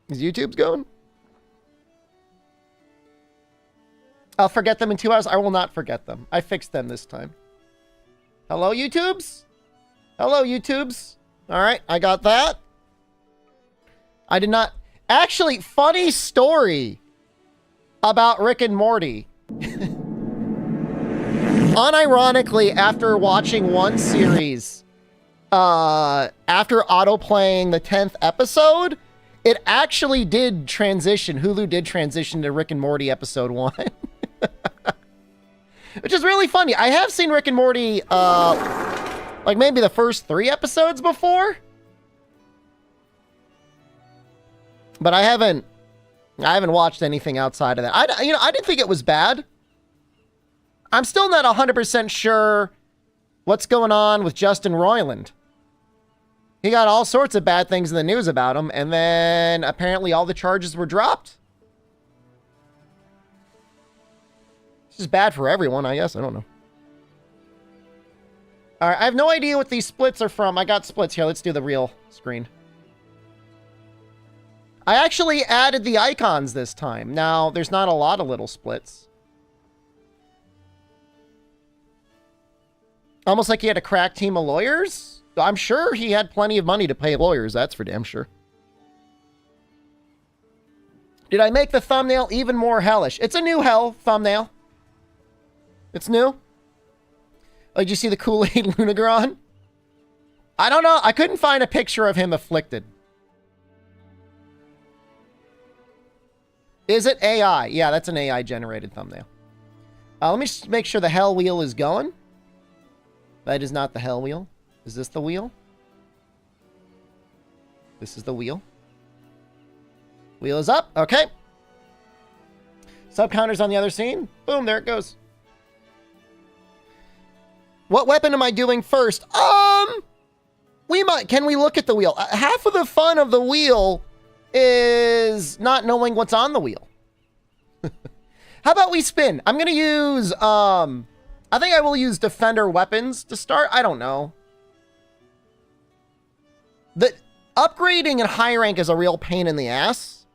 Is YouTube's going? I'll forget them in 2 hours. I will not forget them. I fixed them this time. Hello, YouTubes? Hello, YouTubes. All right, I got that. I did not... Actually, funny story about Rick and Morty. Unironically, after watching one series, after autoplaying the 10th episode, it actually did transition. Hulu did transition to Rick and Morty episode 1. Which is really funny. I have seen Rick and Morty, like maybe the first 3 episodes before. But I haven't watched anything outside of that. I didn't think it was bad. I'm still not 100% sure what's going on with Justin Roiland. He got all sorts of bad things in the news about him, and then apparently all the charges were dropped. This is bad for everyone, I guess. I don't know. All right, I have no idea what these splits are from. I got splits here. Let's do the real screen. I actually added the icons this time. Now, there's not a lot of little splits. Almost like he had a crack team of lawyers. I'm sure he had plenty of money to pay lawyers. That's for damn sure. Did I make the thumbnail even more hellish? It's a new hell thumbnail. It's new. Oh, did you see the Kool-Aid Lunagron? I don't know. I couldn't find a picture of him afflicted. Is it AI? Yeah, that's an AI-generated thumbnail. Let me just make sure the hell wheel is going. That is not the hell wheel. Is this the wheel? This is the wheel. Wheel is up. Okay. Sub counter's on the other scene. Boom, there it goes. What weapon am I doing first? Can we look at the wheel? Half of the fun of the wheel is not knowing what's on the wheel. How about we spin? I'm going to use, I think I will use defender weapons to start. I don't know. The upgrading in high rank is a real pain in the ass.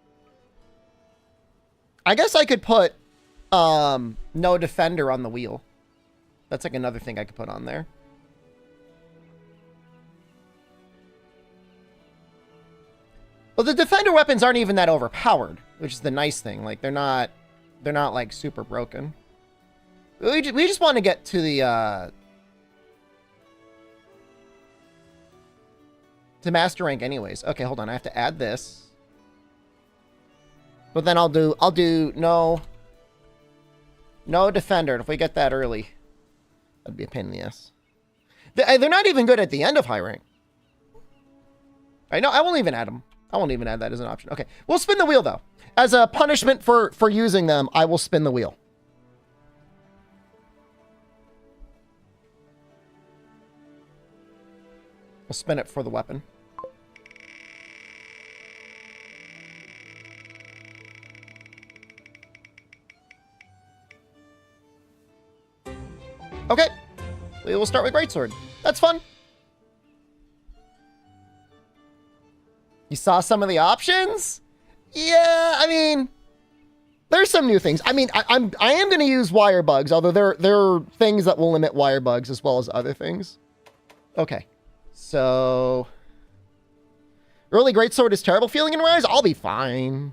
I guess I could put, no defender on the wheel. That's like another thing I could put on there. Well, the defender weapons aren't even that overpowered, which is the nice thing. Like, they're not like super broken. We just want to get to the, to master rank anyways. Okay, hold on. I have to add this. But then I'll do no defender. And if we get that early, that'd be a pain in the ass. They're not even good at the end of high rank. I know. I won't even add them. I won't even add that as an option. Okay. We'll spin the wheel, though. As a punishment for using them, I will spin the wheel. We'll spin it for the weapon. Okay. We will start with Greatsword. That's fun. You saw some of the options? Yeah, I mean, there's some new things. I mean, I am going to use wire bugs, although there are things that will limit wire bugs as well as other things. Okay. So, early Greatsword is terrible feeling in Rise? I'll be fine.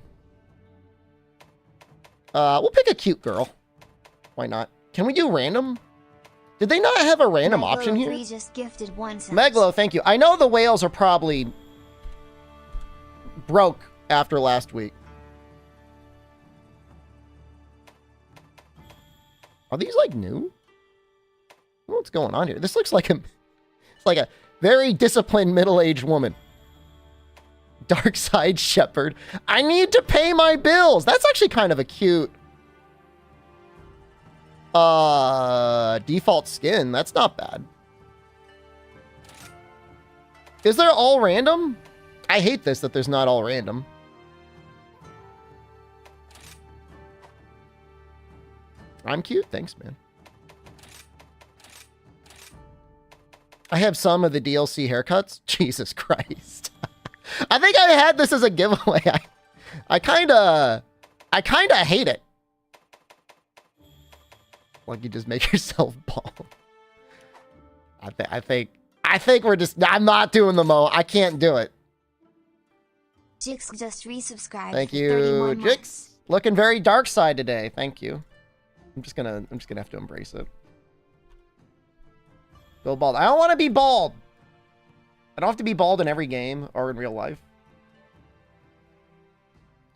We'll pick a cute girl. Why not? Can we do random? Did they not have a random option here? Just gifted one Meglo, thank you. I know the whales are probably broke after last week. Are these like new? What's going on here? This looks like a very disciplined middle-aged woman. Dark Side Shepherd. I need to pay my bills. That's actually kind of a cute default skin. That's not bad. Is there all random? I hate this that there's not all random. I'm cute. Thanks, man. I have some of the DLC haircuts. Jesus Christ. I think I had this as a giveaway. I kinda hate it. Like you just make yourself bald. I think we're just, I'm not doing the mo. I can't do it. Jix just resubscribed. Thank you, Jix. Looking very dark side today. Thank you. I'm just gonna have to embrace it. Go bald. I don't want to be bald. I don't have to be bald in every game or in real life.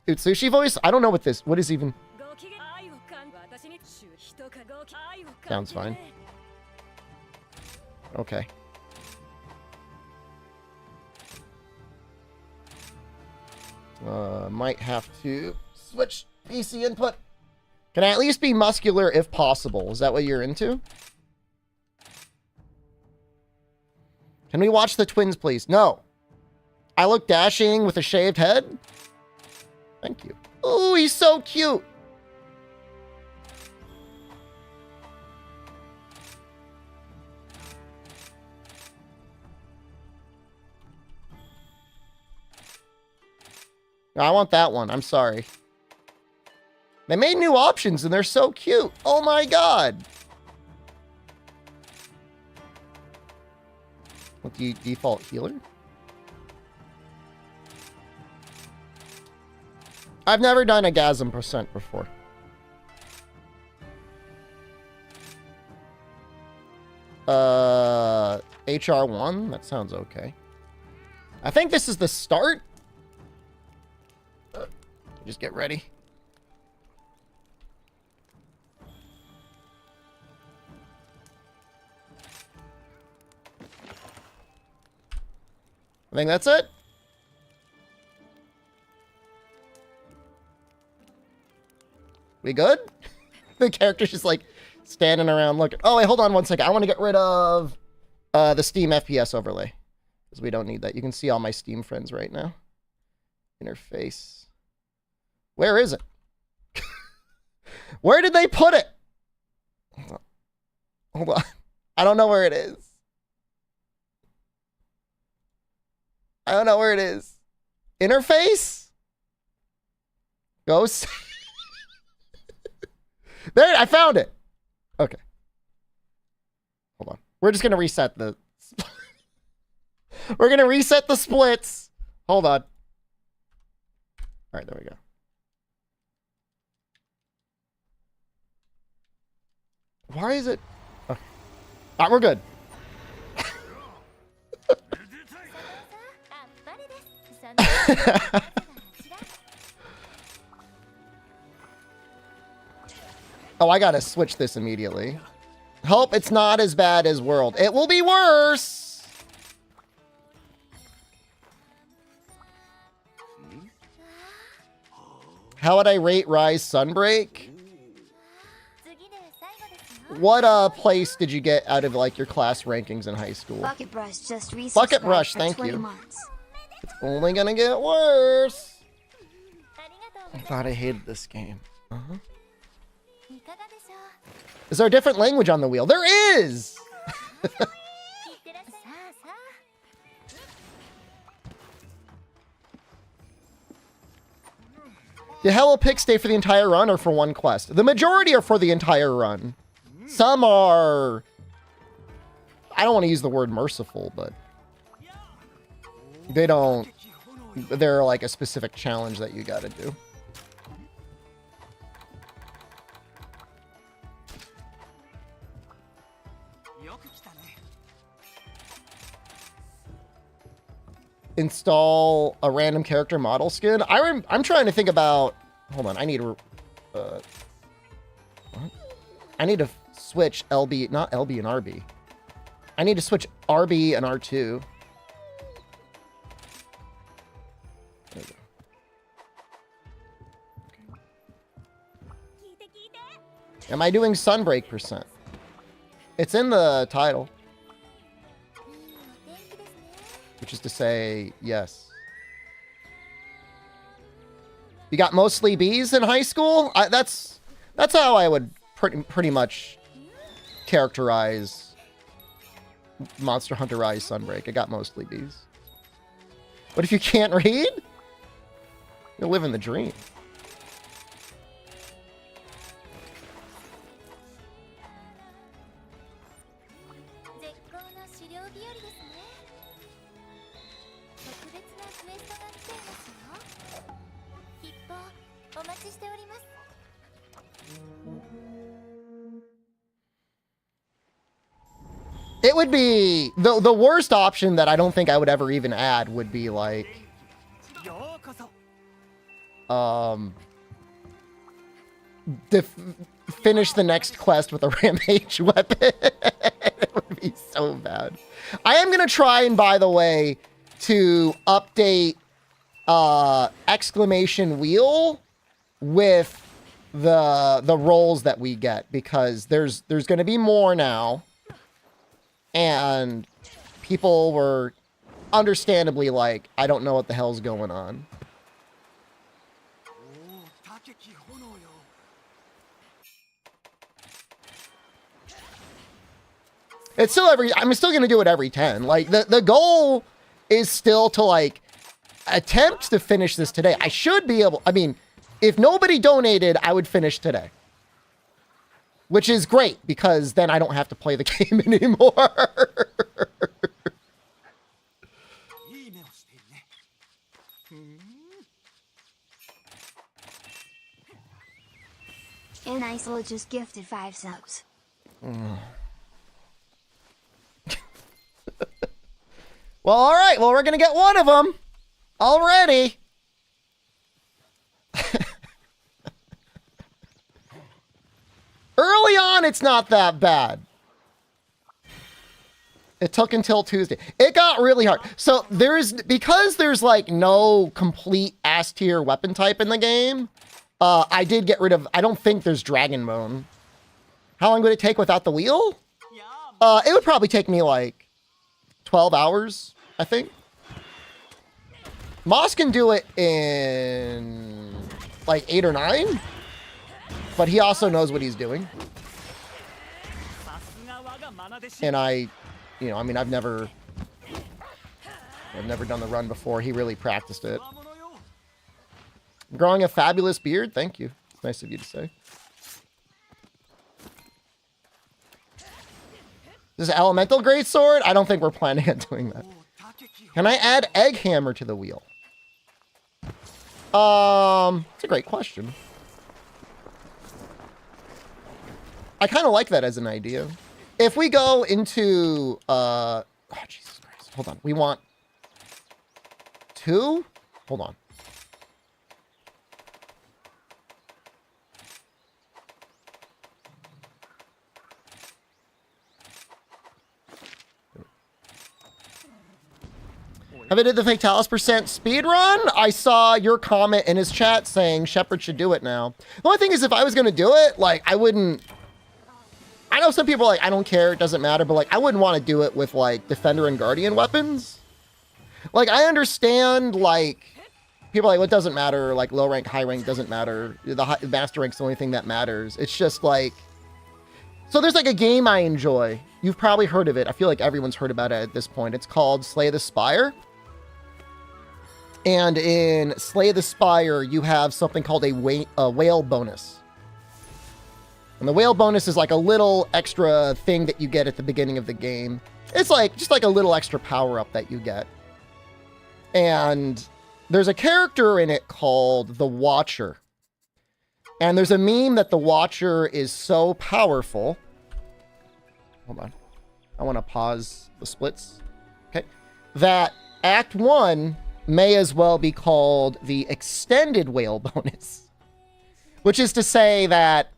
Dude, sushi voice? I don't know what this, what is even... Sounds fine. Okay. Might have to switch PC input. Can I at least be muscular if possible? Is that what you're into? Can we watch the twins, please? No. I look dashing with a shaved head? Thank you. Oh, he's so cute. I want that one. I'm sorry. They made new options and they're so cute. Oh my god. What do you default healer? I've never done a Gasm percent before. HR1? That sounds okay. I think this is the start. Just get ready. I think that's it. We good? The character's just like standing around looking. Oh, wait, hold on one second. I want to get rid of the Steam FPS overlay because we don't need that. You can see all my Steam friends right now. Interface. Where is it? Where did they put it? Hold on. I don't know where it is. I don't know where it is. Interface? Go. There, I found it. Okay. Hold on. We're just going to reset the... We're going to reset the splits. Hold on. All right, there we go. Why is it? Okay. All right, we're good. Oh, I gotta switch this immediately. Hope it's not as bad as World. It will be worse. How would I rate Rise Sunbreak? What place did you get out of like your class rankings in high school? Bucket Brush just resubscribed. Bucket Brush, thank you. Months. It's only gonna get worse. I thought I hated this game. Is there a different language on the wheel? There is! Did Hello Pick stay for the entire run or for one quest? The majority are for the entire run. Some are... I don't want to use the word merciful, but... They don't... They're like a specific challenge that you gotta do. Install a random character model skin. I'm trying to think about... Hold on, I need to... what? I need to switch LB... Not LB and RB. I need to switch RB and R2. There we go. Okay. Am I doing Sunbreak percent? It's in the title. Which is to say, yes. You got mostly Bs in high school? That's how I would pretty much characterize Monster Hunter Rise Sunbreak. I got mostly Bs. What if you can't read? You're living the dream. It would be the worst option that I don't think I would ever even add would be like finish the next quest with a rampage weapon. It would be so bad. I am gonna try and, by the way, to update exclamation wheel with the roles that we get, because there's gonna be more now. And people were understandably like, I don't know what the hell's going on. It's still I'm still going to do it every 10. Like, the goal is still to, like, attempt to finish this today. I should be able, I mean, if nobody donated, I would finish today. Which is great, because then I don't have to play the game anymore. And Isola just gifted 5 subs. Well, all right. Well, we're going to get one of them already. Early on, it's not that bad. It took until Tuesday. It got really hard. So because there's like no complete S tier weapon type in the game, I did get rid of, I don't think there's Dragon Bone. How long would it take without the wheel? It would probably take me like 12 hours, I think. Moss can do it in like 8 or 9. But he also knows what he's doing. And I mean, I've never done the run before. He really practiced it. Growing a fabulous beard. Thank you. It's nice of you to say. This is elemental greatsword? I don't think we're planning on doing that. Can I add egg hammer to the wheel? It's a great question. I kind of like that as an idea. If we go into, oh, Jesus Christ. Hold on. We want 2? Hold on. Have I did the Fatalis % speed run? I saw your comment in his chat saying Shepard should do it now. The only thing is, if I was going to do it, like, I wouldn't... I know some people are like, I don't care, it doesn't matter, but, like, I wouldn't want to do it with, like, Defender and Guardian weapons. Like, I understand, like, people are like, well, it doesn't matter, like, low rank, high rank doesn't matter. The master rank's the only thing that matters. It's just, like... So there's, like, a game I enjoy. You've probably heard of it. I feel like everyone's heard about it at this point. It's called Slay the Spire. And in Slay the Spire, you have something called a whale bonus. And the whale bonus is like a little extra thing that you get at the beginning of the game. It's like just like a little extra power-up that you get. And there's a character in it called the Watcher. And there's a meme that the Watcher is so powerful. Hold on. I want to pause the splits. Okay. That Act 1 may as well be called the extended whale bonus, which is to say that,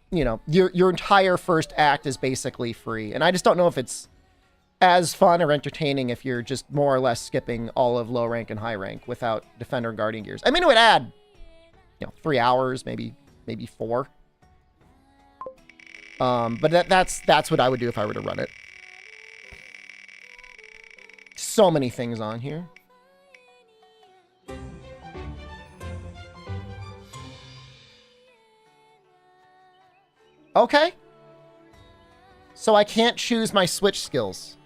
you know, your entire first act is basically free. And I just don't know if it's as fun or entertaining if you're just more or less skipping all of low rank and high rank without Defender and Guardian gears. I mean, it would add, 3 hours, maybe 4. But that's what I would do if I were to run it. So many things on here. Okay. So I can't choose my switch skills.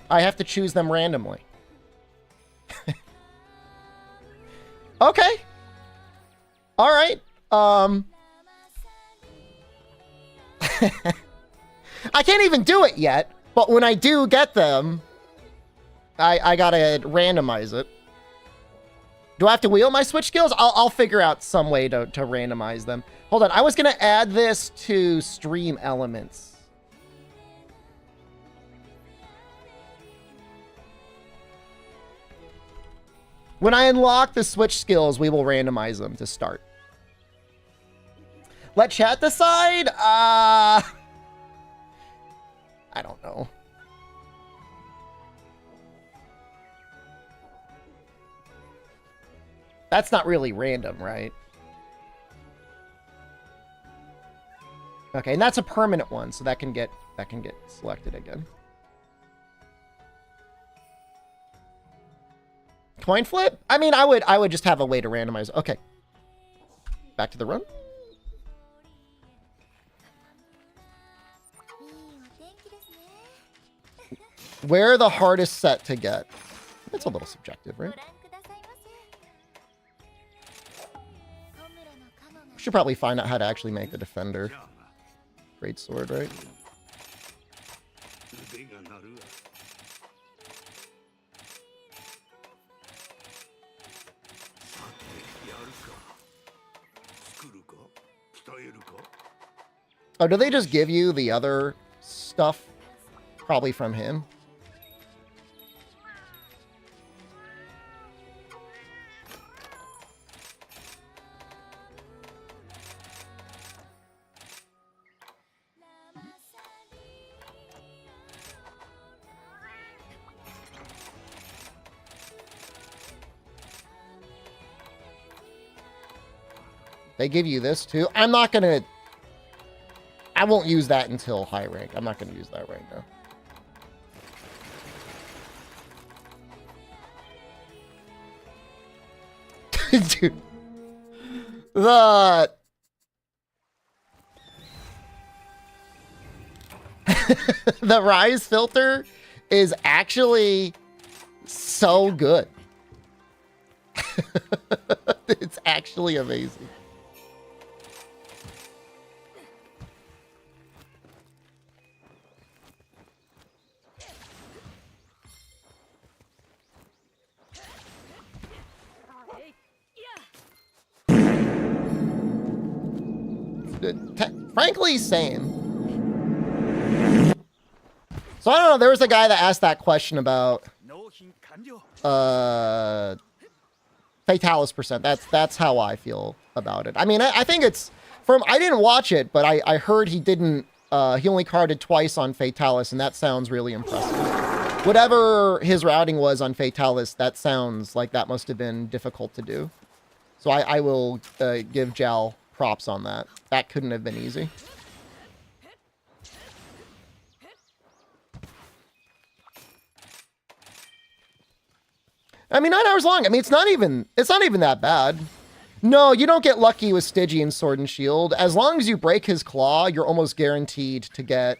I have to choose them randomly. Okay. All right. I can't even do it yet, but when I do get them, I gotta randomize it. Do I have to wheel my switch skills? I'll figure out some way to randomize them. Hold on, I was gonna add this to stream elements. When I unlock the switch skills, we will randomize them to start. Let chat decide? I don't know. That's not really random, right? Okay, and that's a permanent one, so that can get selected again. Coin flip? I mean, I would just have a way to randomize. Okay. Back to the run. Where the hardest set to get? It's a little subjective, right? Should probably find out how to actually make the defender. Great sword, right? Oh, do they just give you the other stuff? Probably from him. They give you this too. I won't use that until high rank. I'm not gonna use that right now. Dude. The rise filter is actually so good. It's actually amazing. Frankly, same. So I don't know. There was a guy that asked that question about Fatalis percent. That's how I feel about it. I mean, I think it's from. I didn't watch it, but I heard he didn't. He only carded twice on Fatalis, and that sounds really impressive. Whatever his routing was on Fatalis, that sounds like that must have been difficult to do. So I will give Jal props on that. That couldn't have been easy. I mean, 9 hours long. I mean, it's not even that bad. No, you don't get lucky with Stygian Sword and Shield. As long as you break his claw, you're almost guaranteed to get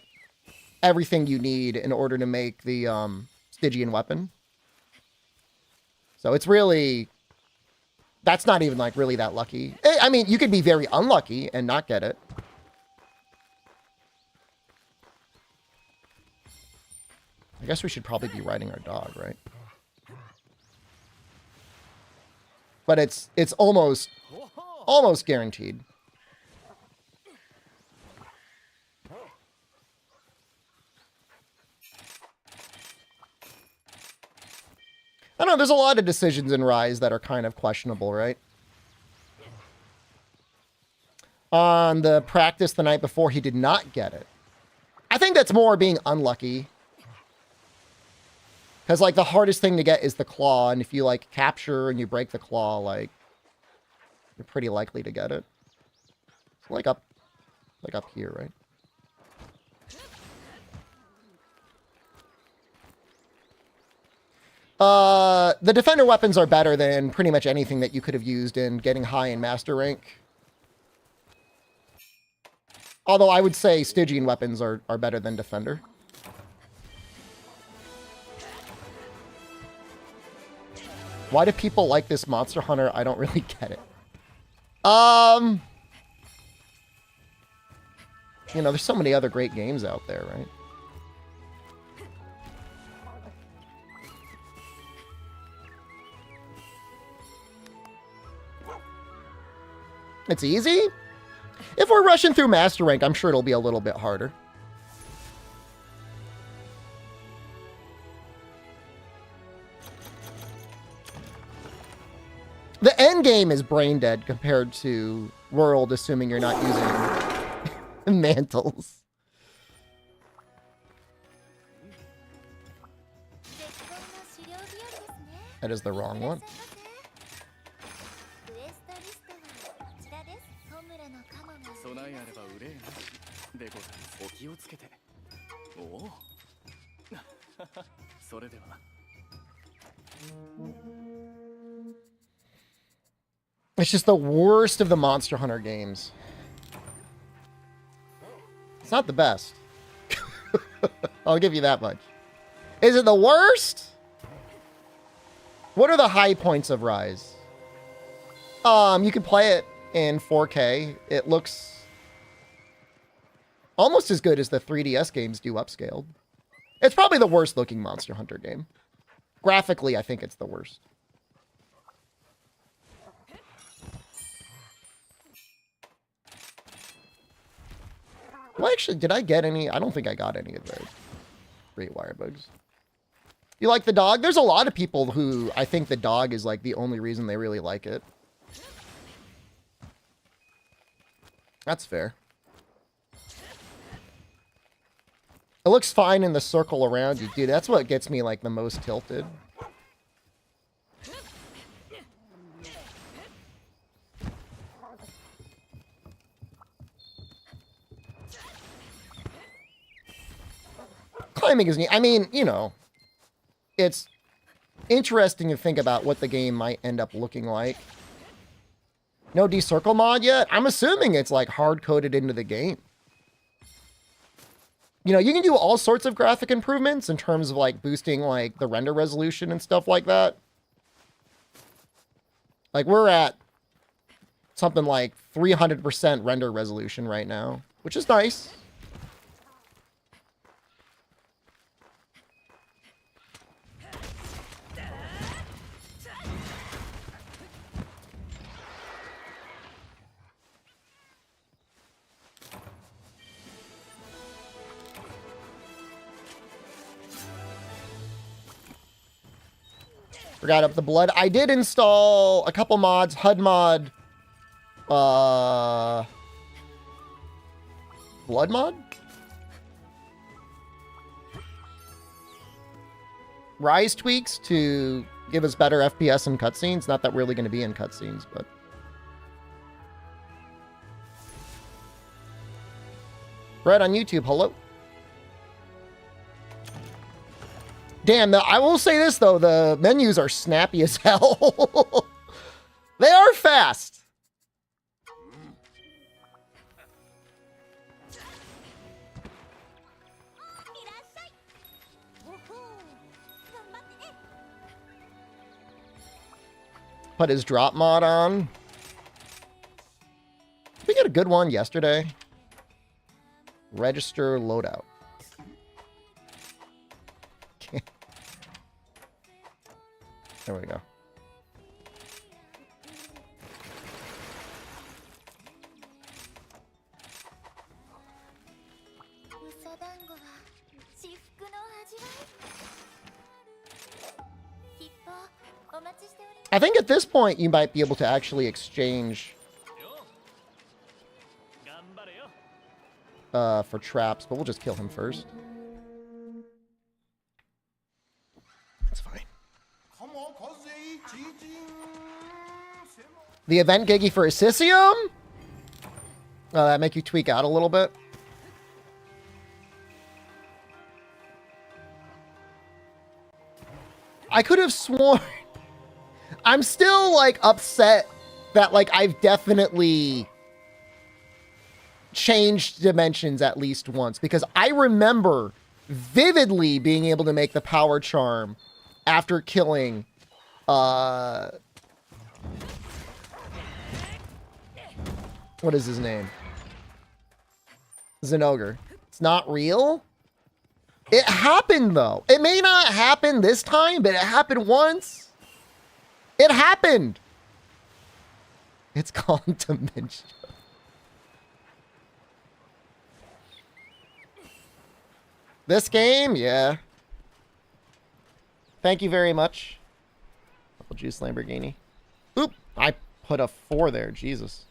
everything you need in order to make the Stygian weapon. So it's really... That's not even, like, really that lucky. I mean, you could be very unlucky and not get it. I guess we should probably be riding our dog, right? But it's almost guaranteed. I don't know, there's a lot of decisions in Rise that are kind of questionable, right? On the practice the night before, he did not get it. I think that's more being unlucky. Because, like, the hardest thing to get is the claw, and if you, like, capture and you break the claw, like, you're pretty likely to get it. It's like up here, right? The defender weapons are better than pretty much anything that you could have used in getting high in master rank. Although I would say Stygian weapons are better than defender. Why do people like this Monster Hunter? I don't really get it. You know, there's so many other great games out there, right? It's easy? If we're rushing through Master Rank, I'm sure it'll be a little bit harder. The end game is brain dead compared to World, assuming you're not using mantles. That is the wrong one. It's just the worst of the Monster Hunter games. It's not the best. I'll give you that much. Is it the worst? What are the high points of Rise? You can play it in 4K. It looks almost as good as the 3DS games do upscaled. It's probably the worst looking Monster Hunter game. Graphically, I think it's the worst. Well, actually, did I get any? I don't think I got any of the great wire bugs. You like the dog? There's a lot of people who I think the dog is like the only reason they really like it. That's fair. It looks fine in the circle around you. Dude, that's what gets me like the most tilted. Climbing is neat. I mean, you know, it's interesting to think about what the game might end up looking like. No D-Circle mod yet? I'm assuming it's like hard-coded into the game. You know, you can do all sorts of graphic improvements in terms of like boosting like the render resolution and stuff like that. Like we're at something like 300% render resolution right now, which is nice. Forgot up the blood. I did install a couple mods. HUD mod. Blood mod? Rise tweaks to give us better FPS in cutscenes. Not that we're really going to be in cutscenes, but... Red on YouTube, hello. Damn, I will say this, though. The menus are snappy as hell. They are fast. Put his drop mod on. Did we get a good one yesterday? Register loadout. There we go. I think at this point you might be able to actually exchange for traps, but we'll just kill him first. That's fine. The event giggy for Assisium? That make you tweak out a little bit? I could have sworn... I'm still, like, upset that, like, I've definitely changed dimensions at least once. Because I remember vividly being able to make the power charm after killing What is his name? Zinogre. It's not real? It happened, though. It may not happen this time, but it happened once. It happened. It's called Dementia. This game? Yeah. Thank you very much. Apple Juice Lamborghini. Oop! I put a 4 there. Jesus.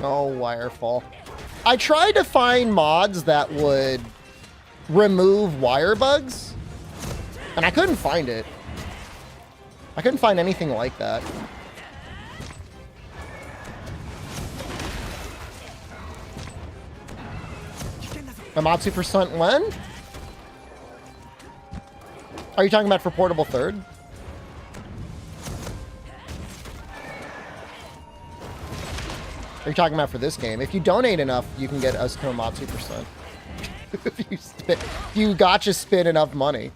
Oh, wirefall. I tried to find mods that would remove wire bugs, and I couldn't find it. I couldn't find anything like that. Amatsu percent when? Are you talking about for portable third? Are you talking about for this game? If you donate enough, you can get us to Amatsu percent. If you gotcha spin enough money.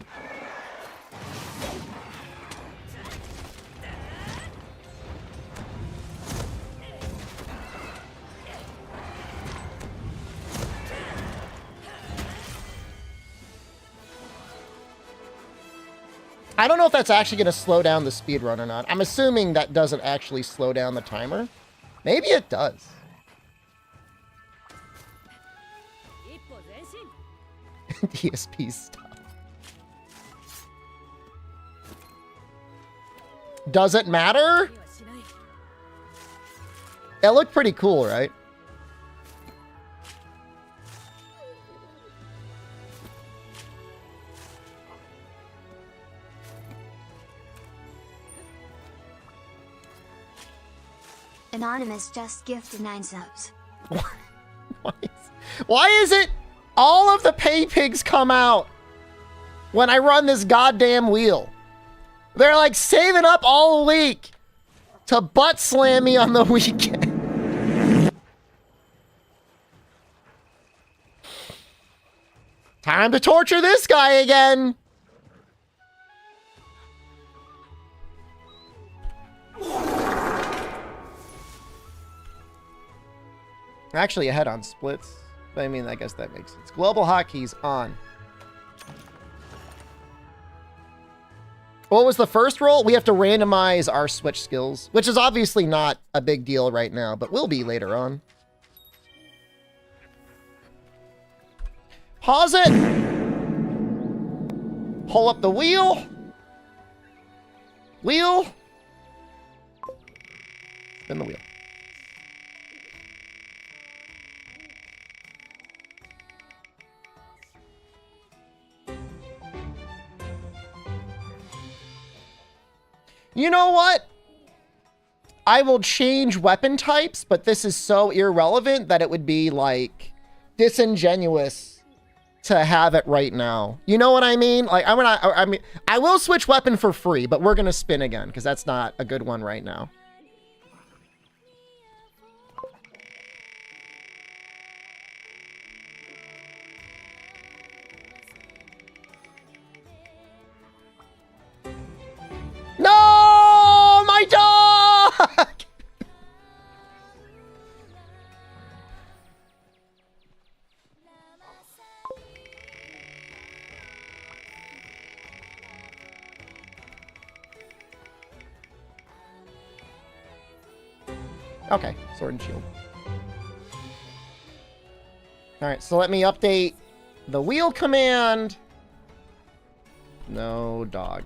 I don't know if that's actually going to slow down the speed run or not. I'm assuming that doesn't actually slow down the timer. Maybe it does. DSP stuff. Does it matter? It looked pretty cool, right? Anonymous just gifted 9 subs. Why is it all of the pay pigs come out when I run this goddamn wheel? They're like saving up all week to butt slam me on the weekend. Time to torture this guy again. Actually ahead on splits. I mean, I guess that makes sense. Global hotkeys on. What was the first roll? We have to randomize our switch skills, which is obviously not a big deal right now, but will be later on. Pause it. Pull up the wheel. Wheel. Spin the wheel. You know what? I will change weapon types, but this is so irrelevant that it would be, like, disingenuous to have it right now. You know what I mean? Like, I mean, I will switch weapon for free, but we're gonna spin again, because that's not a good one right now. No, my dog! Okay, sword and shield. All right, so let me update the wheel command. No dog.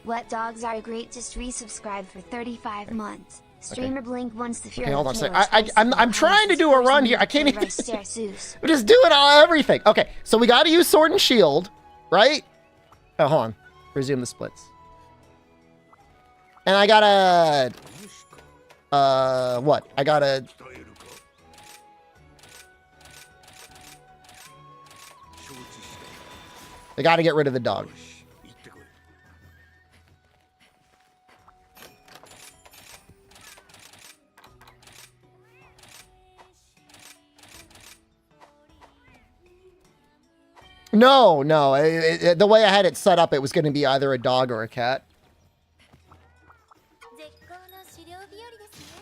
Wet dogs are great. Just resubscribe for 35 months. Streamer Blink wants the fear. Okay, hold on a second. I'm trying to do a run here. I can't even. We're just doing everything. Okay, so we got to use sword and shield, right? Oh, hold on. Resume the splits. And I gotta. What? I gotta. They got to get rid of the dog. No, no. The way I had it set up, it was going to be either a dog or a cat.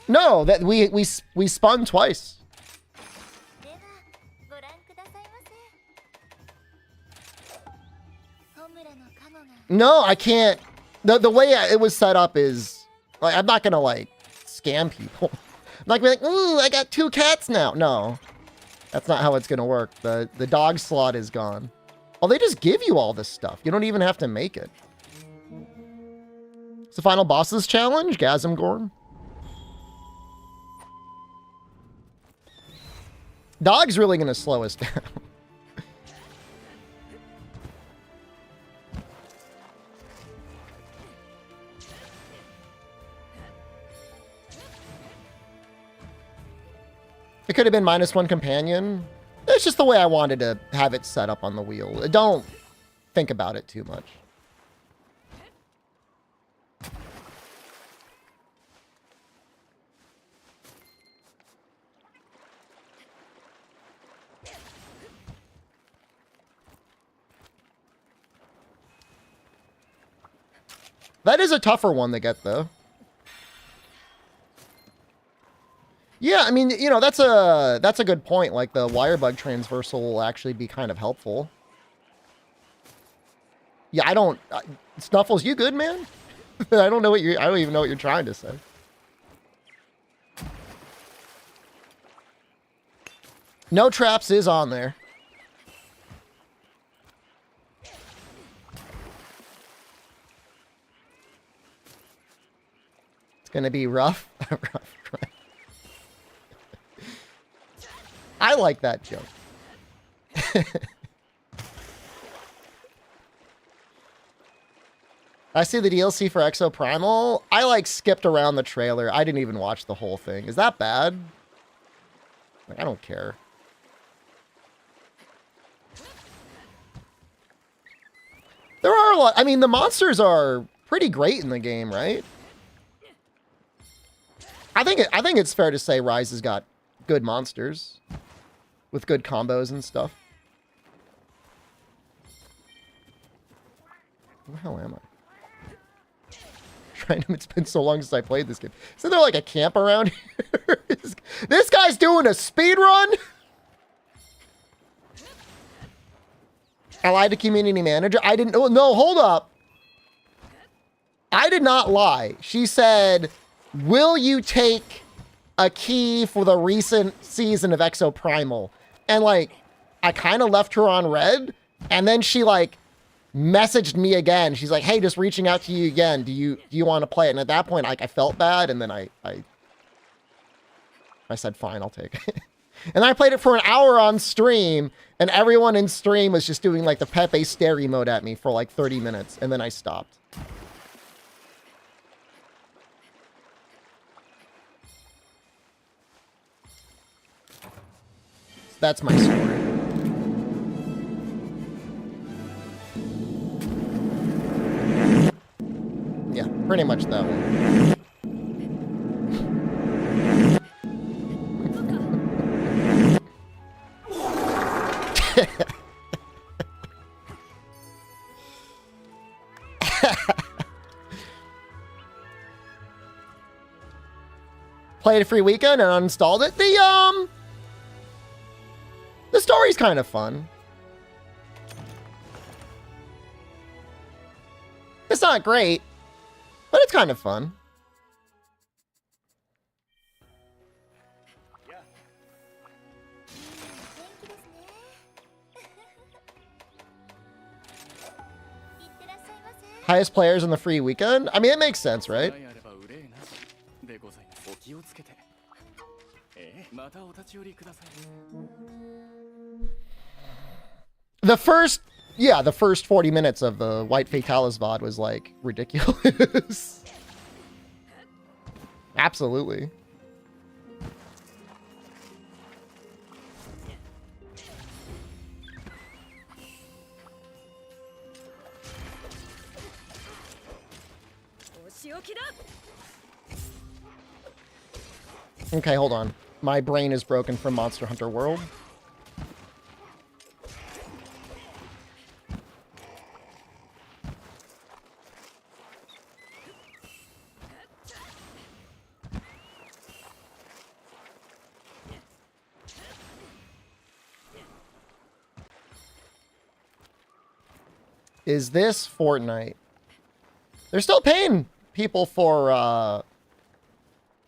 No, that we spun twice. No, I can't. The way it was set up is like I'm not gonna like scam people. I'm not gonna be like, ooh, I got 2 cats now. No, that's not how it's gonna work. The dog slot is gone. Oh, they just give you all this stuff. You don't even have to make it. It's the final bosses challenge, Gasm Gorm. Dog's really gonna slow us down. It could have been -1 companion. It's just the way I wanted to have it set up on the wheel. Don't think about it too much. That is a tougher one to get, though. Yeah, I mean, you know, that's a good point. Like, the wire bug transversal will actually be kind of helpful. Yeah, I don't... Snuffles, you good, man? I don't even know what you're trying to say. No traps is on there. It's gonna be rough. Rough. I like that joke. I see the DLC for Exo Primal. I like skipped around the trailer. I didn't even watch the whole thing. Is that bad? Like, I don't care. There are a lot. I mean, the monsters are pretty great in the game, right? I think it's fair to say Rise has got good monsters with good combos and stuff. Where the hell am I? It's been so long since I played this game. Isn't there like a camp around here? This guy's doing a speed run? I lied to community manager. I didn't. Oh, no, hold up. I did not lie. She said, will you take a key for the recent season of Exo Primal? And like, I kind of left her on red. And then she like messaged me again. She's like, hey, just reaching out to you again. Do you want to play it? And at that point, like, I felt bad. And then I said, fine, I'll take it. And I played it for an hour on stream. And everyone in stream was just doing like the Pepe stare emote at me for like 30 minutes. And then I stopped. That's my story. Yeah, pretty much that one. Played a free weekend and uninstalled it. The story's kind of fun. It's not great, but it's kind of fun. Highest players in the free weekend? I mean, it makes sense, right? The first 40 minutes of the White Fatalis VOD was like ridiculous. Absolutely. Okay, hold on. My brain is broken from Monster Hunter World. Is this Fortnite? They're still paying people for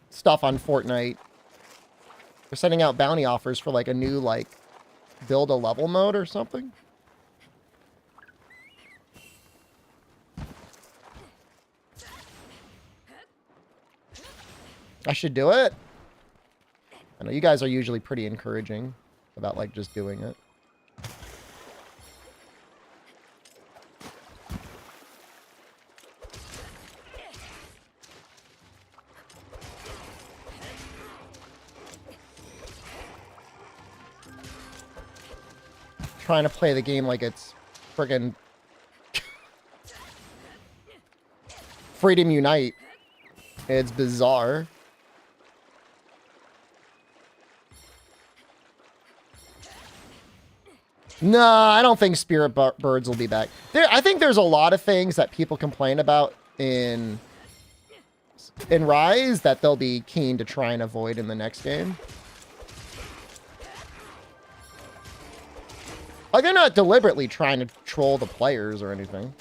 stuff on Fortnite. They're sending out bounty offers for like a new like build a level mode or something. I should do it. I know you guys are usually pretty encouraging about like just doing it. Trying to play the game like it's friggin' Freedom Unite. It's bizarre. No, I don't think Spirit Birds will be back. I think there's a lot of things that people complain about in Rise that they'll be keen to try and avoid in the next game. Like, they're not deliberately trying to troll the players or anything.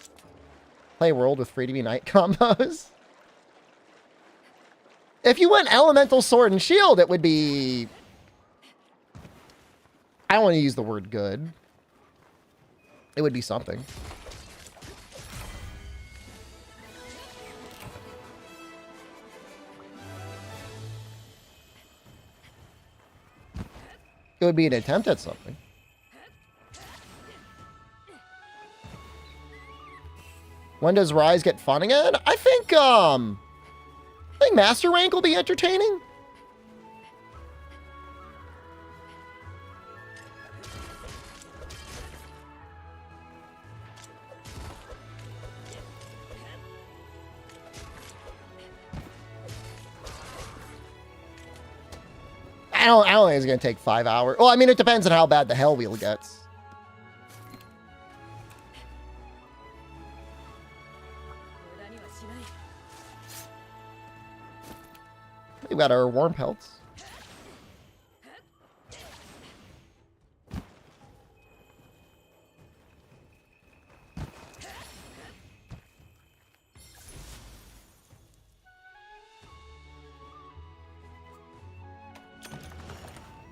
Play World with Freedom Unite combos. If you went Elemental Sword and Shield, it would be... I don't want to use the word good. It would be something. It would be an attempt at something. When does Rise get fun again? I think Master Rank will be entertaining. I don't think it's gonna take 5 hours. Well, I mean, it depends on how bad the Hell Wheel gets. We got our warm pelts.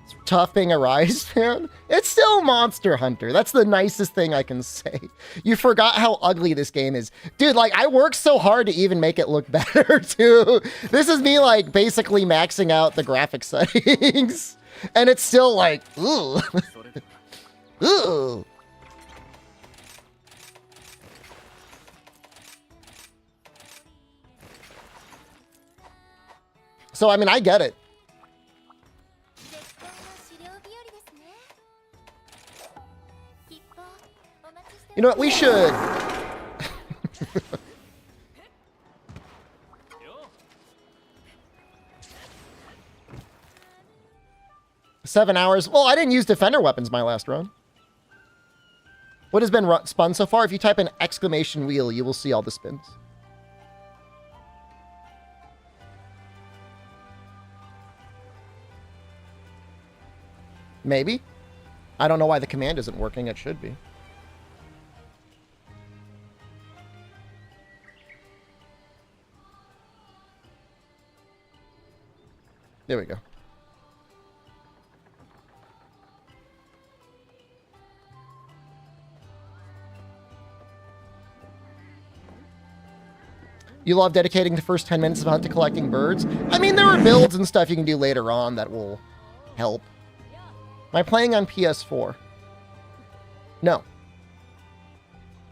It's tough being a Rise fan. It's still Monster Hunter. That's the nicest thing I can say. You forgot how ugly this game is. Dude, like, I worked so hard to even make it look better, too. This is me, like, basically maxing out the graphic settings. And it's still like, ooh. Ooh. So, I mean, I get it. You know what, we should... 7 hours. Well, I didn't use defender weapons my last run. What has been spun so far? If you type in exclamation wheel, you will see all the spins. Maybe. I don't know why the command isn't working. It should be. There we go. You love dedicating the first 10 minutes of hunt to collecting birds? I mean, there are builds and stuff you can do later on that will help. Am I playing on PS4? No.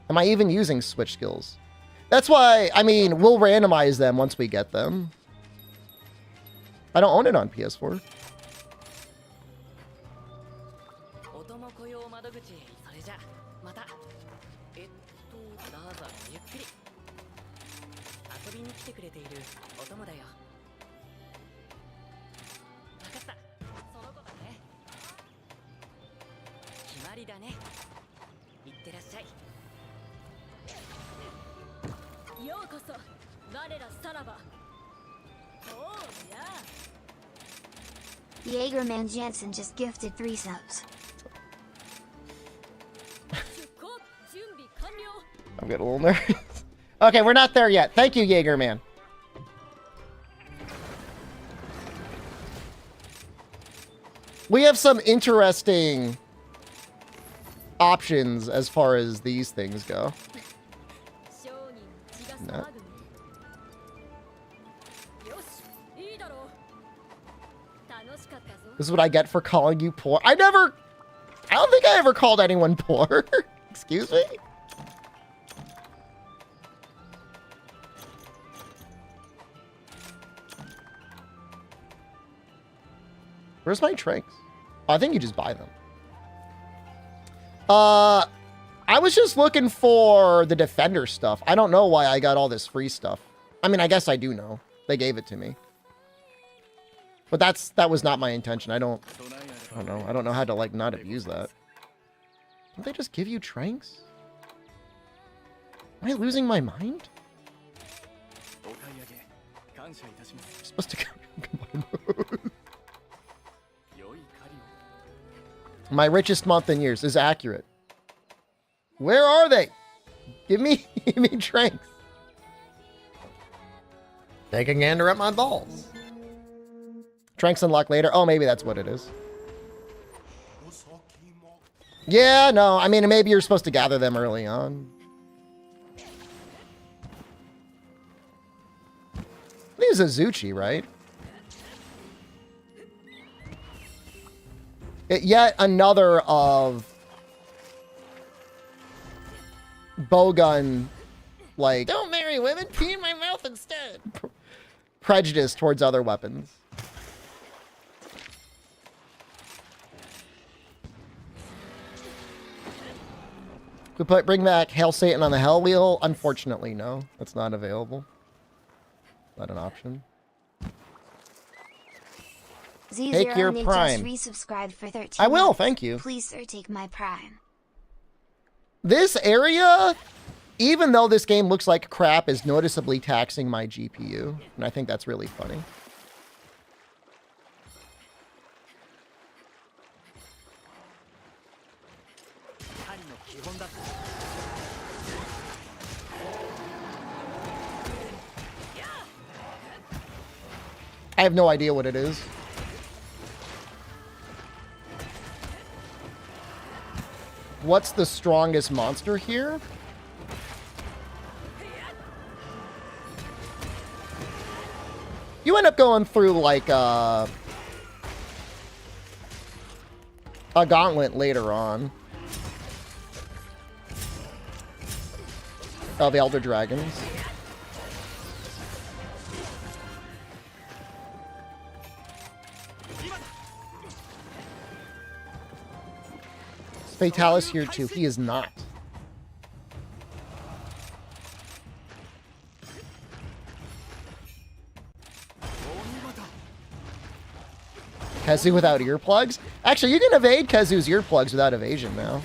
Am I even using Switch skills? That's why, I mean, we'll randomize them once we get them. I don't own it on PS4. Jaegerman Jansen just gifted 3 subs. I'm getting a little nervous. Okay, we're not there yet. Thank you, Jaegerman. We have some interesting options as far as these things go. No. This is what I get for calling you poor. I don't think I ever called anyone poor. Excuse me? Where's my tranks? Oh, I think you just buy them. I was just looking for the Defender stuff. I don't know why I got all this free stuff. I mean, I guess I do know. They gave it to me. But that was not my intention. I don't know. I don't know how to, like, not abuse that. Don't they just give you tranks? Am I losing my mind? I'm supposed to combine those. My richest month in years is accurate. Where are they? Give me tranks. Take a gander at my balls. Tranks unlock later. Oh, maybe that's what it is. Yeah, no. I mean, maybe you're supposed to gather them early on. I think it's a Zuchi, right? Yet another of bowgun, like, don't marry women, pee in my mouth instead. Prejudice towards other weapons. Could bring back Hail Satan on the Hell Wheel? Unfortunately, no. That's not available. Not an option. Take your Prime. Resubscribed for 13 I will, months. thank you. Please, sir, take my Prime. This area, even though this game looks like crap, is noticeably taxing my GPU. And I think that's really funny. I have no idea what it is. What's the strongest monster here? You end up going through like a gauntlet later on. Oh, the Elder Dragons. Fatalis here too. He is not. Kezu without earplugs? Actually, you can evade Kezu's earplugs without evasion now.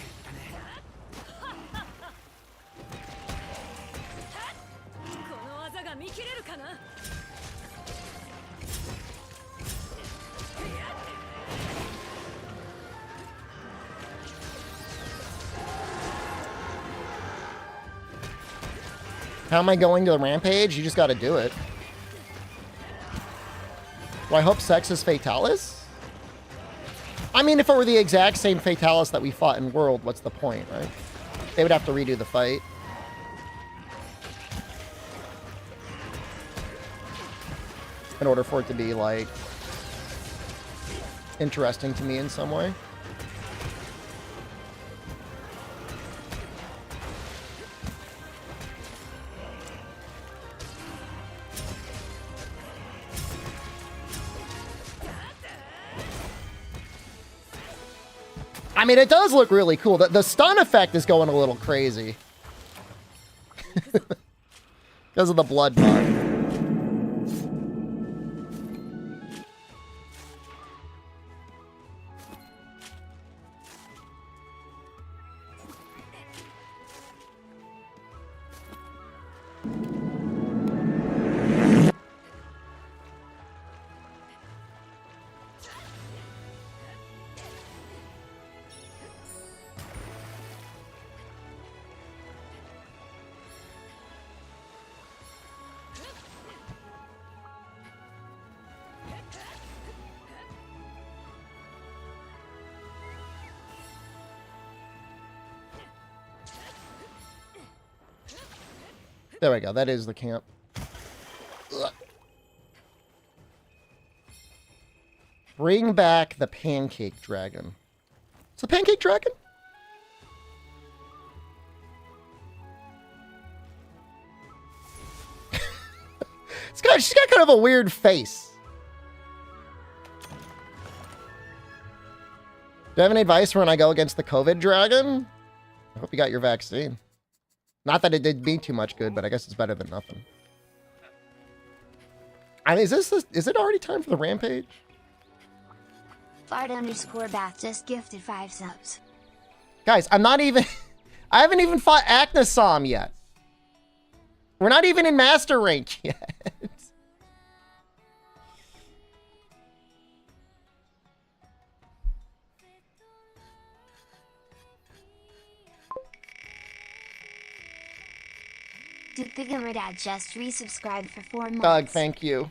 How am I going to the rampage? You just got to do it. Do I hope Sex is Fatalis? I mean, if it were the exact same Fatalis that we fought in World, what's the point, right? They would have to redo the fight. In order for it to be, like, interesting to me in some way. I mean, it does look really cool. The stun effect is going a little crazy. Because of the blood buff. There we go. That is the camp. Ugh. Bring back the pancake dragon. It's the pancake dragon? She's got kind of a weird face. Do you have any advice for when I go against the COVID dragon? I hope you got your vaccine. Not that it did me too much good, but I guess it's better than nothing. I mean, is it already time for the rampage? Fart_bath just gifted 5 subs. Guys, I'm not even... I haven't even fought Acnesom yet. We're not even in Master Rank yet. Dude, Dad just resubscribed for 4 months. Doug, thank you.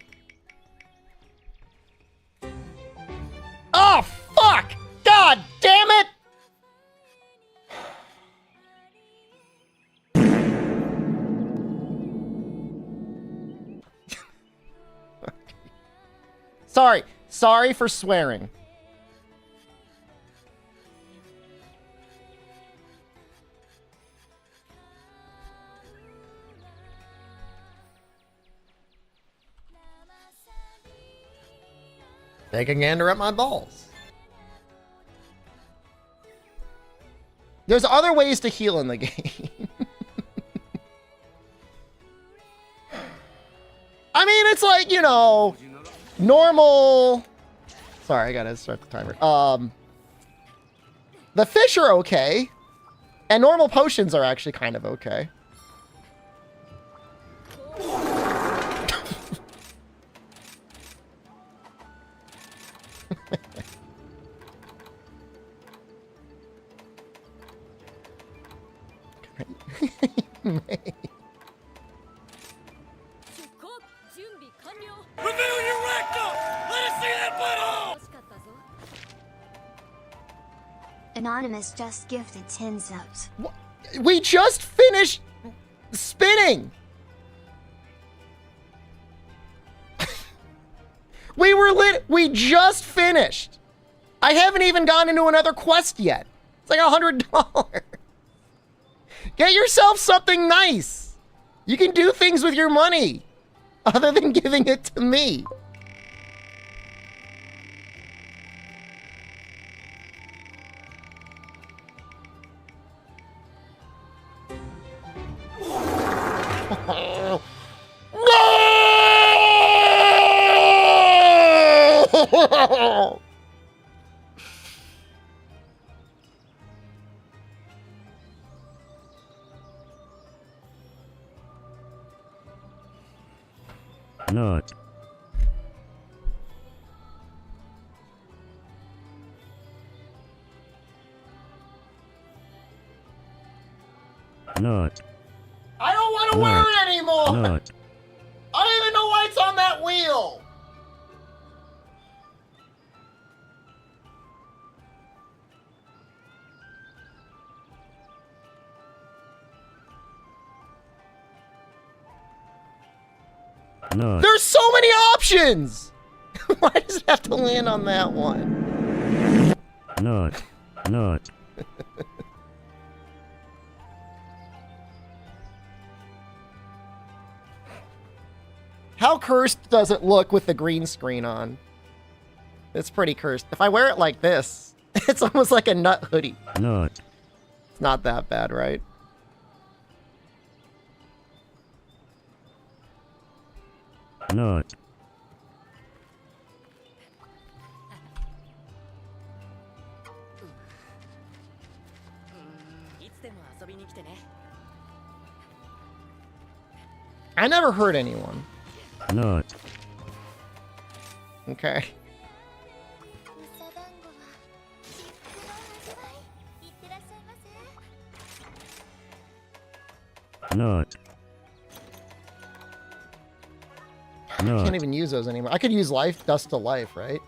Oh, fuck! God damn it! Sorry. Sorry for swearing. Take a gander at my balls. There's other ways to heal in the game. I mean, it's like, you know, normal... Sorry, I gotta start the timer. The fish are okay. And normal potions are actually kind of okay. Reveal your rectum! Let us see that butthole! Anonymous just gifted 10 subs. We just finished spinning. We just finished. I haven't even gone into another quest yet. It's like $100. Get yourself something nice. You can do things with your money other than giving it to me. No! Not. Not. I don't want to wear it anymore. Not. I don't even know why it's on that wheel. Not. There's so many options. Why does it have to land on that one? Not. Not. How cursed does it look with the green screen on? It's pretty cursed. If I wear it like this, it's almost like a nut hoodie. Not. It's not that bad, right? Not. I never hurt anyone. Not. Okay. Not. I can't Not. even use those anymore. I could use life, dust to life, right?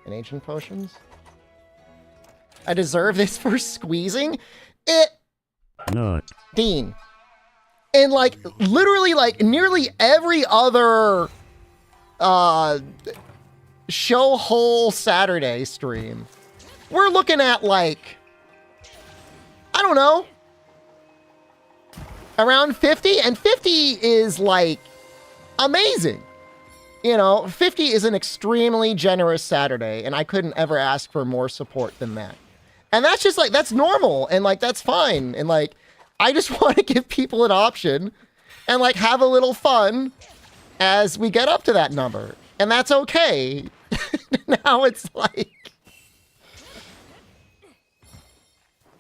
And ancient potions. I deserve this for squeezing it. Not. Dean. And like literally like nearly every other show whole Saturday stream, we're looking at like, I don't know, around 50, and 50 is like amazing. You know, 50 is an extremely generous Saturday, and I couldn't ever ask for more support than that. And that's just like, that's normal, and like, that's fine. And like, I just want to give people an option and like have a little fun as we get up to that number. And that's okay. Now it's like,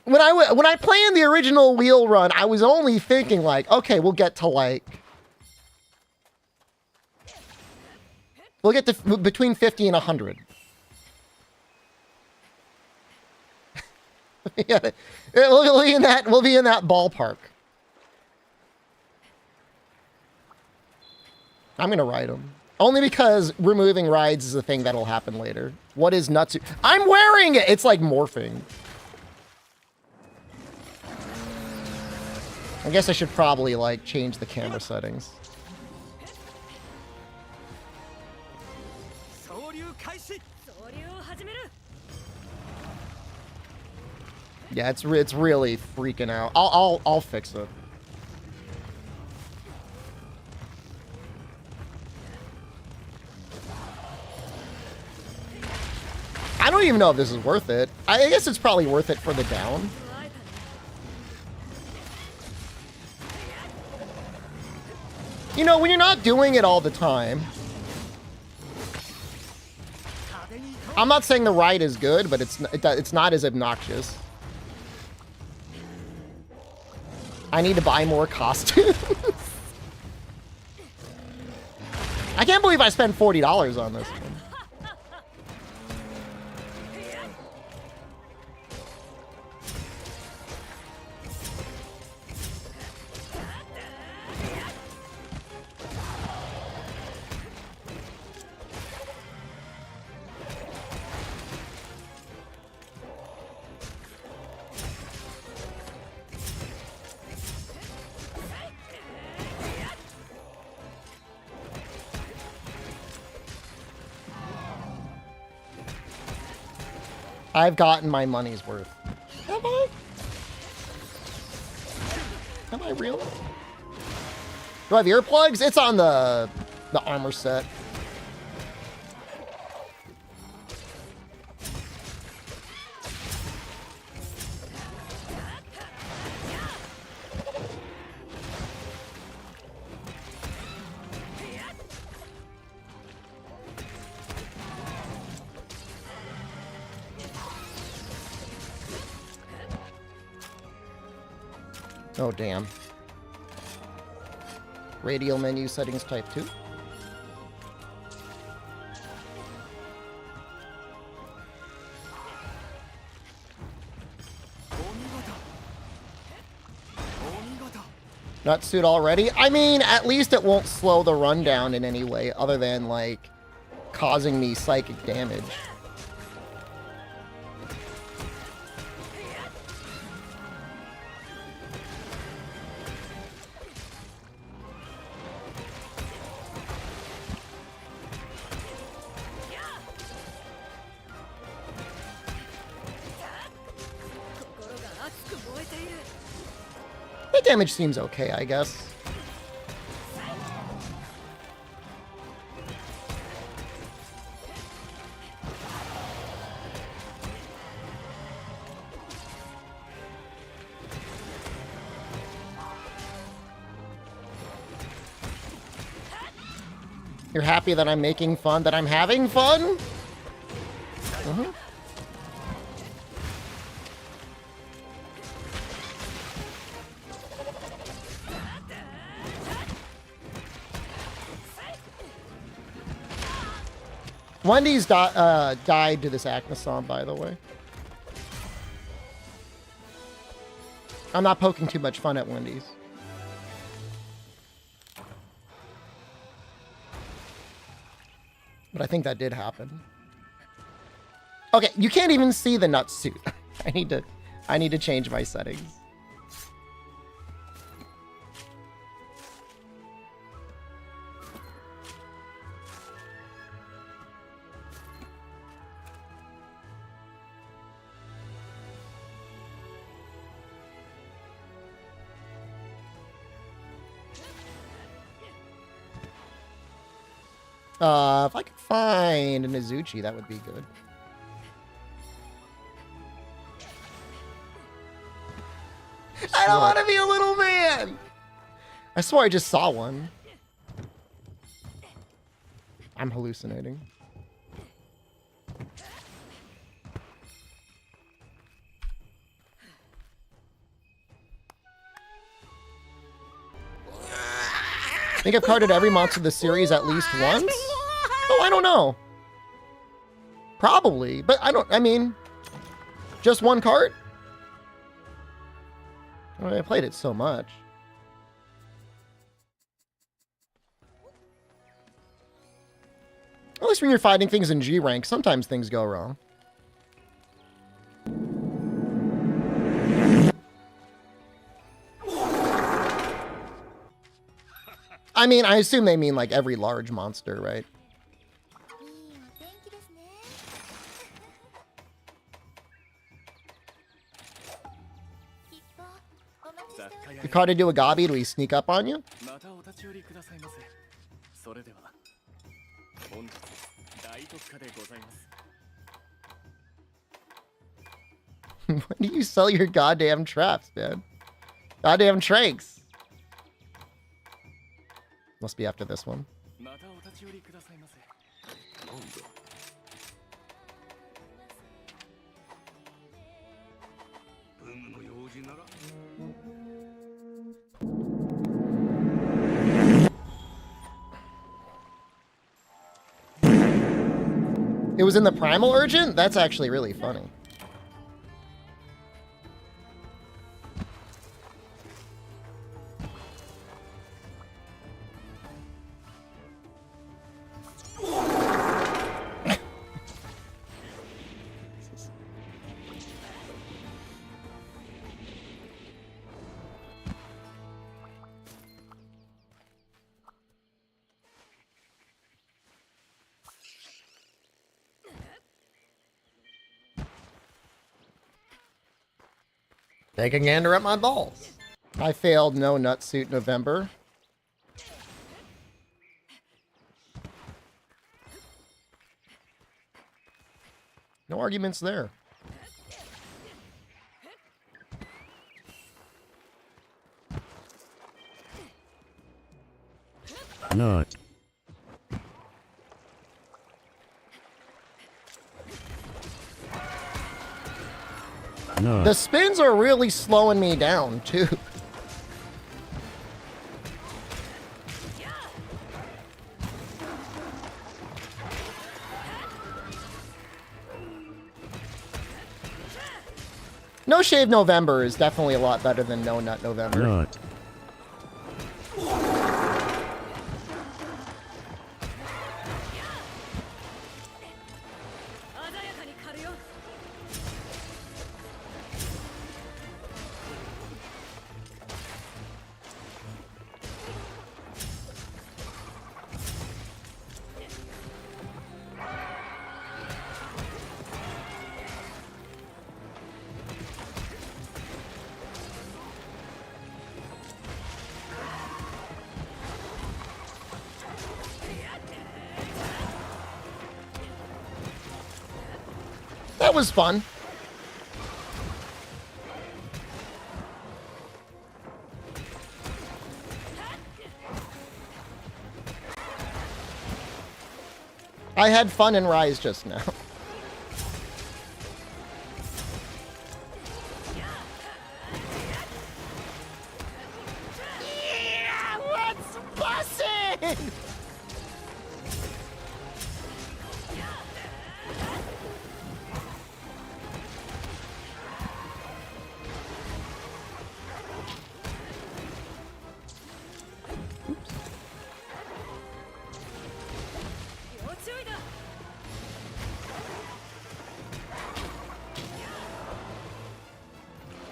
when I planned the original wheel run, I was only thinking like, okay, we'll get to like, we'll get to between 50 and 100. Yeah, we'll be in that ballpark. I'm gonna ride them. Only because removing rides is a thing that'll happen later. What is Natsu? I'm wearing it! It's like morphing. I guess I should probably like change the camera settings. Yeah, it's really freaking out. I'll fix it. I don't even know if this is worth it. I guess it's probably worth it for the down. You know, when you're not doing it all the time. I'm not saying the ride is good, but it's not as obnoxious. I need to buy more costumes. I can't believe I spent $40 on this one. I've gotten my money's worth. Have I? Have I really? Do I have earplugs? It's on the armor set. Oh, damn. Radial menu settings type 2. Not suit already? I mean, at least it won't slow the run down in any way other than, like, causing me psychic damage. Damage seems okay, I guess. You're happy that I'm making fun, that I'm having fun? Mm-hmm. Wendy's died to this Acnason, by the way. I'm not poking too much fun at Wendy's. But I think that did happen. Okay, you can't even see the nut suit. I need to change my settings. If I could find an Izuchi, that would be good. I don't want to be a little man! I swear I just saw one. I'm hallucinating. I think I've carded every monster of the series at least once. Oh, I don't know. Probably, but I mean, just one card? I played it so much. At least when you're fighting things in G rank, sometimes things go wrong. I mean, I assume they mean like every large monster, right? You caught to do a Gabi, do we sneak up on you? When do you sell your goddamn traps, man? Goddamn tranks. Must be after this one. It was in the Primal Urgent? That's actually really funny. Take a gander at my balls. I failed no nutsuit November. No arguments there. Nut. No. The spins are really slowing me down, too. No Shave November is definitely a lot better than No Nut November. Nut. That was fun. I had fun in Rise just now. Yeah, let's bust it!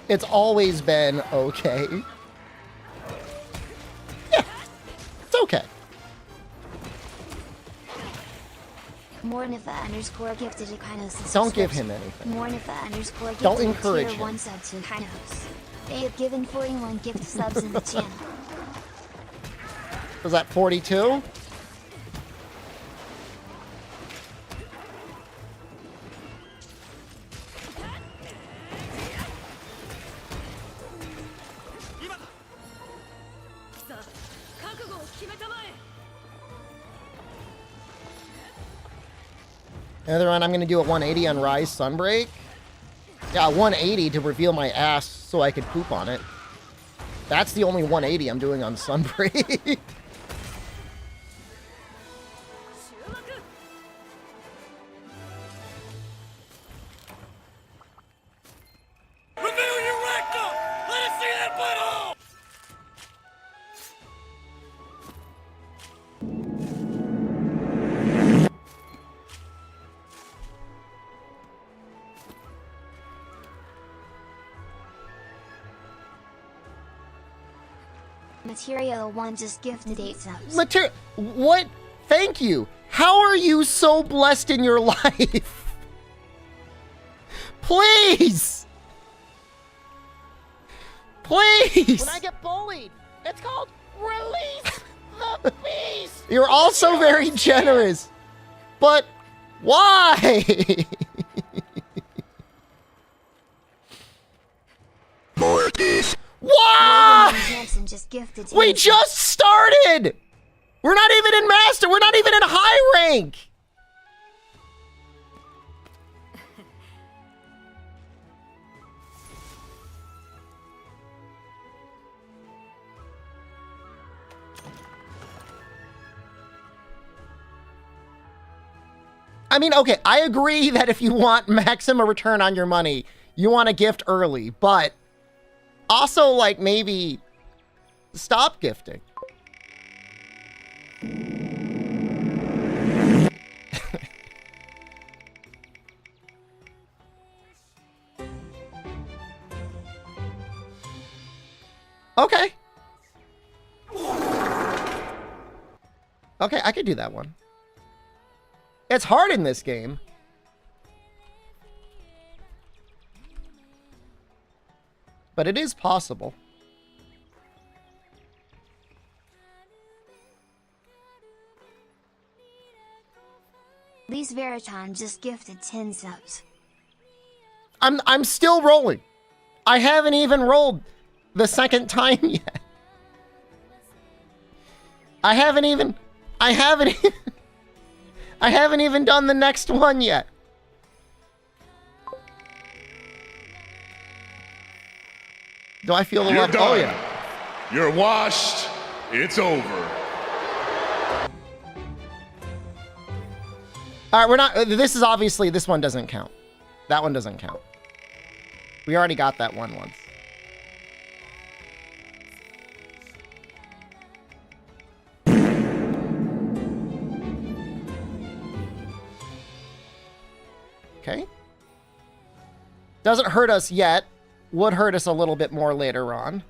It's always been okay. Yeah, it's okay. Mornifa underscore gifted a Kynos. Don't give him anything. Mornifa underscore gifted Don't a encourage tier him. 1 sub to Kynos. They have given 41 gift subs in the channel. Was that 42? Another one, I'm going to do a 180 on Rise Sunbreak. Yeah, 180 to reveal my ass so I could poop on it. That's the only 180 I'm doing on Sunbreak. Reveal your rectum! Let us see that butthole! Material 1 just gifted 8 subs. What? Thank you. How are you so blessed in your life? Please! Please! When I get bullied, it's called release the beast. You're also very generous. But why? Why? Jansen just gifted 10 We subs. just started! We're not even in Master. We're not even in high rank. I mean, okay, I agree that if you want maximum return on your money, you want to gift early, but also, like, maybe stop gifting. Okay. Okay, I could do that one. It's hard in this game. But it is possible. Lise Veriton just gifted 10 subs. I'm still rolling. I haven't even rolled the second time yet. I haven't even done the next one yet. Do I feel the You're love? done. Oh yeah. You're washed. It's over. All right, we're not. This is obviously, this one doesn't count. That one doesn't count. We already got that one once. Okay. Doesn't hurt us yet. Would hurt us a little bit more later on.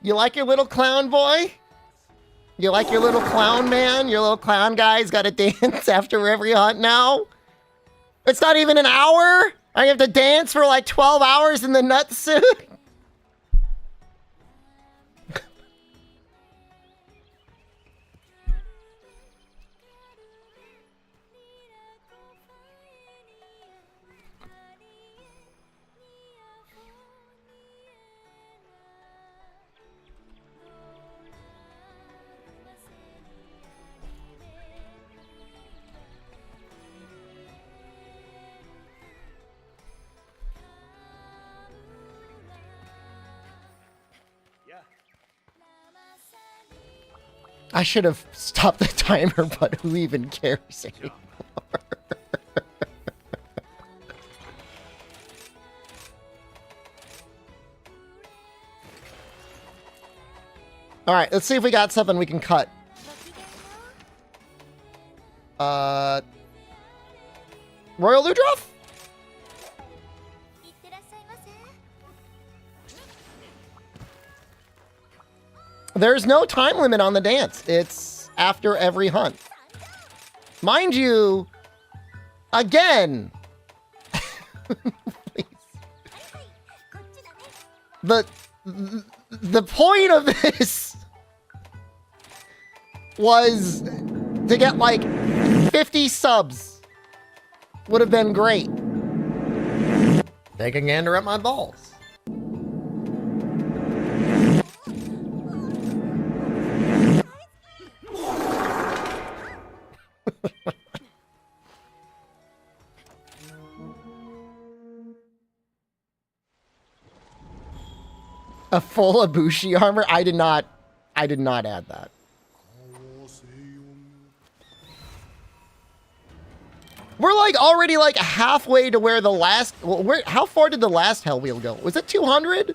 You like your little clown boy? You like your little clown man? Your little clown guy's got to dance after every hunt now? It's not even an hour? I have to dance for like 12 hours in the nut suit? I should have stopped the timer, but who even cares anymore? All right, let's see if we got something we can cut. Royal Ludroth? There's no time limit on the dance. It's after every hunt. Mind you, again, the point of this was to get like 50 subs. Would have been great. Take a gander at my balls. A full Ibushi armor? I did not add that. We're like already like halfway to where the last, how far did the last Hell Wheel go? Was it 200?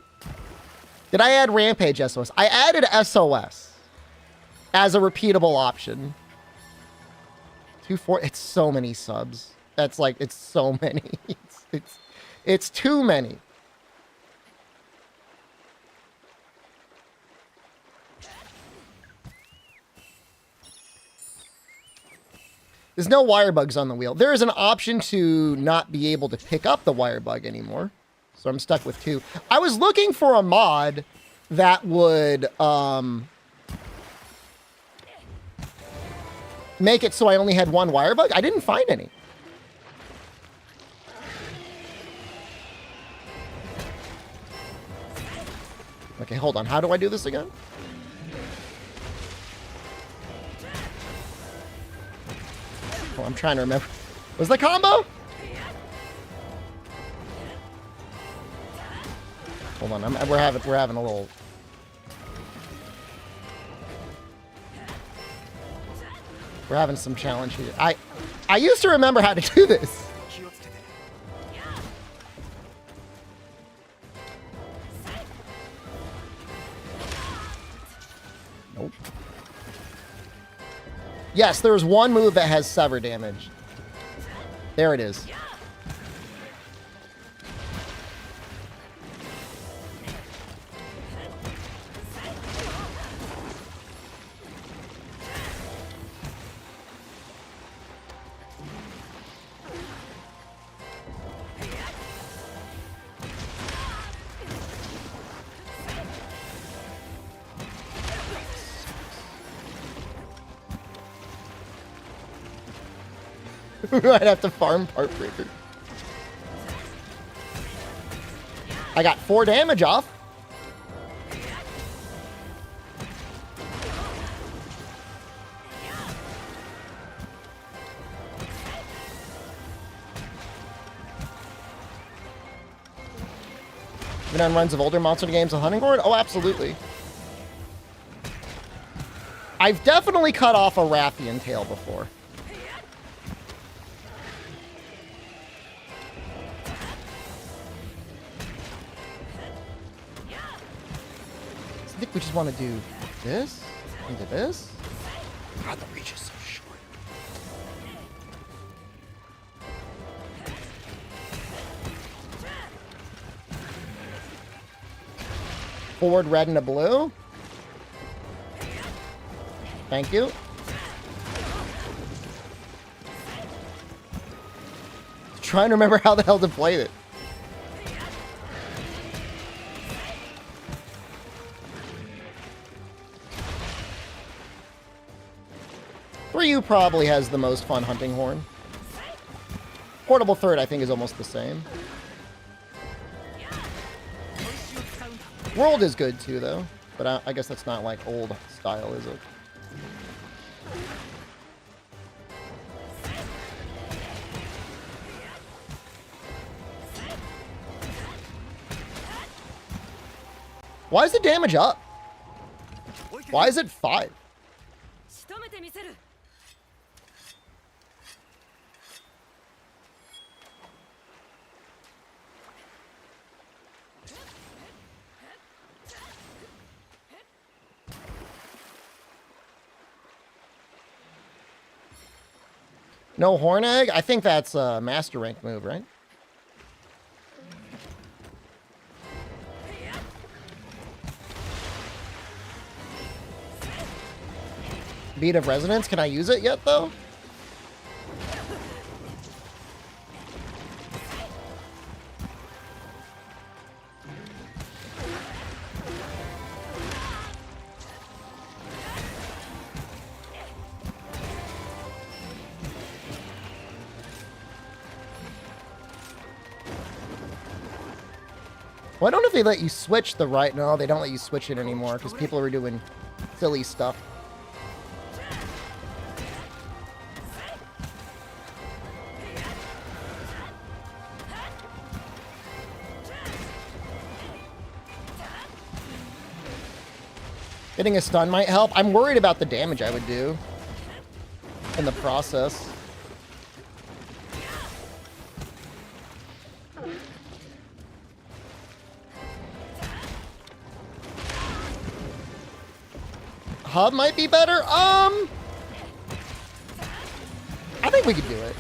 Did I add Rampage SOS? I added SOS as a repeatable option. 240, it's so many subs. That's like, it's so many. It's too many. There's no wire bugs on the wheel. There is an option to not be able to pick up the wire bug anymore. So I'm stuck with 2. I was looking for a mod that would make it so I only had 1 wire bug. I didn't find any. Okay, hold on. How do I do this again? Oh, I'm trying to remember. Was the combo? Hold on, we're having a little. We're having some challenge here. I used to remember how to do this. Nope. Yes, there's one move that has sever damage. There it is. I'd have to farm Part Breaker. I got 4 damage off. Been on runs of older monster games with Hunting Horde? Oh, absolutely. I've definitely cut off a Rathian tail before. I think we just want to do this into this. God, the reach is so short. Forward red and a blue. Thank you. Trying to remember how the hell to play it. Ryu probably has the most fun hunting horn. Portable third, I think, is almost the same. World is good too, though. But I guess that's not like old style, is it? Why is the damage up? Why is it 5? No horn egg? I think that's a master rank move, right? Beat of Resonance? Can I use it yet, though? Well, I don't know if they let you switch the right... No, they don't let you switch it anymore because people are doing silly stuff. Getting a stun might help. I'm worried about the damage I would do in the process. Hub might be better. I think we could do it.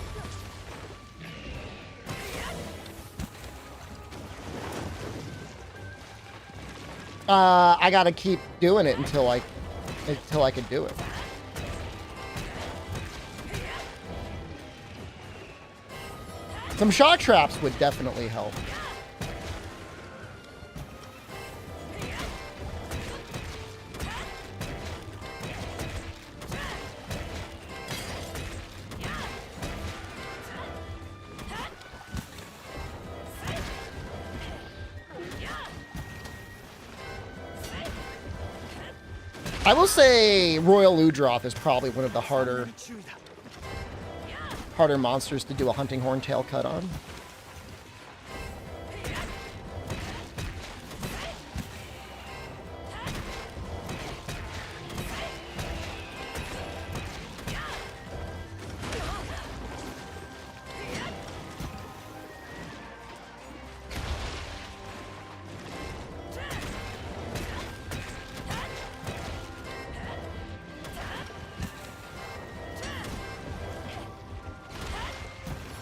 I gotta keep doing it until I can do it. Some shock traps would definitely help. I will say Royal Ludroth is probably one of the harder monsters to do a hunting horn tail cut on.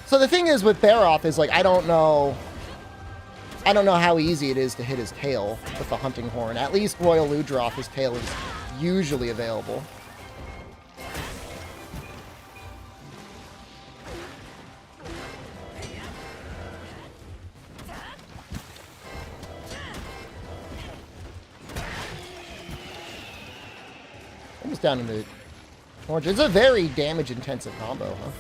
So the thing is with Baroth is like I don't know how easy it is to hit his tail with the hunting horn. At least Royal Ludroth, his tail is usually available. Almost down in the orange. It's a very damage intensive combo, huh?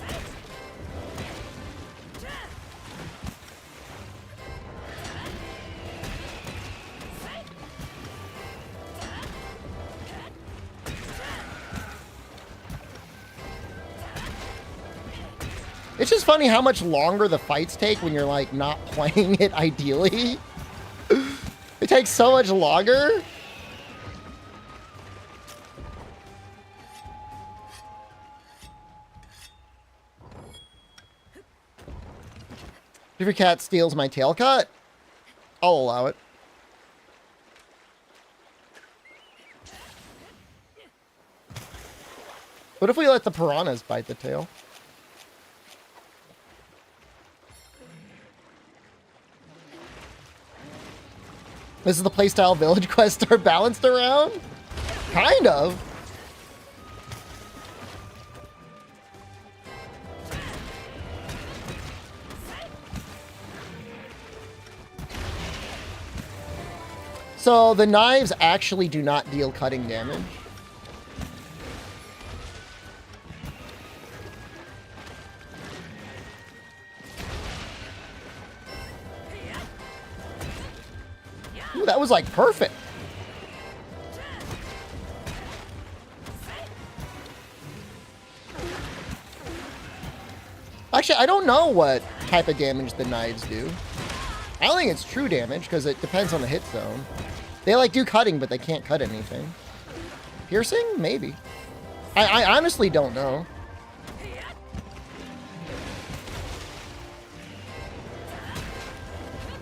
It's just funny how much longer the fights take when you're, like, not playing it ideally. It takes so much longer. If your cat steals my tail cut, I'll allow it. What if we let the piranhas bite the tail? This is the playstyle village quests are balanced around? Kind of. So the knives actually do not deal cutting damage. Ooh, that was like perfect. Actually, I don't know what type of damage the knives do. I don't think it's true damage because it depends on the hit zone. They like do cutting, but they can't cut anything. Piercing? Maybe. I honestly don't know.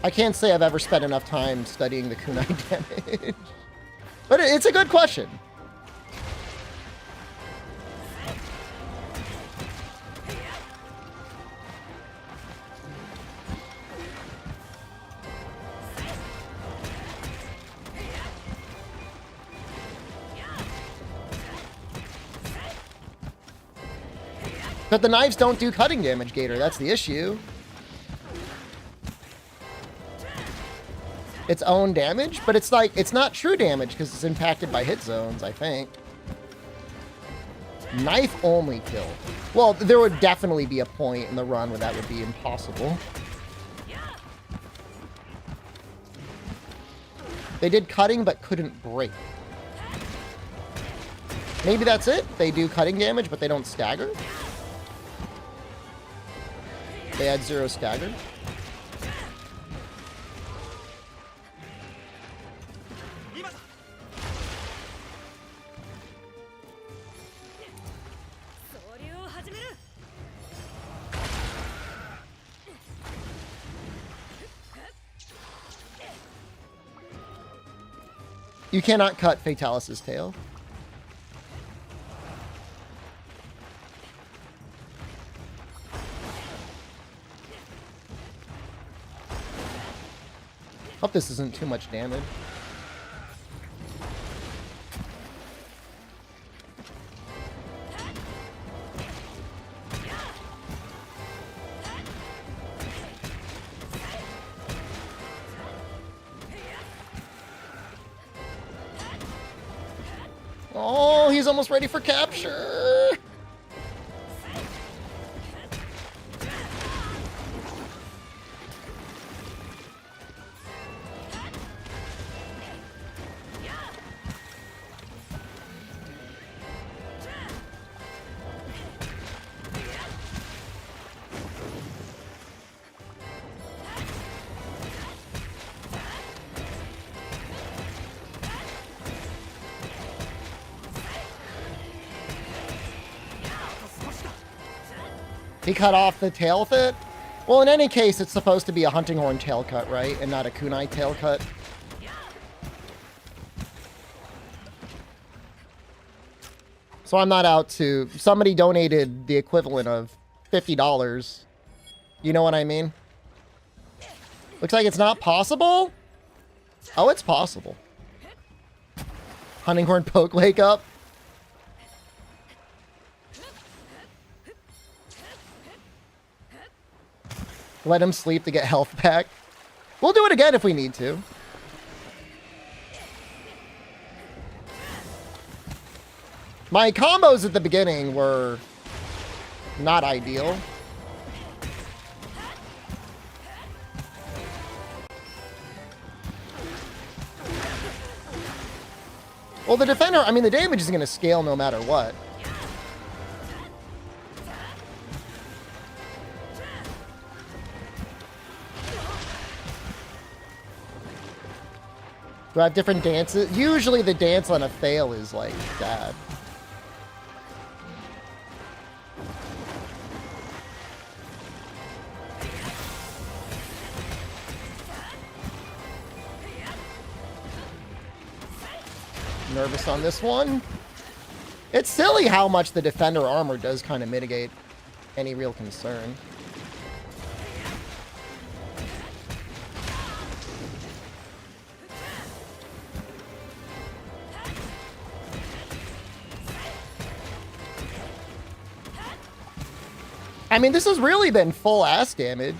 I can't say I've ever spent enough time studying the kunai damage. But it's a good question. But the knives don't do cutting damage, Gator. That's the issue. Its own damage, but it's like, it's not true damage because it's impacted by hit zones, I think. Knife only kill. Well, there would definitely be a point in the run where that would be impossible. They did cutting but couldn't break. Maybe that's it. They do cutting damage, but they don't stagger. They had 0 stagger. You cannot cut Fatalis' tail. Hope this isn't too much damage. Oh, he's almost ready for capture. He cut off the tail with it? Well, in any case, it's supposed to be a hunting horn tail cut, right? And not a kunai tail cut. So I'm not out to... Somebody donated the equivalent of $50. You know what I mean? Looks like it's not possible? Oh, it's possible. Hunting horn poke wake up. Let him sleep to get health back. We'll do it again if we need to. My combos at the beginning were not ideal. Well, the defender, I mean, the damage is going to scale no matter what. Do I have different dances? Usually the dance on a fail is like bad. Nervous on this one. It's silly how much the defender armor does kind of mitigate any real concern. I mean, this has really been full ass damage.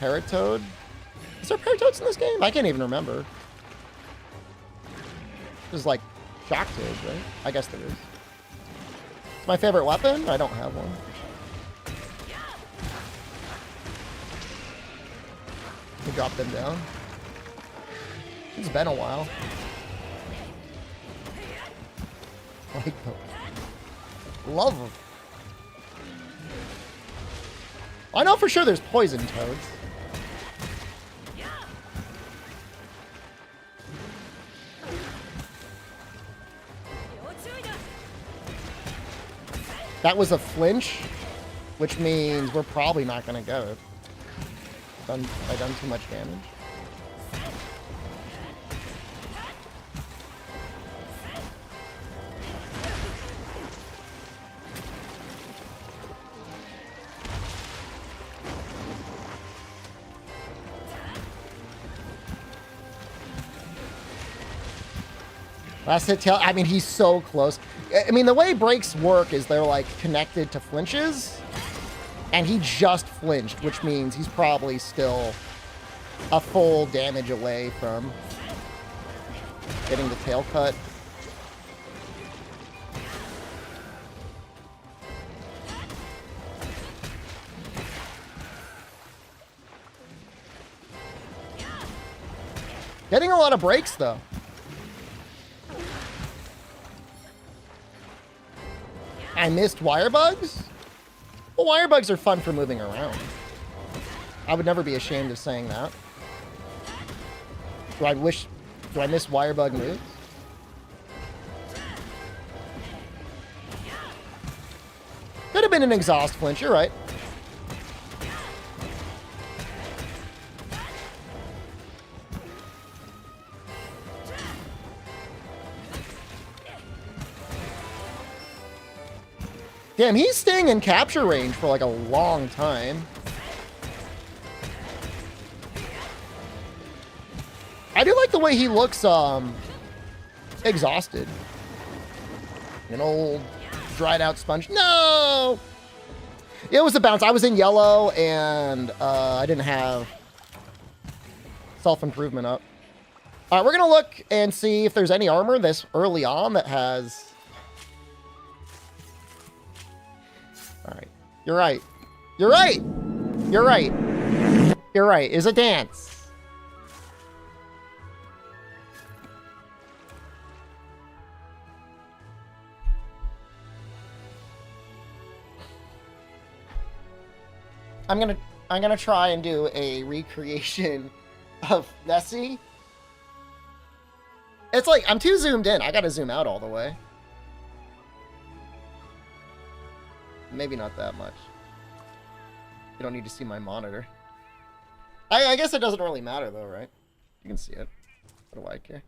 Parrot Toad. Is there paratoads in this game? I can't even remember. This is like shock toads, right? I guess there is. It's my favorite weapon? I don't have one. We drop them down. It's been a while. Like those. Love them. I know for sure there's poison toads. That was a flinch, which means we're probably not going to get it. I done too much damage. Last hit tail. I mean, he's so close. I mean, the way breaks work is they're like connected to flinches, and he just flinched, which means he's probably still a full damage away from getting the tail cut. Getting a lot of breaks though. I missed wire bugs? Well, wire bugs are fun for moving around. I would never be ashamed of saying that. Do I miss wire bug moves? Could have been an exhaust flinch, you're right. Damn, he's staying in capture range for like a long time. I do like the way he looks exhausted. An old dried out sponge. No! It was a bounce. I was in yellow and I didn't have self-improvement up. All right, we're gonna look and see if there's any armor this early on that has... All right. You're right. You're right. You're right. You're right. It's a dance. I'm gonna try and do a recreation of Nessie. It's like I'm too zoomed in. I gotta zoom out all the way. Maybe not that much. You don't need to see my monitor. I guess it doesn't really matter though, right? You can see it. What do I care?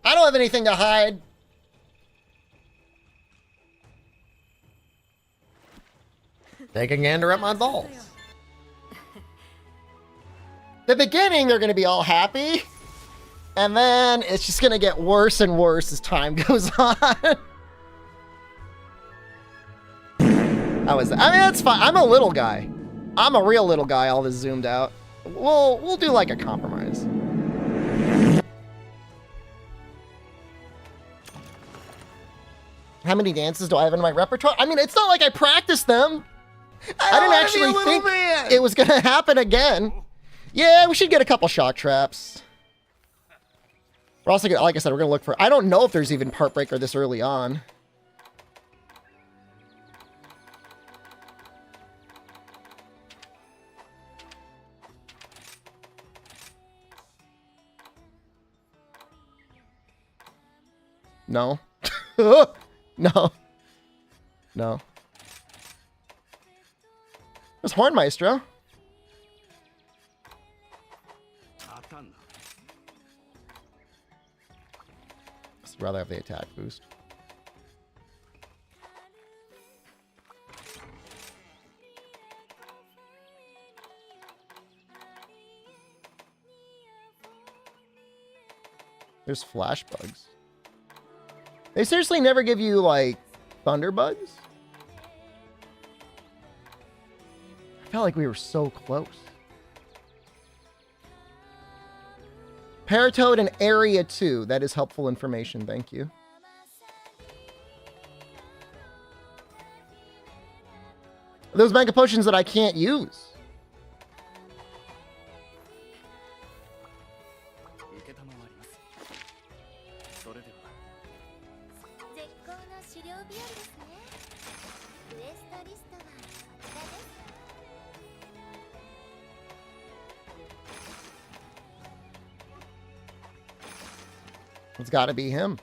I don't have anything to hide. Take a gander at my balls. The beginning, they're going to be all happy. And then it's just going to get worse and worse as time goes on. How is that? I mean, that's fine. I'm a little guy. I'm a real little guy, all this zoomed out. We'll do like a compromise. How many dances do I have in my repertoire? I mean, it's not like I practiced them. I didn't actually think it was going to happen again. Yeah, we should get a couple shock traps. We're also, like I said, we're going to look for... I don't know if there's even part breaker this early on. No. No. No. There's Horn Maestro. I'd rather have the attack boost. There's flash bugs. They seriously never give you, like, thunder bugs? I felt like we were so close. Paratoad in Area 2. That is helpful information. Thank you. Those Mega Potions that I can't use. It's got to be him.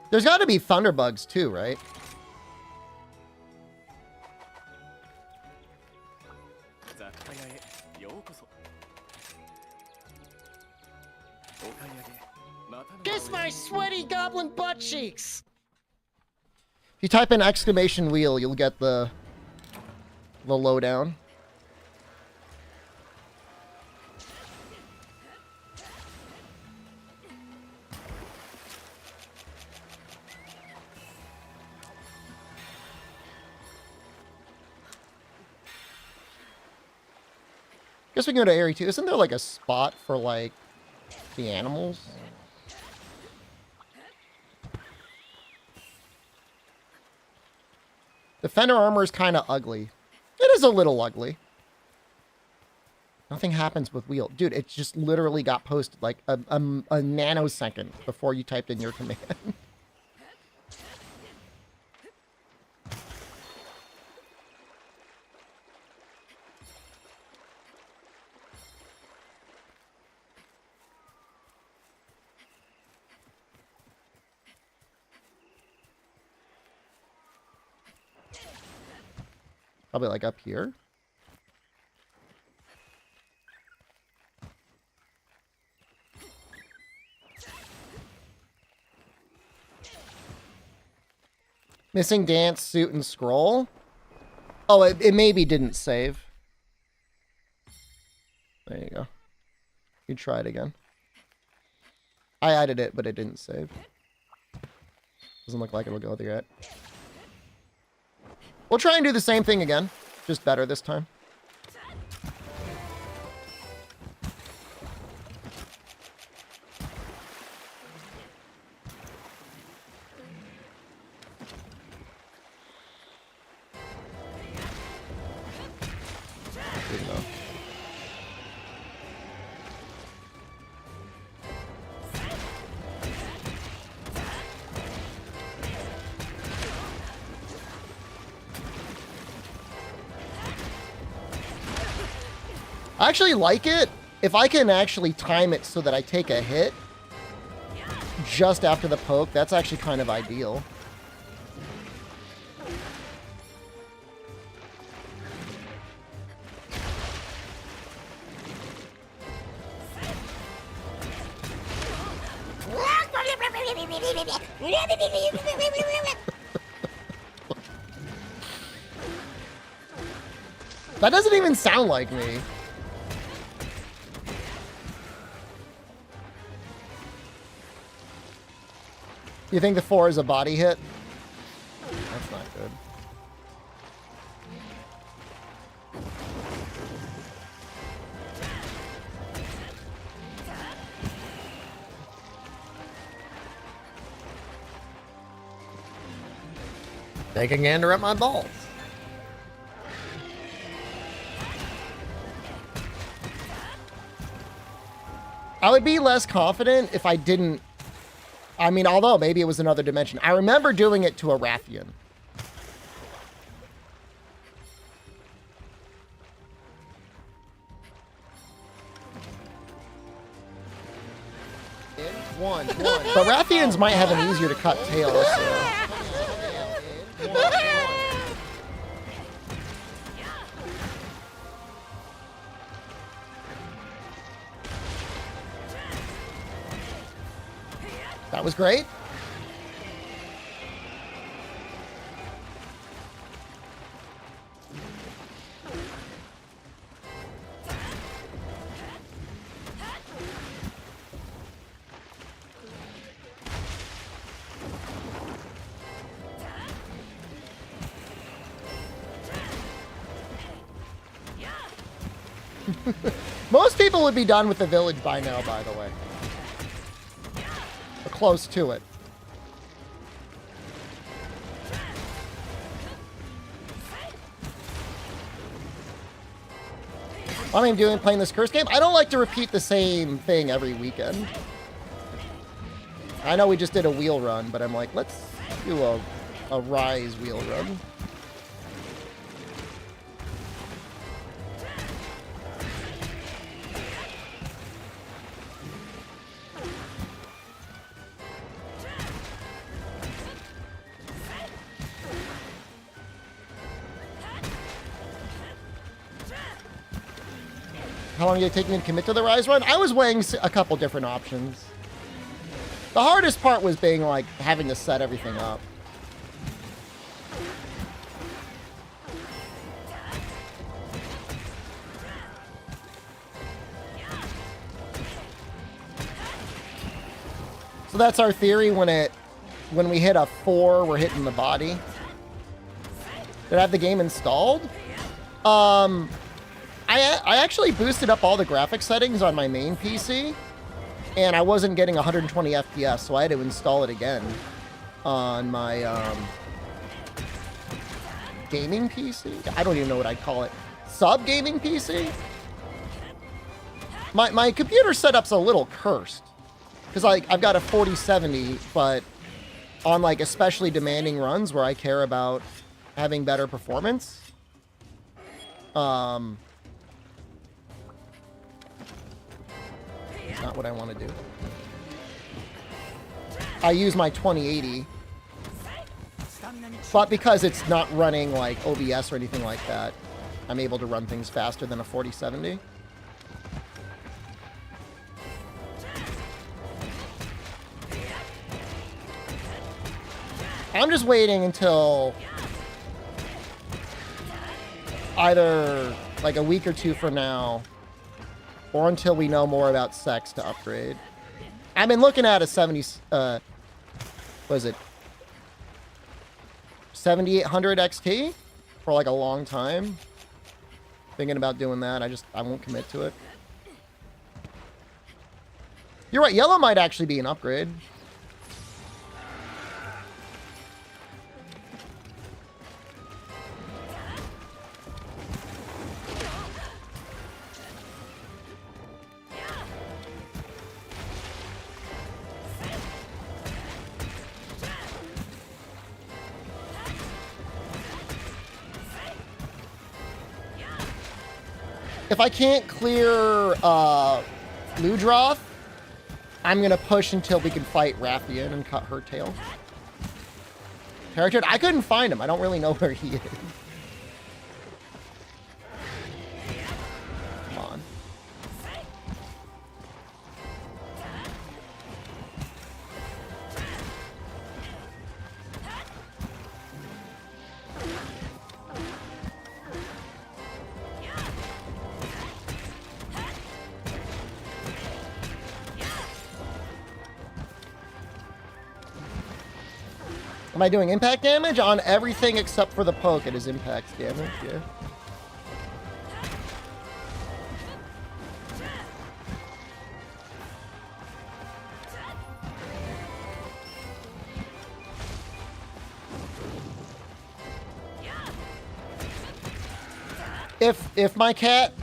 There's got to be Thunderbugs too, right? Kiss my sweaty goblin butt cheeks. If you type in exclamation wheel, you'll get the lowdown. Guess we can go to Area 2. Isn't there like a spot for like the animals? The Fender armor is kind of ugly. It is a little ugly. Nothing happens with wheel. Dude, it just literally got posted like a nanosecond before you typed in your command. Probably like up here. Missing dance, suit, and scroll. Oh, it maybe didn't save. There you go. You try it again. I added it, but it didn't save. Doesn't look like it'll go there yet. We'll try and do the same thing again. Just better this time. Good enough. I actually like it if I can actually time it so that I take a hit just after the poke. That's actually kind of ideal. That doesn't even sound like me. You think the 4 is a body hit? That's not good. Take a gander at my balls. I would be less confident if I didn't. I mean, although maybe it was another dimension. I remember doing it to a Rathian. One. But Rathians might have an easier to cut tail. So. That was great. Most people would be done with the village by now, by the way. Or close to it. What am I doing playing this curse game? I don't like to repeat the same thing every weekend. I know we just did a wheel run, but I'm like, let's do a rise wheel run. How long did it take me to commit to the rise run? I was weighing a couple different options. The hardest part was being like having to set everything up. So that's our theory. When we hit a 4, we're hitting the body. Did I have the game installed? I actually boosted up all the graphics settings on my main PC, and I wasn't getting 120 FPS, so I had to install it again on my gaming PC. I don't even know what I'd call it. Sub-gaming PC? My computer setup's a little cursed, because I've got a 4070, but on like especially demanding runs where I care about having better performance, not what I want to do. I use my 2080, but because it's not running like OBS or anything like that, I'm able to run things faster than a 4070. I'm just waiting until either like a week or two from now, or until we know more about sex to upgrade. I've been looking at a 7800 XT for like a long time. Thinking about doing that. I won't commit to it. You're right, yellow might actually be an upgrade. If I can't clear Ludroth, I'm going to push until we can fight Rathian and cut her tail. Paraturd, I couldn't find him. I don't really know where he is. Come on. Am I doing impact damage? On everything except for the poke, it is impact damage, yeah. If my cat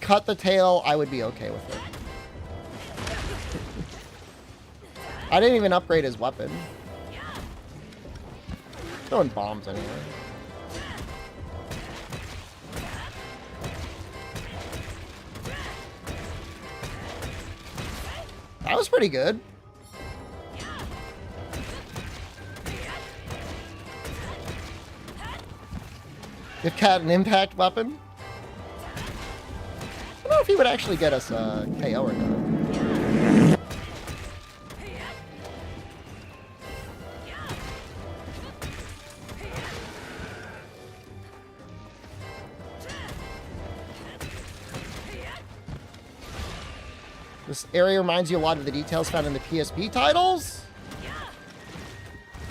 cut the tail, I would be okay with it. I didn't even upgrade his weapon. Throwing bombs anyway. That was pretty good. Give Cat an impact weapon. I don't know if he would actually get us a KO or not. This area reminds you a lot of the details found in the PSP titles.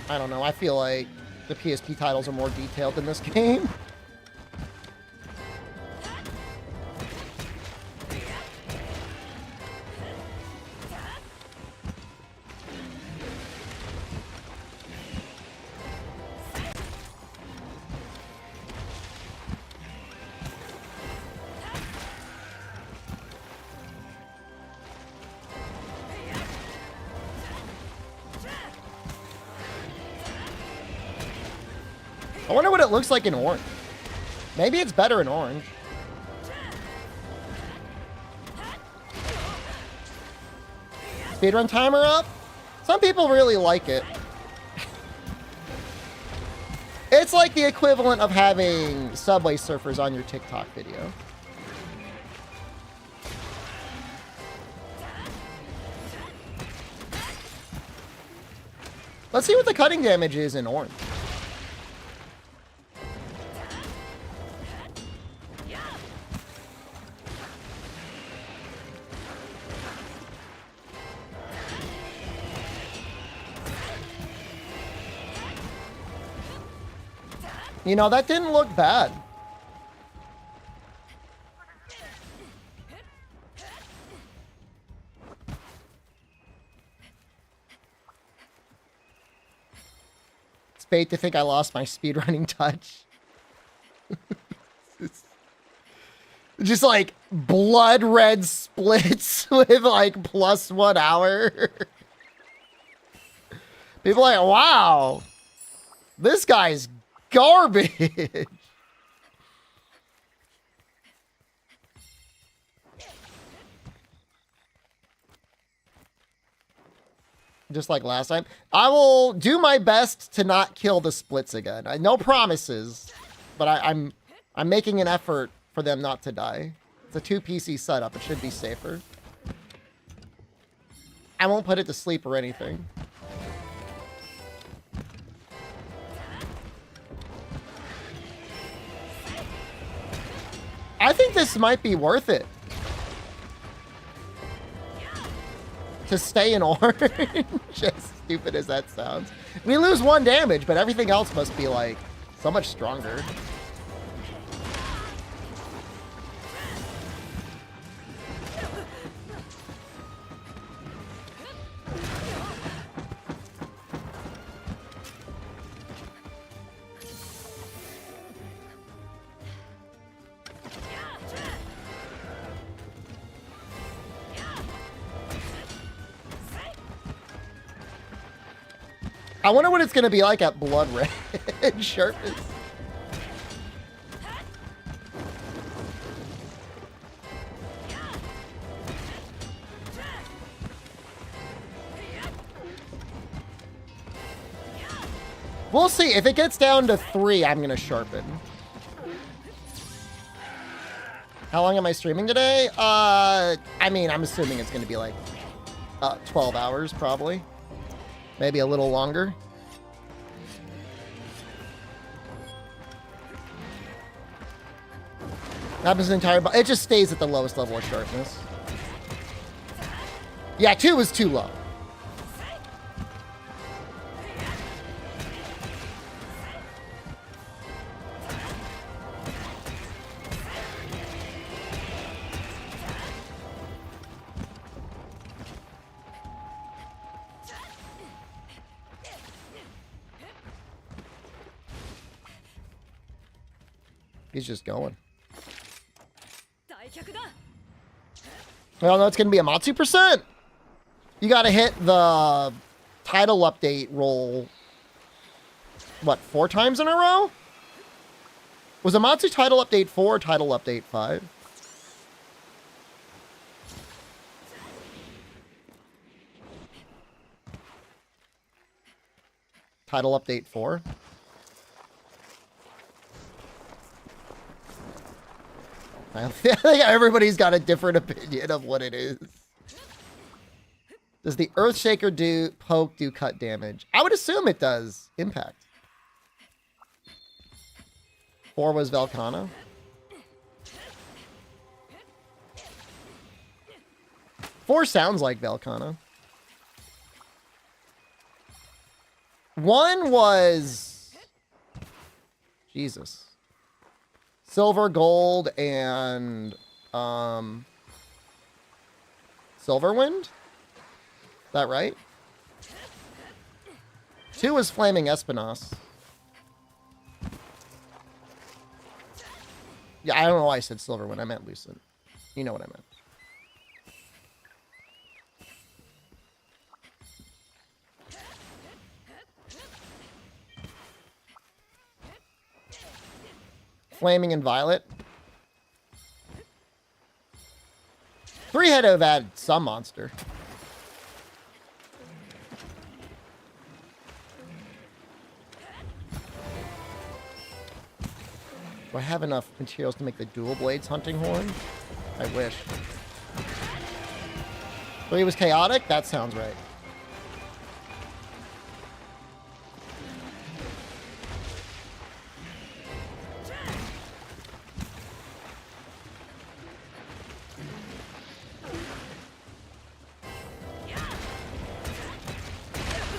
I don't know. I feel like the PSP titles are more detailed in this game. I wonder what it looks like in orange. Maybe it's better in orange. Speedrun timer up? Some people really like it. It's like the equivalent of having Subway Surfers on your TikTok video. Let's see what the cutting damage is in orange. You know, that didn't look bad. It's bait to think I lost my speedrunning touch. Just like blood red splits with like +1 hour. People are like, wow, this guy's garbage. Just like last time. I will do my best to not kill the splits again. No promises, but I'm making an effort for them not to die. It's a 2 PC setup. It should be safer. I won't put it to sleep or anything. I think this might be worth it to stay in orange. As stupid as that sounds. We lose 1 damage, but everything else must be like so much stronger. I wonder what it's going to be like at blood red sharpness. We'll see. If it gets down to 3, I'm going to sharpen. How long am I streaming today? I mean, I'm assuming it's going to be like 12 hours probably. Maybe a little longer. Happens the entire it just stays at the lowest level of sharpness. Yeah, 2 is too low. He's just going. Well, no, it's going to be a Matsu %. You got to hit the title update roll, what, 4 times in a row? Was a Matsu title update 4 or title update 5? Title update 4? I think everybody's got a different opinion of what it is. Does the Earthshaker poke do cut damage? I would assume it does. Impact. 4 was Velcana. Four sounds like Velcana. 1 was... Jesus. Silver, gold, and Silverwind? Is that right? 2 was Flaming Espinos. Yeah, I don't know why I said Silverwind. I meant Lucent. You know what I meant. Flaming and Violet. 3 had to have added some monster. Do I have enough materials to make the dual blades hunting horn? I wish. 3 was chaotic? That sounds right.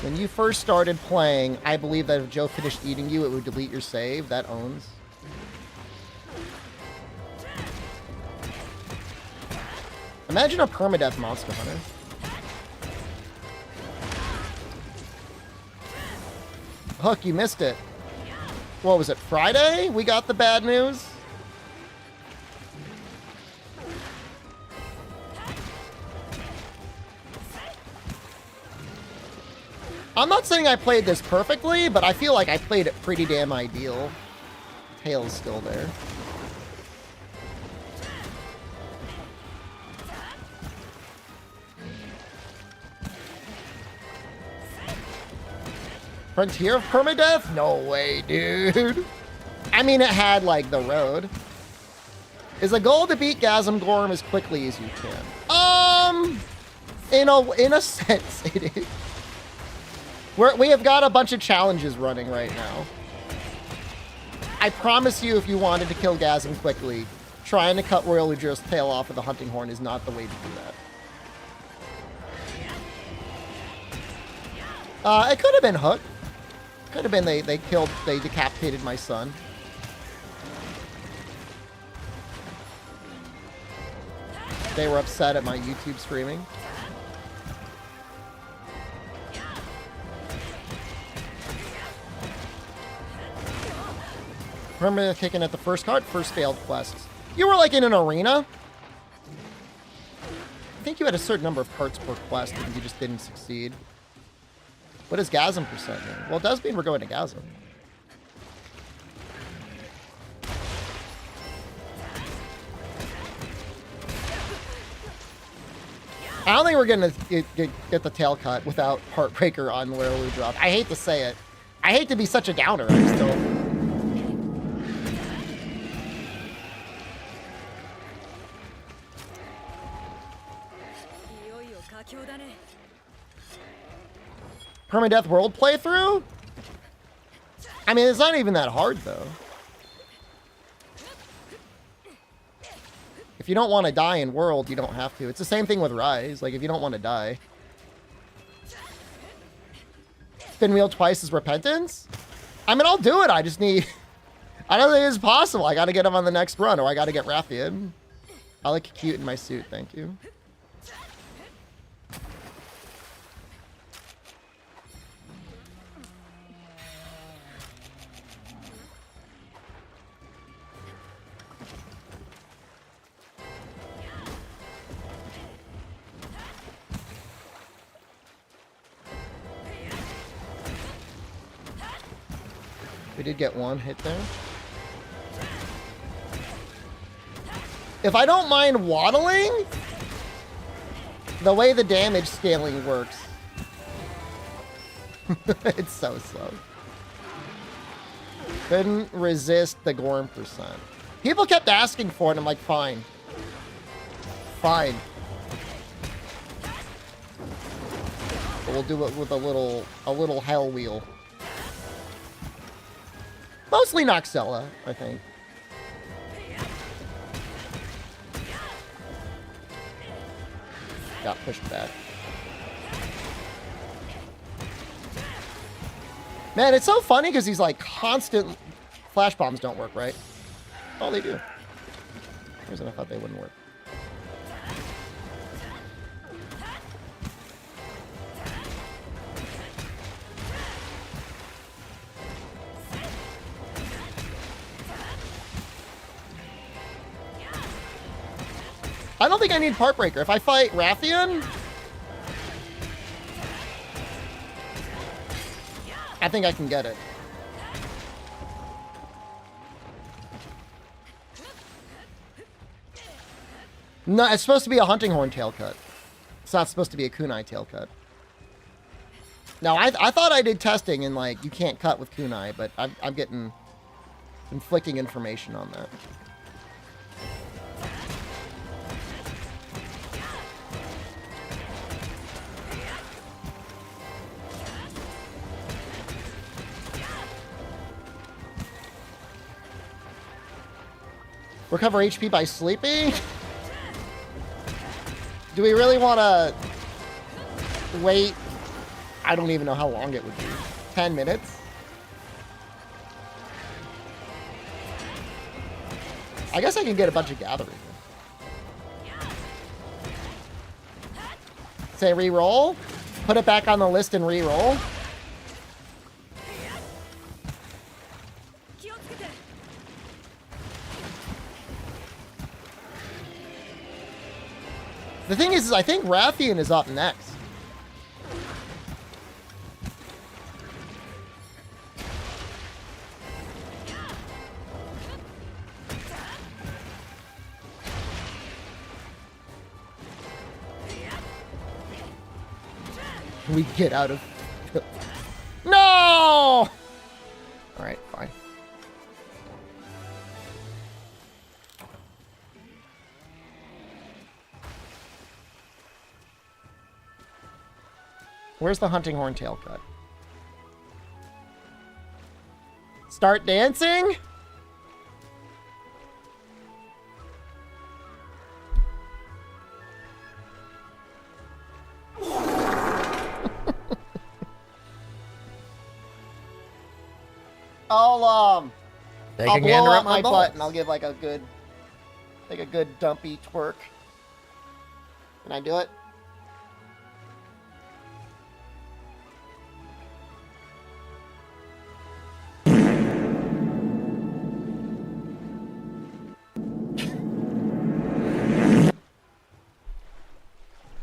When you first started playing, I believe that if Joe finished eating you, it would delete your save. That owns. Imagine a permadeath monster hunter. Hook, you missed it. What was it, Friday? We got the bad news? I'm not saying I played this perfectly, but I feel like I played it pretty damn ideal. Tail's still there. Frontier of permadeath? No way, dude. I mean, it had, like, the road. Is the goal to beat Gasm Gorm as quickly as you can? In a sense, it is. We have got a bunch of challenges running right now. I promise you, if you wanted to kill Gasm quickly, trying to cut Royal Ludra's tail off with the hunting horn is not the way to do that. It could have been Hook. Could have been they decapitated my son. They were upset at my YouTube streaming. Remember kicking at the first card? First failed quest. You were like in an arena? I think you had a certain number of cards per quest and you just didn't succeed. What does Gasm percent mean? Well, it does mean we're going to Gasm. I don't think we're going to get the tail cut without Heartbreaker on Royal Drop. I hate to say it. I hate to be such a downer. I still... Permadeath World playthrough? I mean, it's not even that hard, though. If you don't want to die in World, you don't have to. It's the same thing with Rise. Like, if you don't want to die. Spin wheel twice is Repentance? I mean, I'll do it. I just need... I don't think it's possible. I got to get him on the next run, or I got to get Rathian. I look cute in my suit, thank you. We did get one hit there. If I don't mind waddling, the way the damage scaling works, it's so slow. Couldn't resist the Gorm percent. People kept asking for it, and I'm like, fine. Fine. But we'll do it with a little hell wheel. Mostly Noxella, I think. Got pushed back. Man, it's so funny because he's like constant... Flash bombs don't work, right? Oh, they do. I thought they wouldn't work. I don't think I need Heartbreaker. If I fight Rathian, I think I can get it. No, it's supposed to be a hunting horn tail cut. It's not supposed to be a kunai tail cut. Now, I thought I did testing and, like, you can't cut with kunai, but I'm getting conflicting information on that. Recover HP by sleeping? Do we really want to wait? I don't even know how long it would be. 10 minutes? I guess I can get a bunch of gathering. Say re-roll. Put it back on the list and re-roll. The thing is I think Rathian is up next. We get out of... No! All right, fine. Where's the hunting horn tail cut? Start dancing? I'll blow up my butt and I'll give like a good dumpy twerk. Can I do it?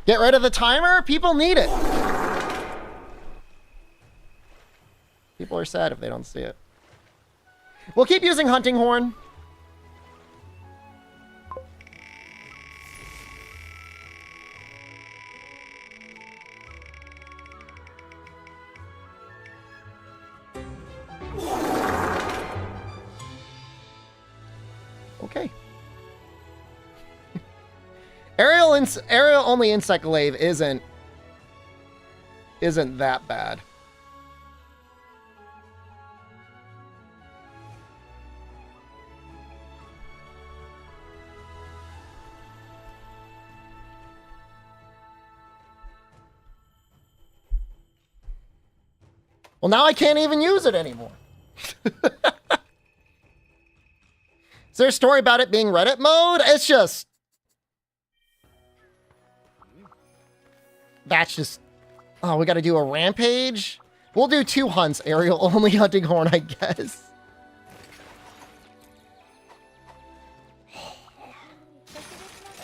Get rid of the timer? People need it. People are sad if they don't see it. We'll keep using hunting horn. Okay. Aerial only insect glaive isn't that bad. Well, now I can't even use it anymore. Is there a story about it being Reddit mode? It's just... That's just... Oh, we gotta do a rampage? We'll do 2 hunts. Aerial only hunting horn, I guess.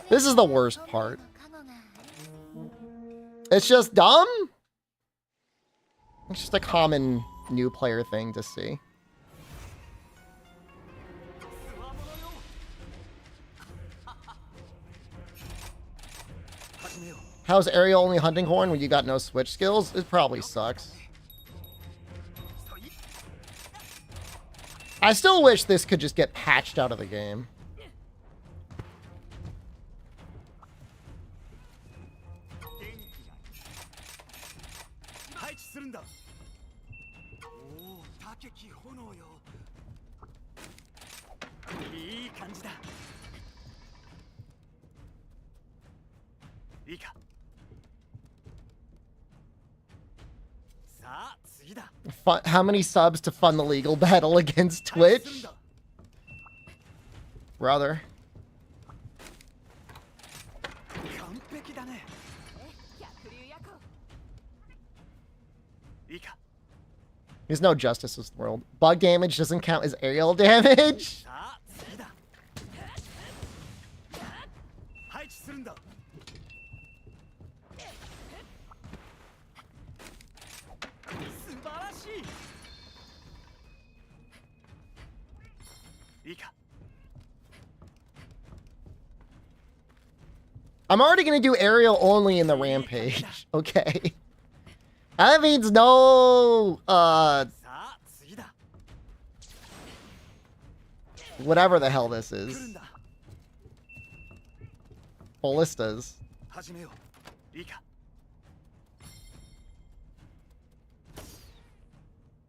This is the worst part. It's just dumb? It's just a common new player thing to see. How's aerial only hunting horn when you got no switch skills? It probably sucks. I still wish this could just get patched out of the game. How many subs to fund the legal battle against Twitch? Brother. There's no justice in this world. Bug damage doesn't count as aerial damage? I'm already gonna do aerial only in the rampage. Okay. That means no, さあ次だ whatever the hell this 来る is. んだ Ballistas. 始めよういいか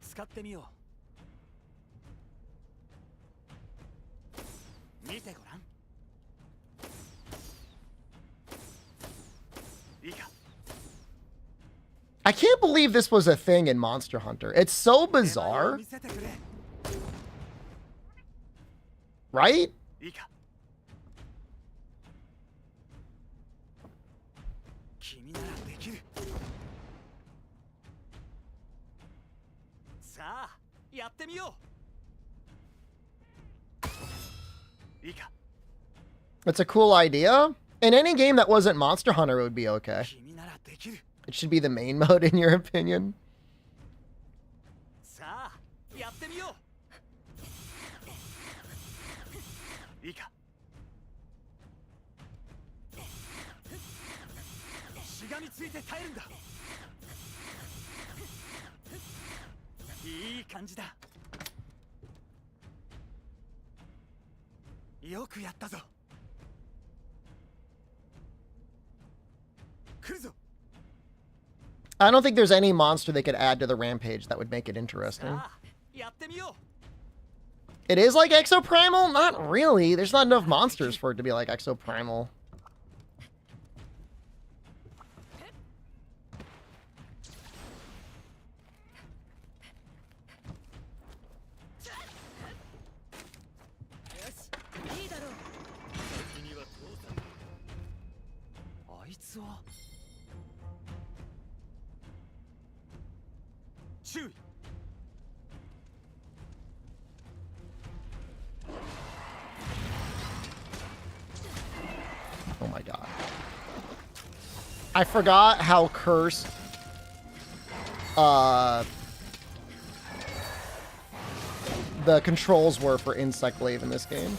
使ってみよう見てごらんいいか I can't believe this was a thing in Monster Hunter. It's so 手前を bizarre, 見せてくれ right? いいか君ならできるさあやってみよういいか It's a cool idea. In any game that wasn't Monster Hunter, it would be okay. 君ならできる It should be the main mode, in your opinion. さあやってみよういいかしがみついて耐えるんだいい感じだよくやったぞ来るぞ I don't think there's any monster they could add to the rampage that would make it interesting. さあやってみよ It is like Exoprimal? Not really. There's not enough monsters for it to be like Exoprimal. Oh my god. I forgot how cursed the controls were for Insect Glaive in this game.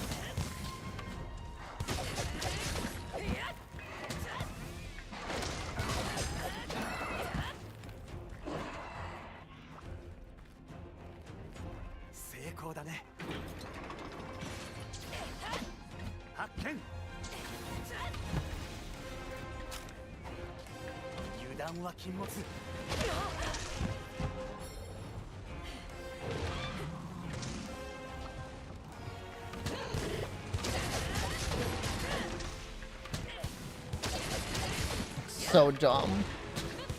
So dumb.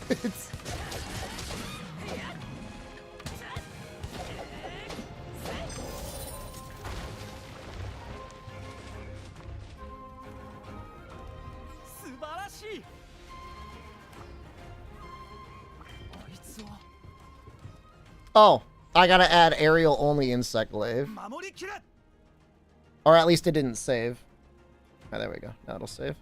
It's... Oh, I gotta add aerial only Insect Glaive. Or at least it didn't save. Oh, there we go. Now it'll save.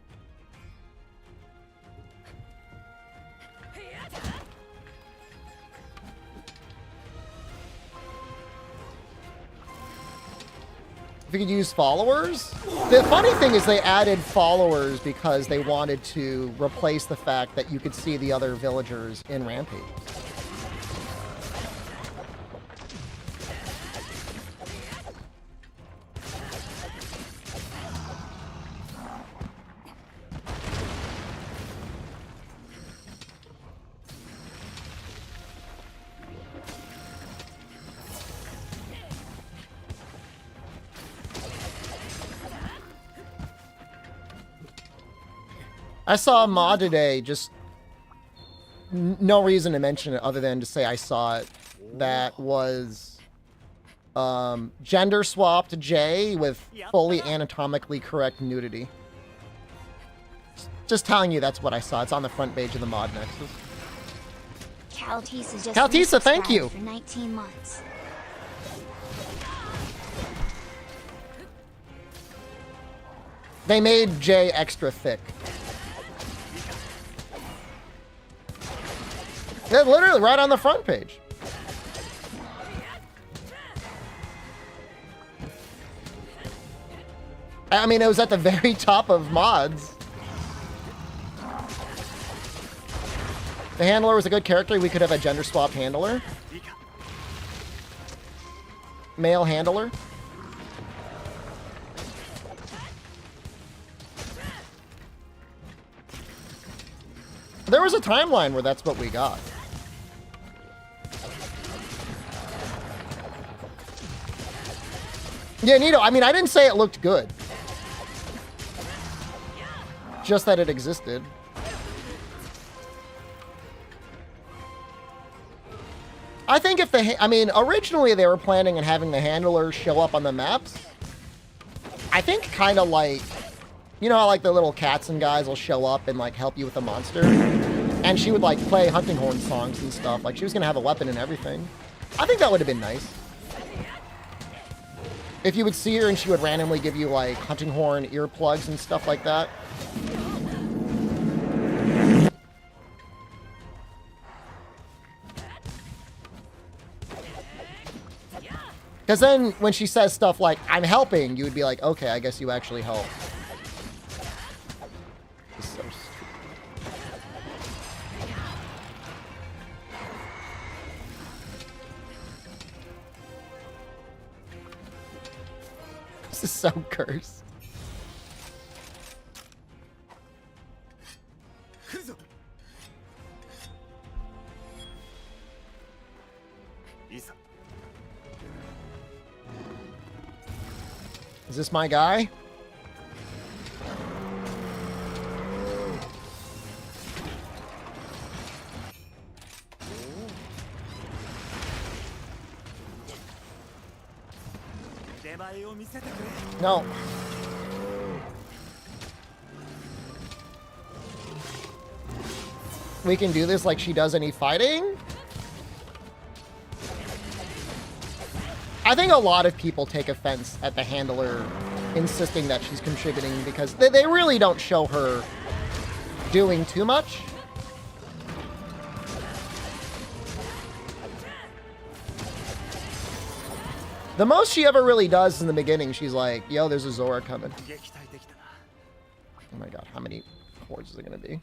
If you could use followers? The funny thing is they added followers because they wanted to replace the fact that you could see the other villagers in Rampage. I saw a mod today, just no reason to mention it other than to say I saw it, that was gender swapped J with fully anatomically correct nudity. Just telling you that's what I saw. It's on the front page of the mod Nexus. Caltisa just Caltisa, thank you. for 19 months. They made J extra thick. Yeah, literally right on the front page. I mean, it was at the very top of mods. The handler was a good character. We could have a gender swapped handler. Male handler. There was a timeline where that's what we got. Yeah, Nito, I mean, I didn't say it looked good. Just that it existed. I think if I mean, originally they were planning on having the handlers show up on the maps. I think kind of like, you know how like the little cats and guys will show up and like help you with the monster? And she would like play hunting horn songs and stuff. Like she was gonna have a weapon and everything. I think that would have been nice. If you would see her and she would randomly give you like hunting horn earplugs and stuff like that. Because then when she says stuff like, I'm helping, you would be like, okay, I guess you actually help. This is so stupid. This is so cursed. Is this my guy? No. We can do this like she does any fighting? I think a lot of people take offense at the handler insisting that she's contributing because they really don't show her doing too much. The most she ever really does in the beginning, she's like, yo, there's a Zora coming. Oh my god, how many hordes is it going to be?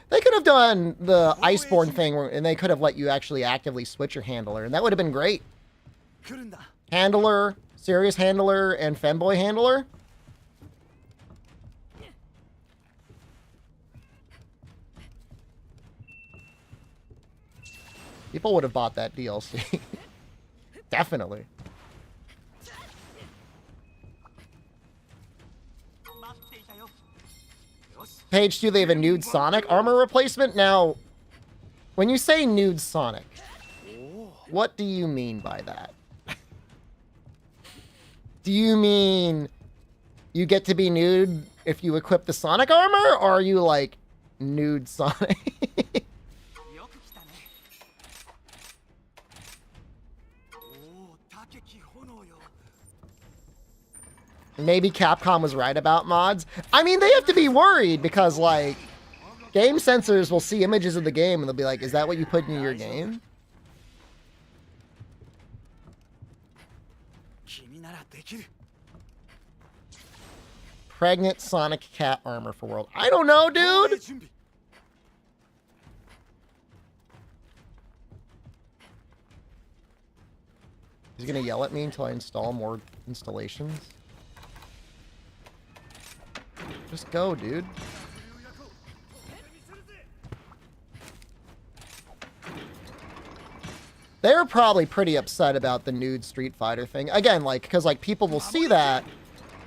They could have done the Iceborne thing, and they could have let you actually actively switch your handler, and that would have been great. Handler, serious handler, and femboy handler. People would have bought that DLC. Definitely. Page 2, they have a nude Sonic armor replacement. Now, when you say nude Sonic, what do you mean by that? Do you mean you get to be nude if you equip the Sonic armor, or are you like nude Sonic? Maybe Capcom was right about mods. I mean, they have to be worried because, like, game censors will see images of the game and they'll be like, is that what you put in your game? Pregnant Sonic cat armor for world. I don't know, dude! He's gonna yell at me until I install more installations. Just go, dude. They're probably pretty upset about the nude Street Fighter thing. Again, like, because, like, people will see that,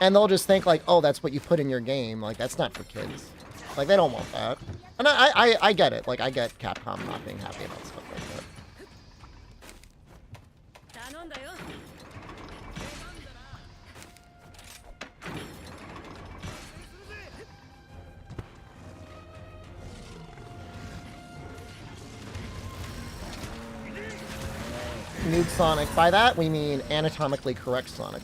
and they'll just think, like, oh, that's what you put in your game. Like, that's not for kids. Like, they don't want that. And I get it. Like, I get Capcom not being happy about stuff like that. Nude Sonic. By that, we mean anatomically correct Sonic.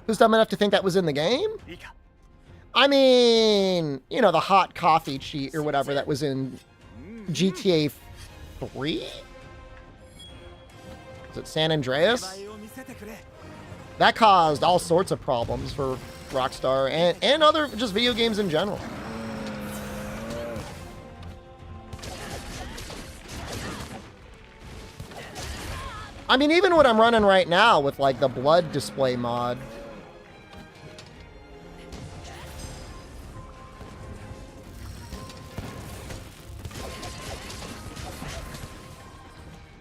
Who's dumb enough to think that was in the game? I mean, you know, the hot coffee cheat or whatever that was in GTA 3? Is it San Andreas? That caused all sorts of problems for Rockstar and other just video games in general. I mean, even what I'm running right now with like the blood display mod.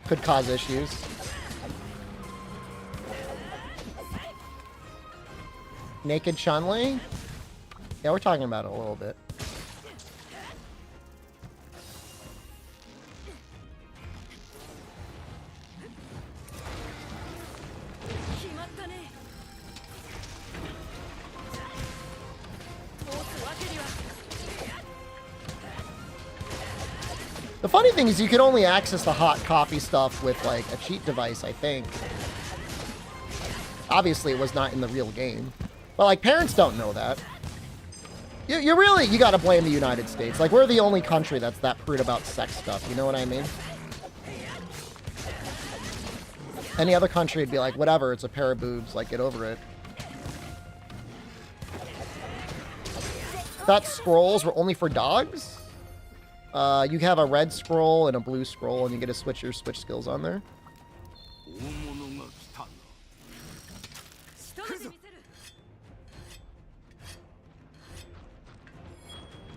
Could cause issues. Naked Chun-Li? Yeah, we're talking about it a little bit. The funny thing is you could only access the hot coffee stuff with like a cheat device, I think. Obviously it was not in the real game. But like parents don't know that. You really, you gotta blame the United States. Like we're the only country that's that prude about sex stuff, you know what I mean? Any other country would be like, whatever, it's a pair of boobs, like get over it. Thought scrolls were only for dogs? You have a red scroll and a blue scroll, and you get to switch your switch skills on there.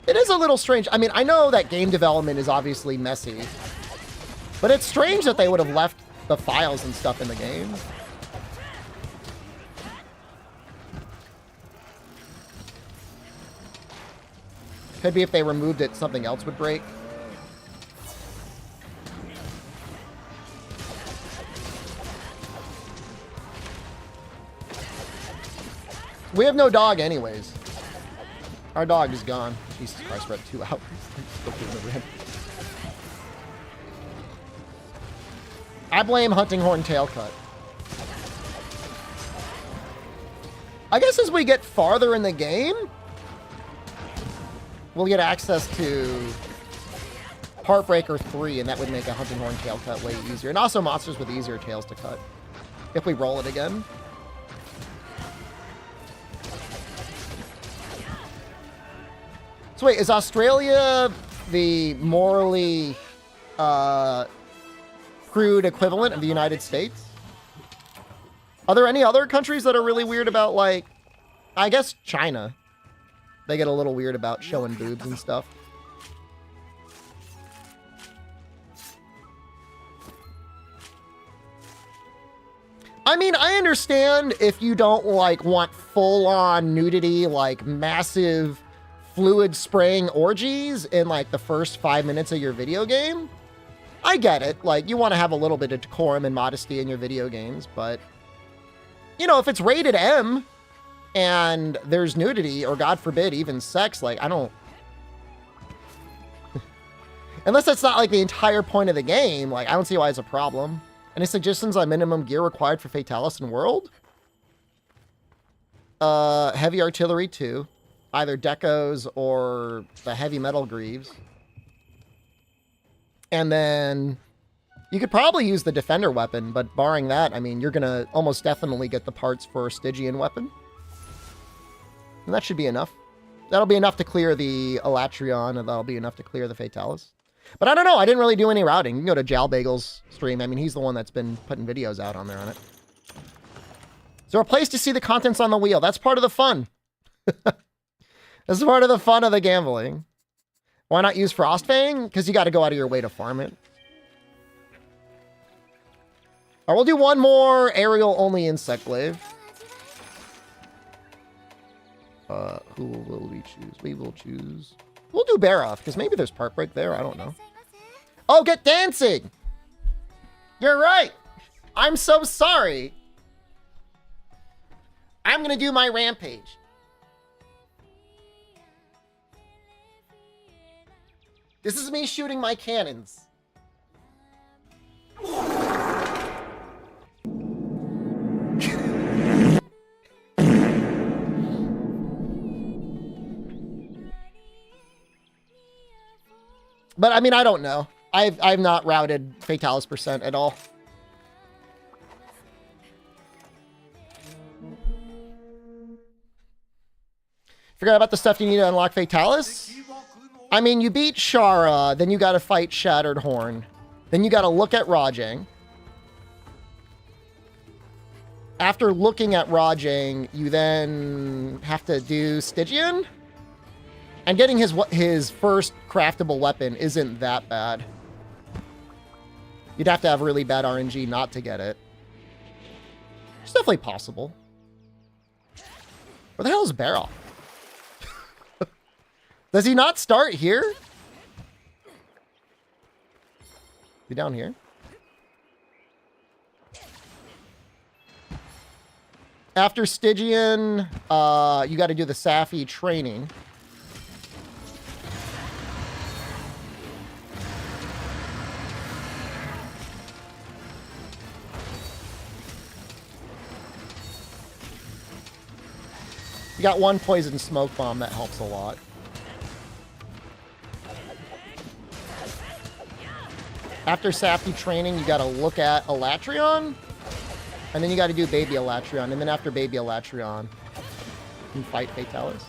It is a little strange. I mean, I know that game development is obviously messy, but it's strange that they would have left the files and stuff in the game. Could be if they removed it, something else would break. We have no dog anyways. Our dog is gone. Jesus Christ, we're at 2 hours. Still doing the rip. I blame Hunting Horn Tail Cut. I guess as we get farther in the game, we'll get access to Heartbreaker 3, and that would make a Hunting Horn Tail Cut way easier. And also monsters with easier tails to cut. If we roll it again. So wait, is Australia the morally crude equivalent of the United States? Are there any other countries that are really weird about, like, I guess China. They get a little weird about showing boobs and stuff. I mean, I understand if you don't, like, want full-on nudity, like, massive fluid spraying orgies in, like, the first 5 minutes of your video game. I get it. Like, you want to have a little bit of decorum and modesty in your video games, but, you know, if it's rated M and there's nudity, or God forbid, even sex, like, I don't... Unless that's not, like, the entire point of the game, like, I don't see why it's a problem. Any suggestions on minimum gear required for Fatalis and World? Heavy artillery 2. Either Decos or the heavy metal greaves. And then you could probably use the defender weapon, but barring that, I mean, you're going to almost definitely get the parts for a Stygian weapon. And that should be enough. That'll be enough to clear the Elatrion, and that'll be enough to clear the Fatalis. But I don't know, I didn't really do any routing. You can go to Jalbagel's stream. I mean, he's the one that's been putting videos out on there on it. Is there a place to see the contents on the wheel? That's part of the fun. This is part of the fun of the gambling. Why not use Frostfang? Because you got to go out of your way to farm it. Or we'll do one more aerial-only insect glaive. Who will we choose? We will choose... We'll do Baroth, because maybe there's part break there. I don't know. Oh, get dancing! You're right! I'm so sorry! I'm going to do my rampage. This is me shooting my cannons. But I mean, I don't know. I've not routed Fatalis % at all. Forgot about the stuff you need to unlock Fatalis? I mean, you beat Shara, then you gotta fight Shattered Horn. Then you gotta look at Rajang. After looking at Rajang, you then have to do Stygian? And getting his first craftable weapon isn't that bad. You'd have to have really bad RNG not to get it. It's definitely possible. Where the hell is Barrel? Does he not start here? Is he down here? After Stygian, you got to do the Safi training. You got one poison smoke bomb, that helps a lot. After Safi training, you gotta look at Elatrion, and then you gotta do Baby Elatrion, and then after Baby Elatrion, you can fight Fatalis.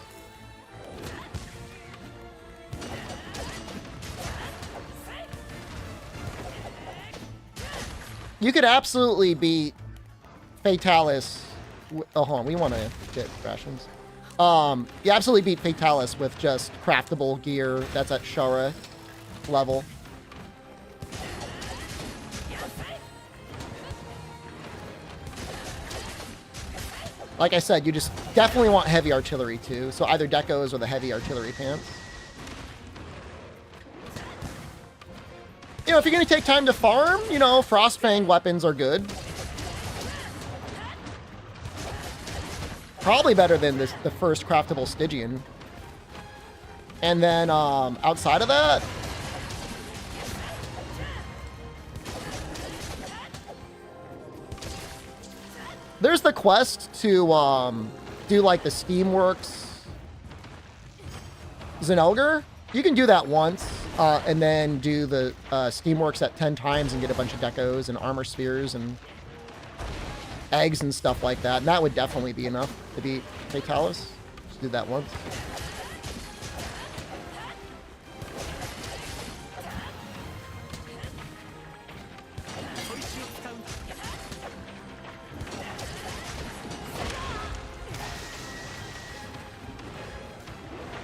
You could absolutely beat Fatalis. Oh, hold on, we want to get rations. You absolutely beat Fatalis with just craftable gear that's at Shara level. Like I said, you just definitely want heavy artillery too. So either Decos or the heavy artillery pants. You know, if you're going to take time to farm, you know, Frostfang weapons are good. Probably better than the first craftable Stygian. And then outside of that, there's the quest to do like the Steamworks Zenelgar. You can do that once and then do the Steamworks at 10 times and get a bunch of decos and armor spheres and eggs and stuff like that. And that would definitely be enough to beat Fatalis. Just do that once.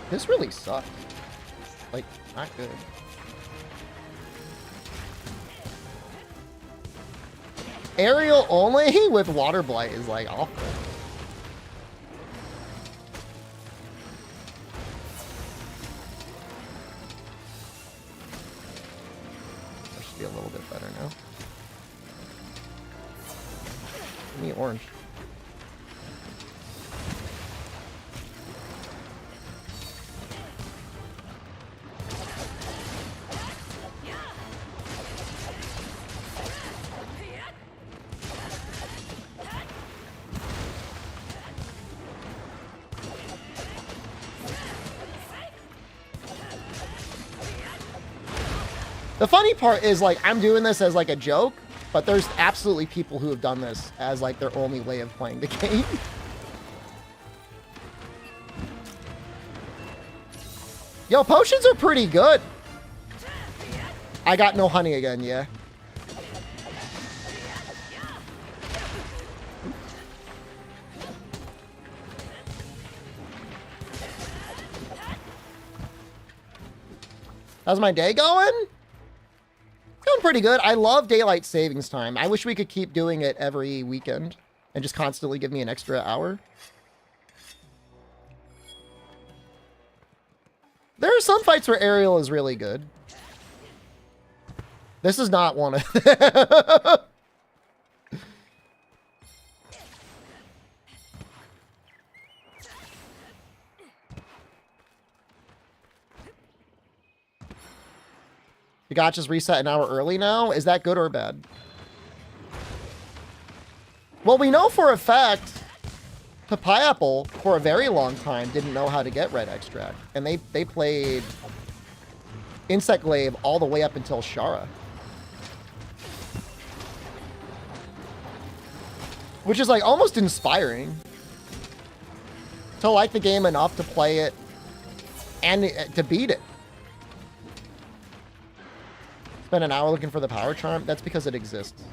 This really sucks. Like, not good. Aerial only with Water Blight is like awful. That should be a little bit better now. Give me orange. The funny part is, like, I'm doing this as, like, a joke, but there's absolutely people who have done this as, like, their only way of playing the game. Yo, potions are pretty good. I got no honey again, yeah. How's my day going? Going pretty good. I love daylight savings time. I wish we could keep doing it every weekend and just constantly give me an extra hour. There are some fights where aerial is really good. This is not one of them. The gotcha's reset an hour early now. Is that good or bad? Well, we know for a fact Papayapple, for a very long time, didn't know how to get red extract. And they played Insect Glaive all the way up until Shara. Which is, like, almost inspiring. to like the game enough to play it and to beat it. Spend an hour looking for the power charm. That's because it exists.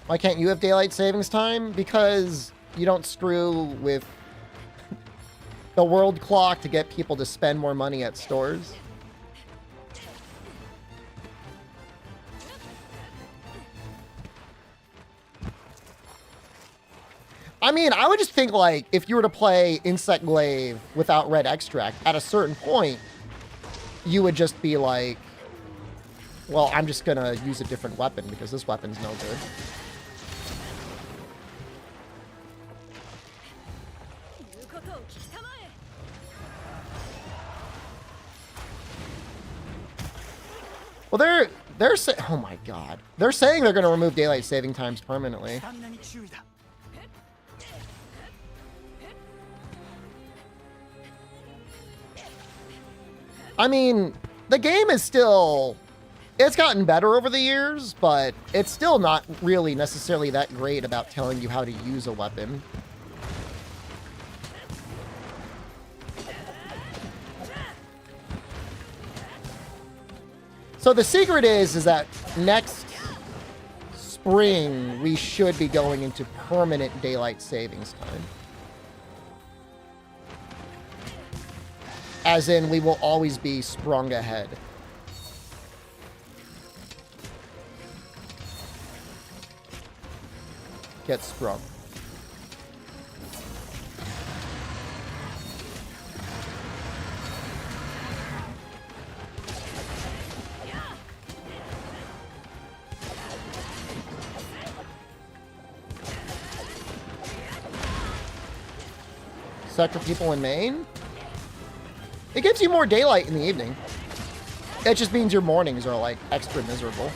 Why can't you have daylight savings time? Because you don't screw with the world clock to get people to spend more money at stores. I mean, I would just think, like, if you were to play Insect Glaive without red extract, at a certain point, you would just be like, well, I'm just gonna use a different weapon because this weapon's no good. Well, they're saying, oh my god, they're saying they're gonna remove daylight saving times permanently. I mean, the game is still, it's gotten better over the years, but it's still not really necessarily that great about telling you how to use a weapon. So the secret is that next spring, we should be going into permanent daylight savings time. As in, we will always be sprung ahead. Get sprung. Sector people in Maine? It gives you more daylight in the evening. It just means your mornings are, like, extra miserable.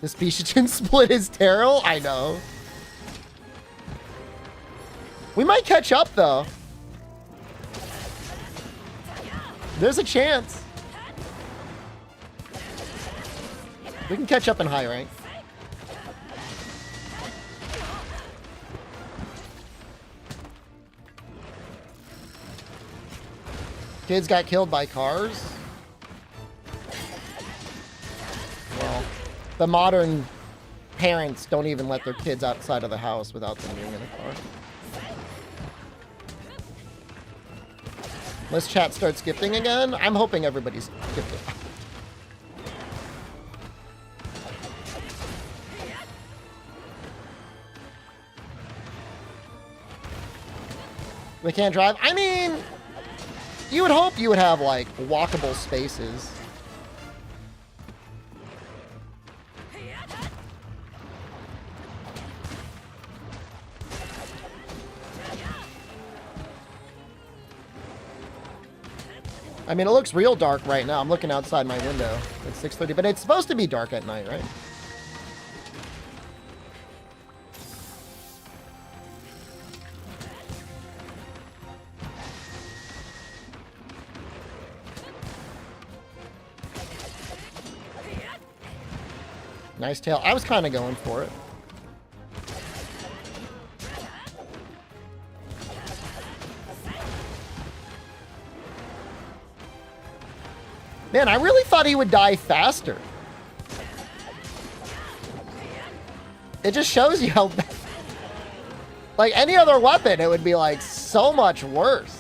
The Speciogen split his tarot? I know. We might catch up, though. There's a chance. We can catch up in high rank. Kids got killed by cars? Well, the modern parents don't even let their kids outside of the house without them being in a car. Unless chat starts gifting again? I'm hoping everybody's gifting. They can't drive? I mean, you would hope you would have, like, walkable spaces. I mean, it looks real dark right now. I'm looking outside my window. It's 6:30, but it's supposed to be dark at night, right? Nice tail. I was kind of going for it. Man, I really thought he would die faster. It just shows you how... Like, any other weapon, it would be, like, so much worse.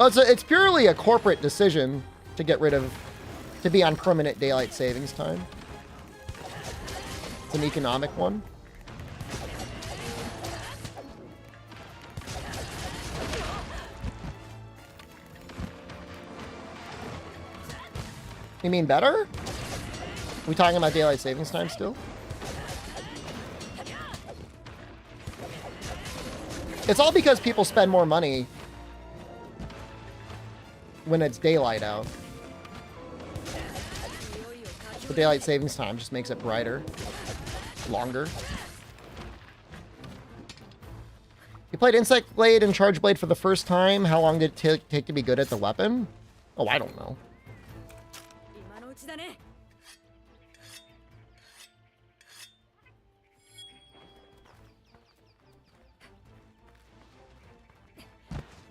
Oh, so it's purely a corporate decision to get rid of, to be on permanent daylight savings time. It's an economic one. You mean better? We talking about daylight savings time still? It's all because people spend more money when it's daylight out. The daylight savings time just makes it brighter, longer. You played Insect Blade and Charge Blade for the first time. How long did it take to be good at the weapon? Oh, I don't know.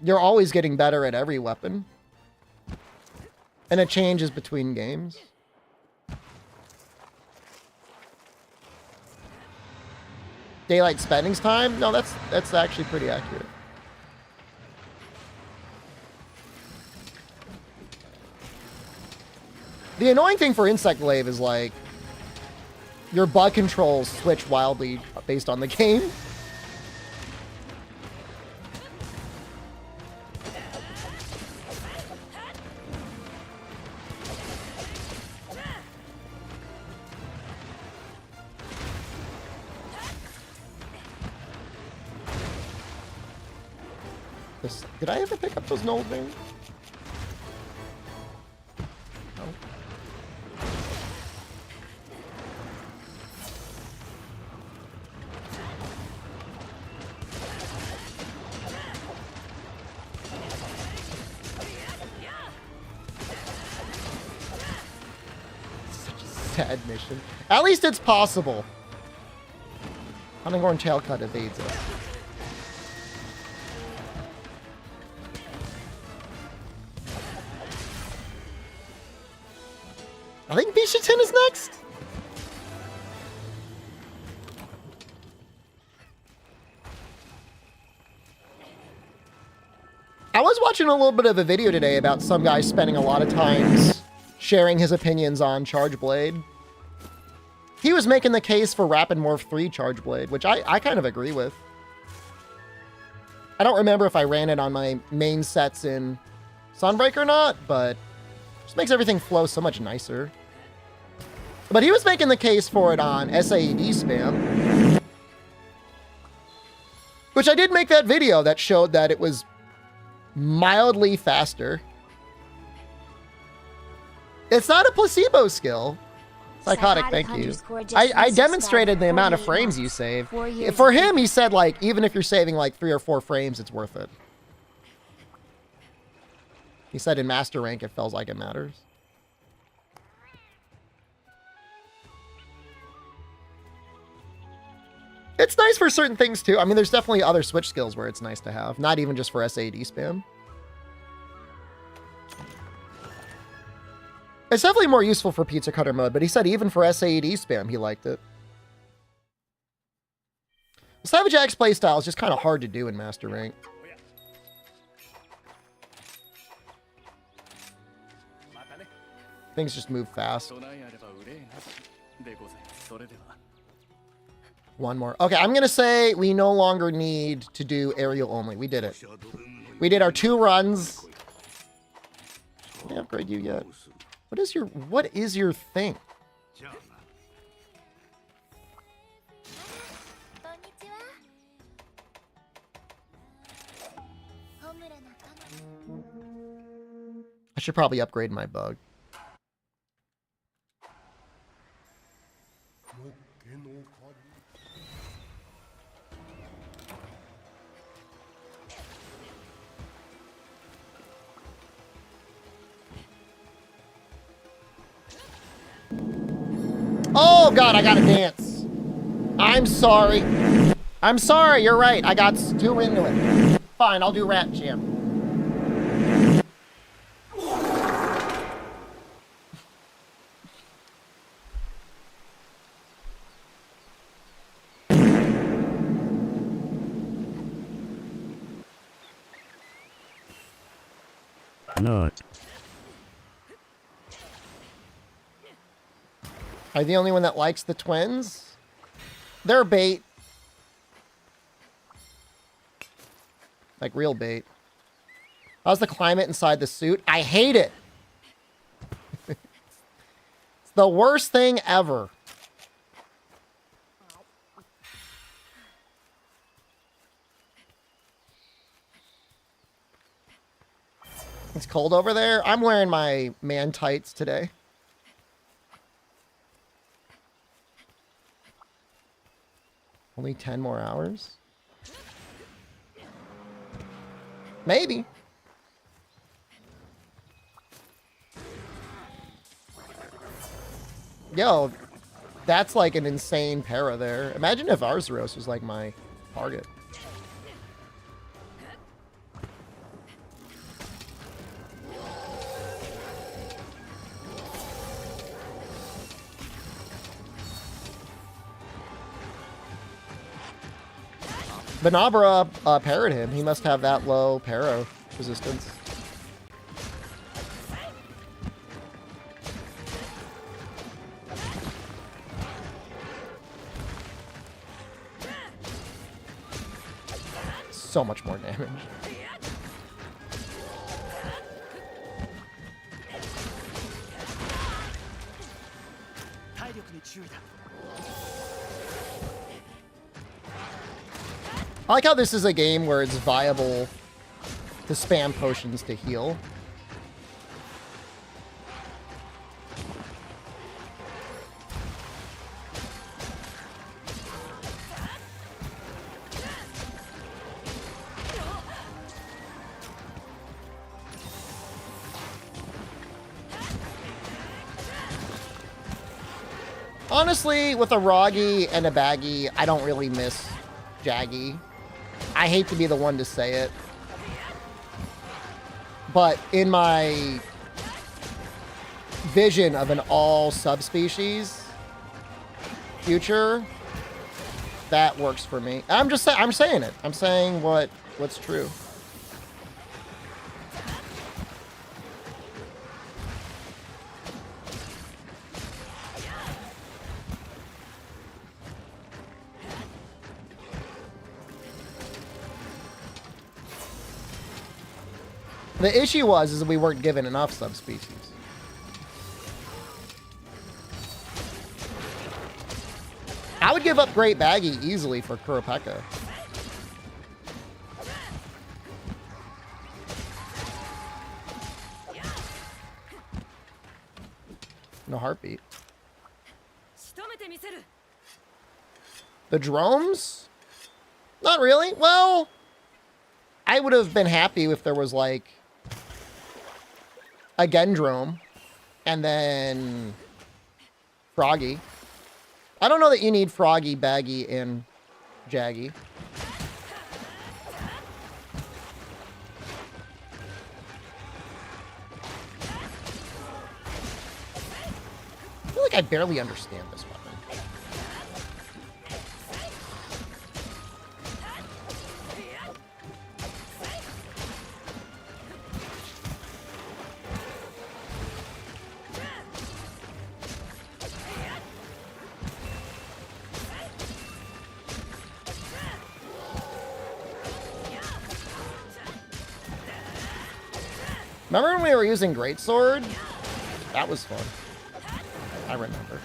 You're always getting better at every weapon. And it changes between games. Daylight spendings time? No, that's actually pretty accurate. The annoying thing for Insect Glaive is like your bug controls switch wildly based on the game. Did I ever pick up those Knoll things? No. Such a sad mission. At least it's possible. Huntinghorn Tailcut evades it. I think Bishatin is next. I was watching a little bit of a video today about some guy spending a lot of times sharing his opinions on Charge Blade. He was making the case for Rapid Morph 3 Charge Blade, which I kind of agree with. I don't remember if I ran it on my main sets in Sunbreak or not, but just makes everything flow so much nicer. But he was making the case for it on SAED spam. Which I did make that video that showed that it was mildly faster. It's not a placebo skill. Psychotic, thank you. I demonstrated the amount of frames you save. For him, he said, like, even if you're saving like 3 or 4 frames, it's worth it. He said in Master Rank, it feels like it matters. It's nice for certain things, too. I mean, there's definitely other Switch skills where it's nice to have. Not even just for SAD spam. It's definitely more useful for Pizza Cutter mode, but he said even for SAD spam, he liked it. Savage X playstyle is just kind of hard to do in Master Rank. Things just move fast. One more. Okay, I'm going to say we no longer need to do aerial only. We did it. We did our 2 runs. Can I upgrade you yet? What is your thing? I should probably upgrade my bug. Oh, God, I gotta dance. I'm sorry. I'm sorry, you're right. I got too into it. Fine, I'll do Rat Jam. Not. Are you the only one that likes the twins? They're bait. Like real bait. How's the climate inside the suit? I hate it. It's the worst thing ever. It's cold over there. I'm wearing my man tights today. Only 10 more hours? Maybe. Yo, that's like an insane para there. Imagine if Arzuros was like my target. Benabra parried him. He must have that low para resistance. So much more damage. I like how this is a game where it's viable to spam potions to heal. Honestly, with a Roggy and a Baggy, I don't really miss Jaggy. I hate to be the one to say it, but in my vision of an all subspecies future, that works for me. I'm saying it. I'm saying what's true. The issue is we weren't given enough subspecies. I would give up Great Baggy easily for Kurapeka. No heartbeat. The drones? Not really. Well, I would have been happy if there was like a Gendrome and then Froggy. I don't know that you need Froggy, Baggy, and Jaggy. I feel like I barely understand this weapon. Remember when we were using Greatsword? That was fun. I remember.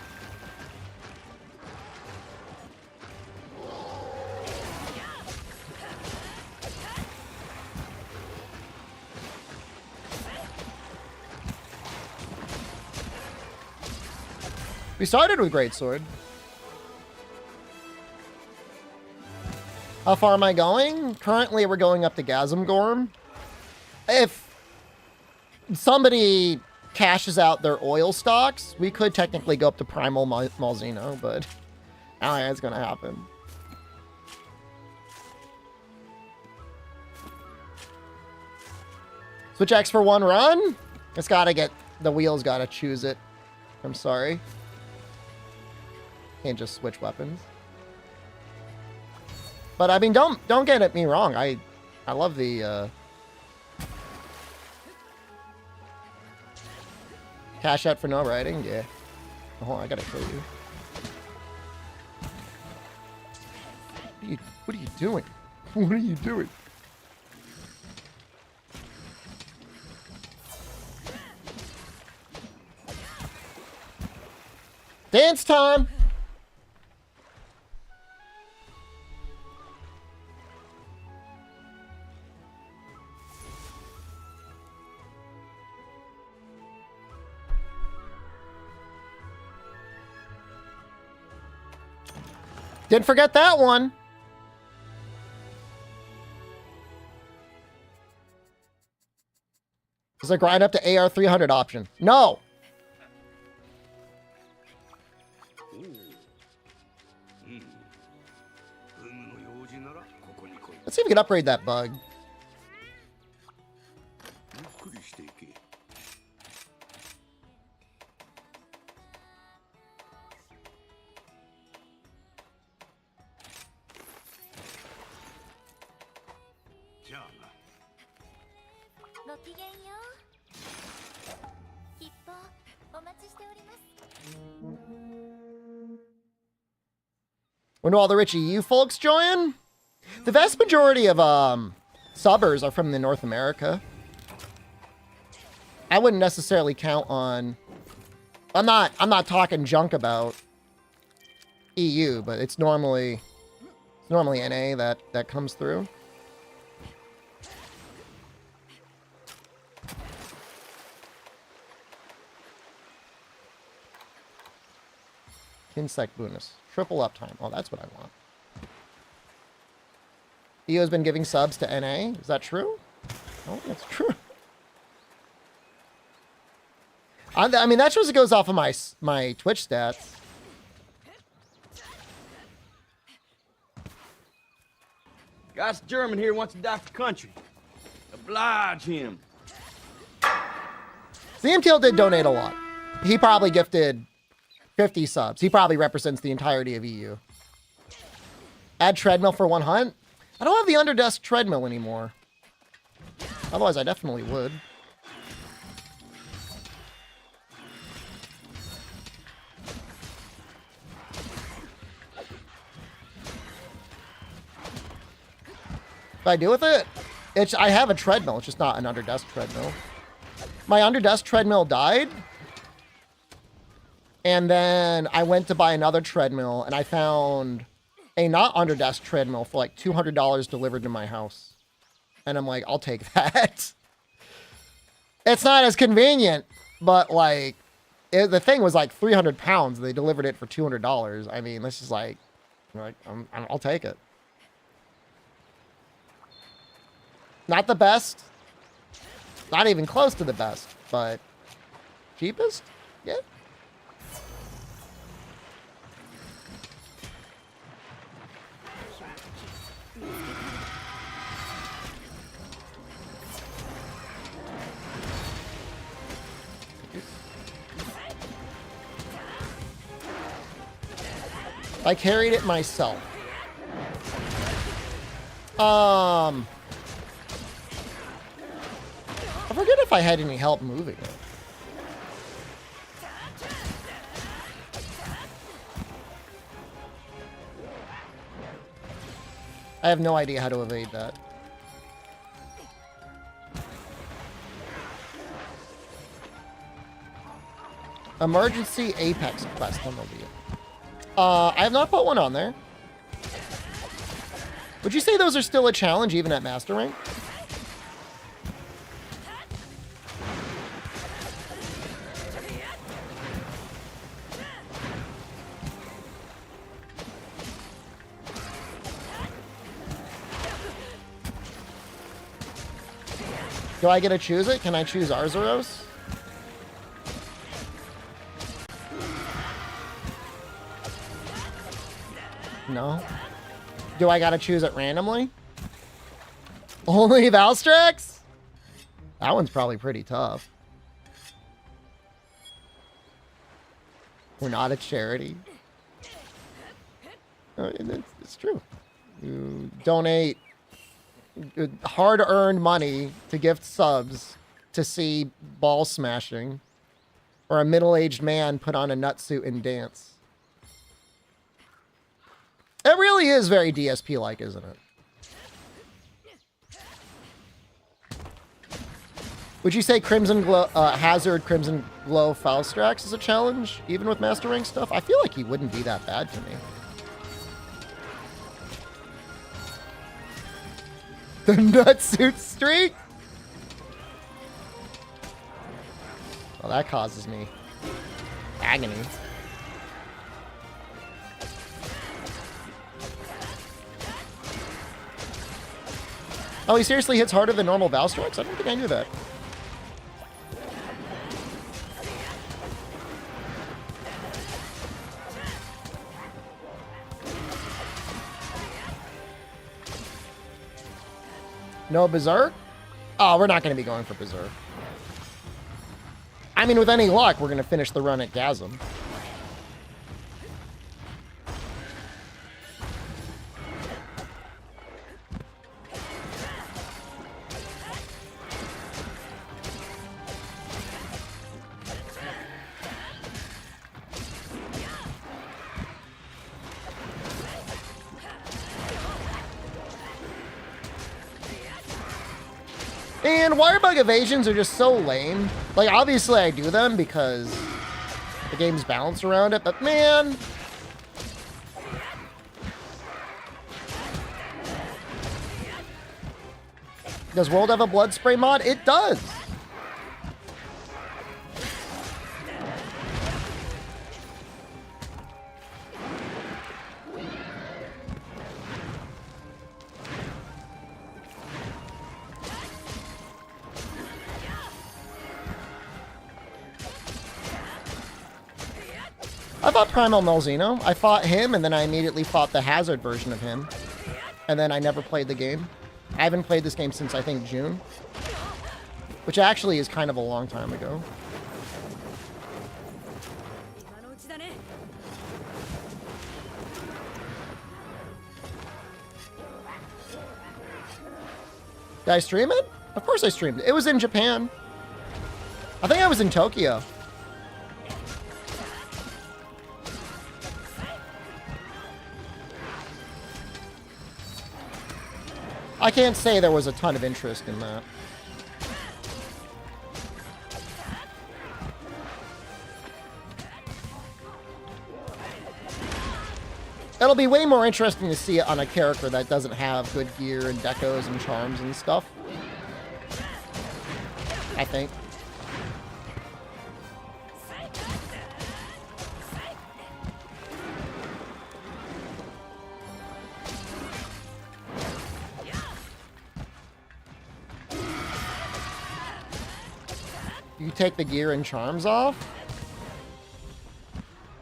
We started with Greatsword. How far am I going? Currently, we're going up to Gasm Gorm. If somebody cashes out their oil stocks, we could technically go up to Primal Malzeno, but I don't think that's going to happen. Switch X for one run? It's got to get... The wheel's got to choose it. I'm sorry. Can't just switch weapons. But, I mean, don't get me wrong. I love the... Cash out for no writing? Yeah. Oh, hold on, I gotta kill you. What are you doing? What are you doing? Dance time! Didn't forget that one. Does it grind up to AR 300 option? No. Let's see if we can upgrade that bug. When do all the rich EU folks join? The vast majority of subbers are from the North America. I wouldn't necessarily count on. I'm not talking junk about EU, but it's normally NA that comes through. Insect bonus. Triple uptime. Oh, that's what I want. EU has been giving subs to NA. Is that true? Oh, that's true. I mean, that shows it goes off of my Twitch stats. Gus German here wants to die for country. Oblige him. ZMTL did donate a lot. He probably gifted 50 subs. He probably represents the entirety of EU. Add treadmill for one hunt. I don't have the underdesk treadmill anymore. Otherwise, I definitely would. What I do with it? I have a treadmill. It's just not an underdesk treadmill. My underdesk treadmill died. And then I went to buy another treadmill, and I found a not underdesk treadmill for like $200 delivered to my house. And I'm like, I'll take that. It's not as convenient, but like, the thing was like 300 pounds. They delivered it for $200. I mean, this is like I'll take it. Not the best. Not even close to the best, but cheapest? Yeah. I carried it myself. I forget if I had any help moving it. I have no idea how to evade that. Emergency Apex quest on the wheel. I have not put one on there. Would you say those are still a challenge even at Master Rank? Do I get to choose it? Can I choose Arzuros? No. Do I gotta choose it randomly? Only Valstrax? That one's probably pretty tough. We're not a charity. It's true. You donate hard-earned money to gift subs to see ball smashing, or a middle-aged man put on a nutsuit and dance. It really is very DSP-like, isn't it? Would you say Crimson Glow, Hazard Crimson Glow Falstrax is a challenge, even with Master Rank stuff? I feel like he wouldn't be that bad to me. The nutsuit streak? Well, that causes me agony. Oh, he seriously hits harder than normal Valstrikes? I don't think I knew that. No Berserk? Oh, we're not going to be going for Berserk. I mean, with any luck, we're going to finish the run at Gasm. And wirebug evasions are just so lame. Like, obviously I do them because the game's balanced around it, but man. Does World have a blood spray mod? It does. I fought Primal Melzino. I fought him, and then I immediately fought the Hazard version of him. And then I never played the game. I haven't played this game since, I think, June. Which actually is kind of a long time ago. Did I stream it? Of course I streamed it. It was in Japan. I think I was in Tokyo. I can't say there was a ton of interest in that. It'll be way more interesting to see it on a character that doesn't have good gear and decos and charms and stuff. I think. You take the gear and charms off?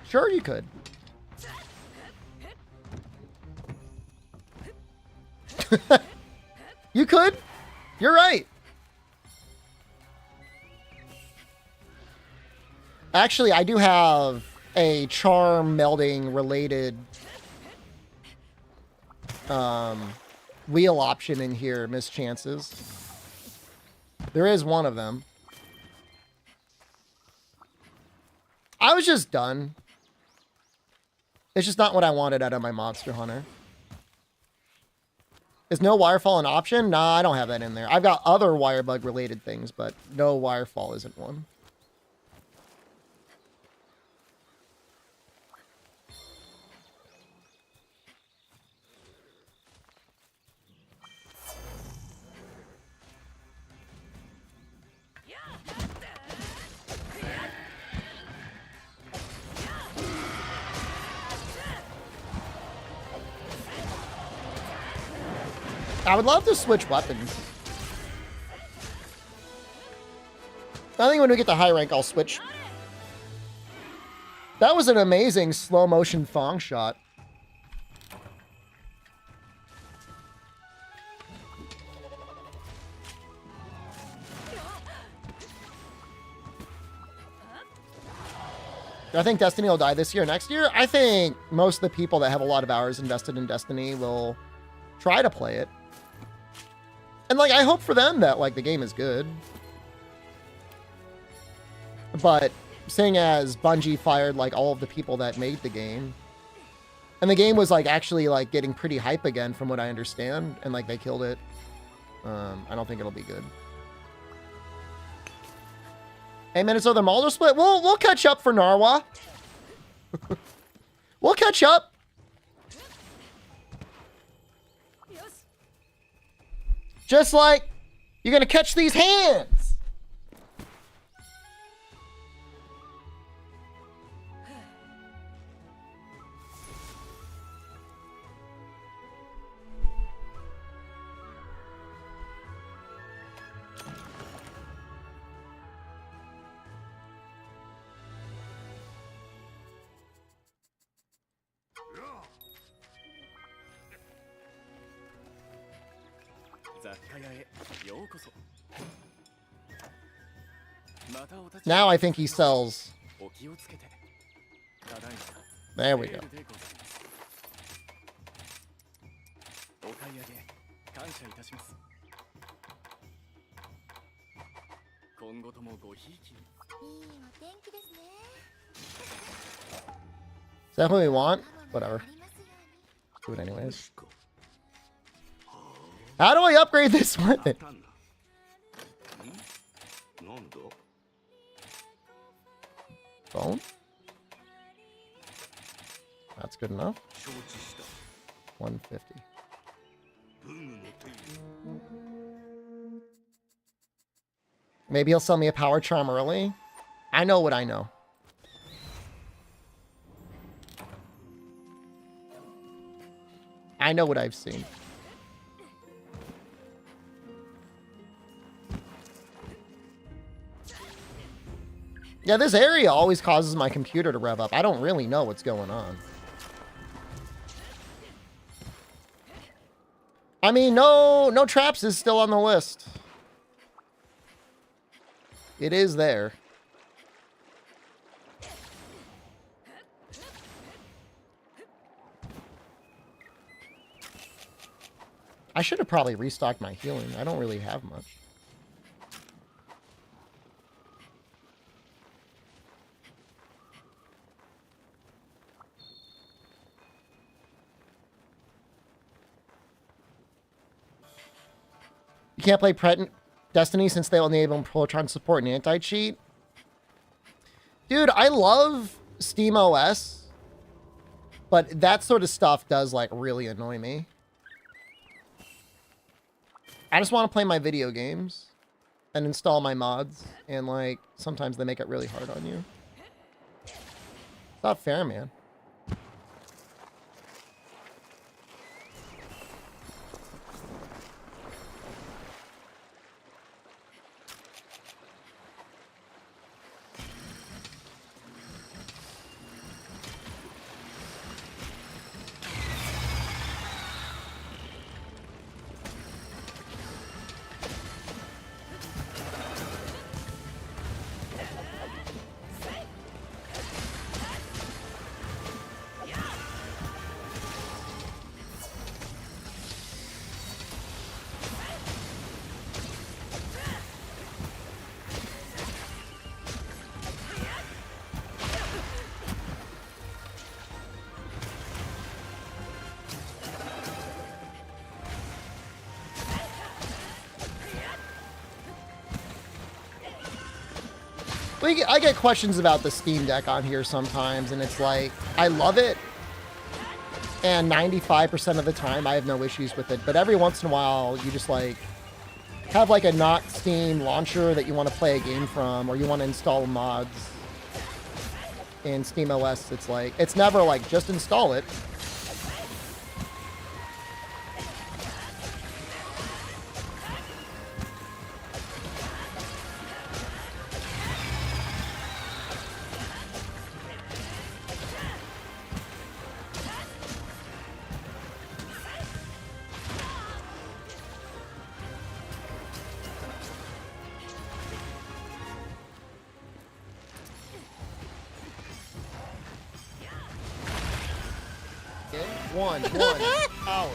Sure you could. You could. You're right. Actually, I do have a charm melding related wheel option in here, mischances. There is one of them. I was just done. It's just not what I wanted out of my Monster Hunter. Is no wirefall an option? Nah, I don't have that in there. I've got other wirebug related things, but no wirefall isn't one. I would love to switch weapons. I think when we get to high rank, I'll switch. That was an amazing slow motion thong shot. Do I think Destiny will die this year or next year? I think most of the people that have a lot of hours invested in Destiny will try to play it. And, like, I hope for them that, like, the game is good. But seeing as Bungie fired, like, all of the people that made the game, and the game was, like, actually, like, getting pretty hype again from what I understand, and, like, they killed it, I don't think it'll be good. Hey, Minnesota Mulder split? We'll catch up for Narwa. We'll catch up. Just like you're gonna catch these hands. Now I think he sells. There we go. Is that who we want? Whatever. Do it anyways. How do I upgrade this weapon? Phone? That's good enough. 150. Maybe he'll sell me a power charm early. I know what I know. I know what I've seen. Yeah, this area always causes my computer to rev up. I don't really know what's going on. I mean, no traps is still on the list. It is there. I should have probably restocked my healing. I don't really have much. You can't play Destiny since they only enable Protron support and anti-cheat. Dude, I love Steam OS, but that sort of stuff does like really annoy me. I just want to play my video games and install my mods, and like sometimes they make it really hard on you. It's not fair, man. I get questions about the Steam Deck on here sometimes, and it's like, I love it, and 95% of the time I have no issues with it, but every once in a while you just like have like a not Steam launcher that you want to play a game from, or you want to install mods in Steam OS. It's like, it's never like, just install it. One. Out.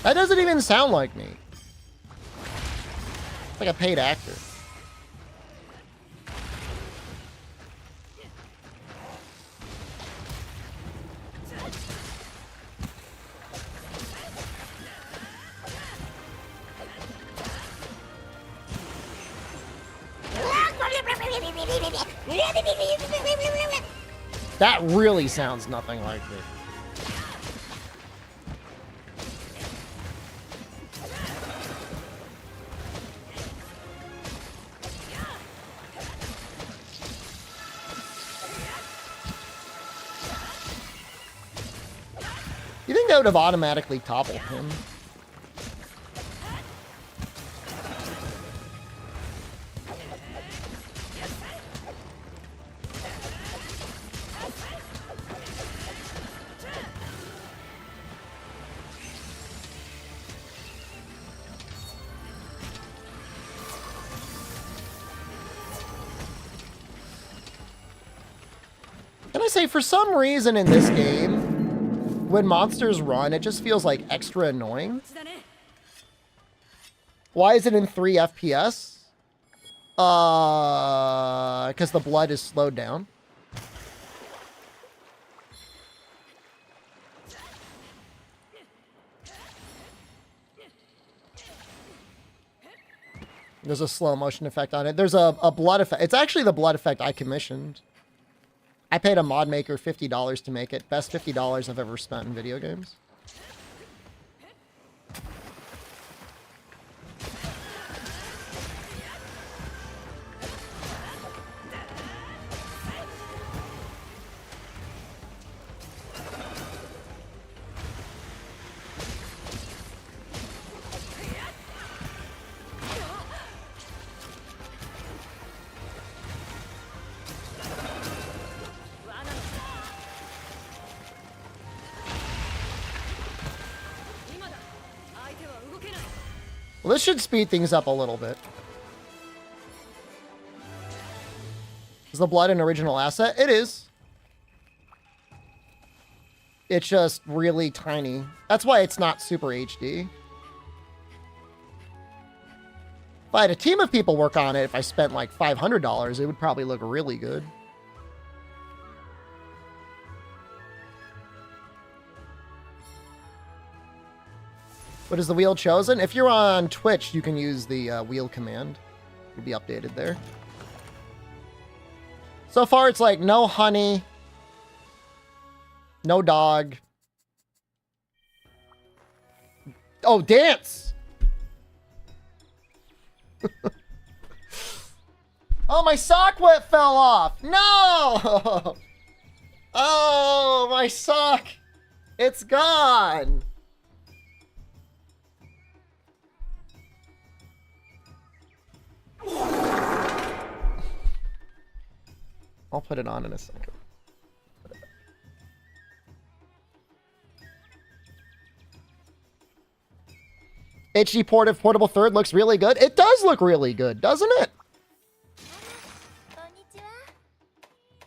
That doesn't even sound like me. It's like a paid actor. That really sounds nothing like me. You think that would have automatically toppled him? gonna say, for some reason in this game, when monsters run, it just feels like extra annoying. Why is it in 3 FPS? Because the blood is slowed down. There's a slow motion effect on it. There's a blood effect. It's actually the blood effect I commissioned. I paid a mod maker $50 to make it. Best $50 I've ever spent in video games. Well, this should speed things up a little bit. Is the blood an original asset? It is. It's just really tiny. That's why it's not super HD. If I had a team of people work on it, if I spent like $500, it would probably look really good. But is the wheel chosen? If you're on Twitch, you can use the wheel command. It'll be updated there. So far, it's like no honey, no dog. Oh, dance! Oh, my sock wet fell off! No! Oh, my sock! It's gone! I'll put it on in a second. HD portable third looks really good. It does look really good, doesn't it?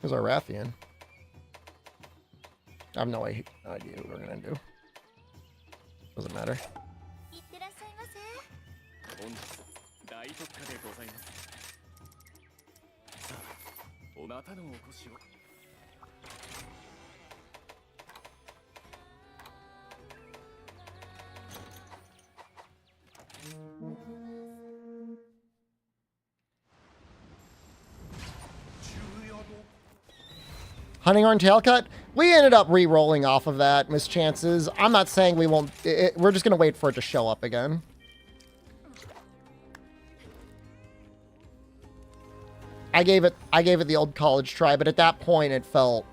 Here's our Rathian. I have no idea what we're gonna do. Doesn't matter. Hunting Horn tail cut? We ended up re-rolling off of that, Miss Chances. I'm not saying we won't. We're just gonna wait for it to show up again. I gave it the old college try, but at that point it felt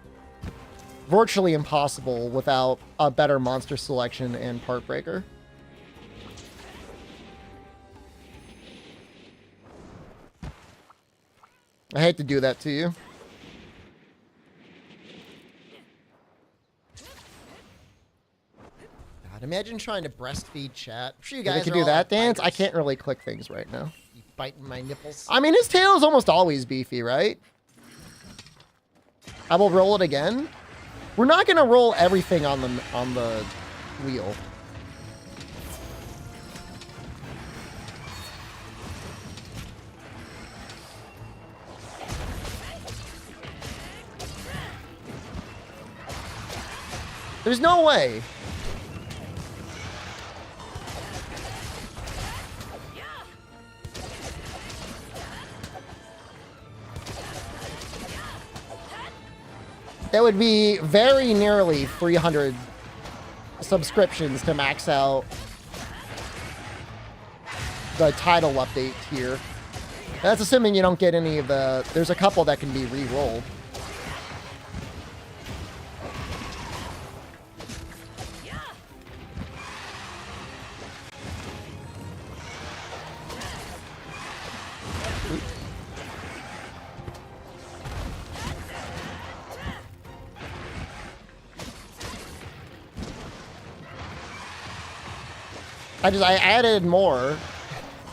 virtually impossible without a better monster selection and part breaker. I hate to do that to you. God, imagine trying to breastfeed chat. I'm sure you guys can do that dance. I can't really click things right now. You biting my nipples. I mean, his tail is almost always beefy, right? I will roll it again. We're not gonna roll everything on the wheel. There's no way. That would be very nearly 300 subscriptions to max out the title update here. That's assuming you don't get any of the... There's a couple that can be re-rolled. I added more.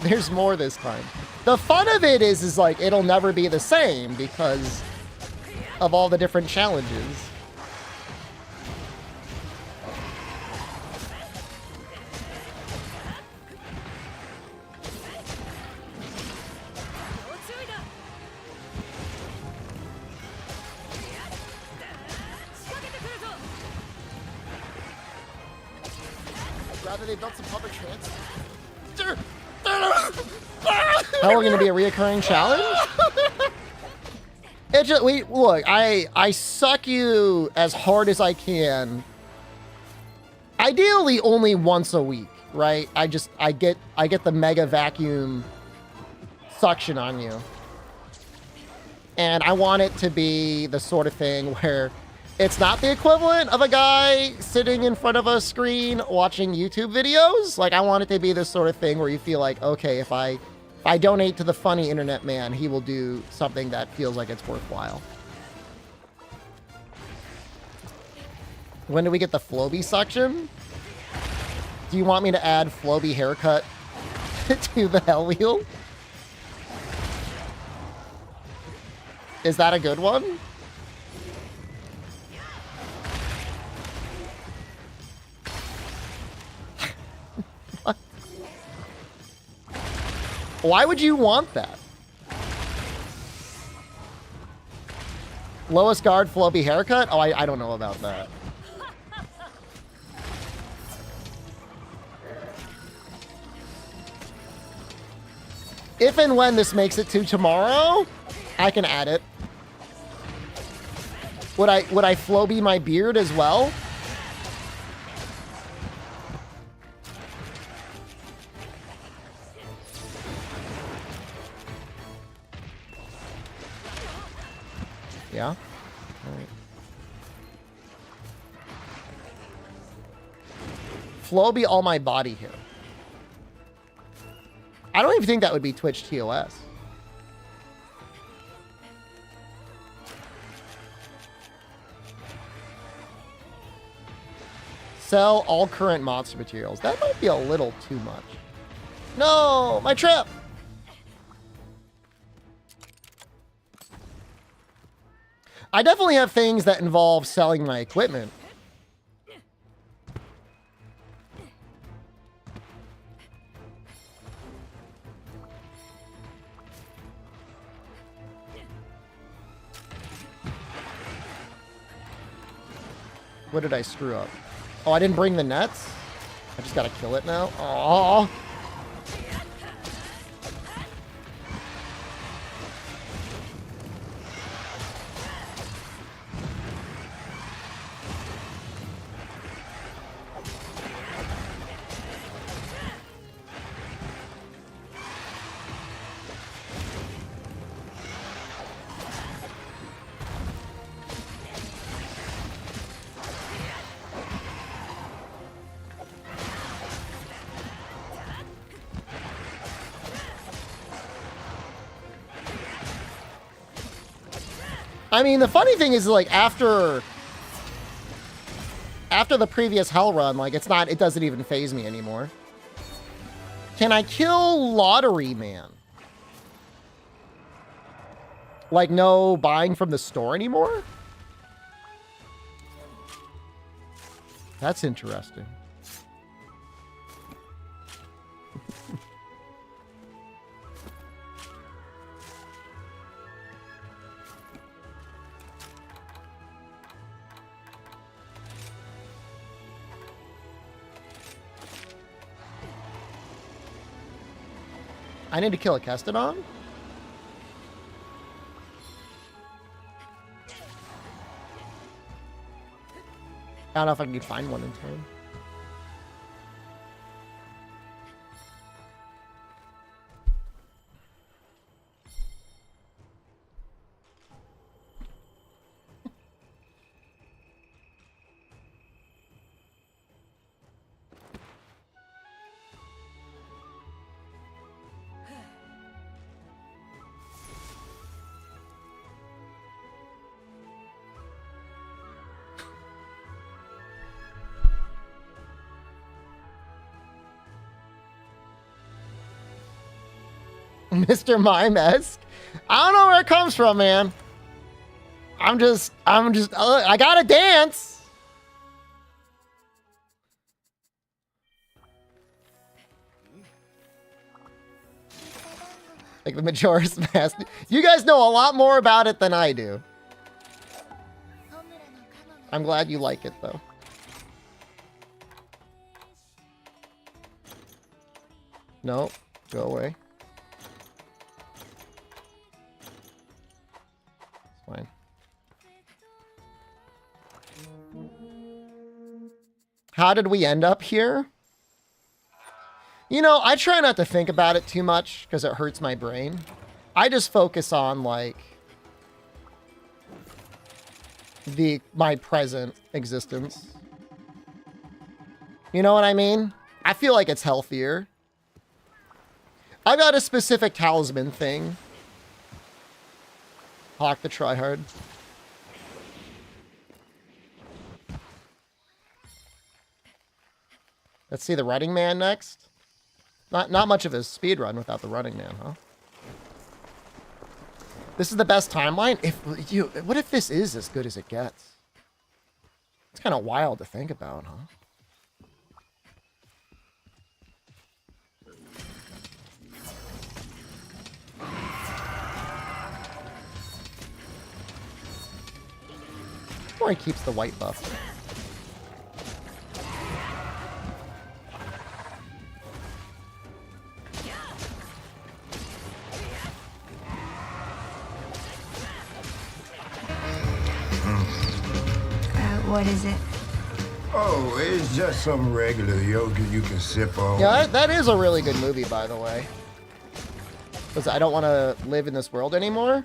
There's more this time. The fun of it is like it'll never be the same because of all the different challenges. Rather they built some public transit. How are going to be a reoccurring challenge? It just, look, I suck you as hard as I can. Ideally only once a week, right? I get the mega vacuum suction on you. And I want it to be the sort of thing where it's not the equivalent of a guy sitting in front of a screen watching YouTube videos. Like, I want it to be this sort of thing where you feel like, okay, if I donate to the funny internet man, he will do something that feels like it's worthwhile. When do we get the Floby suction? Do you want me to add Floby haircut to the Hell Wheel? Is that a good one? Why would you want that? Lowest guard Floby haircut? Oh, I don't know about that. If and when this makes it to tomorrow, I can add it. Would I Floby my beard as well? Yeah? All right. Floby all my body hair. I don't even think that would be Twitch TOS. Sell all current monster materials. That might be a little too much. No, my trip! I definitely have things that involve selling my equipment. What did I screw up? Oh, I didn't bring the nets? I just gotta kill it now? Oh. I mean, the funny thing is, like, after the previous Hell run, like, it doesn't even faze me anymore. Can I kill Lottery Man? Like, no buying from the store anymore? That's interesting. I need to kill a Kestodon? I don't know if I can find one in time. Mr. Mime-esque? I don't know where it comes from, man. I gotta dance. Like the Majora's Mask. You guys know a lot more about it than I do. I'm glad you like it, though. No, go away. It's fine. How did we end up here? You know, I try not to think about it too much because it hurts my brain. I just focus on, like, my present existence. You know what I mean? I feel like it's healthier. I got a specific talisman thing. Hawk the tryhard. Let's see the Running Man next. Not much of a speed run without the Running Man, huh? This is the best timeline? What if this is as good as it gets? It's kind of wild to think about, huh? Or he keeps the white buff. What is it? Oh, it's just some regular yogurt you can sip on. Yeah, that is a really good movie, by the way. Because I don't want to live in this world anymore.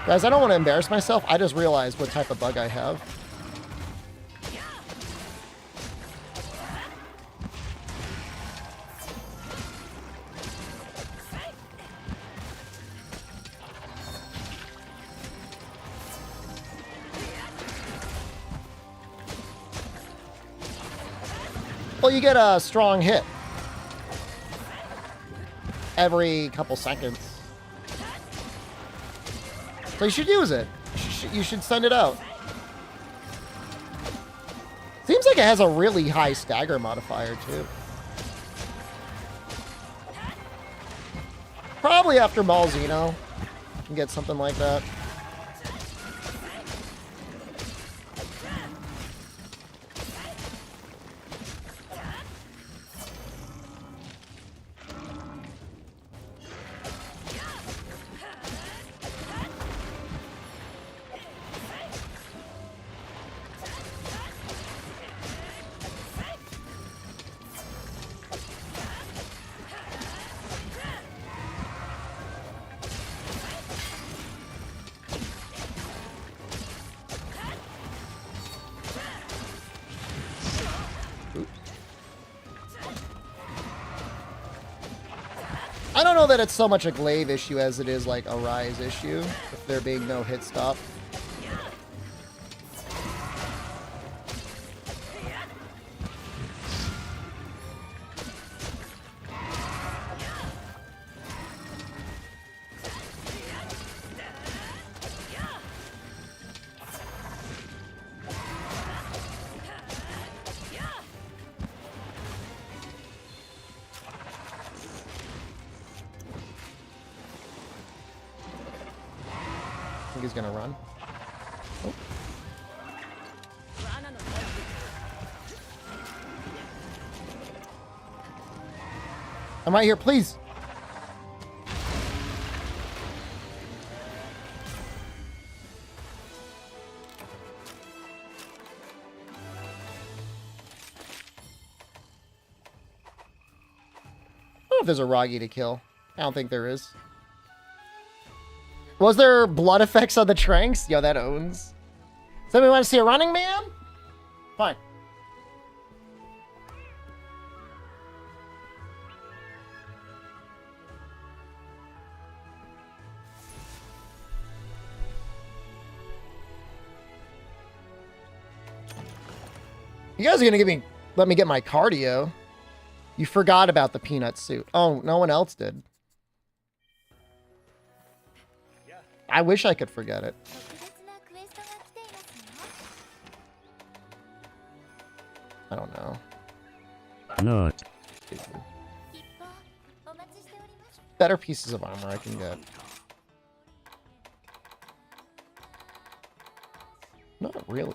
Guys, I don't want to embarrass myself. I just realized what type of bug I have. Well, you get a strong hit every couple seconds. So you should use it. You should send it out. Seems like it has a really high stagger modifier, too. Probably after Malzeno, you can get something like that. I don't know that it's so much a glaive issue as it is like a rise issue, with there being no hit stop. I think he's gonna run. Oh. I'm right here, please. I don't know if there's a Ragi to kill. I don't think there is. Was there blood effects on the Tranks? Yo, that owns. Somebody want to see a Running Man? Fine. You guys are gonna let me get my cardio. You forgot about the peanut suit. Oh, no one else did. I wish I could forget it. 特別なクエストが来ていますよ。 I don't know. Not. 一報お待ちしております。 Better pieces of armor I can get. Not really.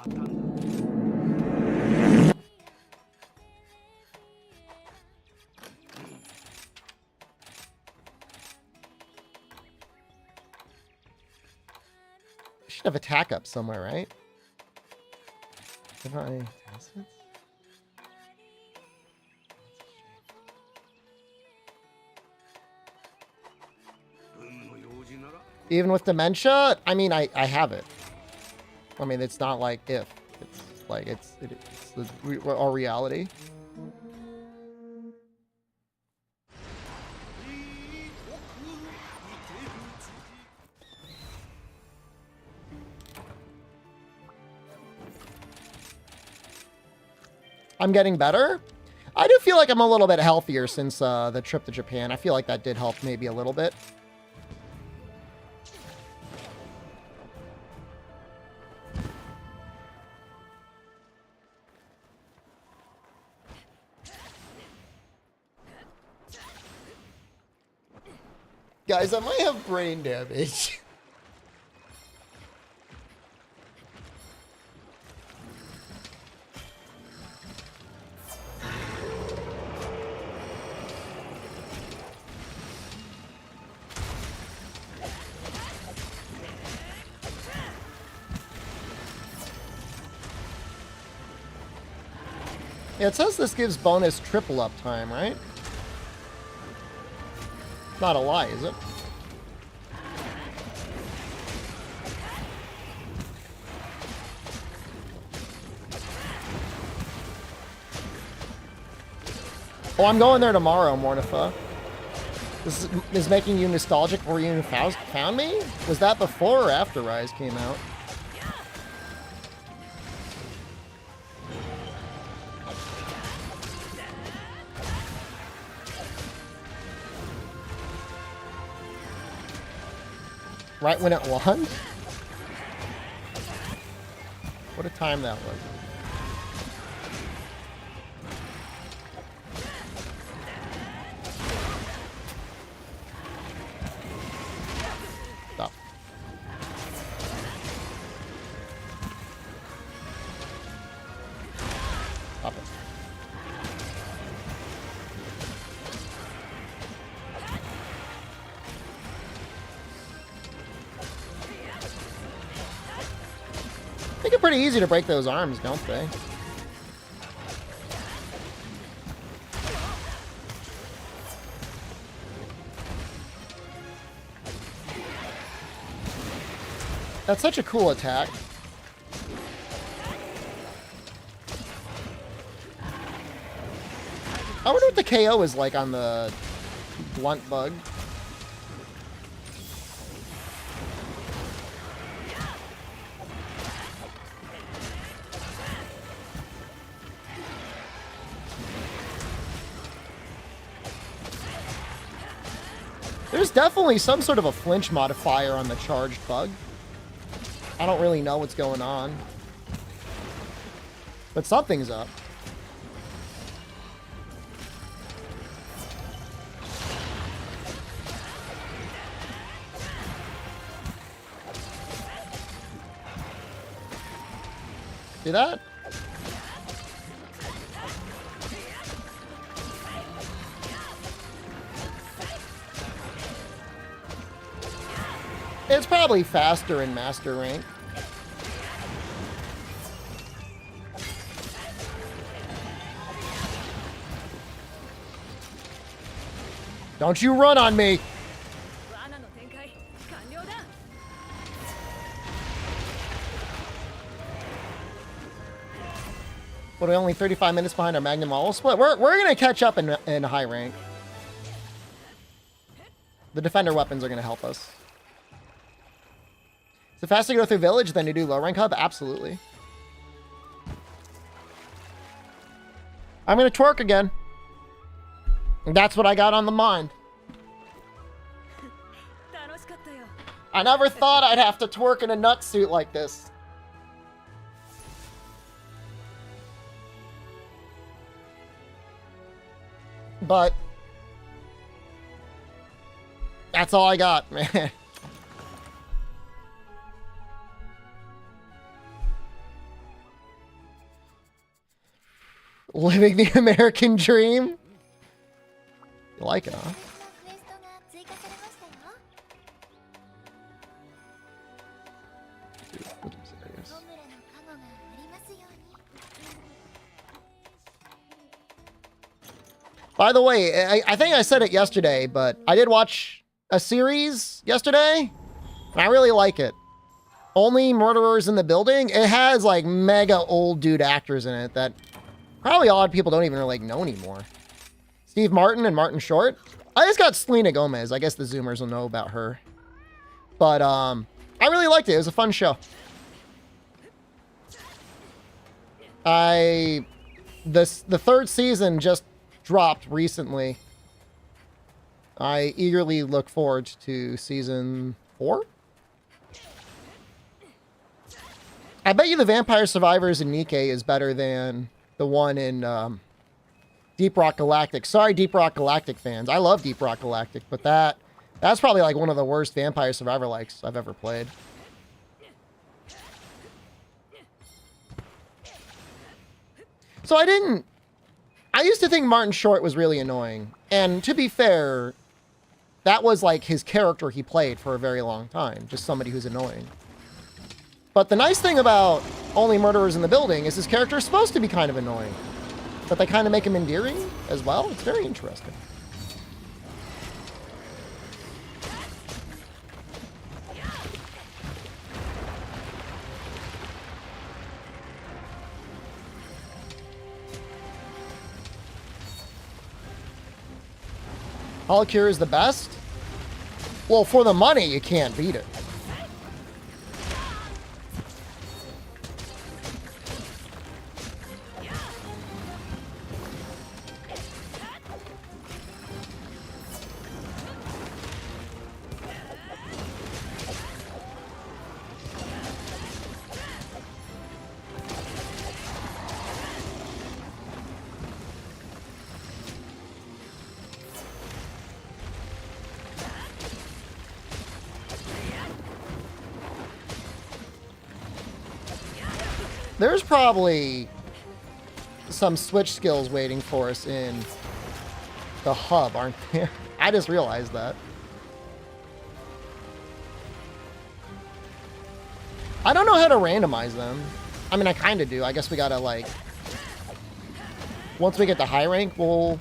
I should have attack up somewhere, right? Have I tacits? Even with dementia, I mean, I have it. I mean, it's not like if. It's like, it's our reality. I'm getting better. I do feel like I'm a little bit healthier since the trip to Japan. I feel like that did help maybe a little bit. Guys, I might have brain damage. Yeah, it says this gives bonus triple uptime, right? Not a lie, is it? Oh, I'm going there tomorrow, Mornifa. This is making you nostalgic for where you found me? Was that before or after Rise came out? Right when it won? What a time that was. Stop. Stop it. Make it pretty easy to break those arms, don't they? That's such a cool attack. I wonder what the KO is like on the blunt bug. There's definitely some sort of a flinch modifier on the charged bug. I don't really know what's going on. But something's up. See that? It's probably faster in Master Rank. Don't you run on me! What, are we only 35 minutes behind our Magnum All Split? We're gonna catch up in high rank. The defender weapons are gonna help us. Is it faster to go through Village than to do low rank hub? Absolutely. I'm going to twerk again. That's what I got on the mind. I never thought I'd have to twerk in a nut suit like this. But that's all I got, man. Living the American dream. You like it, huh? By the way, I think I said it yesterday, but I did watch a series yesterday, and I really like it. Only Murderers in the Building. It has like mega old dude actors in it that probably a lot of people don't even really know anymore. Steve Martin and Martin Short. I just got Selena Gomez. I guess the Zoomers will know about her. But I really liked it. It was a fun show. The third season just dropped recently. I eagerly look forward to season 4. I bet you the Vampire Survivors in Nikkei is better than the one in Deep Rock Galactic. Sorry, Deep Rock Galactic fans. I love Deep Rock Galactic, but that's probably like one of the worst Vampire Survivor likes I've ever played. So I used to think Martin Short was really annoying. And to be fair, that was like his character he played for a very long time. Just somebody who's annoying. But the nice thing about Only Murderers in the Building is his character is supposed to be kind of annoying. But they kind of make him endearing as well. It's very interesting. Holocure is the best? Well, for the money, you can't beat it. There's probably some switch skills waiting for us in the hub, aren't there? I just realized that. I don't know how to randomize them. I mean, I kind of do. I guess we gotta, like... Once we get to high rank, we'll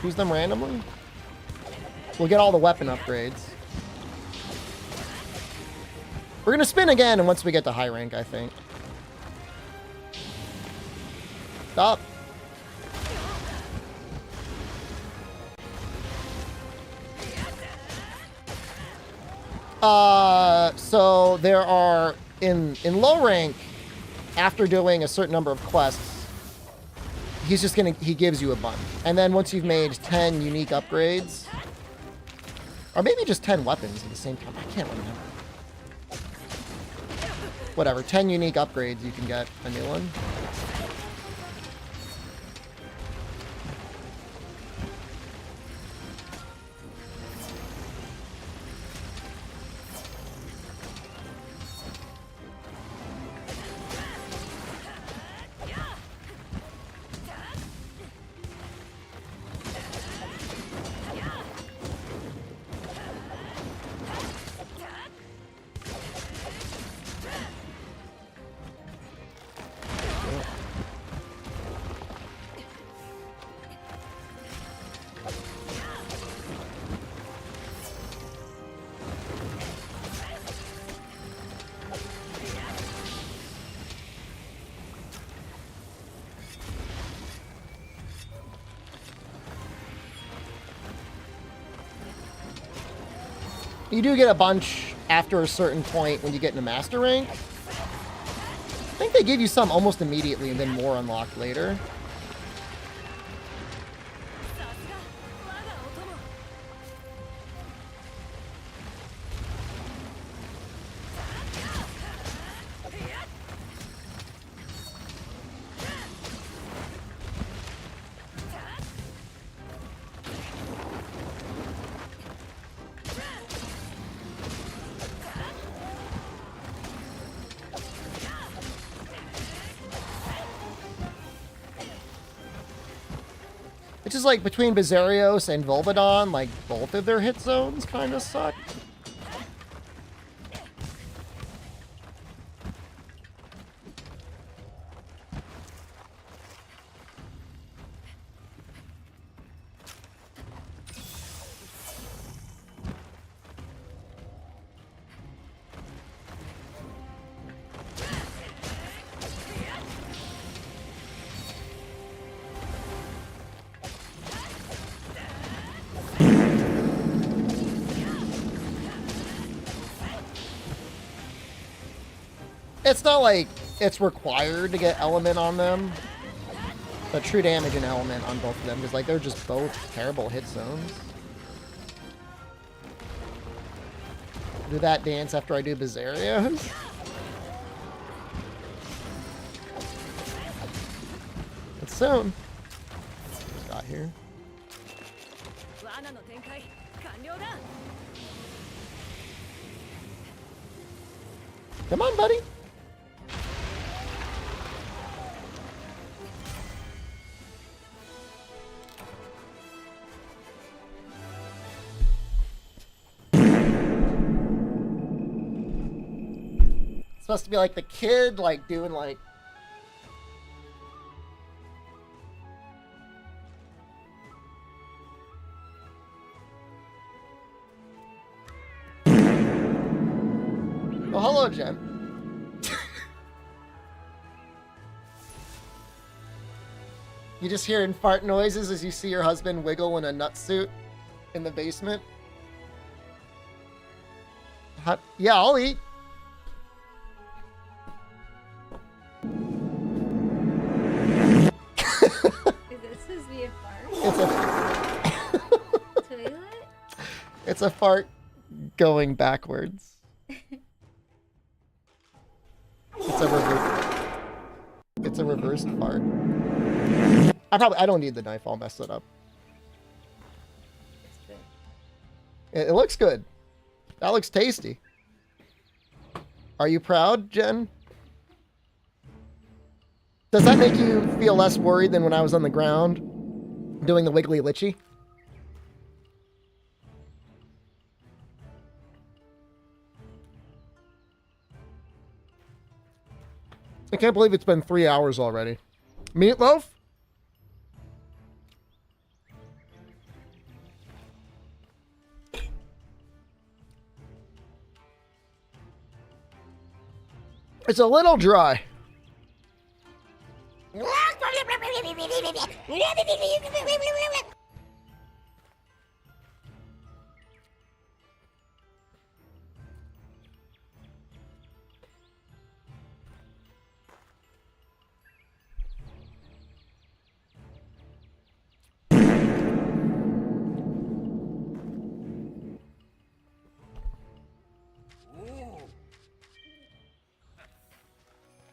use them randomly. We'll get all the weapon upgrades. We're gonna spin again, and once we get to high rank, I think. Stop. So there are in low rank, after doing a certain number of quests, he gives you a bunch. And then once you've made 10 unique upgrades, or maybe just 10 weapons at the same time, I can't remember. Whatever, 10 unique upgrades, you can get a new one. You do get a bunch after a certain point when you get into master rank. I think they give you some almost immediately and then more unlocked later. Which is like between Bizarios and Volbadon, like both of their hit zones kind of suck. It's not like it's required to get element on them, but true damage and element on both of them, because like they're just both terrible hit zones. Do that dance after I do Bizarios. It's soon. What's got here? Come on, buddy. It's supposed to be like the kid, like doing like. Oh, hello, Jen. You just hearing fart noises as you see your husband wiggle in a nut suit in the basement? Yeah, I'll eat. Is this supposed to be a fart? It's a Toilet? It's a fart going backwards. It's a reversed fart. I don't need the knife, I'll mess it up. It's good. It looks good. That looks tasty. Are you proud, Jen? Does that make you feel less worried than when I was on the ground doing the wiggly litchy? I can't believe it's been 3 hours already. Meatloaf? It's a little dry.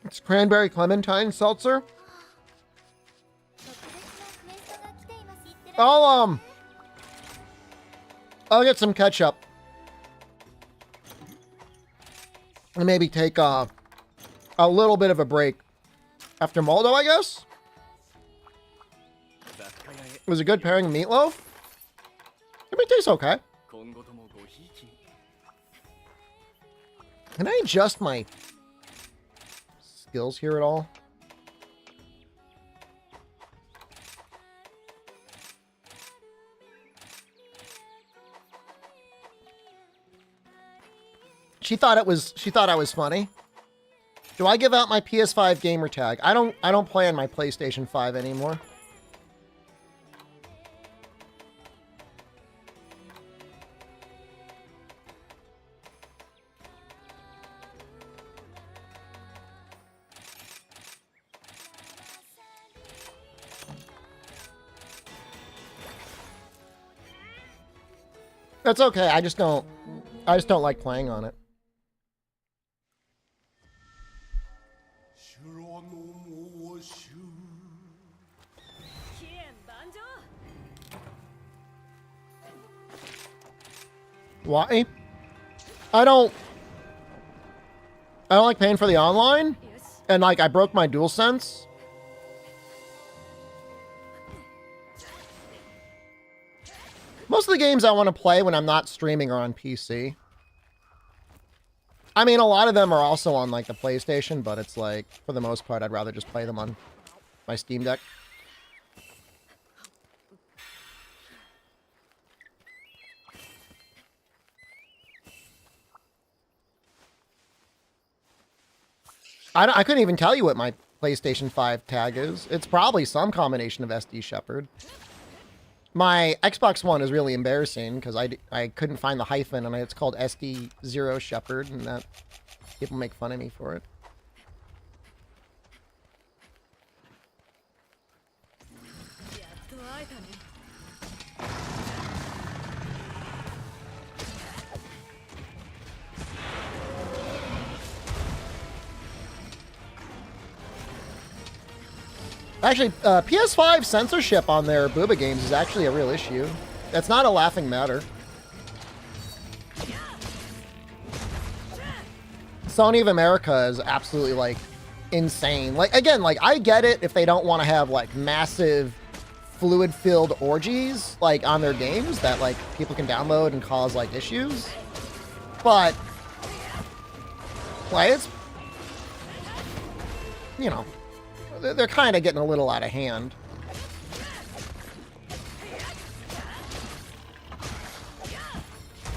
It's cranberry clementine seltzer. I'll get some ketchup. And maybe take a little bit of a break after Moldo, I guess. It was a good pairing of meatloaf. I mean, it tastes okay. Can I adjust my skills here at all? She thought I was funny. Do I give out my PS5 gamer tag? I don't play on my PlayStation 5 anymore. That's okay. I just don't like playing on it. Why? I don't like paying for the online, and like I broke my DualSense. Most of the games I want to play when I'm not streaming are on PC. I mean, a lot of them are also on like the PlayStation, but it's like, for the most part, I'd rather just play them on my Steam Deck. I couldn't even tell you what my PlayStation 5 tag is. It's probably some combination of SD Shepherd. My Xbox One is really embarrassing because I couldn't find the hyphen, and it's called SD0 Shepherd, and that people make fun of me for it. Actually, PS5 censorship on their booba games is actually a real issue. That's not a laughing matter. Sony of America is absolutely, like, insane. Like, again, like, I get it if they don't want to have, like, massive fluid-filled orgies, like, on their games that, like, people can download and cause, like, issues. But, like, it's, you know, they're kind of getting a little out of hand.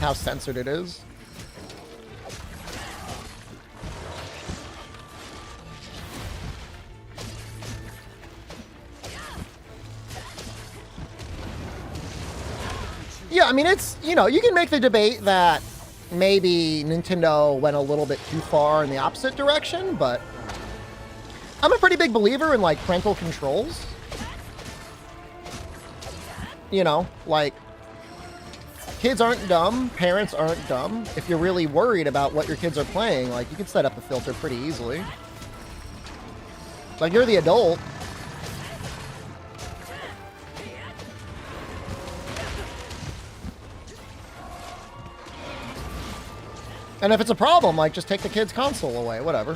How censored it is. Yeah, I mean, it's, you know, you can make the debate that maybe Nintendo went a little bit too far in the opposite direction, but I'm a pretty big believer in, like, parental controls. You know, like, kids aren't dumb, parents aren't dumb. If you're really worried about what your kids are playing, like, you can set up a filter pretty easily. Like, you're the adult. And if it's a problem, like, just take the kid's console away, whatever.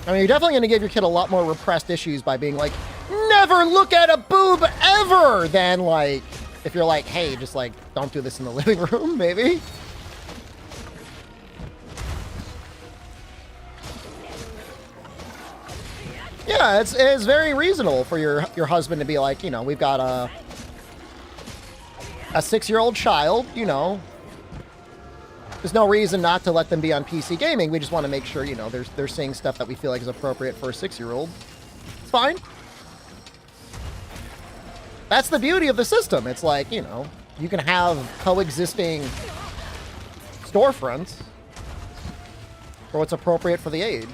I mean, you're definitely going to give your kid a lot more repressed issues by being like, never look at a boob ever, than, like, if you're like, hey, just, like, don't do this in the living room, maybe. Yeah, it's very reasonable for your husband to be like, you know, we've got a 6-year-old child, you know. There's no reason not to let them be on PC gaming. We just want to make sure, you know, they're seeing stuff that we feel like is appropriate for a 6-year-old. It's fine. That's the beauty of the system. It's like, you know, you can have coexisting storefronts for what's appropriate for the age.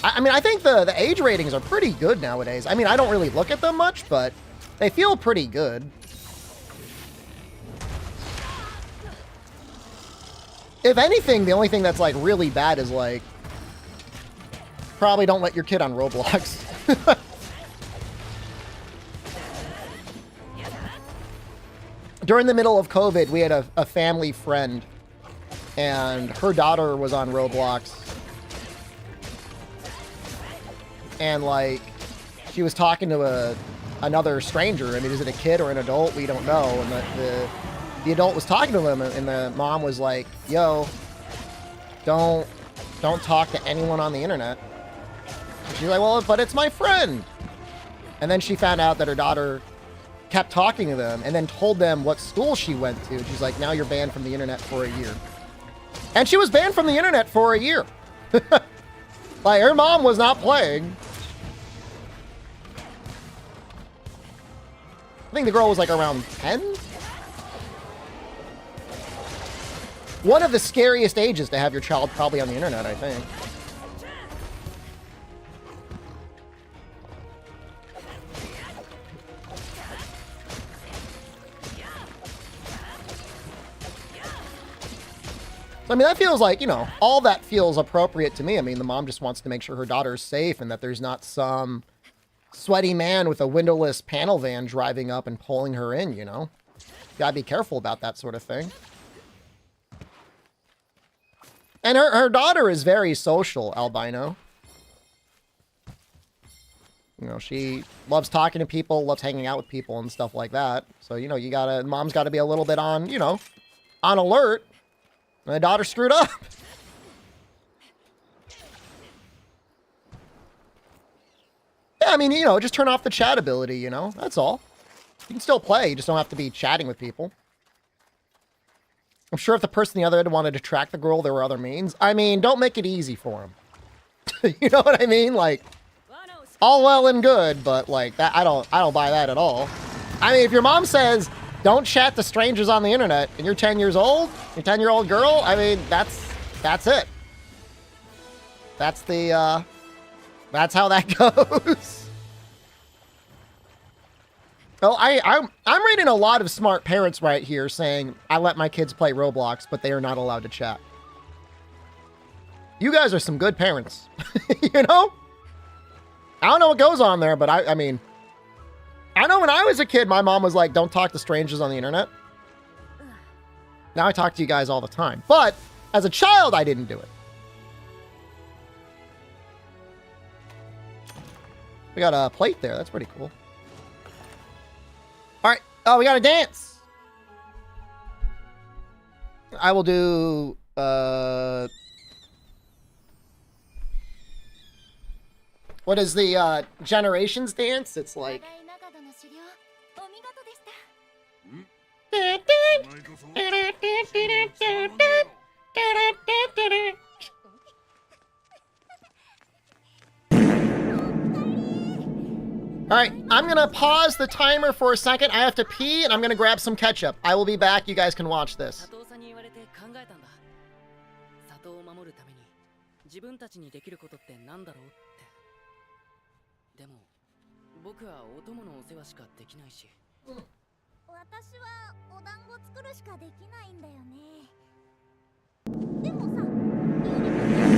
I mean, I think the age ratings are pretty good nowadays. I mean, I don't really look at them much, but they feel pretty good. If anything, the only thing that's, like, really bad is, like, probably don't let your kid on Roblox. During the middle of COVID, we had a family friend, and her daughter was on Roblox. And, like, she was talking to another stranger. I mean, is it a kid or an adult? We don't know. And the adult was talking to him, and the mom was like, yo, don't talk to anyone on the internet. And she's like, well, but it's my friend. And then she found out that her daughter kept talking to them and then told them what school she went to. And she's like, now you're banned from the internet for a year. And she was banned from the internet for a year. Like, her mom was not playing. I think the girl was like around 10. One of the scariest ages to have your child probably on the internet, I think. I mean, that feels like, you know, all that feels appropriate to me. I mean, the mom just wants to make sure her daughter's safe and that there's not some sweaty man with a windowless panel van driving up and pulling her in, you know? Gotta be careful about that sort of thing. And her daughter is very social, albino. You know, she loves talking to people, loves hanging out with people and stuff like that. So, you know, mom's gotta be a little bit on, you know, on alert. My daughter screwed up. Yeah, I mean, you know, just turn off the chat ability, you know? That's all. You can still play, you just don't have to be chatting with people. I'm sure if the person on the other end wanted to track the girl, there were other means. I mean, don't make it easy for him. You know what I mean? Like, all well and good, but like that, I don't buy that at all. I mean, if your mom says, don't chat to strangers on the internet, and you're 10 years old, you're a 10-year-old girl, I mean, that's it. That's the, that's how that goes. Well, I'm reading a lot of smart parents right here saying, I let my kids play Roblox, but they are not allowed to chat. You guys are some good parents, you know? I don't know what goes on there, but I mean, I know when I was a kid, my mom was like, don't talk to strangers on the internet. Now I talk to you guys all the time. But as a child, I didn't do it. We got a plate there. That's pretty cool. All right. Oh, we got a dance. I will do... What is the Generations dance? It's like... Alright, I'm gonna pause the timer for a second. I have to pee and I'm gonna grab some ketchup. I will be back. You guys can watch this. 私はお団子作るしかできないんだよね。でもさ、有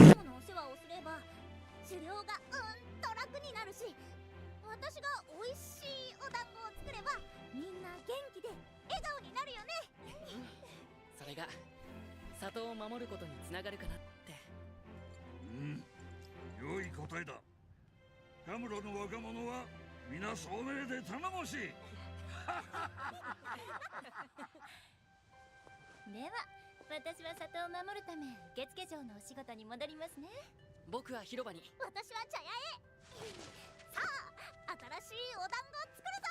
利なお世話をすれば狩猟が楽になるし、私が美味しいお団子を作ればみんな元気で笑顔になるよね。それが里を守ることにつながるかなって。良い答えだ。カムロの若者は皆聡明で頼もしい。では、私は里を守るため受付嬢のお仕事に戻りますね。僕は広場に。私は茶屋へ。さあ、新しいお団子を作るぞ。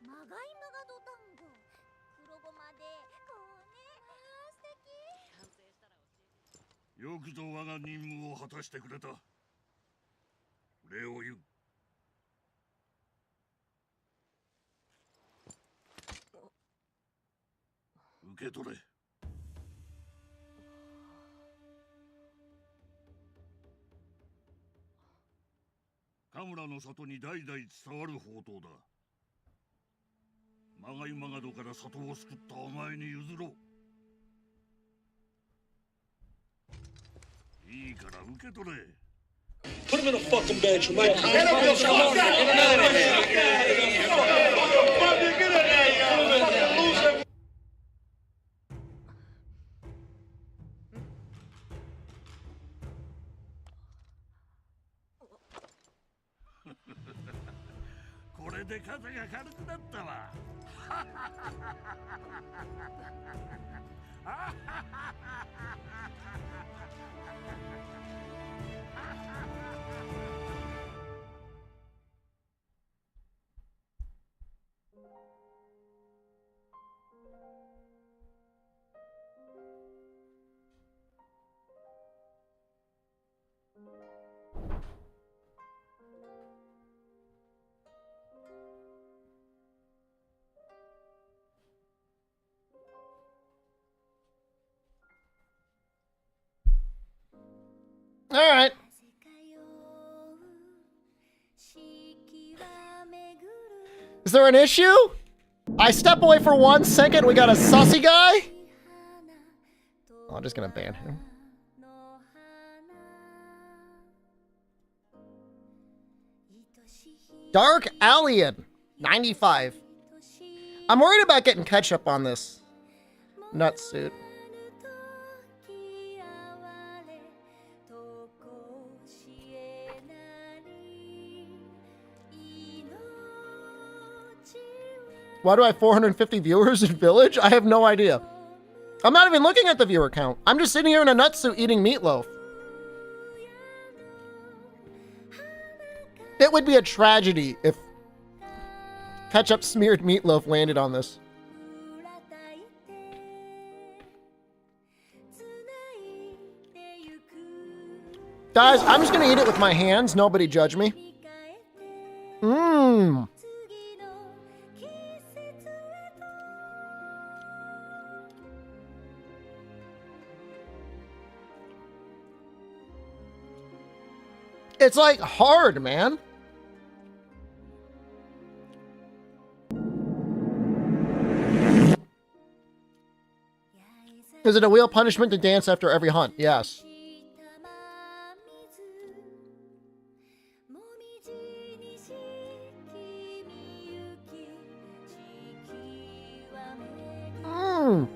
まがいまがど団子。黒ごまでこうね。素敵。よくぞ我が任務を果たしてくれた。礼を言う。受け取れ。カムラの里に代々伝わる宝刀だ。まがいまがどから里を救ったお前に譲ろう。いいから受け取れ。Put him in a fucking bench, man. Get up here, get out of here. Loser. これで肩が軽くなったわ。All right. Is there an issue? I step away for 1 second. We got a sussy guy. just gonna ban him. Dark Alien, 95. I'm worried about getting ketchup on this nut suit. Why do I have 450 viewers in Village? I have no idea. I'm not even looking at the viewer count. I'm just sitting here in a nut suit eating meatloaf. It would be a tragedy if ketchup smeared meatloaf landed on this. Guys, I'm just gonna eat it with my hands. Nobody judge me. Mmm. It's like hard, man. Is it a wheel punishment to dance after every hunt? Yes. Mm.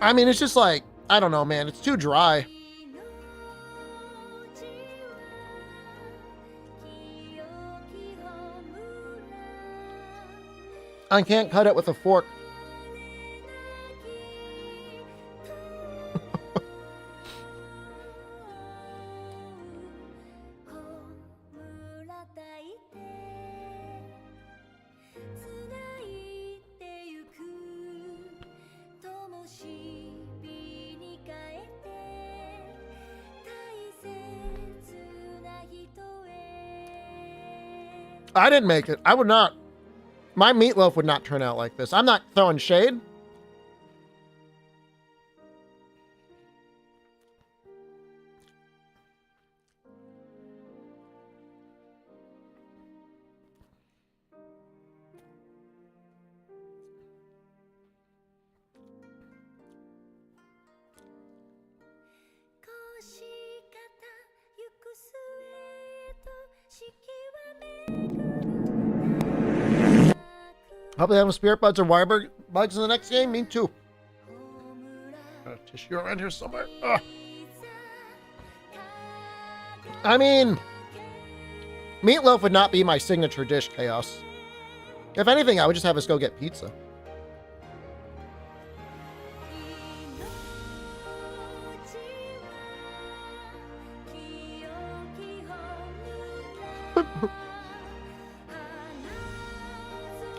I mean, it's just like, I don't know, man. It's too dry. I can't cut it with a fork. I didn't make it. I would not. My meatloaf would not turn out like this. I'm not throwing shade. Hope they have spirit buds or wire bugs in the next game. Me too. Tissue around here somewhere. Ugh. I mean, meatloaf would not be my signature dish, Chaos. If anything, I would just have us go get pizza.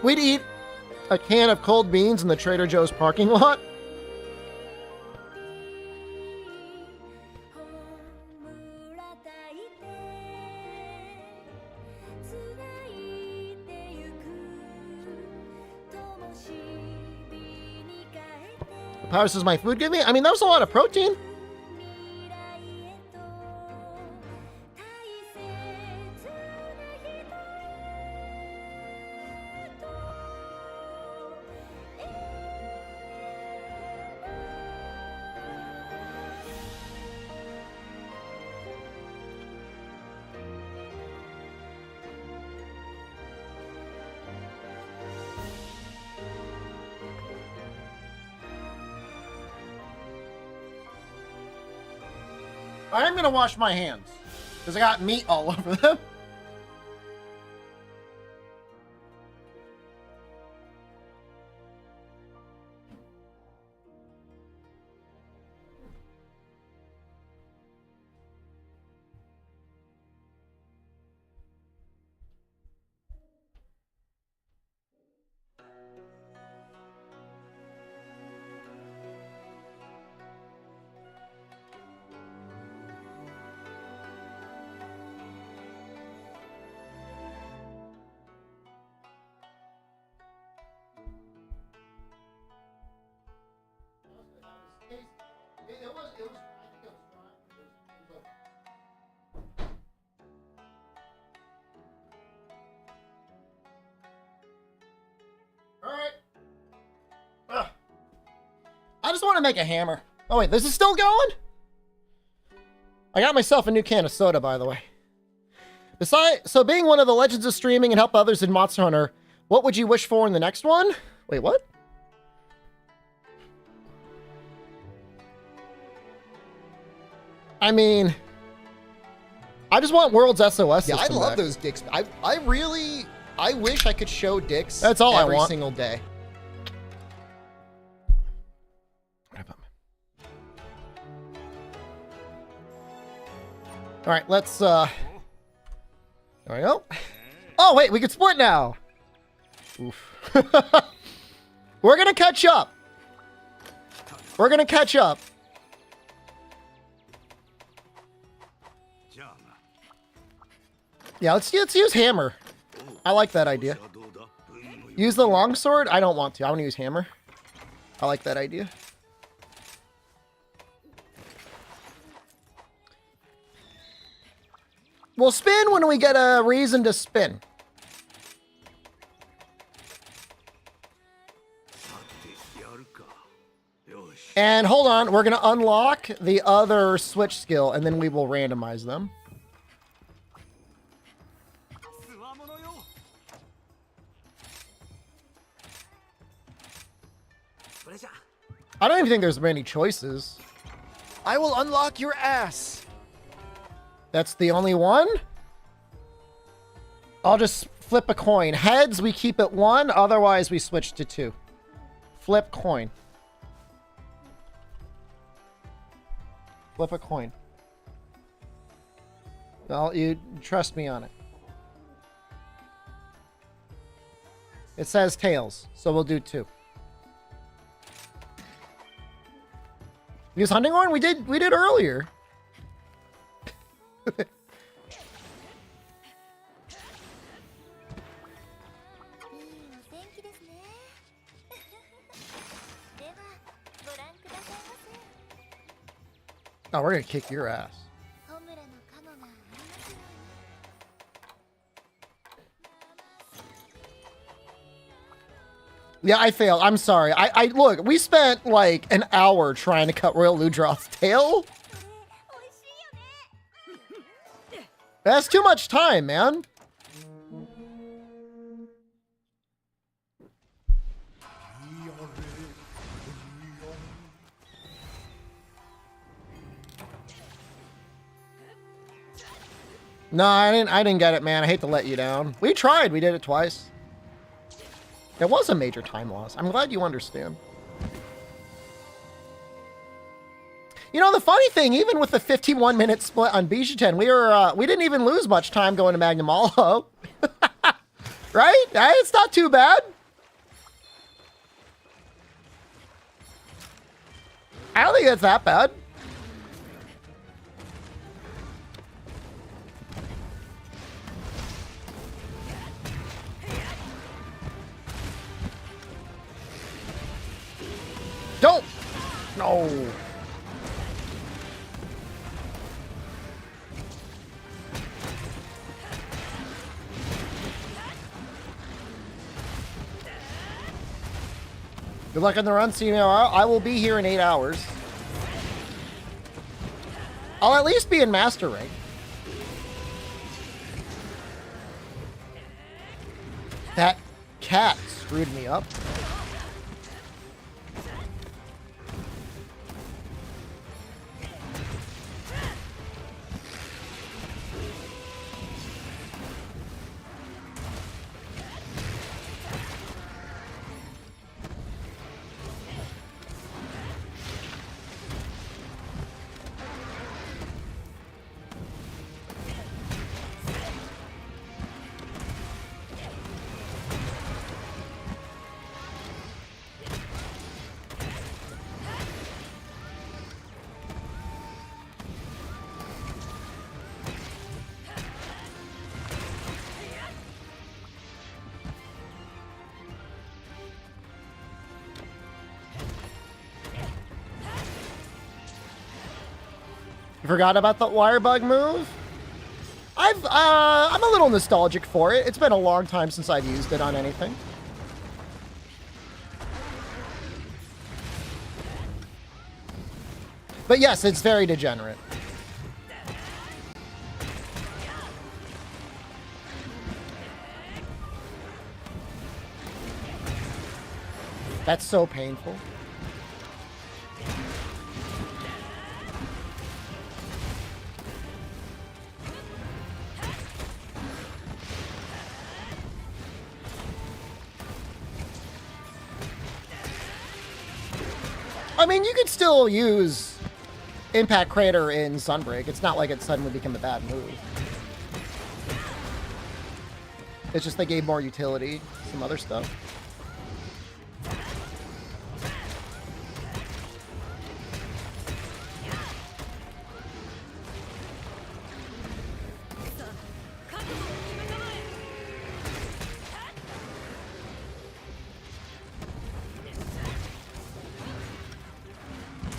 We'd eat a can of cold beans in the Trader Joe's parking lot. The power says my food give me? I mean, that was a lot of protein. I'm gonna wash my hands because I got meat all over them. just want to make a hammer. Oh wait, this is still going? I got myself a new can of soda, by the way. Besides, so being one of the legends of streaming and help others in Monster Hunter, what would you wish for in the next one? Wait, what? I mean, I just want World's SOS. Yeah, I system love back. those dicks. I wish I could show dicks. That's all I every want. single day. All right, let's, there we go. Oh, wait, we can split now. Oof. We're gonna catch up. We're gonna catch up. Yeah, let's use hammer. I like that idea. Use the longsword? I don't want to. I want to use hammer. I like that idea. We'll spin when we get a reason to spin. And hold on, we're going to unlock the other switch skill, and then we will randomize them. I don't even think there's many choices. I will unlock your ass. That's the only one? I'll just flip a coin. Heads, we keep it 1. Otherwise, we switch to 2. Flip coin. Flip a coin. Well, you trust me on it. It says tails, so we'll do 2. Use hunting horn? We did earlier. Oh, we're gonna kick your ass. Yeah, I failed. I'm sorry. I look, we spent like an hour trying to cut Royal Ludroth's tail. That's too much time, man. No, I didn't get it, man. I hate to let you down. We tried. We did it twice. It was a major time loss. I'm glad you understand. You know, the funny thing, even with the 51-minute split on Bijuten, we didn't even lose much time going to Magnum Hollow. Right? It's not too bad. I don't think that's that bad. Don't! No! Good luck on the run, CMR. I will be here in 8 hours. I'll at least be in Master Rank. That cat screwed me up. You forgot about the wire bug move? I'm a little nostalgic for it. It's been a long time since I've used it on anything. But yes, it's very degenerate. That's so painful. I mean, you could still use Impact Crater in Sunbreak. It's not like it suddenly became a bad move. It's just they gave more utility, some other stuff.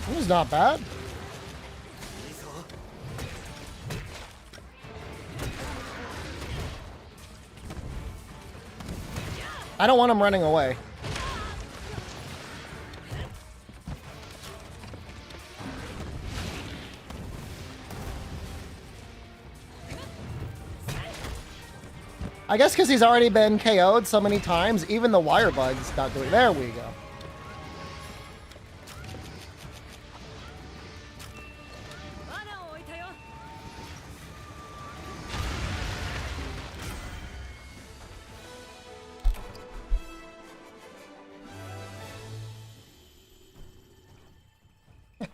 This is not bad. I don't want him running away. I guess because he's already been KO'd so many times, even the wire bug's not doing. There we go.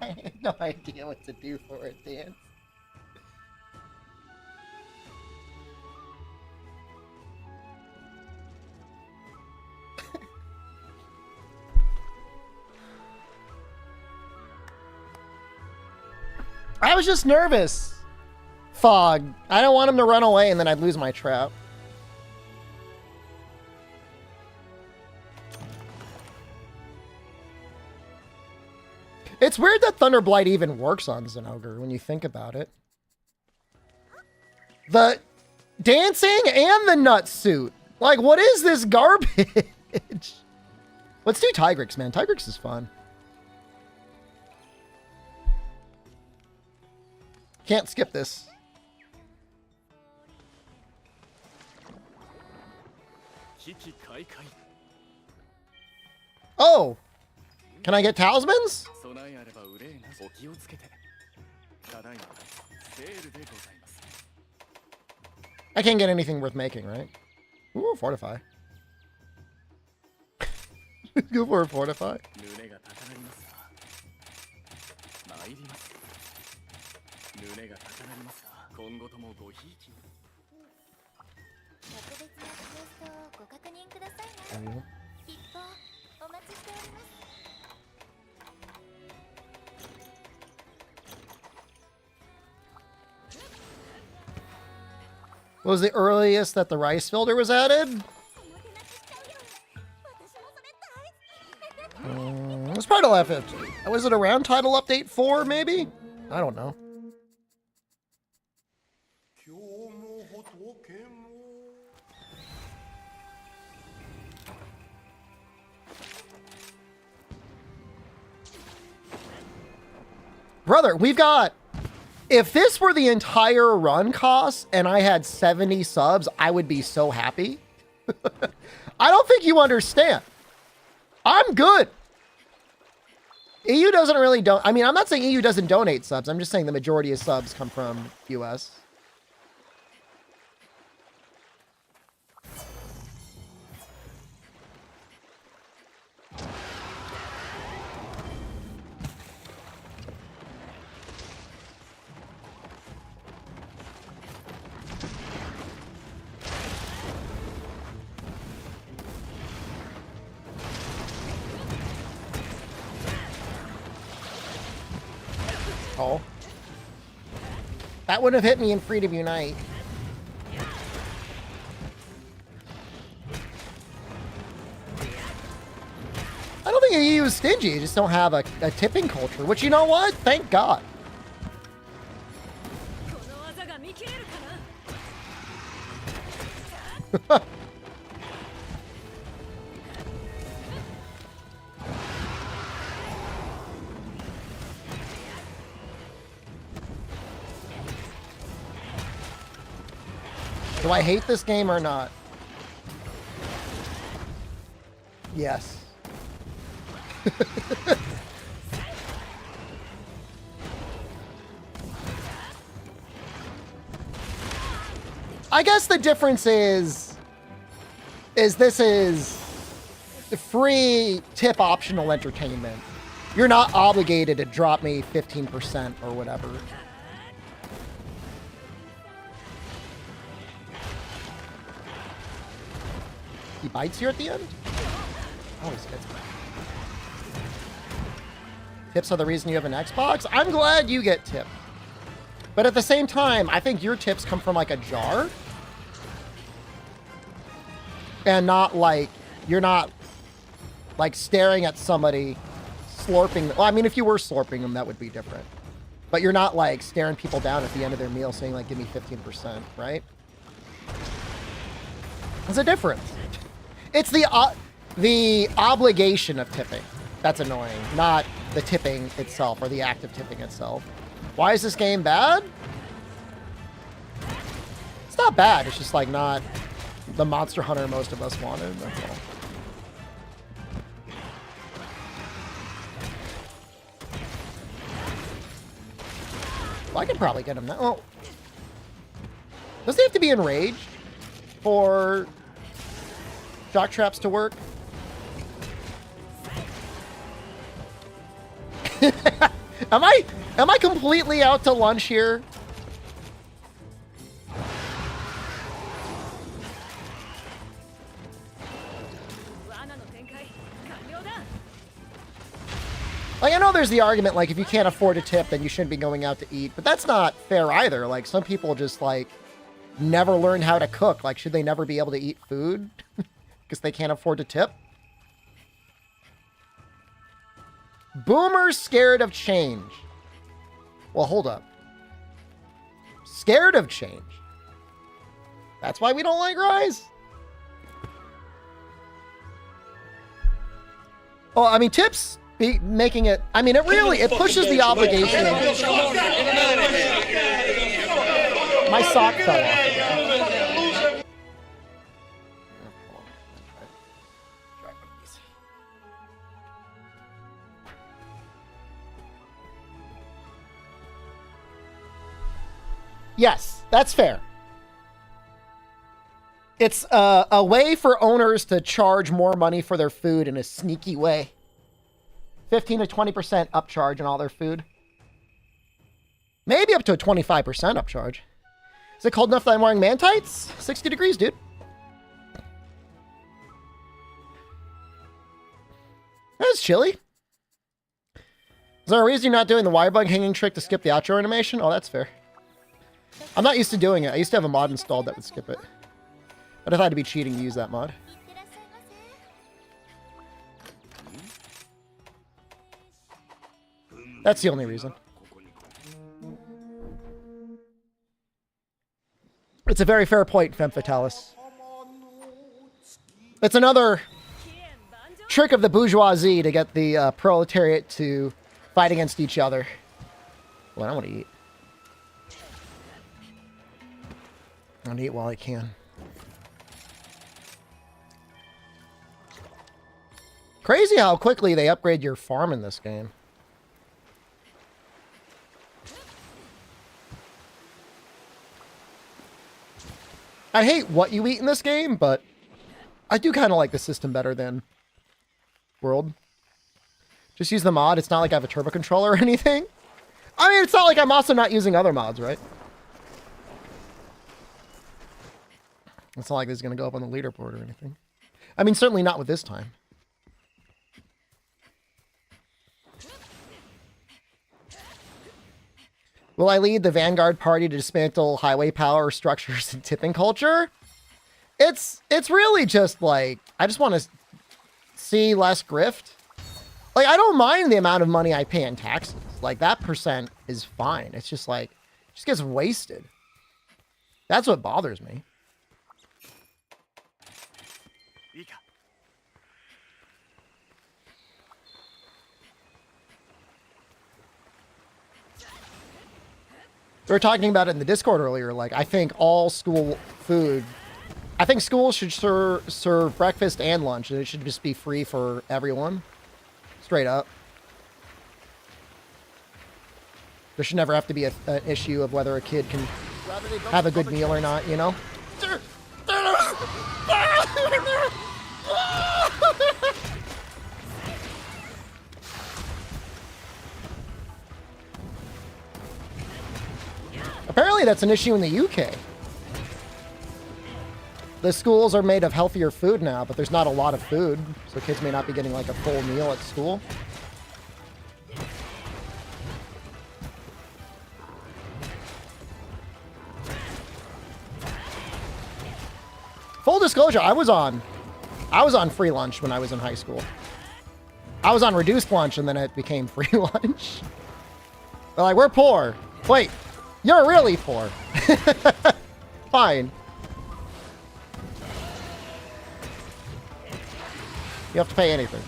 I have no idea what to do for it, Dan. I was just nervous. Fog. I don't want him to run away and then I'd lose my trap. It's weird that Thunderblight even works on Zinogre when you think about it. The dancing and the nut suit. Like, what is this garbage? Let's do Tigrex, man. Tigrex is fun. Can't skip this. Oh! Can I get talismans? I can't get anything worth making, right? Ooh, fortify. Go for a fortify. What was the earliest that the rice filter was added? It was probably FF. Was it around Title Update 4, maybe? I don't know. Brother, we've got... If this were the entire run cost and I had 70 subs, I would be so happy. I don't think you understand. I'm good. EU doesn't really I mean, I'm not saying EU doesn't donate subs. I'm just saying the majority of subs come from US. Oh. That wouldn't have hit me in Freedom Unite. I don't think EU is stingy. You just don't have a tipping culture, which, you know what? Thank God. Do I hate this game or not? Yes. I guess the difference is this is free tip optional entertainment. You're not obligated to drop me 15% or whatever. He bites here at the end? Always gets back. Tips are the reason you have an Xbox? I'm glad you get tipped. But at the same time, I think your tips come from like a jar. And not like, you're not like staring at somebody slurping. Well, I mean, if you were slurping them, that would be different. But you're not like staring people down at the end of their meal saying like, give me 15%, right? There's a difference. It's the obligation of tipping that's annoying, not the tipping itself or the act of tipping itself. Why is this game bad? It's not bad. It's just like not the Monster Hunter most of us wanted. That's all. Well, I could probably get him now. Oh. Does he have to be enraged for shock traps to work? Am I completely out to lunch here? Like, I know there's the argument, like, if you can't afford a tip, then you shouldn't be going out to eat. But that's not fair either. Like, some people just, like, never learn how to cook. Like, should they never be able to eat food? Because they can't afford to tip? Boomers scared of change. Well, hold up. Scared of change. That's why we don't like Rise? Oh, I mean, tips making it... I mean, it pushes the obligation. My sock fell off. Yes, that's fair. It's a way for owners to charge more money for their food in a sneaky way. 15 to 20% upcharge on all their food. Maybe up to a 25% upcharge. Is it cold enough that I'm wearing man tights? 60 degrees, dude. That's chilly. Is there a reason you're not doing the wire bug hanging trick to skip the outro animation? Oh, that's fair. I'm not used to doing it. I used to have a mod installed that would skip it. But I thought it'd be cheating to use that mod. That's the only reason. It's a very fair point, Femme Fatalis. It's another trick of the bourgeoisie to get the proletariat to fight against each other. Well, I want to eat. I want to eat while I can. Crazy how quickly they upgrade your farm in this game. I hate what you eat in this game, but I do kind of like the system better than World. Just use the mod. It's not like I have a turbo controller or anything. I mean, it's not like I'm also not using other mods, right? It's not like this is going to go up on the leaderboard or anything. I mean, certainly not with this time. Will I lead the Vanguard party to dismantle highway power structures and tipping culture? It's really just like, I just want to see less grift. Like, I don't mind the amount of money I pay in taxes. Like, that percent is fine. It's just like, it just gets wasted. That's what bothers me. We were talking about it in the Discord earlier. Like, I think all school food. I think schools should serve breakfast and lunch, and it should just be free for everyone. Straight up. There should never have to be an issue of whether a kid can have a good meal or not, you know? Apparently that's an issue in the UK. The schools are made of healthier food now, but there's not a lot of food, so kids may not be getting like a full meal at school. Full disclosure, I was on free lunch when I was in high school. I was on reduced lunch and then it became free lunch. They're like, we're poor. Wait, you're really poor. Fine. You have to pay anything.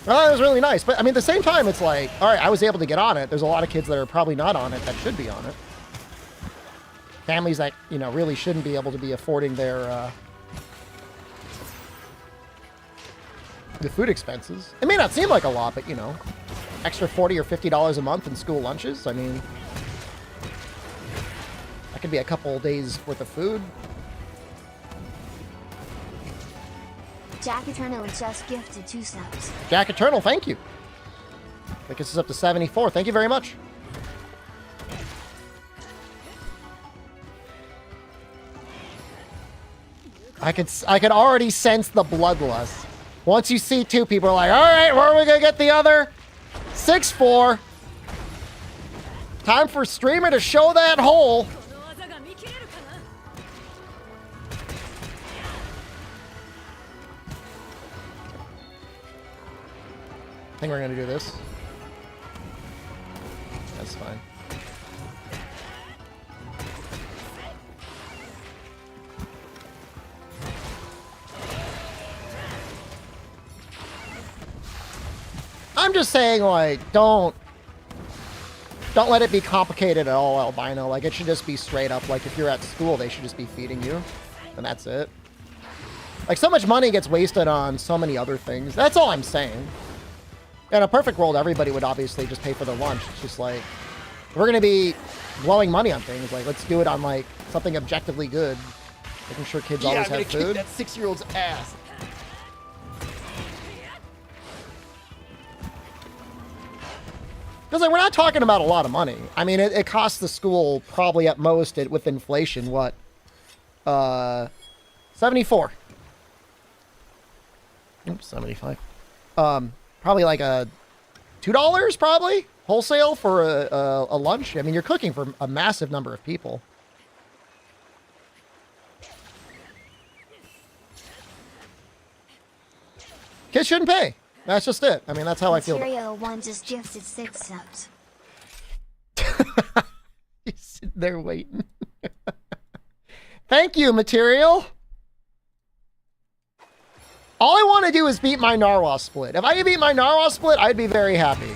Well, it was really nice. But, I mean, at the same time, it's like, all right, I was able to get on it. There's a lot of kids that are probably not on it that should be on it. Families that, you know, really shouldn't be able to be affording their, the food expenses. It may not seem like a lot, but, you know, extra $40 or $50 a month in school lunches. I mean, that could be a couple days worth of food. Jack Eternal just gifted 2 subs. Jack Eternal, thank you. I think this is up to 74. Thank you very much. I could already sense the bloodlust. Once you see 2 people are like, all right, where are we gonna get the other? 6-4. Time for streamer to show that hole. I think we're gonna do this. That's fine. I'm just saying, like, don't let it be complicated at all, albino. Like, it should just be straight up. Like, if you're at school, they should just be feeding you, and that's it. Like, so much money gets wasted on so many other things. That's all I'm saying. In a perfect world, everybody would obviously just pay for their lunch. It's just like, if we're gonna be blowing money on things, like, let's do it on, like, something objectively good. Making sure kids always have food. Kick that 6-year-old's ass. Because, like, we're not talking about a lot of money. I mean, it costs the school probably at most, with inflation, what? 74. Oops, 75. Probably like $2 probably wholesale for a lunch. I mean, you're cooking for a massive number of people. Kids shouldn't pay. That's just it. I mean, that's how I feel. Material 1 just gifted 6 subs. He's sitting there waiting. Thank you, Material. All I want to do is beat my Narwhal split. If I could beat my Narwhal split, I'd be very happy.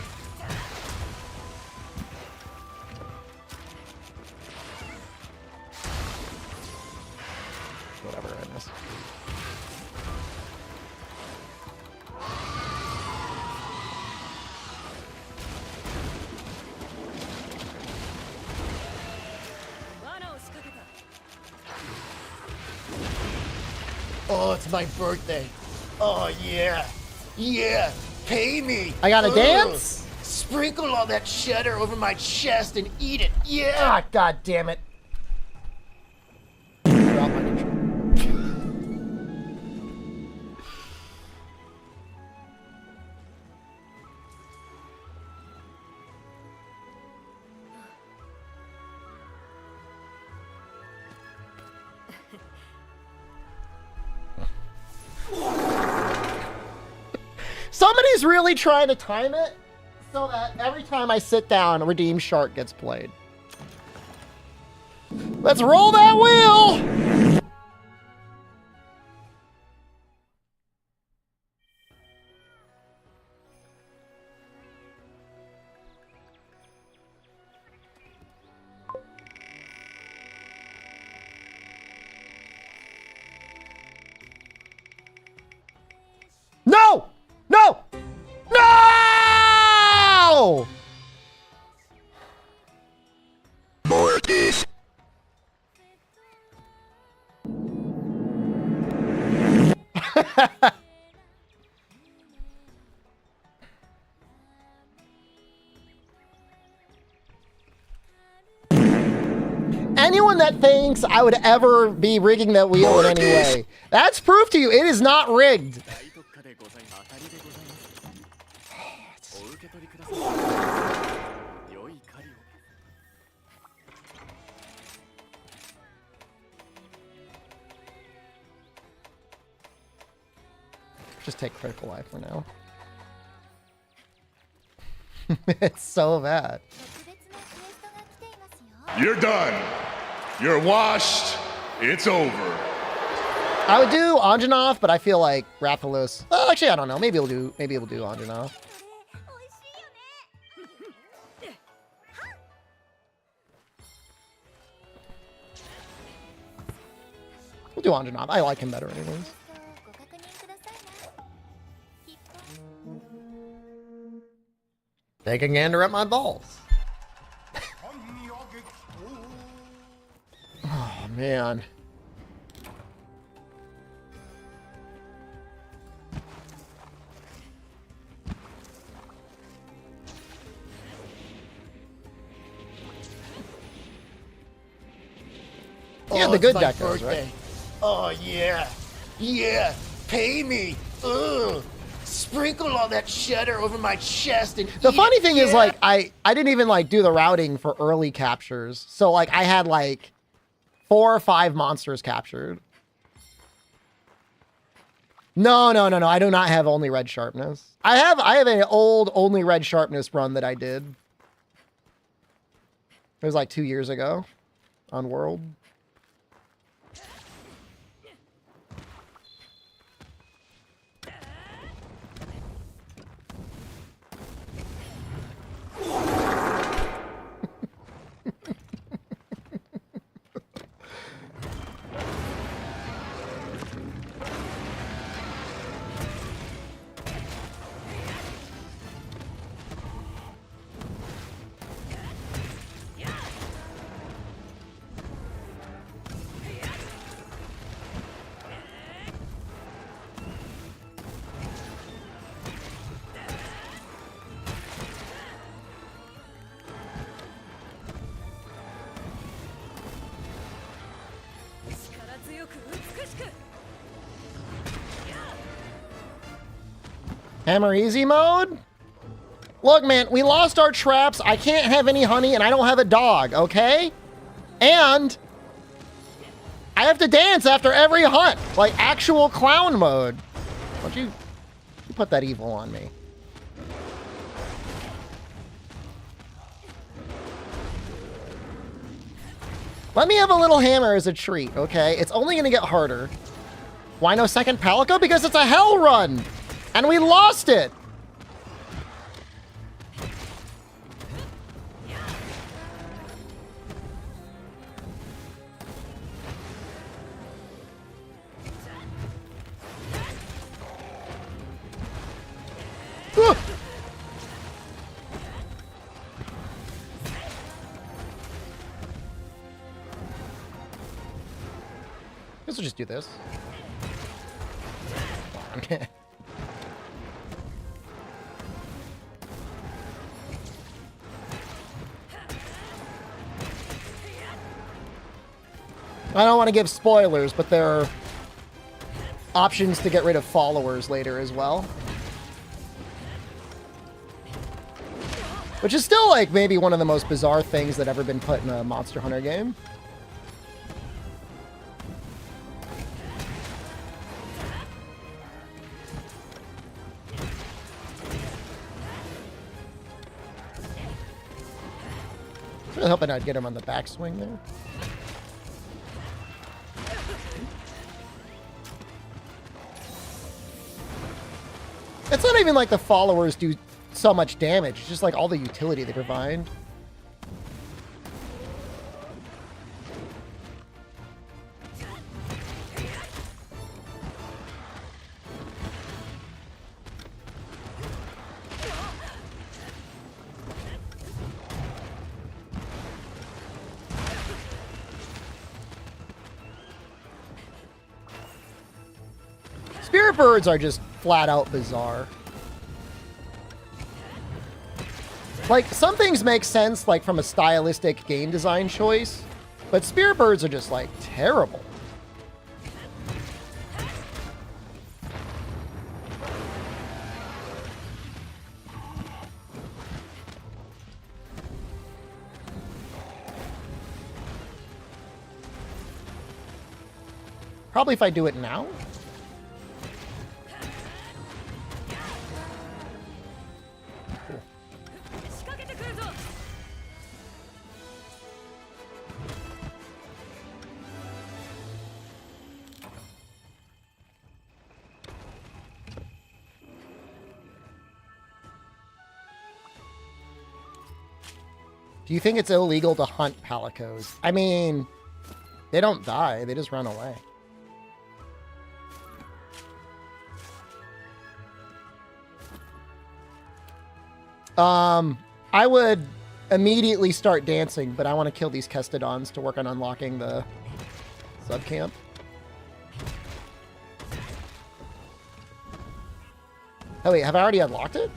Whatever, I miss. Oh, it's my birthday. Oh, yeah. Yeah. Pay me. I gotta dance? Sprinkle all that cheddar over my chest and eat it. Yeah. Ah, god damn it. Drop my control. Somebody's really trying to time it so that every time I sit down, Redeem Shark gets played. Let's roll that wheel! Anyone that thinks I would ever be rigging that wheel in any way, that's proof to you it is not rigged. Just take critical life for now. It's so bad. You're done. You're washed. It's over. I would do Anjanov, but I feel like Rathalos. Well, actually, I don't know. Maybe we'll do Anjanov. We'll do Anjanov. I like him better anyways. Take a gander at my balls. Oh, man. Yeah, the good deck goes, right? Oh, yeah. Yeah. Pay me. Ugh. Sprinkle all that cheddar over my chest and the funny thing is, like, I didn't even like do the routing for early captures. So like I had like 4 or 5 monsters captured. No. I do not have only red sharpness. I have an old only red sharpness run that I did. It was like 2 years ago on World. Hammer easy mode? Look, man, we lost our traps. I can't have any honey, and I don't have a dog, okay? And I have to dance after every hunt, like actual clown mode. Why don't you put that evil on me? Let me have a little hammer as a treat, okay? It's only gonna get harder. Why no second Palico? Because it's a hell run! And we lost it! Guess we'll just do this. Okay. I don't want to give spoilers, but there are options to get rid of followers later as well. Which is still like maybe one of the most bizarre things that ever been put in a Monster Hunter game. I was really hoping I'd get him on the backswing there. It's not even like the followers do so much damage. It's just like all the utility they provide. Spirit birds are just flat out bizarre. Like, some things make sense, like, from a stylistic game design choice, but Spirit birds are just, like, terrible. Probably if I do it now. Cool. Do you think it's illegal to hunt palicos? I mean, they don't die, they just run away. I would immediately start dancing, but I want to kill these Kestodons to work on unlocking the subcamp. Oh wait, have I already unlocked it?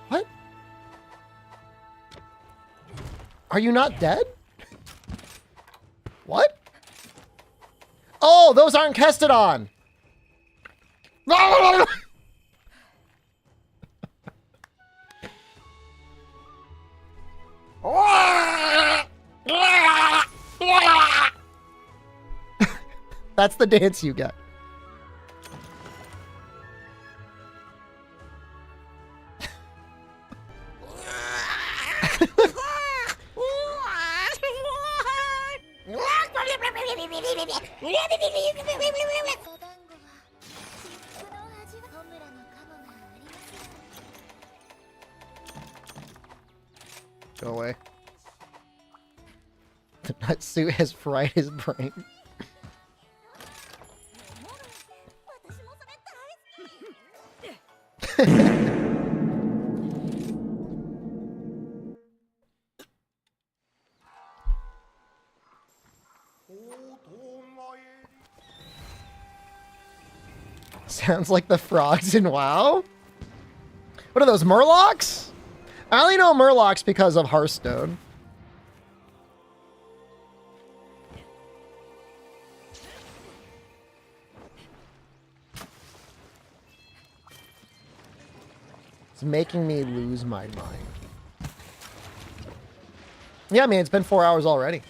What? Are you not dead? What? Oh, those aren't Kestodon! That's the dance you get. Go away. The nut suit has fried his brain. Sounds like the frogs in WoW. What are those, Murlocs? I only know Murlocs because of Hearthstone. It's making me lose my mind. Yeah, man, it's been 4 hours already.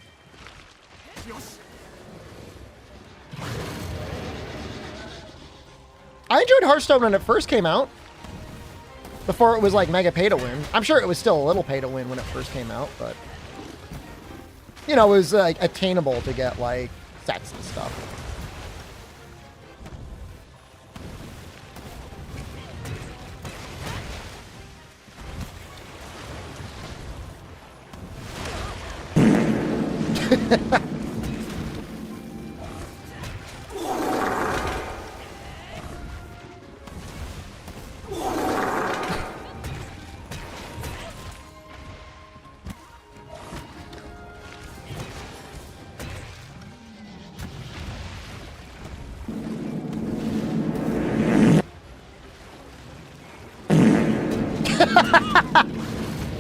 I enjoyed Hearthstone when it first came out. Before it was like mega pay to win. I'm sure it was still a little pay to win when it first came out, but you know, it was like attainable to get like sets and stuff.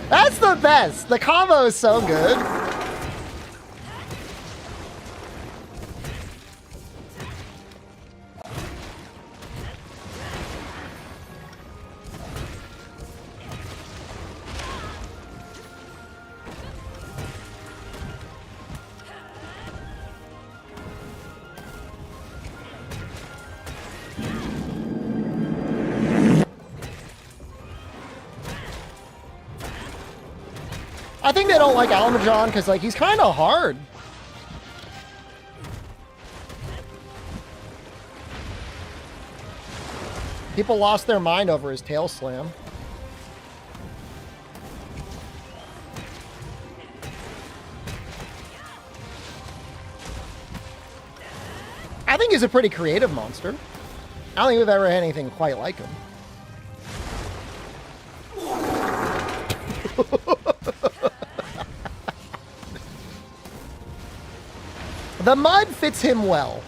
That's the best. The combo is so good. I think they don't like Almajon because, like, he's kind of hard. People lost their mind over his tail slam. I think he's a pretty creative monster. I don't think we've ever had anything quite like him. The mud fits him well.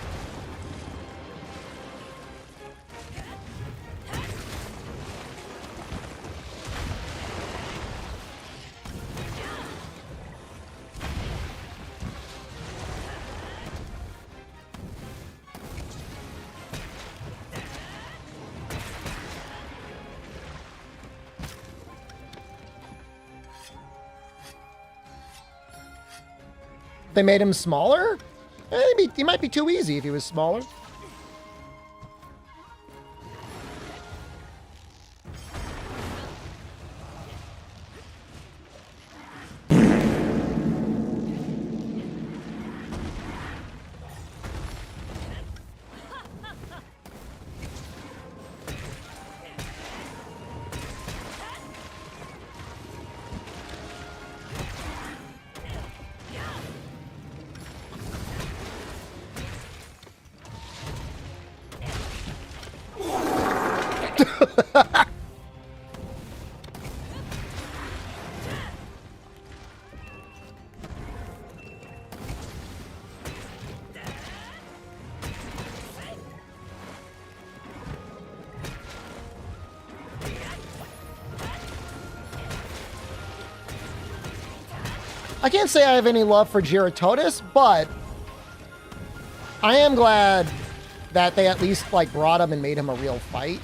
They made him smaller? He might be too easy if he was smaller. I can't say I have any love for Giratotis, but I am glad that they at least like brought him and made him a real fight.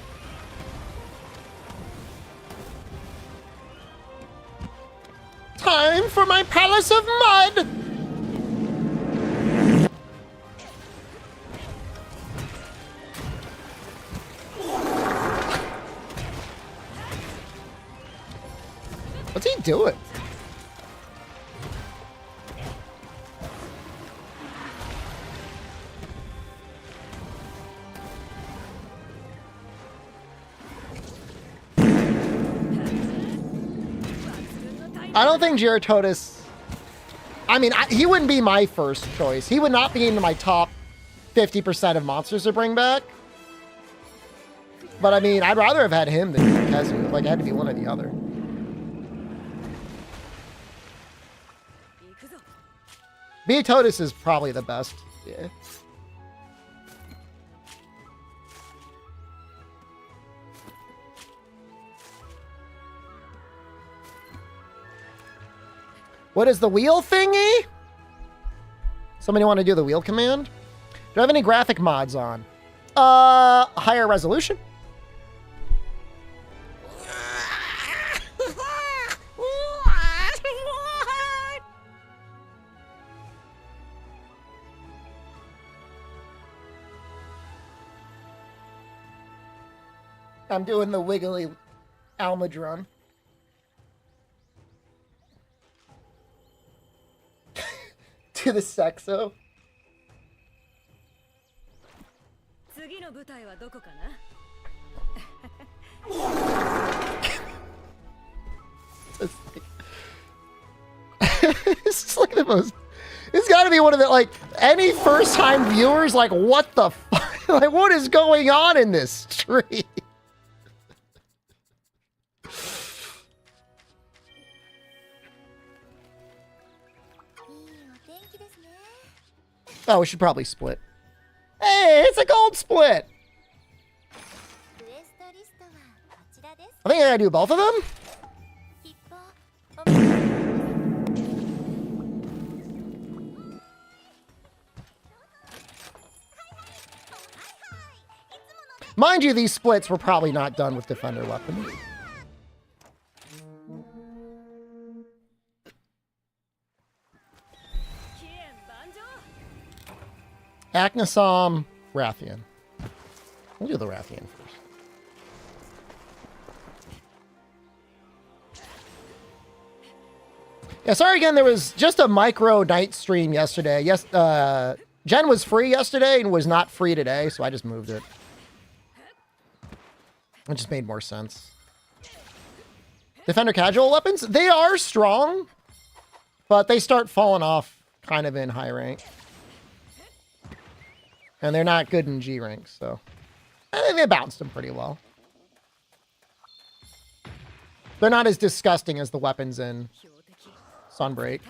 Time for my palace of mud! What's he doing? I don't think Giratotis... I mean, he wouldn't be my first choice. He would not be in my top 50% of monsters to bring back. But I mean, I'd rather have had him than Gasm. Like, it had to be one or the other. Giratotis is probably the best. Yeah. What is the wheel thingy? Somebody want to do the wheel command? Do I have any graphic mods on? Higher resolution. I'm doing the wiggly Almadron. To the sexo. It's just like the most. It's got to be one of the like any first-time viewers like what the fuck? Like what is going on in this tree? Oh, we should probably split. Hey, it's a gold split! I think I gotta do both of them? Mind you, these splits were probably not done with defender weapons. Aknasom, Rathian. We'll do the Rathian first. Yeah, sorry again, there was just a micro night stream yesterday. Yes, Jen was free yesterday and was not free today, so I just moved it. It just made more sense. Defender casual weapons, they are strong, but they start falling off kind of in high rank. And they're not good in G ranks, so I think they bounced them pretty well. They're not as disgusting as the weapons in Sunbreak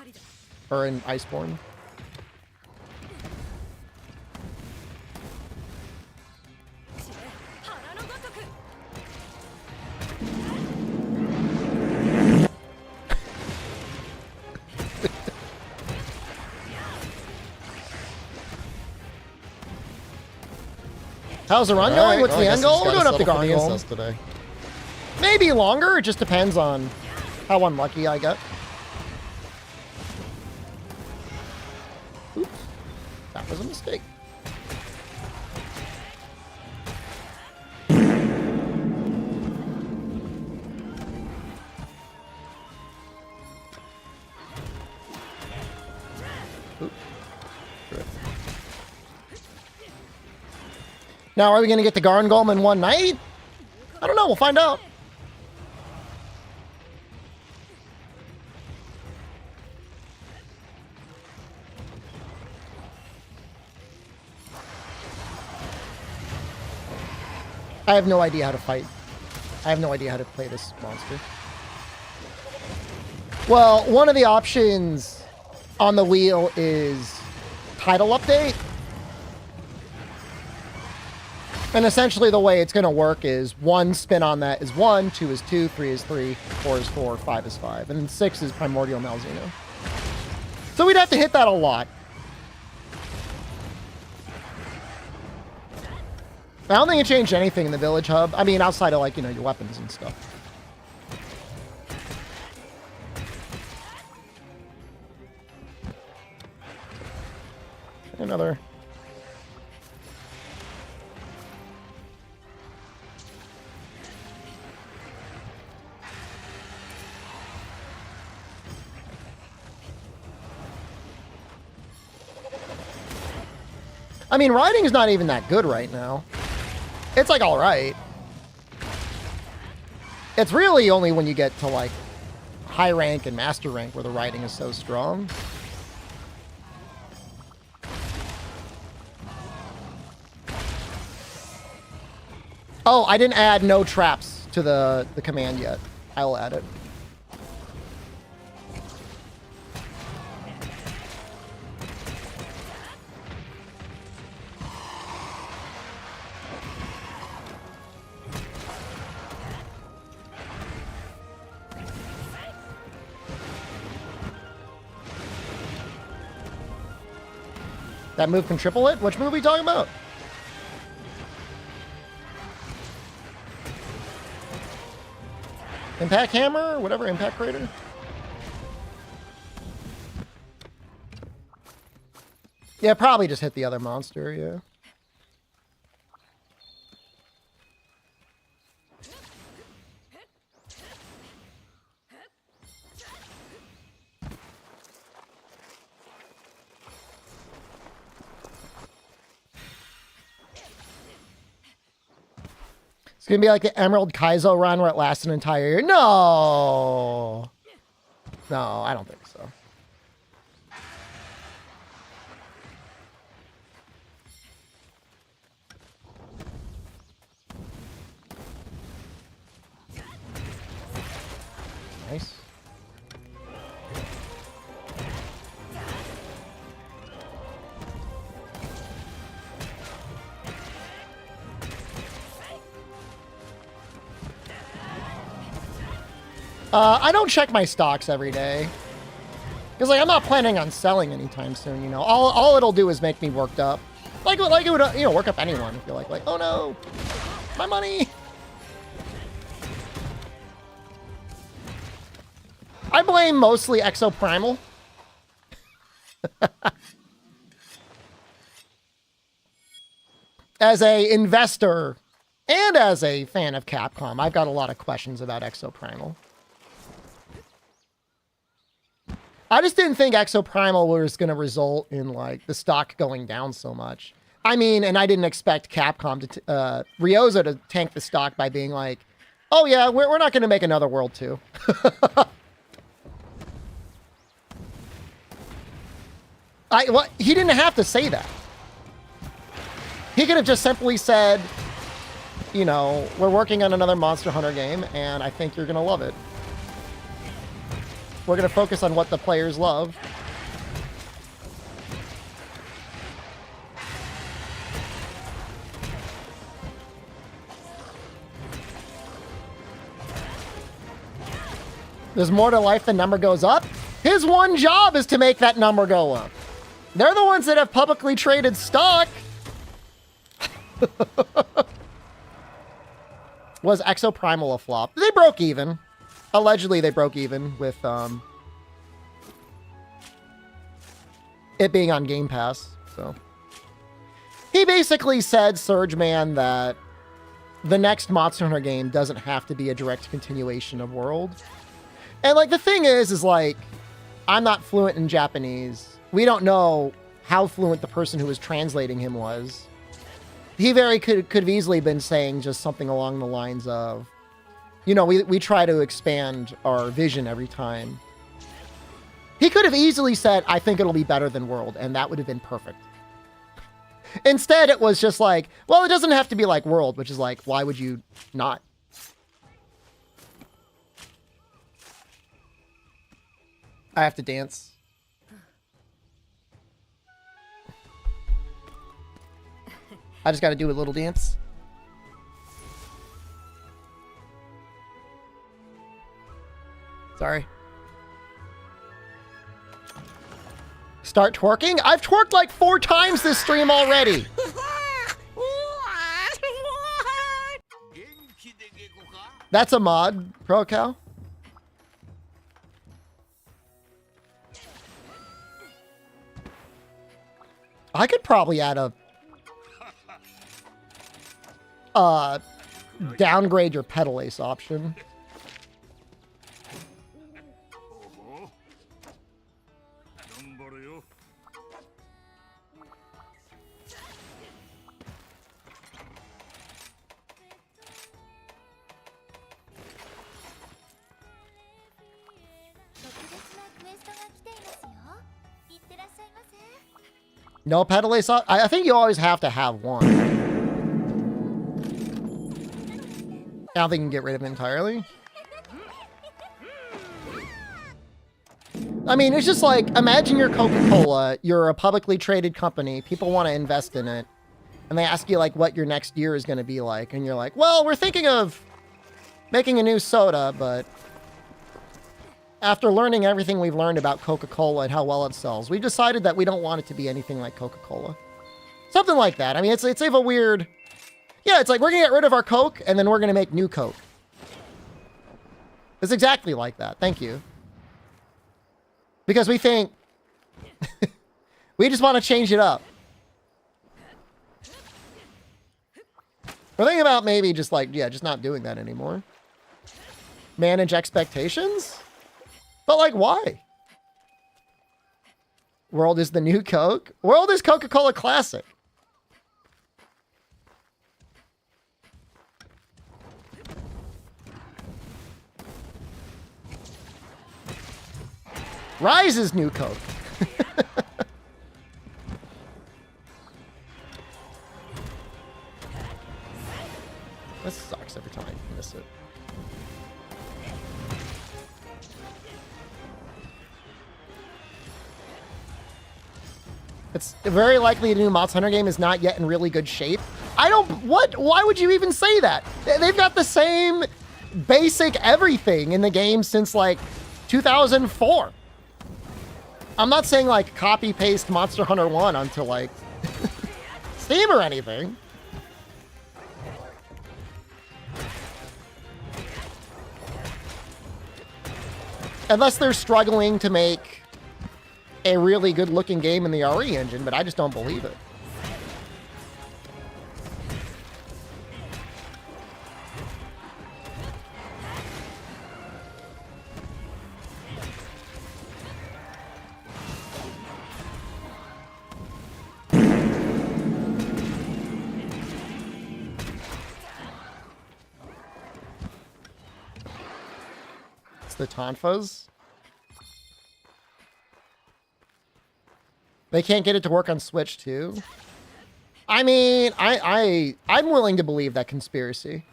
or in Iceborne. How's the run going? What's the end goal? We're going up the Garn goal today. Maybe longer. It just depends on how unlucky I get. Oops. That was a mistake. Now, are we going to get the Garn Golem in one night? I don't know. We'll find out. I have no idea how to fight. I have no idea how to play this monster. Well, one of the options on the wheel is title update. And essentially the way it's going to work is 1 spin on that is 1, 2 is 2, 3 is 3, 4 is 4, 5 is 5. And then 6 is Primordial Malzeno. So we'd have to hit that a lot. I don't think it changed anything in the village hub. I mean, outside of, like, you know, your weapons and stuff. Another. I mean, riding is not even that good right now. It's like all right. It's really only when you get to like high rank and master rank where the riding is so strong. Oh, I didn't add no traps to the command yet. I will add it. That move can triple it? Which move are we talking about? Impact Hammer? Whatever, Impact Crater? Yeah, probably just hit the other monster, yeah. It's gonna be like the Emerald Kaizo run where it lasts an entire year. No! No, I don't think so. Nice. I don't check my stocks every day. Because, like, I'm not planning on selling anytime soon, you know. All it'll do is make me worked up. Like it would, you know, work up anyone if you're like, oh no, my money. I blame mostly Exoprimal. As a investor and as a fan of Capcom, I've got a lot of questions about Exoprimal. I just didn't think Exoprimal was going to result in, like, the stock going down so much. I mean, and I didn't expect Capcom to, Ryozo to tank the stock by being like, oh yeah, we're not going to make another World 2. He didn't have to say that. He could have just simply said, you know, we're working on another Monster Hunter game, and I think you're going to love it. We're going to focus on what the players love. There's more to life than number goes up. His one job is to make that number go up. They're the ones that have publicly traded stock. Was Exoprimal a flop? They broke even. Allegedly, they broke even with it being on Game Pass. So he basically said, Surge Man, that the next Monster Hunter game doesn't have to be a direct continuation of World. And like the thing is like, I'm not fluent in Japanese. We don't know how fluent the person who was translating him was. He could have easily been saying just something along the lines of, you know, we try to expand our vision every time. He could have easily said, I think it'll be better than World, and that would have been perfect. Instead, it was just like, well, it doesn't have to be like World, which is like, why would you not? I have to dance. I just got to do a little dance. Sorry. Start twerking? I've twerked like 4 times this stream already. That's a mod, Pro Cow. I could probably add a downgrade your pedal ace option. No pedal ace. I think you always have to have one. I don't think you can get rid of it entirely. I mean, it's just like, imagine you're Coca-Cola. You're a publicly traded company. People want to invest in it. And they ask you, like, what your next year is going to be like. And you're like, well, we're thinking of making a new soda, but after learning everything we've learned about Coca-Cola and how well it sells, we've decided that we don't want it to be anything like Coca-Cola. Something like that. I mean, it's a weird... Yeah, it's like, we're going to get rid of our Coke, and then we're going to make new Coke. It's exactly like that. Thank you. Because we think... we just want to change it up. We're thinking about maybe just like, yeah, just not doing that anymore. Manage expectations? But like, why? World is the new Coke? World is Coca-Cola Classic. Rise is new Coke. This sucks every time I miss it. It's very likely the new Monster Hunter game is not yet in really good shape. Why would you even say that? They've got the same basic everything in the game since like 2004. I'm not saying like copy paste Monster Hunter 1 onto like Steam or anything. Unless they're struggling to make a really good looking game in the RE engine, but I just don't believe it. It's the Tonfas. They can't get it to work on Switch too. I mean, I'm willing to believe that conspiracy.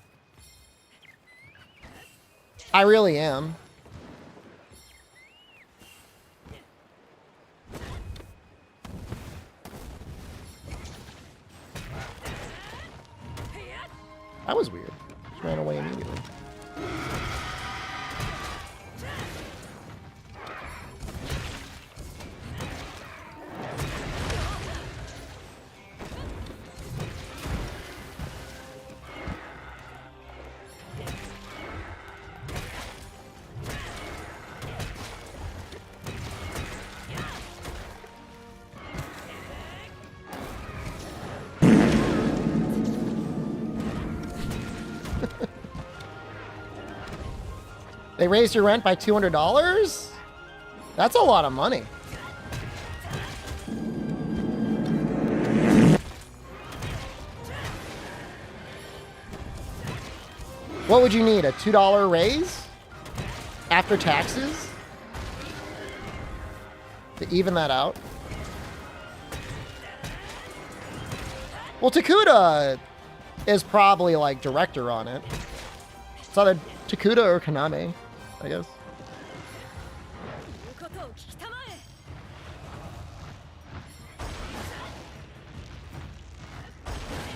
I really am. That was weird. Just ran away immediately. They raised your rent by $200? That's a lot of money. What would you need? A $2 raise? After taxes? To even that out? Well, Takuda is probably like director on it. It's either Takuda or Kaname, I guess.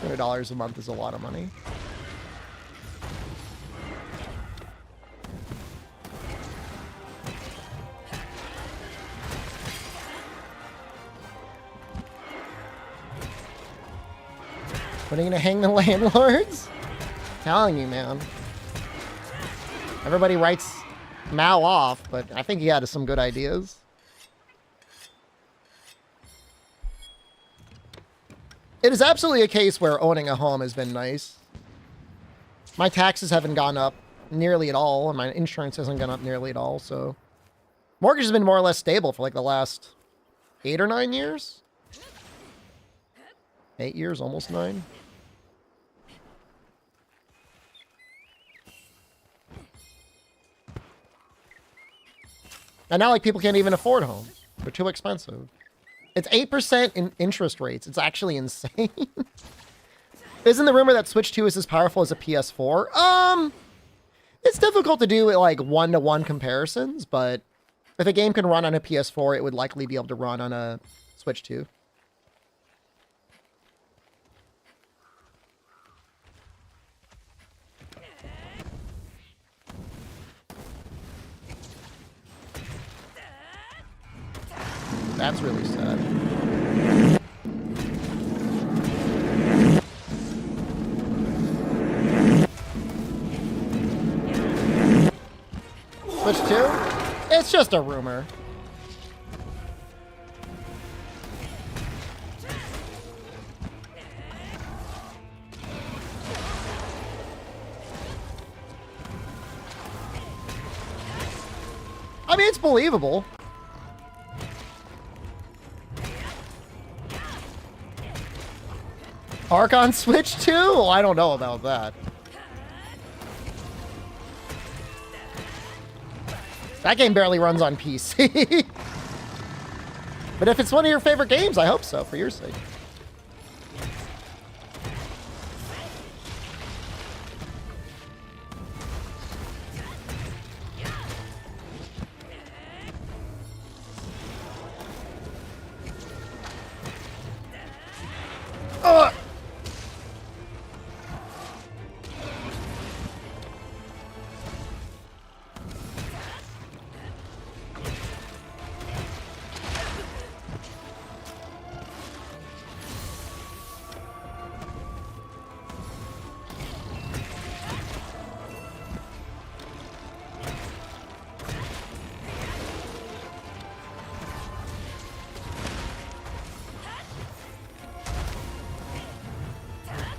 $200 a month is a lot of money. When are you gonna hang the landlords? Telling you, man. Everybody writes Mao off, but I think he had some good ideas. It is absolutely a case where owning a home has been nice. My taxes haven't gone up nearly at all, and my insurance hasn't gone up nearly at all, so... Mortgage has been more or less stable for like the last 8 or 9 years? 8 years, almost 9. And now, like, people can't even afford homes. They're too expensive. It's 8% in interest rates. It's actually insane. Isn't the rumor that Switch 2 is as powerful as a PS4? It's difficult to do like one-to-one comparisons, but if a game can run on a PS4, it would likely be able to run on a Switch 2. That's really sad. Switch 2? It's just a rumor. I mean, it's believable. Arc on Switch 2? Well, I don't know about that. That game barely runs on PC. But if it's one of your favorite games, I hope so, for your sake.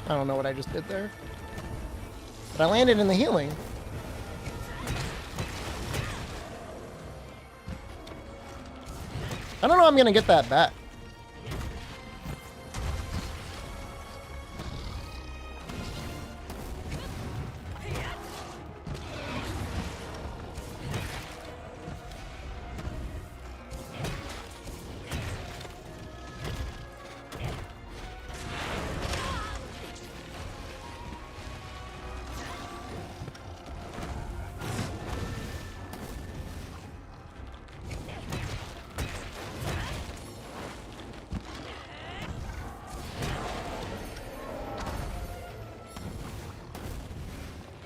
I don't know what I just did there. But I landed in the healing. I don't know how I'm gonna get that back.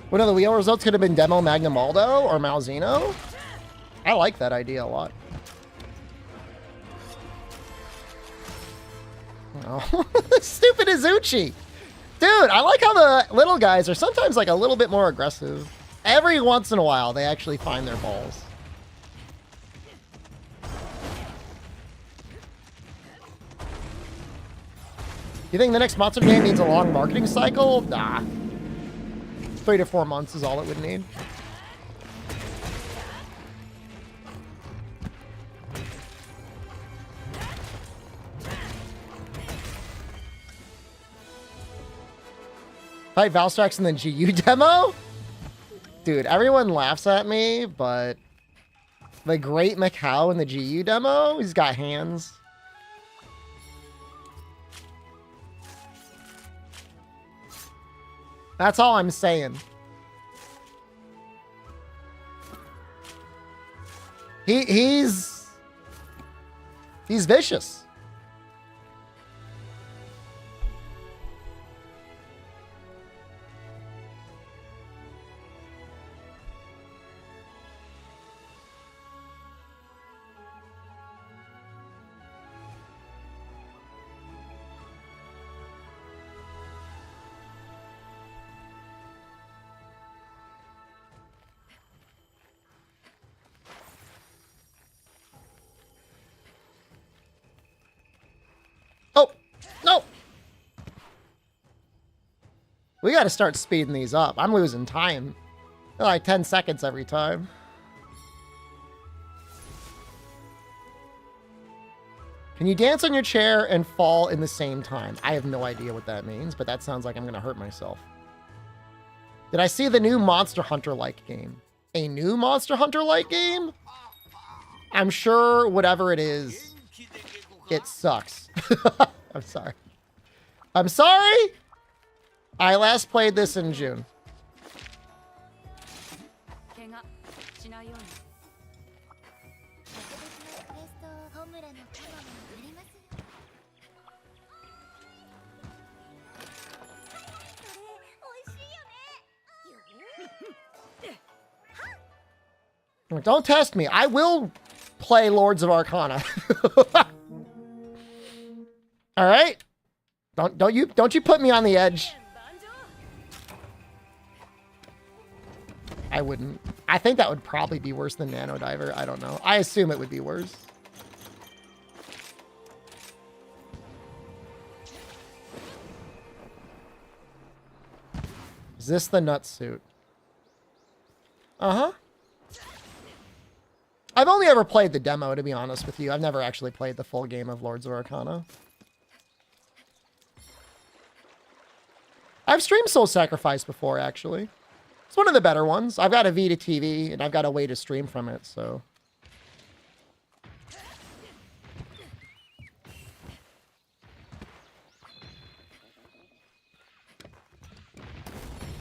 One of the wheel results could have been Demo Magnamaldo or Malzeno. I like that idea a lot. Oh, stupid Izuchi. Dude, I like how the little guys are sometimes like a little bit more aggressive. Every once in a while, they actually find their balls. You think the next Monster game needs a long marketing cycle? Nah. 3 to 4 months is all it would need. Fight Valstrax in the GU demo? Dude, everyone laughs at me, but the Great Macau in the GU demo, he's got hands. That's all I'm saying. He's vicious. Oh, no. We got to start speeding these up. I'm losing time. They're like 10 seconds every time. Can you dance on your chair and fall in the same time? I have no idea what that means, but that sounds like I'm going to hurt myself. Did I see the new Monster Hunter-like game? A new Monster Hunter-like game? I'm sure whatever it is, it sucks. I'm sorry. I'm sorry? I last played this in June. Don't test me. I will play Lords of Arcana. All right? Don't you put me on the edge. I wouldn't. I think that would probably be worse than Nano Diver. I don't know. I assume it would be worse. Is this the nut suit? Uh-huh. I've only ever played the demo, to be honest with you. I've never actually played the full game of Lords of Arcana. I've streamed Soul Sacrifice before, actually. It's one of the better ones. I've got a Vita TV, and I've got a way to stream from it, so...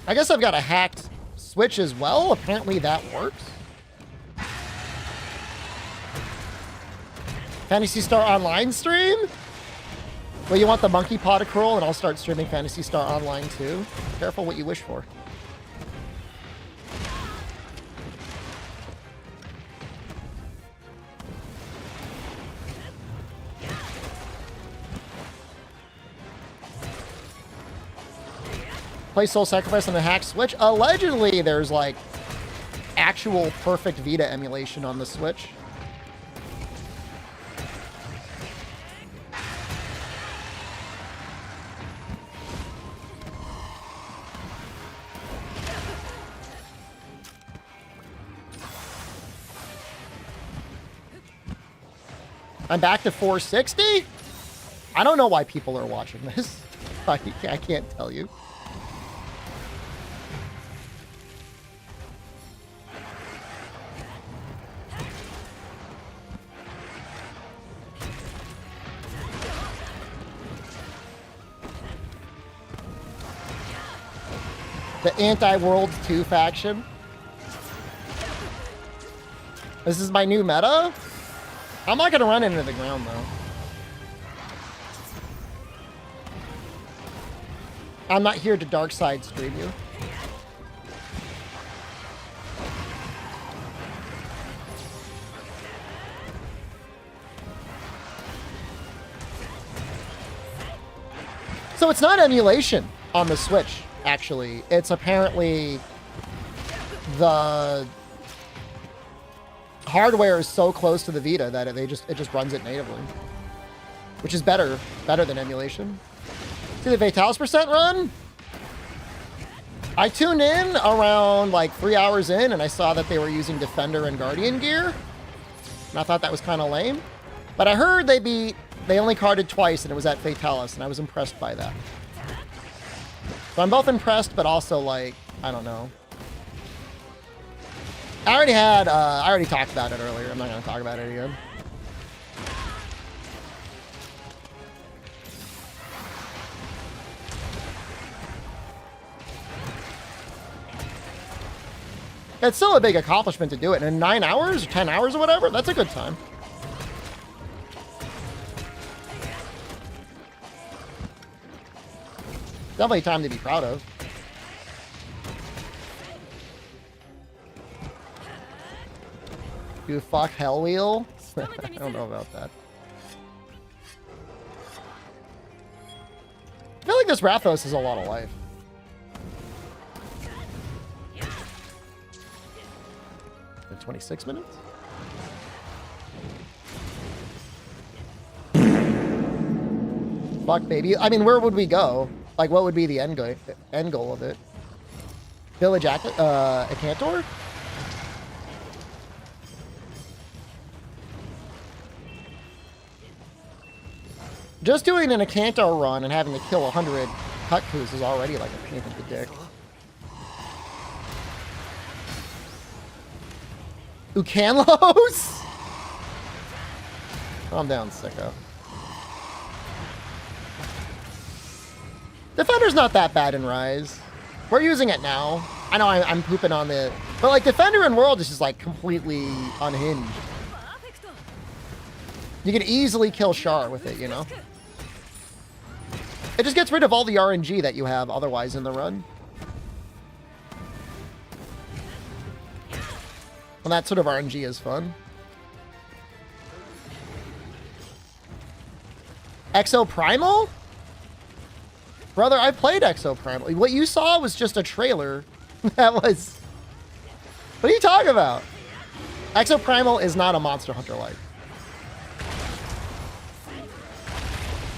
I guess I've got a hacked Switch as well. Apparently that works. Phantasy Star Online stream? Well, you want the monkey paw to curl, and I'll start streaming Phantasy Star Online too. Careful what you wish for. Play Soul Sacrifice on the hacked Switch? Allegedly, there's like actual perfect Vita emulation on the Switch. I'm back to 460? I don't know why people are watching this. I can't tell you. The Anti-World 2 faction. This is my new meta? I'm not gonna run into the ground though. I'm not here to dark side stream you. So it's not emulation on the Switch, actually. It's apparently the hardware is so close to the Vita that it just runs it natively, which is better than emulation. See the Vitalis % run? I tuned in around like 3 hours in, and I saw that they were using Defender and Guardian gear, and I thought that was kind of lame. But I heard they only carded twice, and it was at Fatalis, and I was impressed by that. So I'm both impressed, but also like, I don't know. I already talked about it earlier. I'm not going to talk about it again. It's still a big accomplishment to do it. And in 9 hours or 10 hours or whatever, that's a good time. Definitely time to be proud of. You fuck Hell Wheel? I don't know about that. I feel like this Rathos is a lot of life. In 26 minutes? Fuck, baby. I mean, where would we go? Like, what would be the end goal of it? Village Acantor? Just doing an Acantor run and having to kill 100 Cutcoos is already like a pain in the dick. Ucanlos? Calm down, sicko. Defender's not that bad in Rise. We're using it now. I know I'm pooping on it. But like Defender in World is just like completely unhinged. You can easily kill Char with it, you know? It just gets rid of all the RNG that you have otherwise in the run. Well, that sort of RNG is fun. Exo Primal? Brother, I played Exo Primal. What you saw was just a trailer. That was... What are you talking about? Exo Primal is not a Monster Hunter like.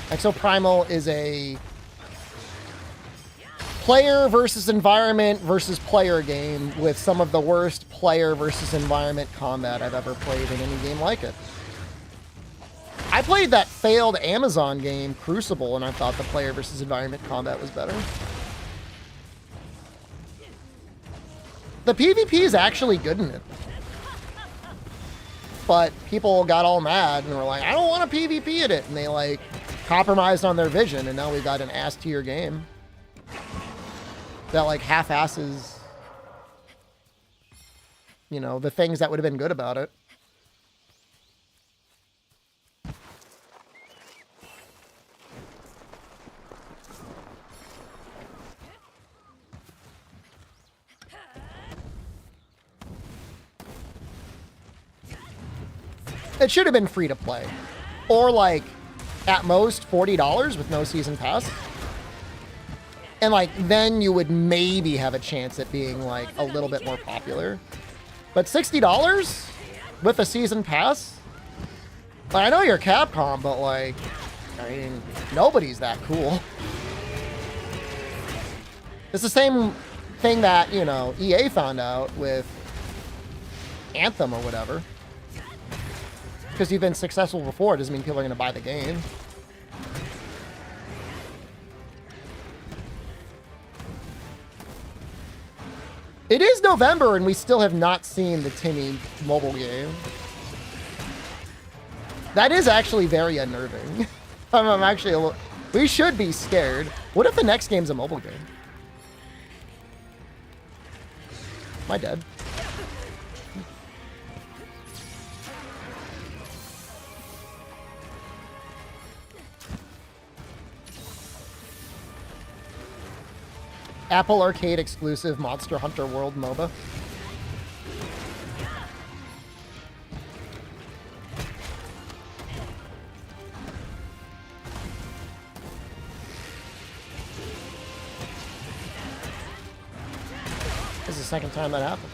Exo Primal is a player versus environment versus player game with some of the worst player versus environment combat I've ever played in any game like it. I played that failed Amazon game, Crucible, and I thought the player versus environment combat was better. The PvP is actually good in it. But people got all mad and were like, I don't want to PvP in it. And they like compromised on their vision, and now we got an ass-tier game that like half-asses, you know, the things that would have been good about it. It should have been free to play. Or like, at most, $40 with no season pass. And like, then you would maybe have a chance at being like a little bit more popular. But $60 with a season pass? Like, I know you're Capcom, but like, I mean, nobody's that cool. It's the same thing that, you know, EA found out with Anthem or whatever. Because you've been successful before doesn't mean people are going to buy the game. It is November and we still have not seen the Timmy mobile game. That is actually very unnerving. I'm actually a little... We should be scared. What if the next game's a mobile game? Am I dead? Apple Arcade exclusive Monster Hunter World MOBA. This is the second time that happened.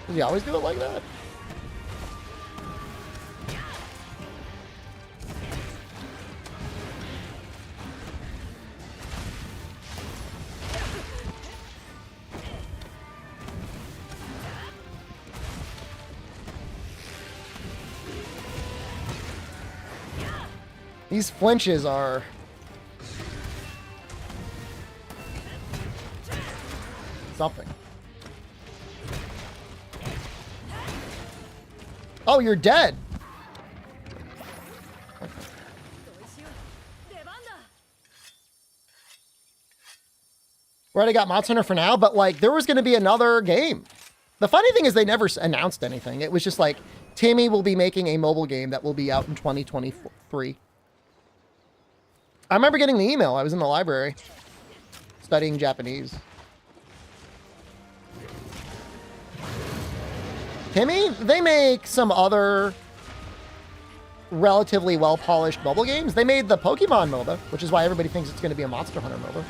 Does he always do it like that? These flinches are... something. Oh, you're dead. We already got Monster Hunter for now, but like there was going to be another game. The funny thing is they never announced anything. It was just like, Timmy will be making a mobile game that will be out in 2023. I remember getting the email. I was in the library studying Japanese. Timmy, they make some other relatively well-polished mobile games. They made the Pokemon MOBA, which is why everybody thinks it's going to be a Monster Hunter MOBA.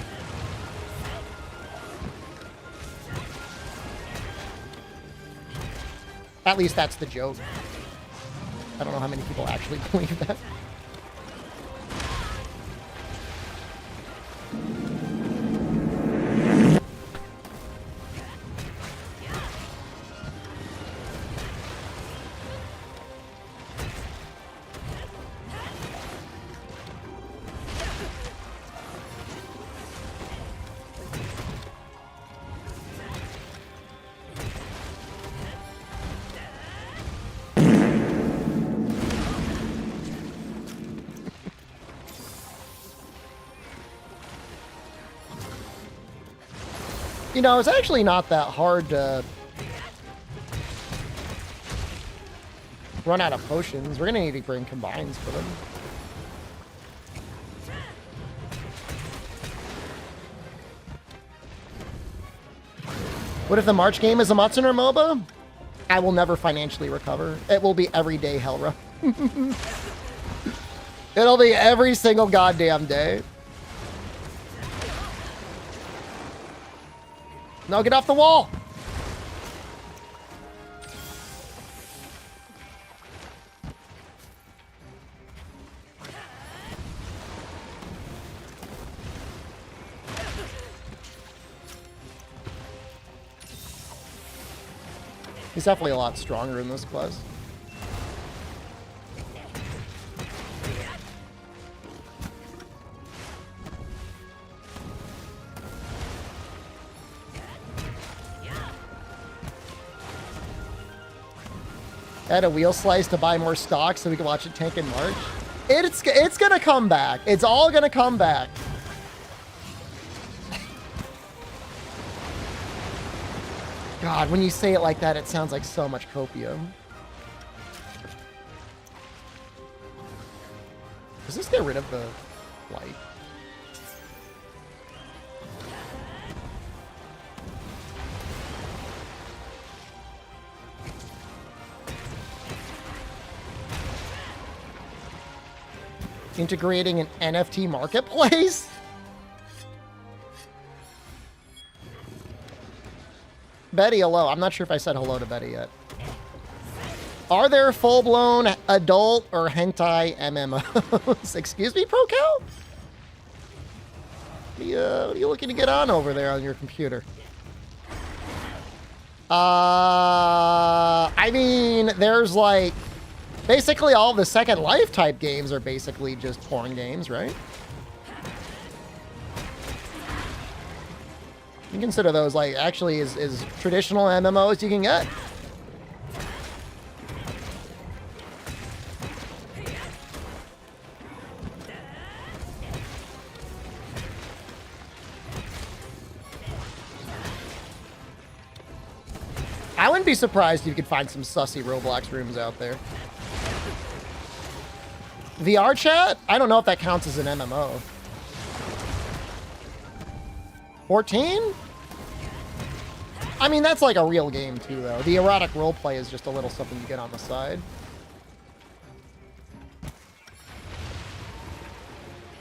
At least that's the joke. I don't know how many people actually believe that. You know, it's actually not that hard to run out of potions. We're gonna need to bring combines for them. What if the March game is a Monster Hunter MOBA? I will never financially recover. It will be everyday hell run. It'll be every single goddamn day. No, get off the wall! He's definitely a lot stronger in this class. I had a wheel slice to buy more stock so we can watch it tank in March. It's gonna come back. It's all gonna come back. God, when you say it like that, it sounds like so much copium. Does this get rid of the light? Integrating an NFT marketplace? Betty, hello. I'm not sure if I said hello to Betty yet. Are there full-blown adult or hentai MMOs? Excuse me, ProCal? What are you looking to get on over there on your computer? I mean, there's like... basically all of the Second Life type games are basically just porn games, right? You consider those like actually as traditional MMOs you can get. I wouldn't be surprised if you could find some sussy Roblox rooms out there. VR chat? I don't know if that counts as an MMO. 14? I mean, that's like a real game too, though. The erotic roleplay is just a little something you get on the side.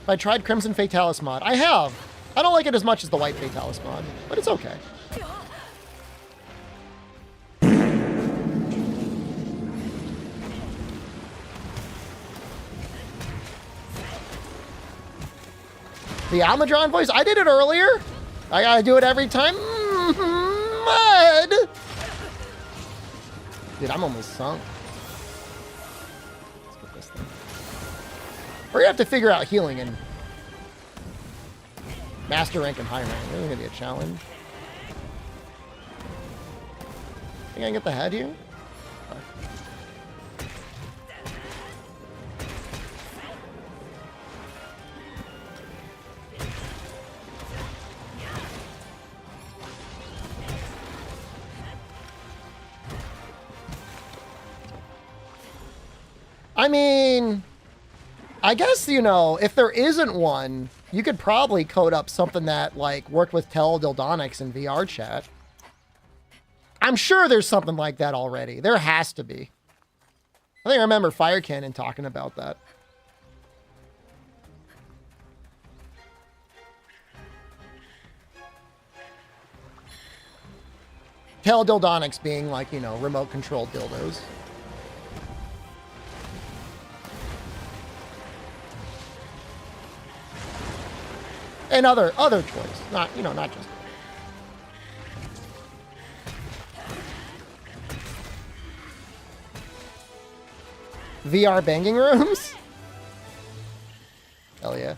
I tried Crimson Fatalis mod. I have. I don't like it as much as the White Fatalis mod, but it's okay. The Almadron voice? I did it earlier. I gotta do it every time. Mud! Dude, I'm almost sunk. Let's get this thing. We're gonna have to figure out healing in master rank and high rank. This is gonna be a challenge. Think I can get the head here? I mean, I guess, you know, if there isn't one, you could probably code up something that, like, worked with teledildonics in VR chat. I'm sure there's something like that already. There has to be. I think I remember Fire Cannon talking about that. Teledildonics being, like, you know, remote-controlled dildos. And other toys, not, you know, not just. VR banging rooms? Hell yeah.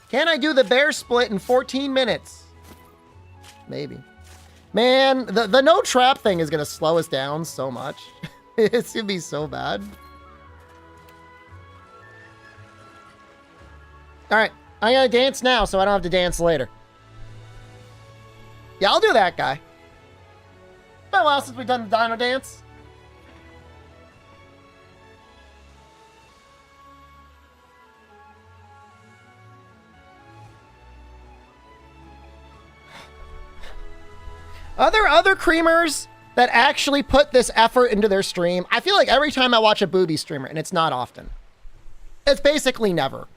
Can I do the bear split in 14 minutes? Maybe. Man, the no trap thing is gonna slow us down so much. It's gonna be so bad. Alright, I'm gonna dance now so I don't have to dance later. Yeah, I'll do that, guy. Been a while since we've done the dino dance. Other creamers that actually put this effort into their stream, I feel like every time I watch a booby streamer, and it's not often, it's basically never.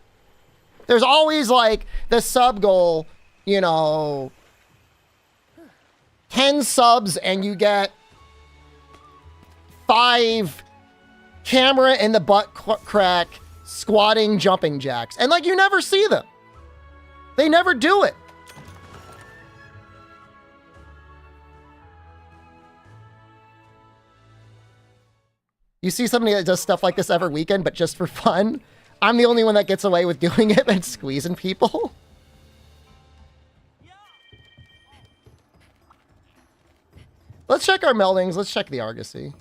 There's always, like, the sub goal, you know, 10 subs and you get 5 camera in the butt crack squatting jumping jacks. And, like, you never see them. They never do it. You see somebody that does stuff like this every weekend, but just for fun. I'm the only one that gets away with doing it and squeezing people. Let's check our meldings. Let's check the Argosy.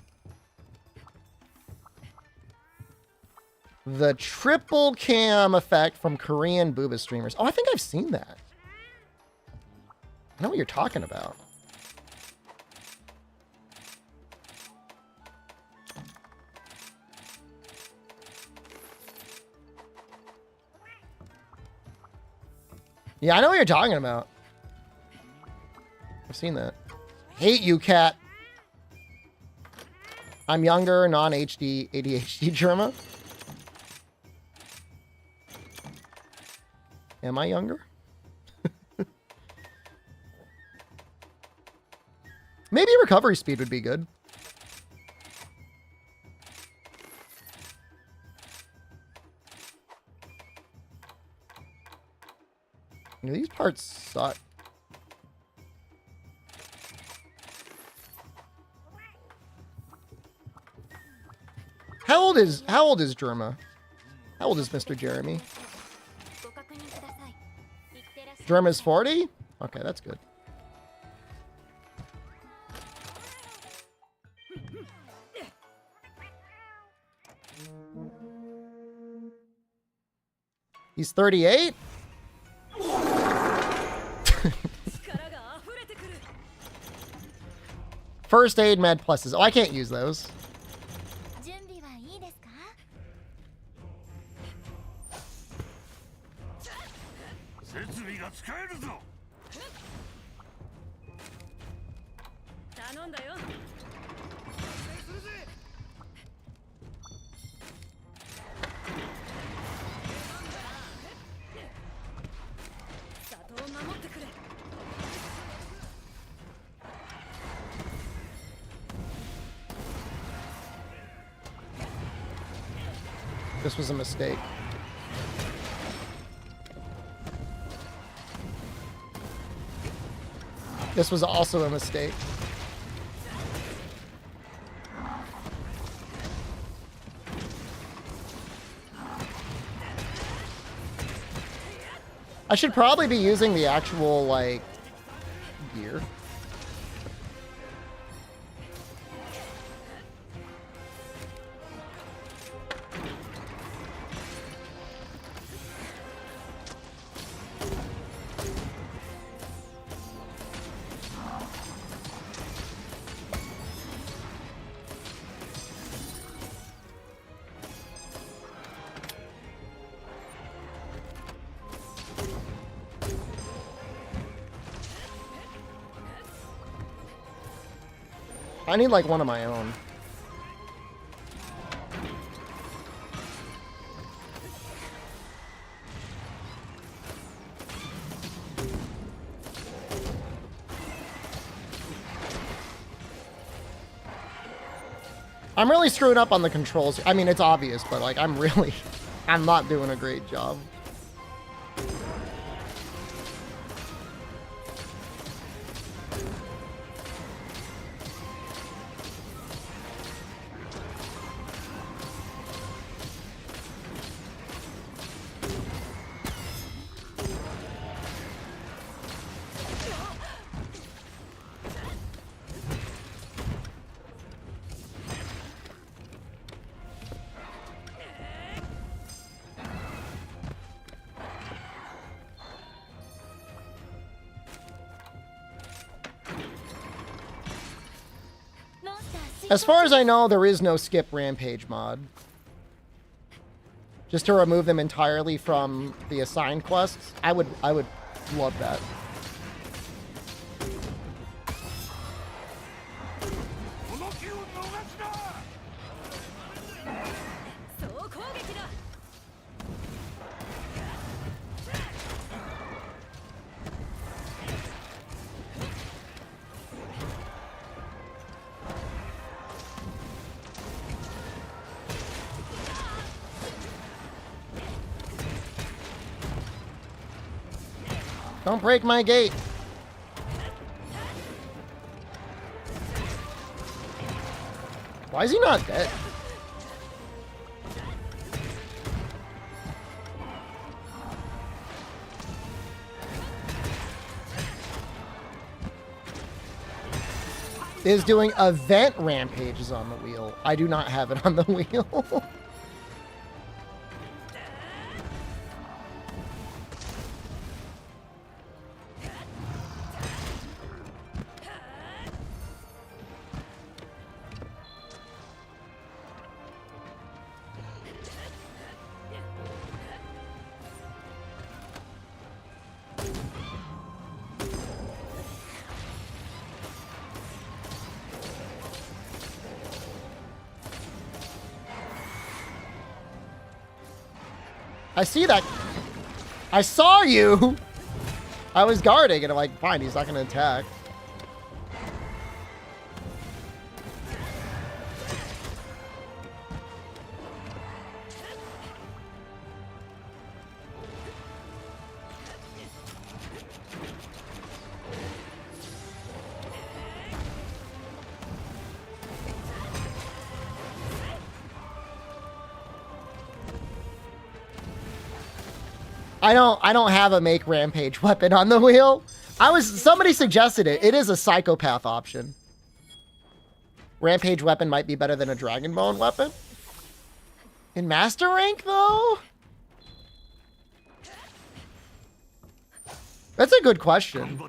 The triple cam effect from Korean booba streamers. Oh, I think I've seen that. I know what you're talking about. Yeah, I know what you're talking about. I've seen that. Hate you, cat. I'm younger, non-HD, ADHD Germa. Am I younger? Maybe recovery speed would be good. These parts suck. How old is Germa? How old is Mr. Jeremy? Germa's 40? Okay, that's good. He's 38? First aid med pluses. Oh, I can't use those. This was a mistake. This was also a mistake. I should probably be using the actual, like, gear. I need, like, one of my own. I'm really screwing up on the controls. I mean, it's obvious, but, like, I'm not doing a great job. As far as I know, there is no skip rampage mod. Just to remove them entirely from the assigned quests. I would love that. Don't break my gate. Why is he not dead? Is doing event rampages on the wheel. I do not have it on the wheel. I see that. I saw you. I was guarding and I'm like, fine, he's not going to attack. I don't have a make rampage weapon on the wheel. Somebody suggested it. It is a psychopath option. Rampage weapon might be better than a dragon bone weapon. In master rank though? That's a good question.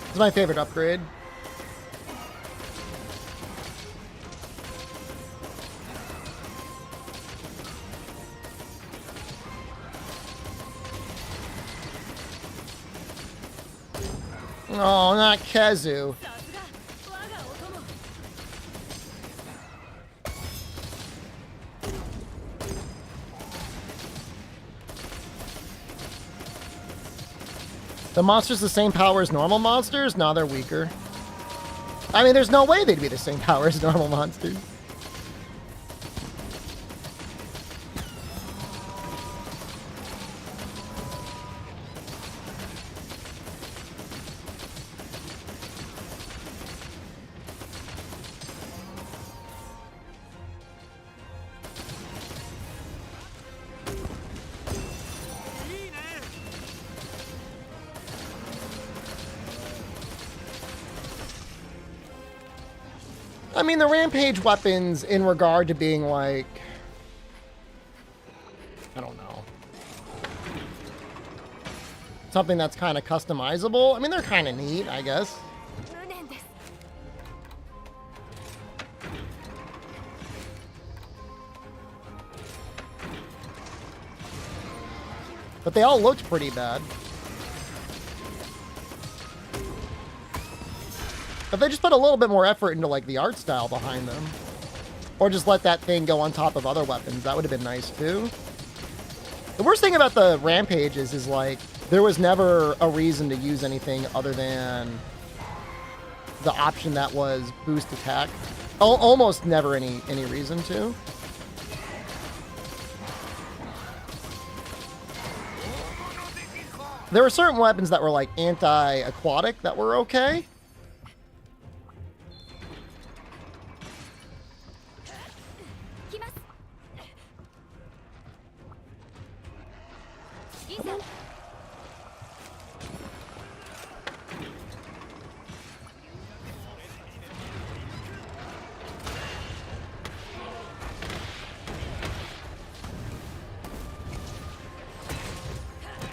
It's my favorite upgrade. Oh, not Kazu. The monsters the same power as normal monsters? No, they're weaker. I mean, there's no way they'd be the same power as normal monsters. I mean, the rampage weapons in regard to being like, I don't know, something that's kind of customizable. I mean, they're kind of neat, I guess. But they all looked pretty bad. If they just put a little bit more effort into, like, the art style behind them. Or just let that thing go on top of other weapons, that would have been nice, too. The worst thing about the rampages is, like, there was never a reason to use anything other than the option that was boost attack. Almost never any reason to. There were certain weapons that were, like, anti-aquatic that were okay.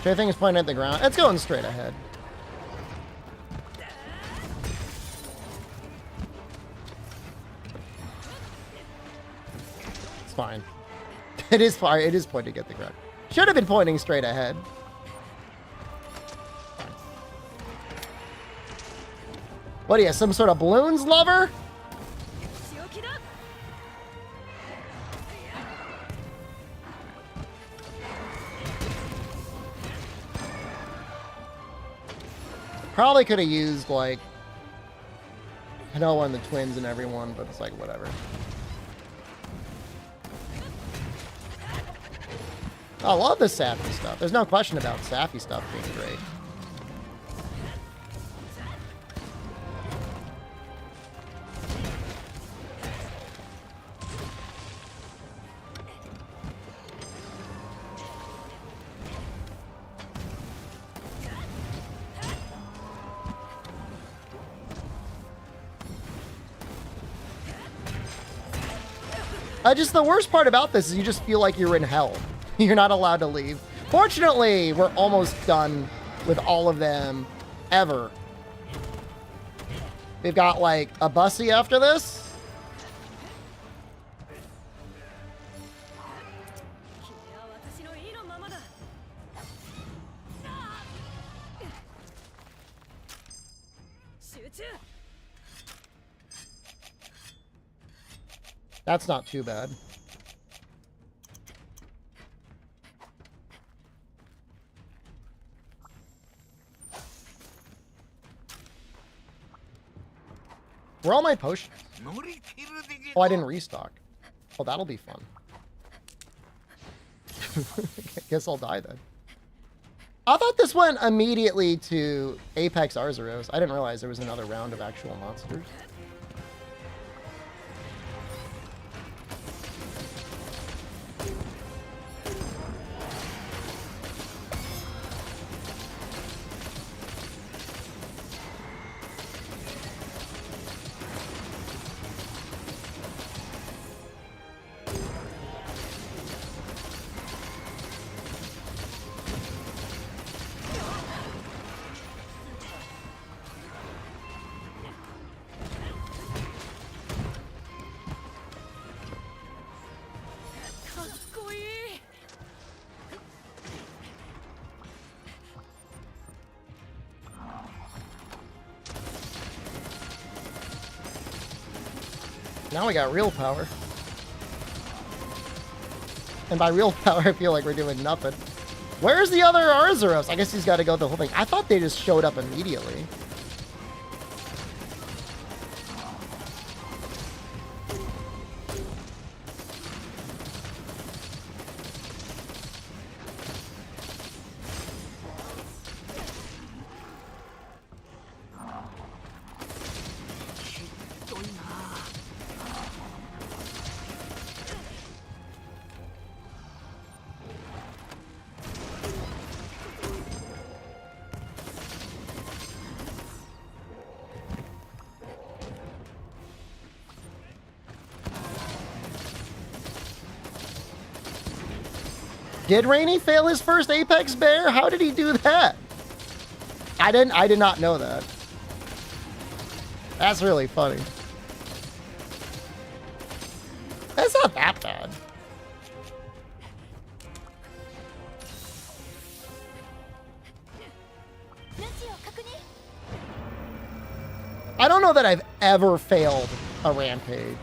Everything is pointing at the ground. It's going straight ahead. It's fine. It is fire. It is pointing at the ground. Should have been pointing straight ahead. What are you, some sort of balloons lover? Probably could have used, like, Noah and the twins and everyone, but it's like, whatever. I love the Sappy stuff. There's no question about Sappy stuff being great. Just the worst part about this is you just feel like you're in hell. You're not allowed to leave. Fortunately, we're almost done with all of them ever. We've got like a bussy after this. That's not too bad. Where are all my potions? Oh, I didn't restock. Oh, that'll be fun. Guess I'll die then. I thought this went immediately to Apex Arzuros. I didn't realize there was another round of actual monsters. Now we got real power. And by real power, I feel like we're doing nothing. Where's the other Arzuros? I guess he's got to go the whole thing. I thought they just showed up immediately. Did Rainey fail his first Apex Bear? How did he do that? I did not know that. That's really funny. That's not that bad. I don't know that I've ever failed a rampage.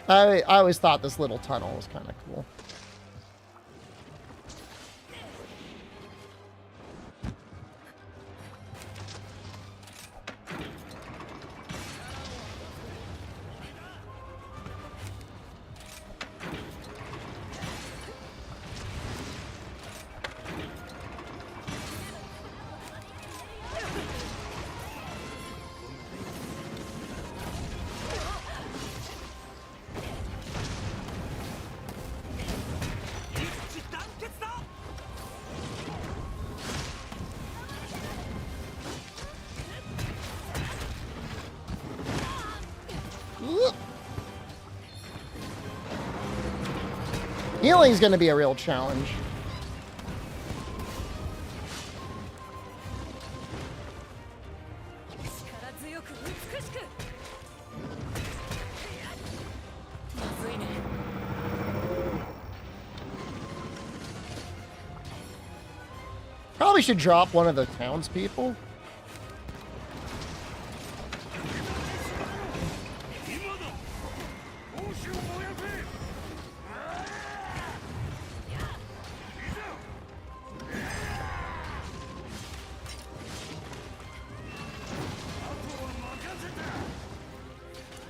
I always thought this little tunnel was kind of cool. Healing's going to be a real challenge. Probably should drop one of the townspeople.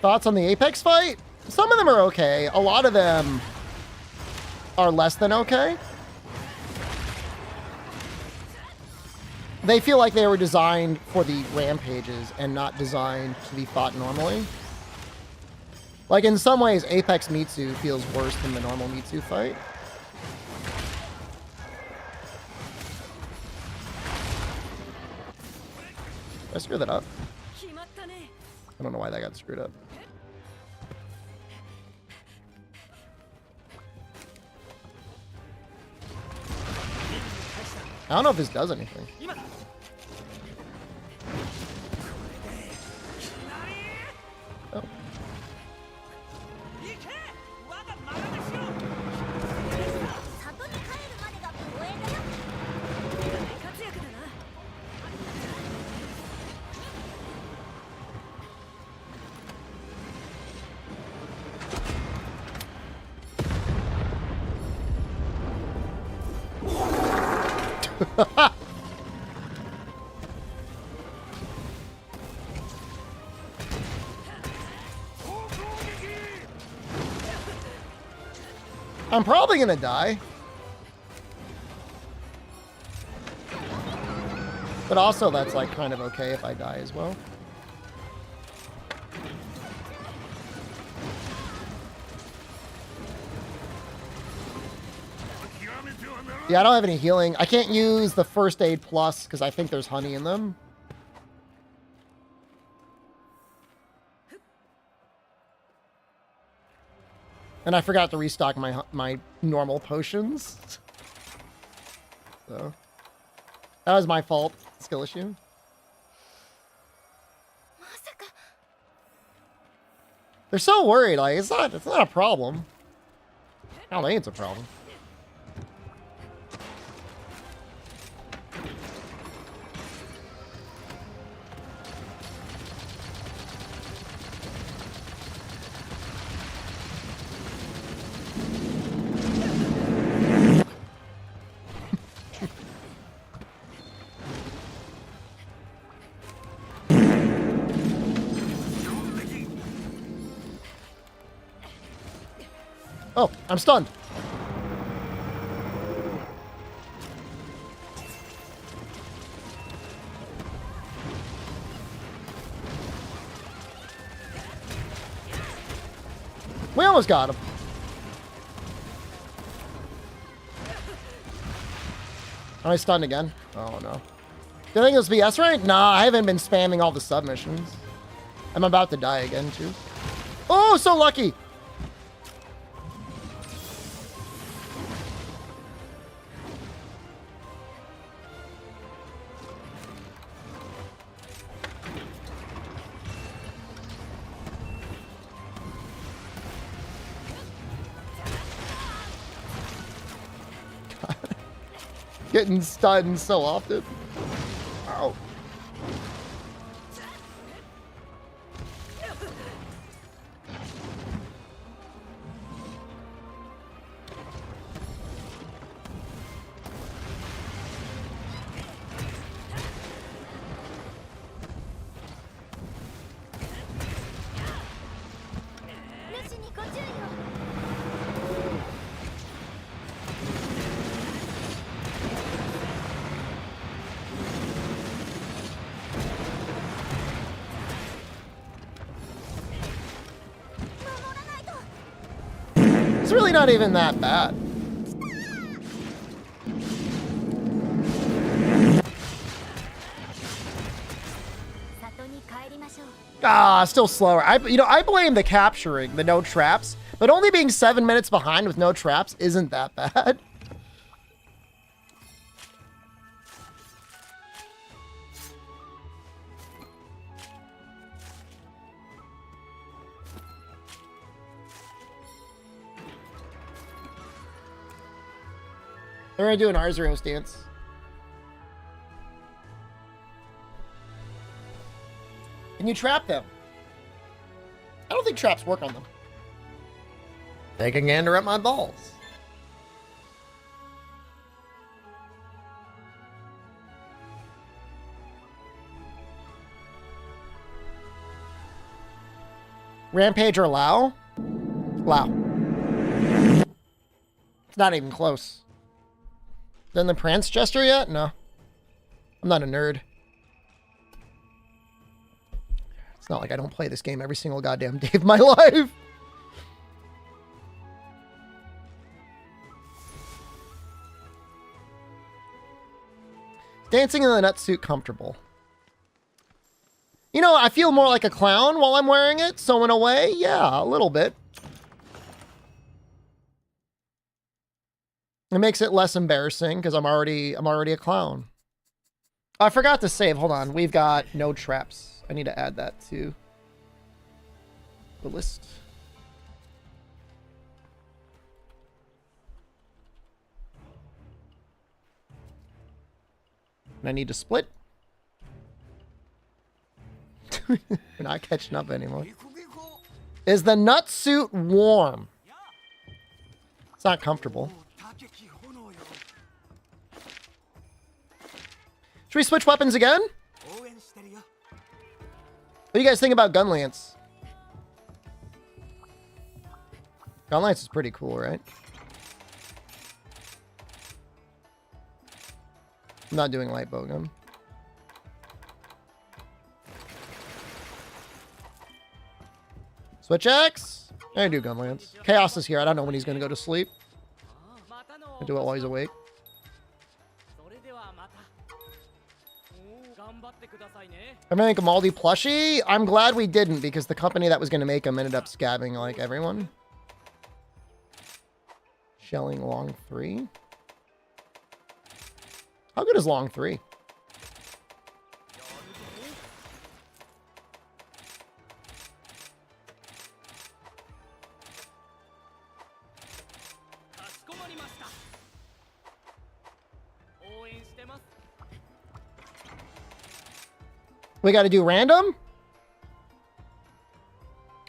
Thoughts on the Apex fight? Some of them are okay. A lot of them are less than okay. They feel like they were designed for the rampages and not designed to be fought normally. Like, in some ways, Apex Mitsu feels worse than the normal Mitsu fight. Did I screw that up? I don't know why that got screwed up. I don't know if this does anything. Oh. I'm probably gonna die. But also that's like kind of okay if I die as well. Yeah, I don't have any healing. I can't use the first aid plus because I think there's honey in them. And I forgot to restock my normal potions. So that was my fault. Skill issue. They're so worried. Like it's not a problem. I don't think it's a problem. Oh, I'm stunned. We almost got him. Am I stunned again? Oh no. Do you think it's BS right? Nah, I haven't been spamming all the submissions. I'm about to die again too. Oh, so lucky. Getting stunned so often. Ow. It's really not even that bad. Ah, still slower. I blame the capturing, the no traps, but only being 7 minutes behind with no traps isn't that bad. They're gonna do an Arzarios dance. Can you trap them? I don't think traps work on them. Take a gander at my balls. Rampage or Lao? Lao. It's not even close. Done the Prance Gesture yet? No. I'm not a nerd. It's not like I don't play this game every single goddamn day of my life. Dancing in the nut suit comfortable. You know, I feel more like a clown while I'm wearing it, so in a way, yeah, a little bit. It makes it less embarrassing because I'm already a clown. I forgot to save. Hold on. We've got no traps. I need to add that to the list. And I need to split. We're not catching up anymore. Is the nut suit warm? It's not comfortable. Should we switch weapons again? What do you guys think about Gun Lance? Gun Lance is pretty cool, right? I'm not doing light bowgun. Switch X. I do Gun Lance. Chaos is here. I don't know when he's going to go to sleep. I do it while he's awake. I'm gonna make a Maldi plushie. I'm glad we didn't because the company that was gonna make him ended up scabbing like everyone. Shelling long 3. How good is long 3? We got to do random?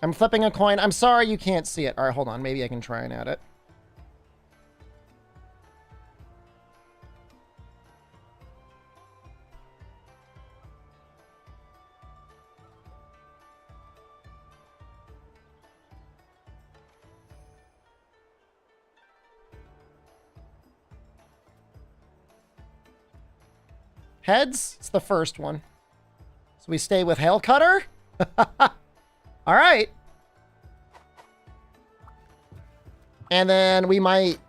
I'm flipping a coin. I'm sorry you can't see it. All right, hold on. Maybe I can try and add it. Heads? It's the first one. So we stay with Hail Cutter? All right. And then we might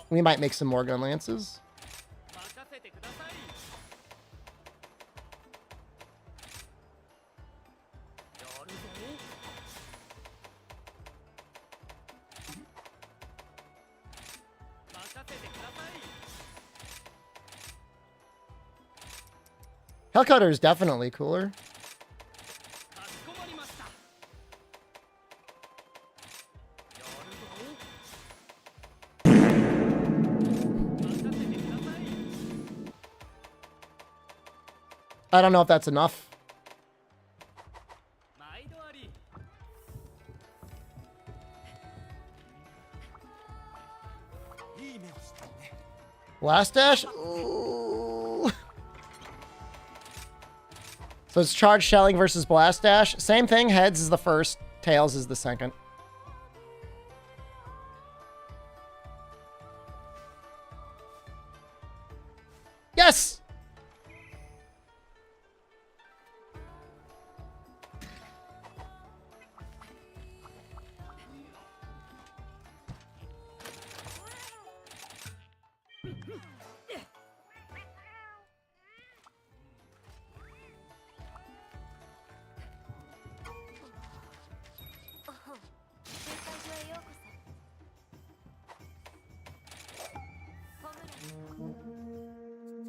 make some more gun lances. Hellcutter is definitely cooler. I don't know if that's enough. Blast dash? Ooh. So it's charge shelling versus blast dash. Same thing. Heads is the first. Tails is the second. Yes!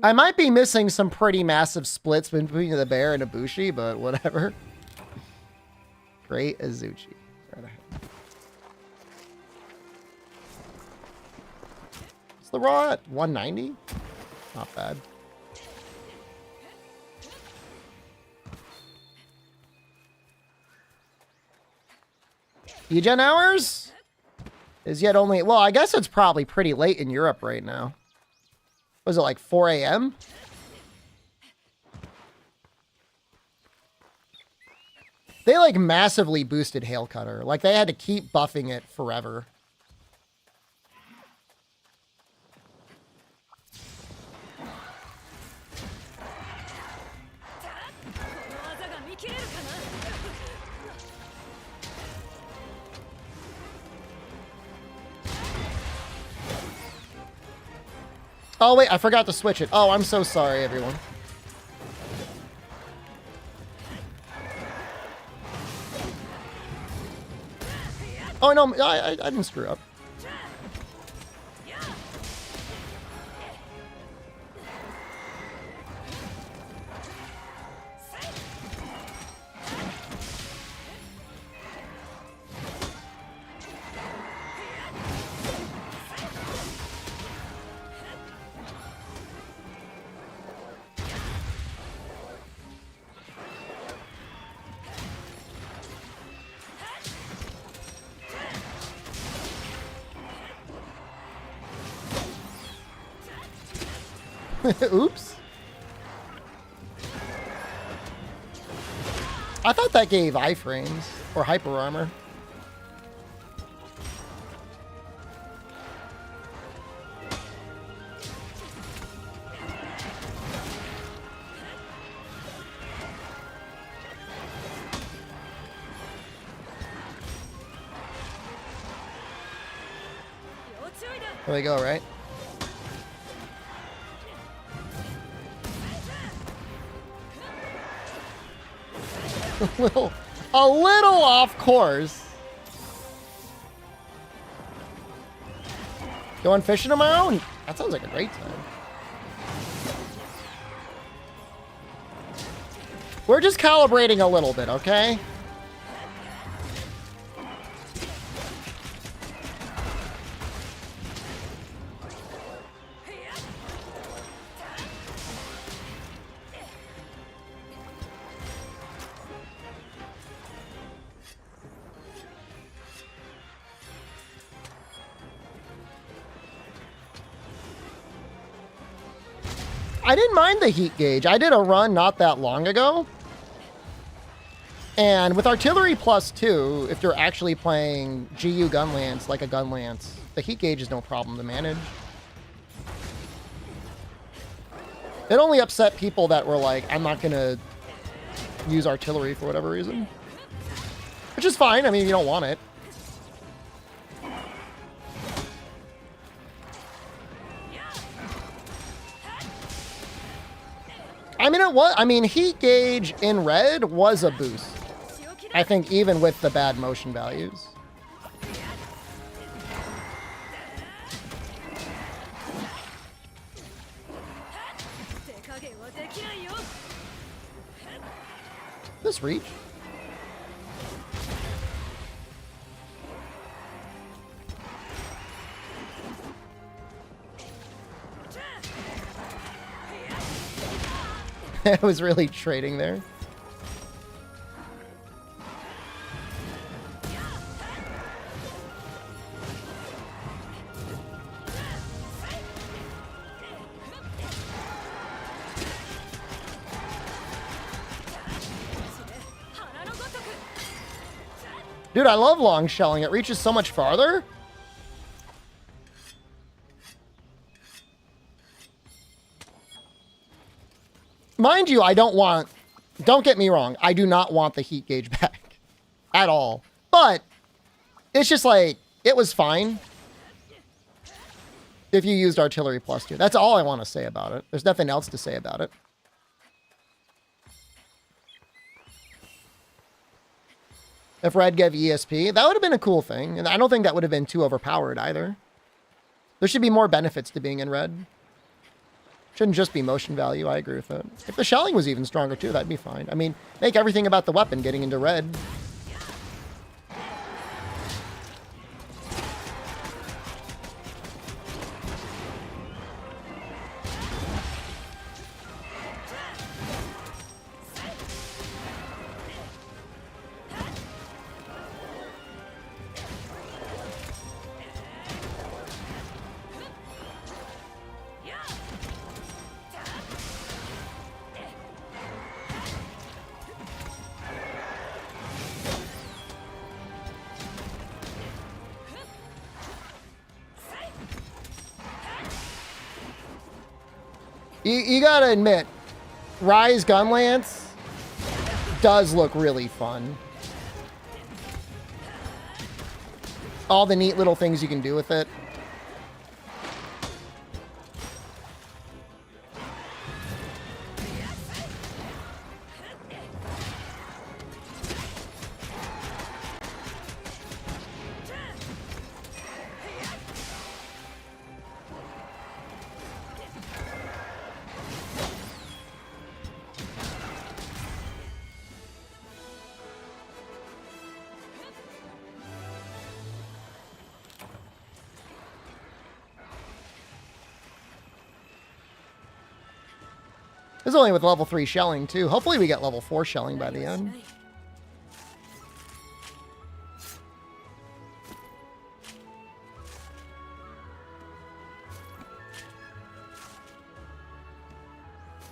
I might be missing some pretty massive splits between the bear and Ibushi, but whatever. Great Azuchi. Right ahead. Is the raw at 190? Not bad. Egen hours? Is yet only... Well, I guess it's probably pretty late in Europe right now. Was it like 4 a.m.? They like massively boosted Hail Cutter. Like they had to keep buffing it forever. Oh, wait, I forgot to switch it. Oh, I'm so sorry, everyone. Oh, no, I didn't screw up. Oops. I thought that gave iframes or hyper armor. There we go, right? a little off course. Going fishing tomorrow? That sounds like a great time. We're just calibrating a little bit, okay? I didn't mind the heat gauge. I did a run not that long ago. And with artillery +2, if you're actually playing GU gun lance like a gun lance, the heat gauge is no problem to manage. It only upset people that were like, I'm not gonna use artillery for whatever reason. Which is fine, I mean, you don't want it. I mean, heat gauge in red was a boost. I think even with the bad motion values. This reach. I was really trading there. Dude, I love long shelling. It reaches so much farther. Mind you, don't get me wrong, I do not want the heat gauge back at all. But it's just like, it was fine if you used artillery +2. That's all I want to say about it. There's nothing else to say about it. If red gave ESP, that would have been a cool thing. And I don't think that would have been too overpowered either. There should be more benefits to being in red. Shouldn't just be motion value. I agree with it. If the shelling was even stronger too, that'd be fine. I mean, make everything about the weapon getting into red. You gotta admit, Rise Gun Lance does look really fun. All the neat little things you can do with it. This is only with level 3 shelling, too. Hopefully we get level 4 shelling by the end.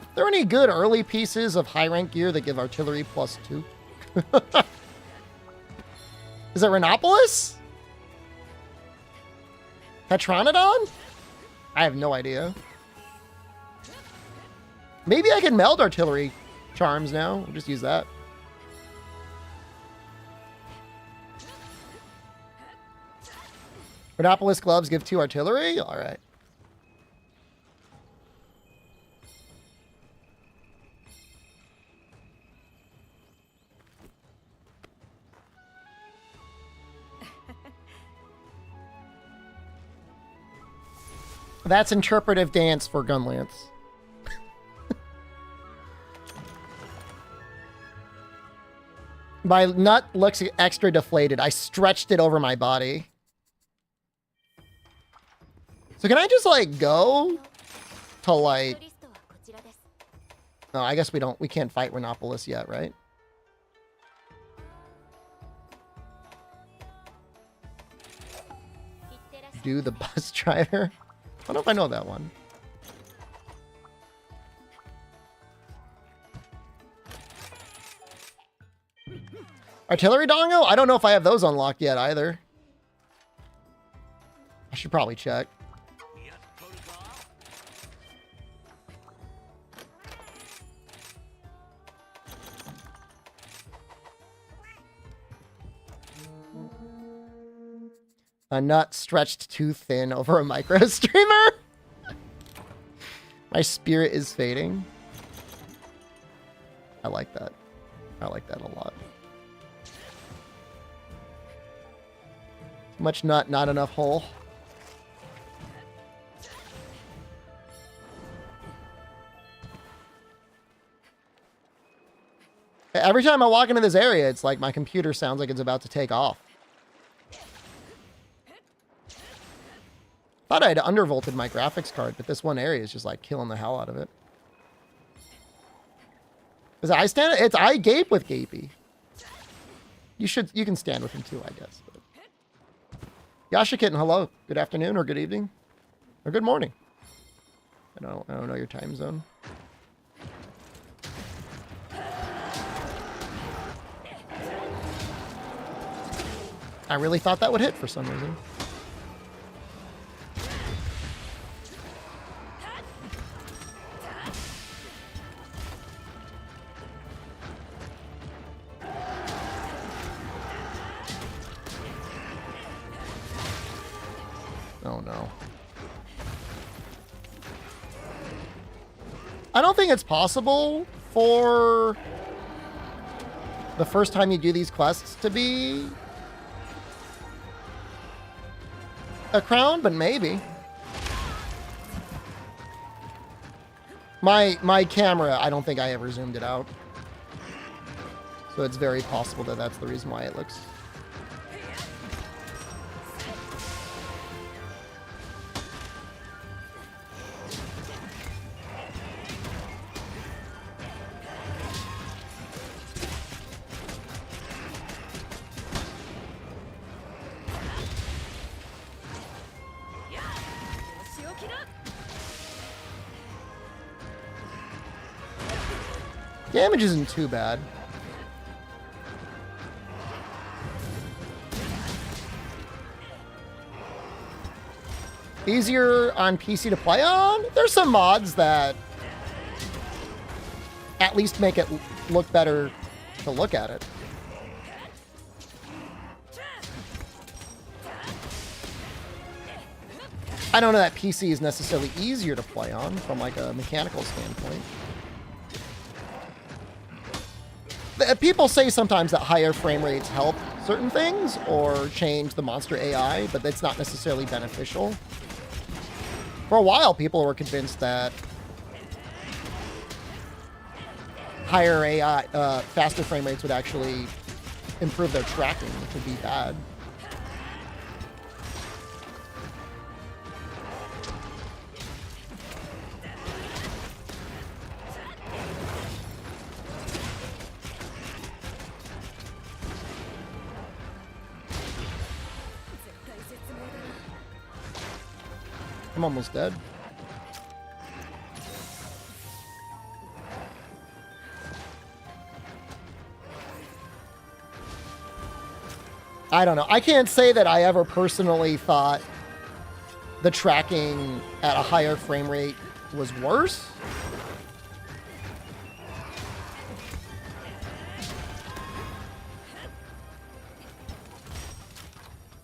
Are there any good early pieces of high rank gear that give artillery +2? Is it Rhinopolis? Tetranodon? I have no idea. Maybe I can meld artillery charms now. We'll just use that. Rhinopolis gloves give 2 artillery? All right. That's interpretive dance for Gunlance. My nut looks extra deflated. I stretched it over my body. So can I just, like, go to, like... No, I guess we can't fight Renopolis yet, right? Do the bus driver? I don't know if I know that one. Artillery Dongo? I don't know if I have those unlocked yet either. I should probably check. A nut stretched too thin over a micro streamer? My spirit is fading. I like that. I like that a lot. Too much nut, not enough hole. Every time I walk into this area, it's like my computer sounds like it's about to take off. Thought I'd undervolted my graphics card, but this one area is just like killing the hell out of it. Is I stand? It's I gape with Gapey. You can stand with him too, I guess. But... Yasha Kitten, hello. Good afternoon or good evening or good morning. I don't know your time zone. I really thought that would hit for some reason. Oh no. I don't think it's possible for the first time you do these quests to be a crown, but maybe. My camera, I don't think I ever zoomed it out. So it's very possible that that's the reason why it looks... Damage isn't too bad. Easier on PC to play on? There's some mods that at least make it look better to look at it. I don't know that PC is necessarily easier to play on from like a mechanical standpoint. People say sometimes that higher frame rates help certain things or change the monster AI, but that's not necessarily beneficial. For a while, people were convinced that higher AI, faster frame rates would actually improve their tracking, which would be bad. I'm almost dead. I don't know. I can't say that I ever personally thought the tracking at a higher frame rate was worse.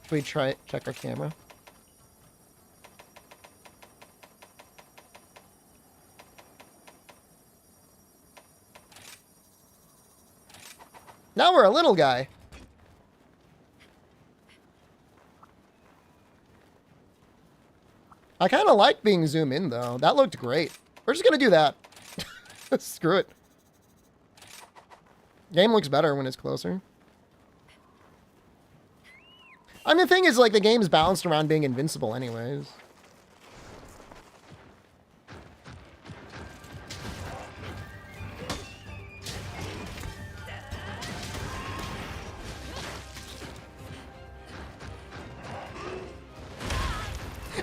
Should we check our camera? Now we're a little guy. I kind of like being zoom in, though. That looked great. We're just going to do that. Screw it. Game looks better when it's closer. I mean, the thing is, like, the game's balanced around being invincible anyways.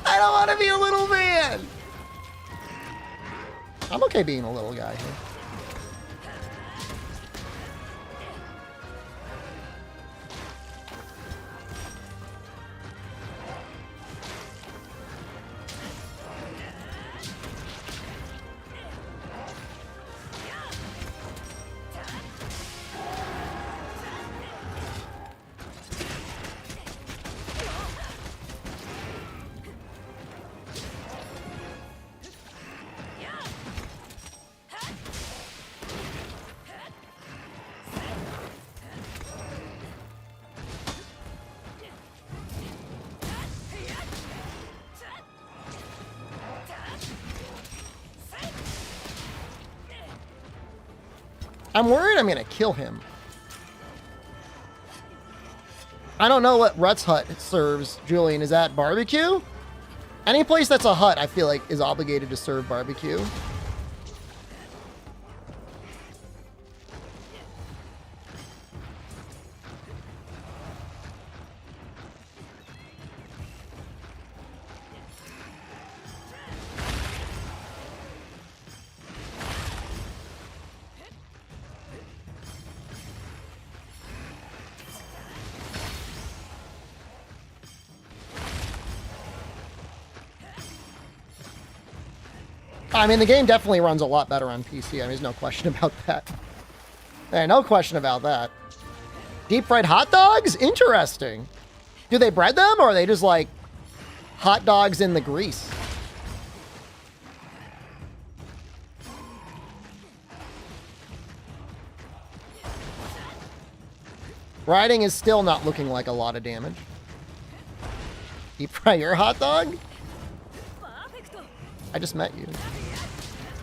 I don't want to be a little man! I'm okay being a little guy here. I'm worried I'm gonna kill him. I don't know what Rut's hut serves, Julian. Is that barbecue? Any place that's a hut, I feel like, is obligated to serve barbecue. I mean, the game definitely runs a lot better on PC. I mean, there's no question about that. Hey, no question about that. Deep fried hot dogs? Interesting. Do they bread them, or are they just like hot dogs in the grease? Riding is still not looking like a lot of damage. Deep fry your hot dog? I just met you.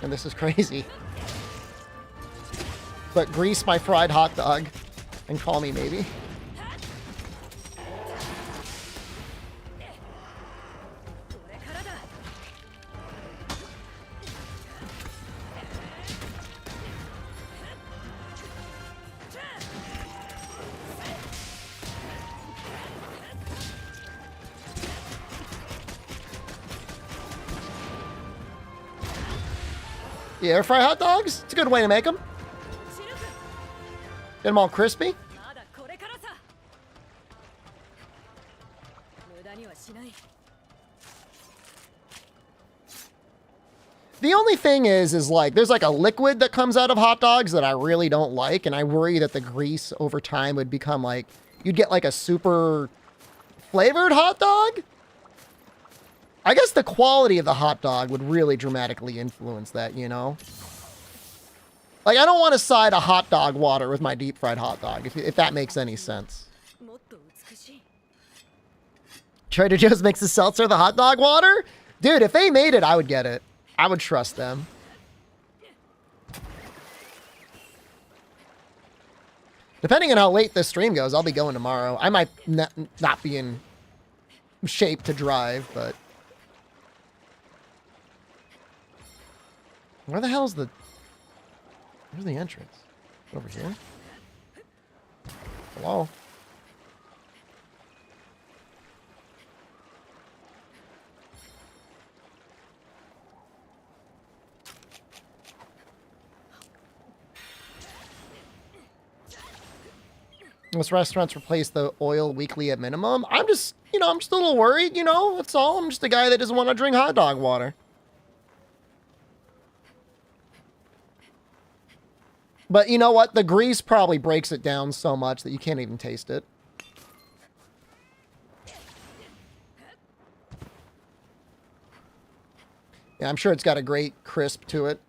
And this is crazy. But grease my fried hot dog and call me maybe. Yeah, air fry hot dogs? It's a good way to make them. Get them all crispy. The only thing is like, there's like a liquid that comes out of hot dogs that I really don't like, and I worry that the grease over time would become like, you'd get like a super flavored hot dog? I guess the quality of the hot dog would really dramatically influence that, you know? Like, I don't want to side a hot dog water with my deep fried hot dog, if that makes any sense. Trader Joe's makes the seltzer the hot dog water? Dude, if they made it, I would get it. I would trust them. Depending on how late this stream goes, I'll be going tomorrow. I might not be in shape to drive, but... Where the hell's the... Where's the entrance? Over here? Hello? Most restaurants replace the oil weekly at minimum. I'm just, you know, I'm just a little worried, you know? That's all. I'm just a guy that doesn't want to drink hot dog water. But you know what? The grease probably breaks it down so much that you can't even taste it. Yeah, I'm sure it's got a great crisp to it.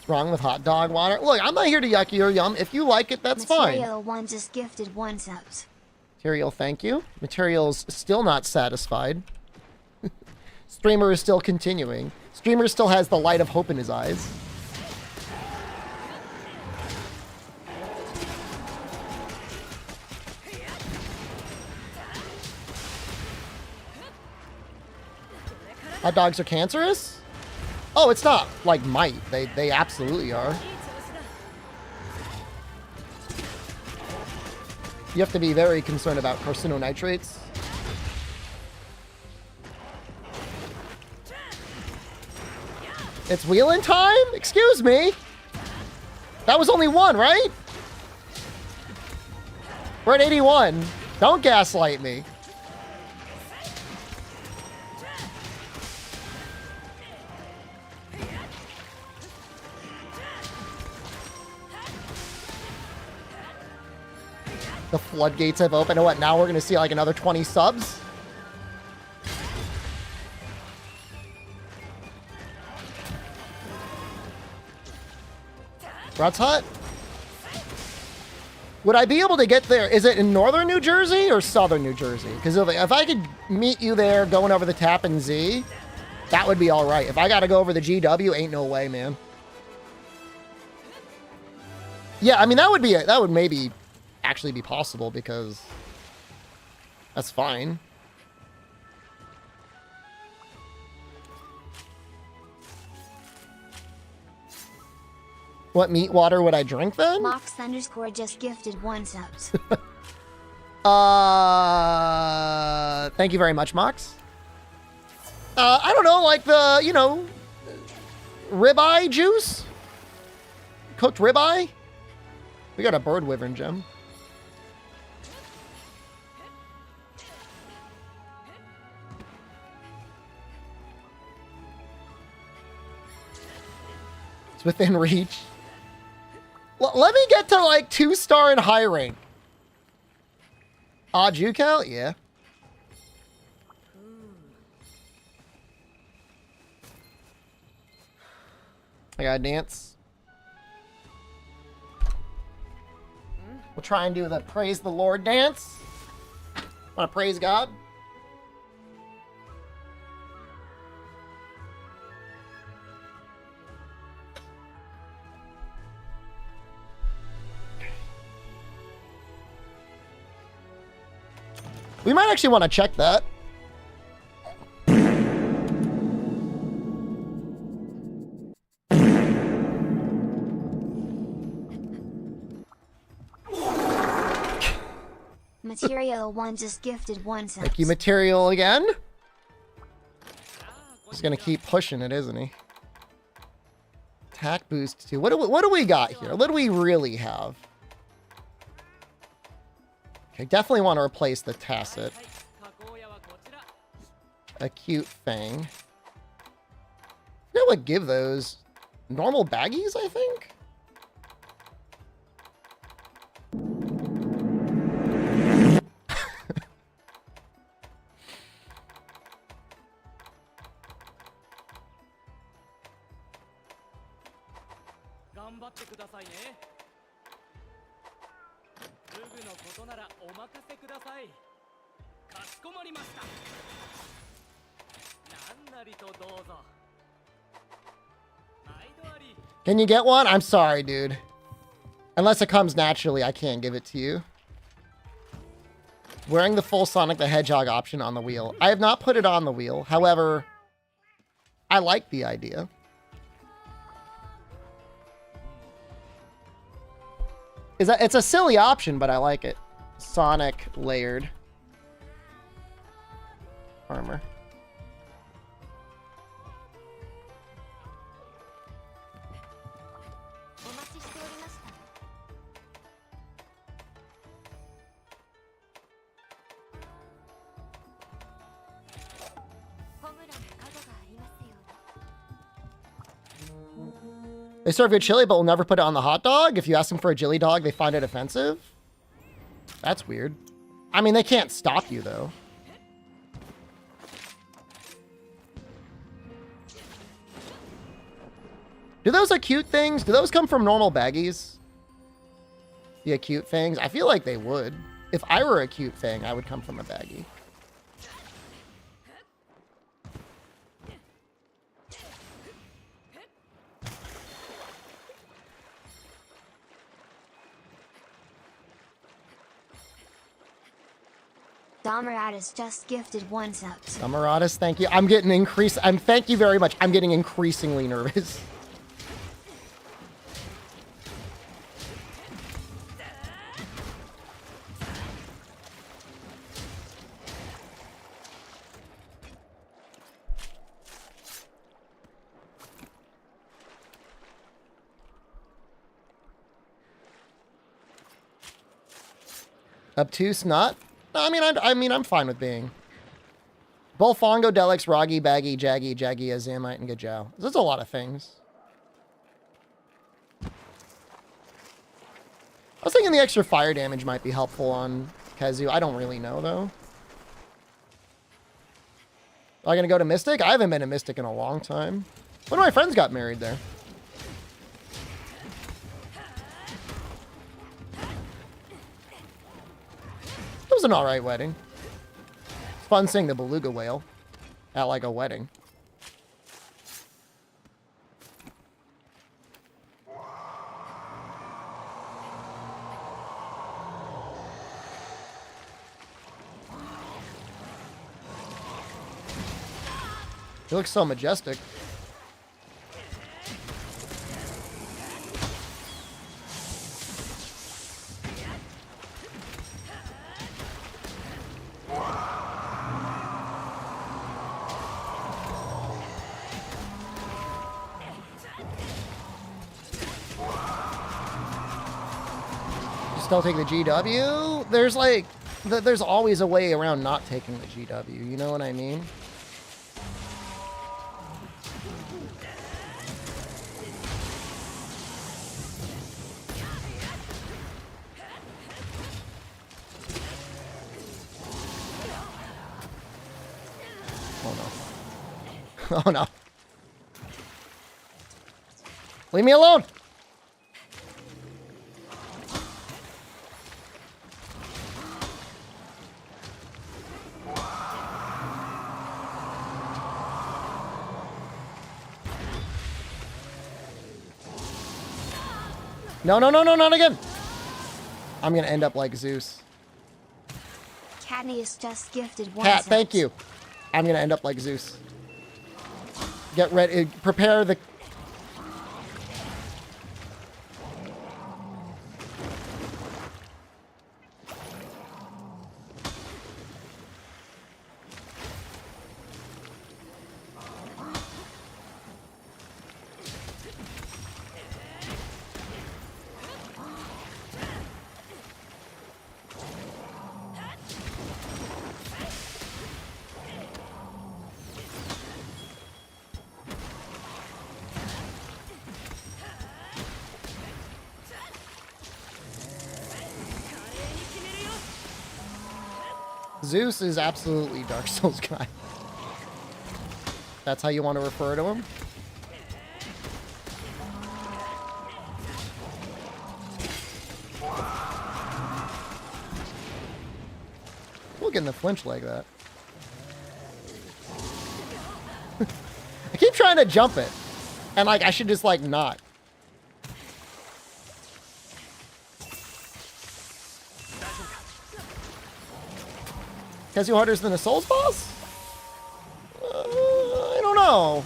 What's wrong with hot dog water? Look, I'm not here to yucky or yum. If you like it, that's fine. Material 1 just gifted 1 subs. Material, thank you. Material's still not satisfied. Streamer is still continuing. Streamer still has the light of hope in his eyes. Hot dogs are cancerous? Oh, it's not like might. They absolutely are. You have to be very concerned about carcinonitrates. It's wheeling time? Excuse me. That was only 1, right? We're at 81. Don't gaslight me. The floodgates have opened. And what, now we're going to see like another 20 subs? Ruts Hut? Would I be able to get there? Is it in northern New Jersey or southern New Jersey? Because if I could meet you there going over the Tappan Z, that would be all right. If I got to go over the GW, ain't no way, man. Yeah, I mean, that would maybe actually be possible because that's fine. What meat water would I drink then? Mox underscore just gifted 1 subs. Thank you very much, Mox. I don't know, like the, you know, ribeye juice? Cooked ribeye? We got a bird wyvern gem. It's within reach. Let me get to like 2-star and high rank. Odd you count? Yeah. I gotta dance. We'll try and do the praise the Lord dance. Wanna praise God? We might actually want to check that. Material 1 just gifted 1 subs. Thank you, Material, again. He's gonna keep pushing it, isn't he? Attack boost 2. What do we got here? What do we really have? Okay, definitely want to replace the Tacit. Acute Fang. That would give those normal baggies, I think. Can you get one? I'm sorry, dude. Unless it comes naturally, I can't give it to you. Wearing the full Sonic the Hedgehog option on the wheel. I have not put it on the wheel. However, I like the idea. It's a silly option, but I like it. Sonic layered armor. They serve good chili, but will never put it on the hot dog. If you ask them for a chili dog, they find it offensive. That's weird. I mean, they can't stop you, though. Do those acute things, do those come from normal baggies? The acute things? I feel like they would. If I were a cute thing, I would come from a baggie. Damaratus just gifted one sub. Damaratus, thank you. I'm getting thank you very much. I'm getting increasingly nervous. Obtuse, not? No, I mean, I'm fine with being. Bolfongo, Delix, Roggy, Baggy, Jaggy, Azamite, and Gajao. That's a lot of things. I was thinking the extra fire damage might be helpful on Kazu. I don't really know, though. Am I going to go to Mystic? I haven't been to Mystic in a long time. One of my friends got married there. It was an alright wedding. It's fun seeing the beluga whale at like a wedding. It looks so majestic. Still take the GW? There's like, there's always a way around not taking the GW, you know what I mean? Oh no. Oh no. Leave me alone! No, no, no, no, not again. I'm going to end up like Zeus. Katniss just gifted one Cat, sub. thank you. I'm going to end up like Zeus. Get ready. Prepare the... Zeus is absolutely Dark Souls guy. That's how you want to refer to him? Look in the flinch like that. I keep trying to jump it. And like I should just like not. Kazu harder than a Souls boss? I don't know.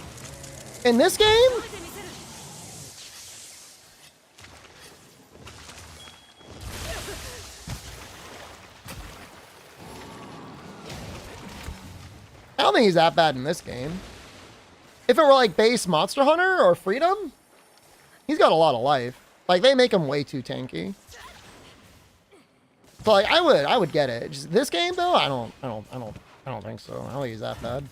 In this game? I don't think he's that bad in this game. If it were like base Monster Hunter or Freedom, he's got a lot of life. Like they make him way too tanky. So like I would get it. Just this game though, I don't think so. I don't think he's that bad.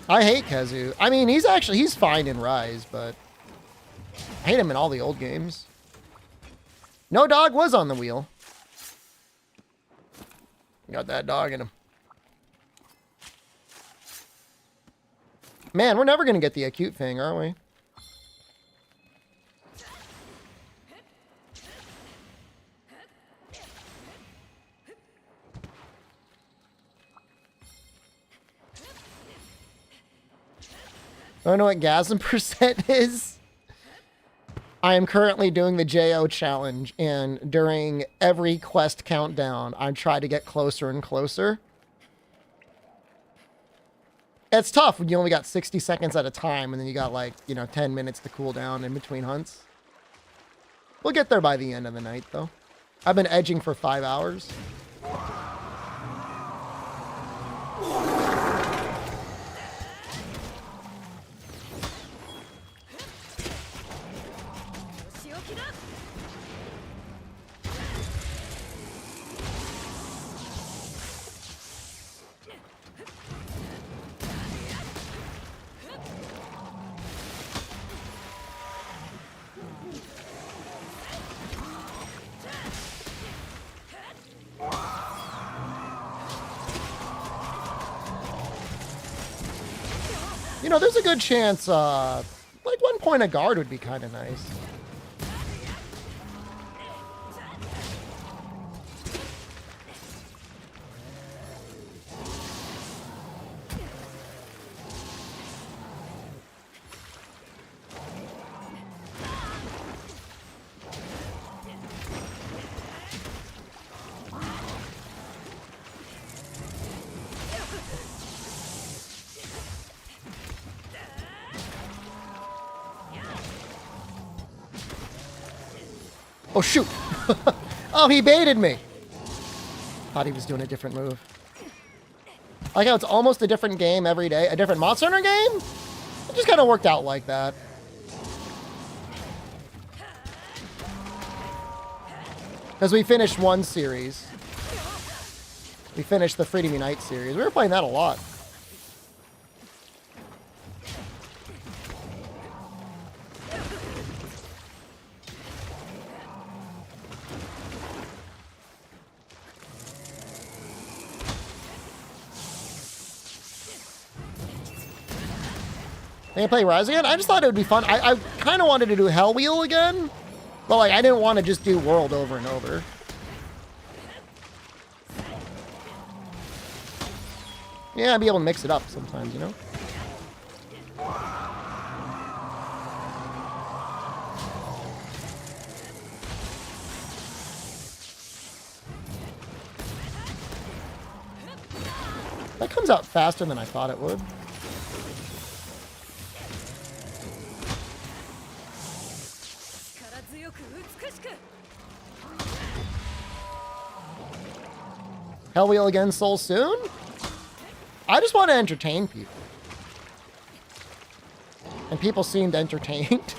I hate Kazu. I mean, he's fine in Rise, but I hate him in all the old games. No dog was on the wheel. Got that dog in him. Man, we're never going to get the acute thing, are we? I don't know what Gasm percent is. I am currently doing the JO challenge, and during every quest countdown, I try to get closer and closer. It's tough when you only got 60 seconds at a time, and then you got like, 10 minutes to cool down in between hunts. We'll get there by the end of the night, though. I've been edging for 5 hours. There's a good chance, like 1 point of guard would be kind of nice. Oh, shoot. Oh, he baited me. Thought he was doing a different move. I like how it's almost a different game every day. A different Monster Hunter game? It just kind of worked out like that. Because we finished one series. We finished the Freedom Unite series. We were playing that a lot. Can I play Rise again? I just thought it would be fun. I kind of wanted to do Hell Wheel again, but like I didn't want to just do World over and over. Yeah, I'd be able to mix it up sometimes, That comes out faster than I thought it would. Hell Wheel again, Soul soon? I just want to entertain people. And people seemed entertained.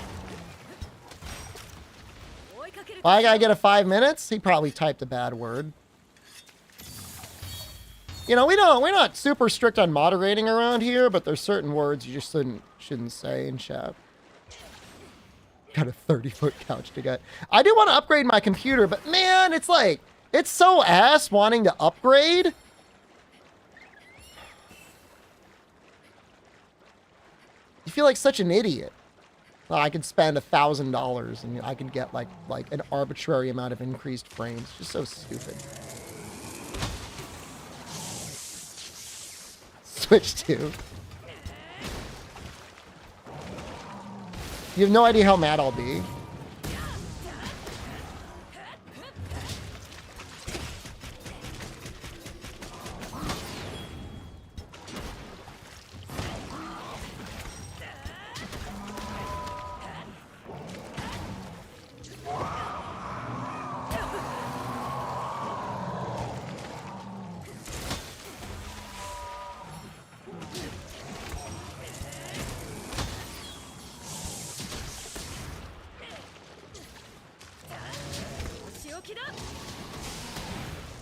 Well, I gotta get a 5 minutes? He probably typed a bad word. We're not super strict on moderating around here, but there's certain words you just shouldn't say in chat. Got a 30-foot couch to get. I do want to upgrade my computer, but man, it's like, it's so ass wanting to upgrade. You feel like such an idiot. Well, I could spend $1,000 and I could get like an arbitrary amount of increased frames. Just so stupid. Switch to. You have no idea how mad I'll be.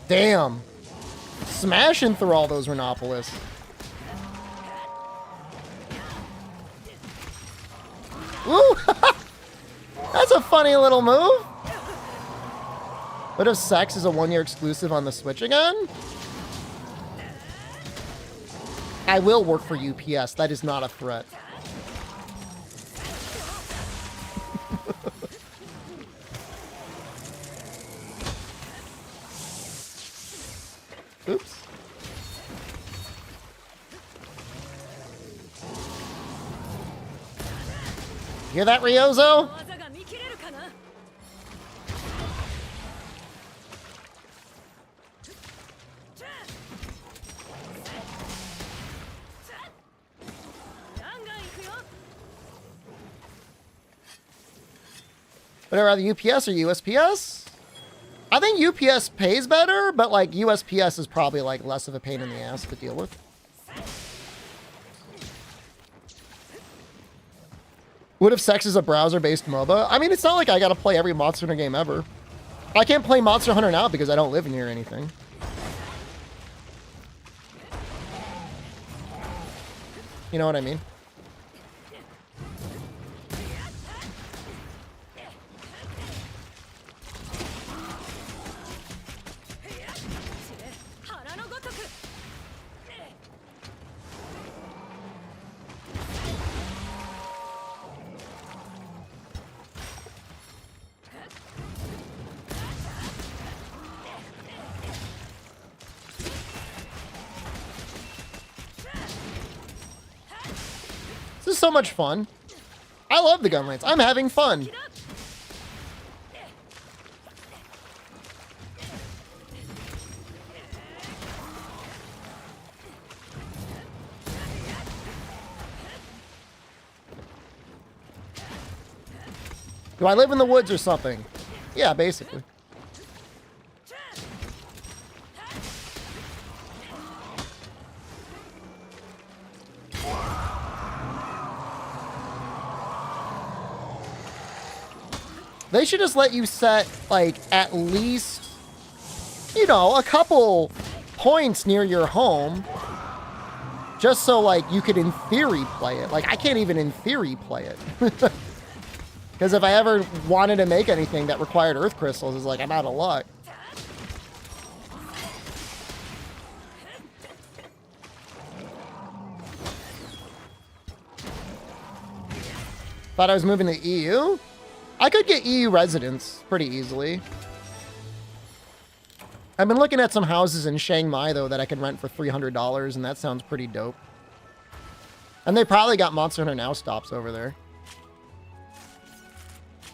Damn. Smashing through all those Rhinopolis. Woo! That's a funny little move. What if sex is a 1-year exclusive on the Switch again? I will work for UPS. That is not a threat. Oops. Hear that, Ryozo? Would I rather UPS or USPS? I think UPS pays better, but like USPS is probably like less of a pain in the ass to deal with. What if sex is a browser-based MOBA? I mean, it's not like I gotta play every Monster Hunter game ever. I can't play Monster Hunter now because I don't live near anything. You know what I mean? This is so much fun. I love the gun lanes. I'm having fun. Do I live in the woods or something? Yeah, basically. They should just let you set, like, at least, you know, a couple points near your home. Just so, like, you could, in theory, play it. Like, I can't even, in theory, play it. Because if I ever wanted to make anything that required earth crystals, it's like, I'm out of luck. Thought I was moving to EU? I could get EU residence pretty easily. I've been looking at some houses in Chiang Mai, though, that I can rent for $300, and that sounds pretty dope. And they probably got Monster Hunter Now stops over there.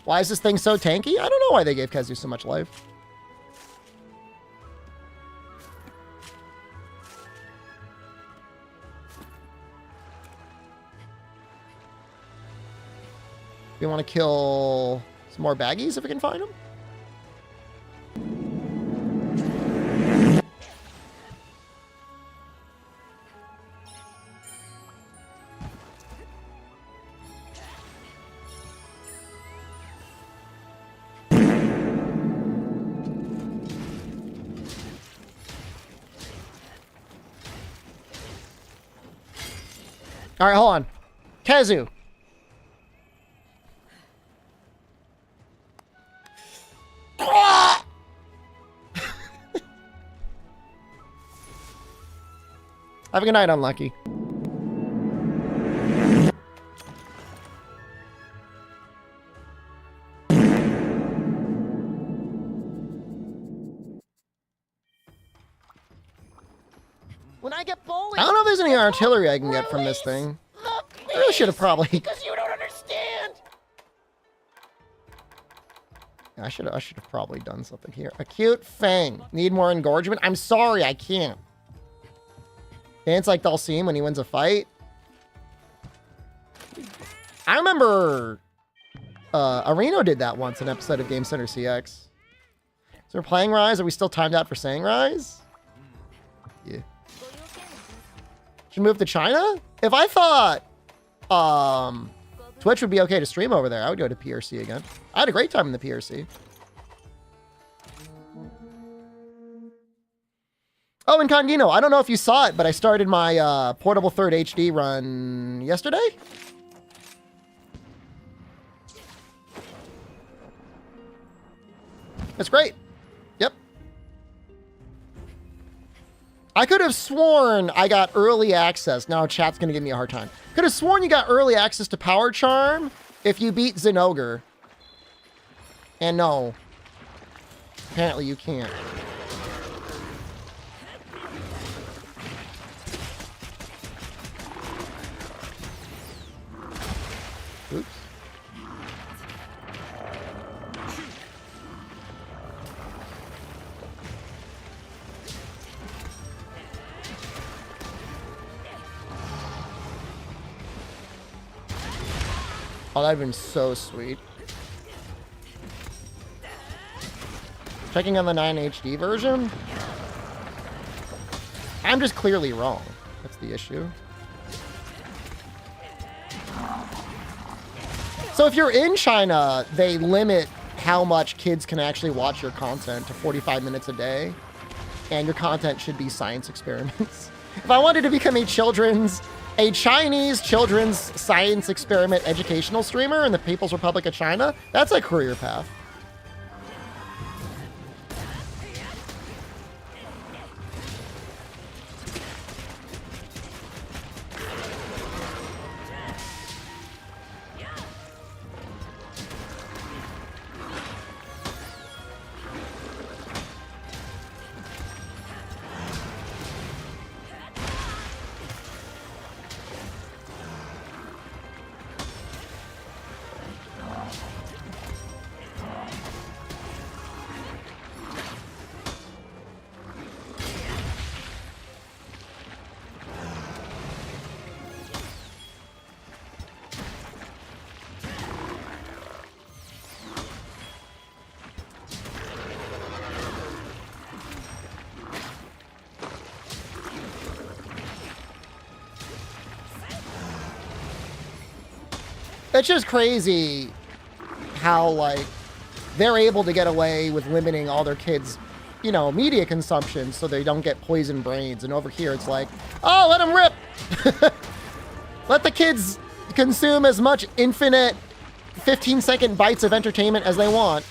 Why is this thing so tanky? I don't know why they gave Kezu so much life. We want to kill some more baggies if we can find them. All right, hold on. Kezu. Have a good night, Unlucky. When I get bullied, I don't know if there's any artillery I can get from this thing. I really should have probably. Because you don't understand. I should have probably done something here. Acute Fang. Need more engorgement? I'm sorry, I can't. Dance like Dulcine when he wins a fight. I remember Areno did that once in an episode of Game Center CX. So we're playing Rise. Are we still timed out for saying Rise? Yeah. Should move to China? If I thought Twitch would be okay to stream over there, I would go to PRC again. I had a great time in the PRC. Oh, and Congino, I don't know if you saw it, but I started my Portable 3rd HD run yesterday. It's great. Yep. I could have sworn I got early access. Now chat's going to give me a hard time. Could have sworn you got early access to Power Charm if you beat Zinogre. And no. Apparently you can't. Oops. Oh, that'd been so sweet. Checking on the 9 HD version? I'm just clearly wrong. That's the issue. So if you're in China, they limit how much kids can actually watch your content to 45 minutes a day. And your content should be science experiments. If I wanted to become a Chinese children's science experiment educational streamer in the People's Republic of China, that's a career path. It's just crazy how, like, they're able to get away with limiting all their kids, you know, media consumption so they don't get poisoned brains. And over here, it's like, oh, let them rip. Let the kids consume as much infinite 15-second bites of entertainment as they want.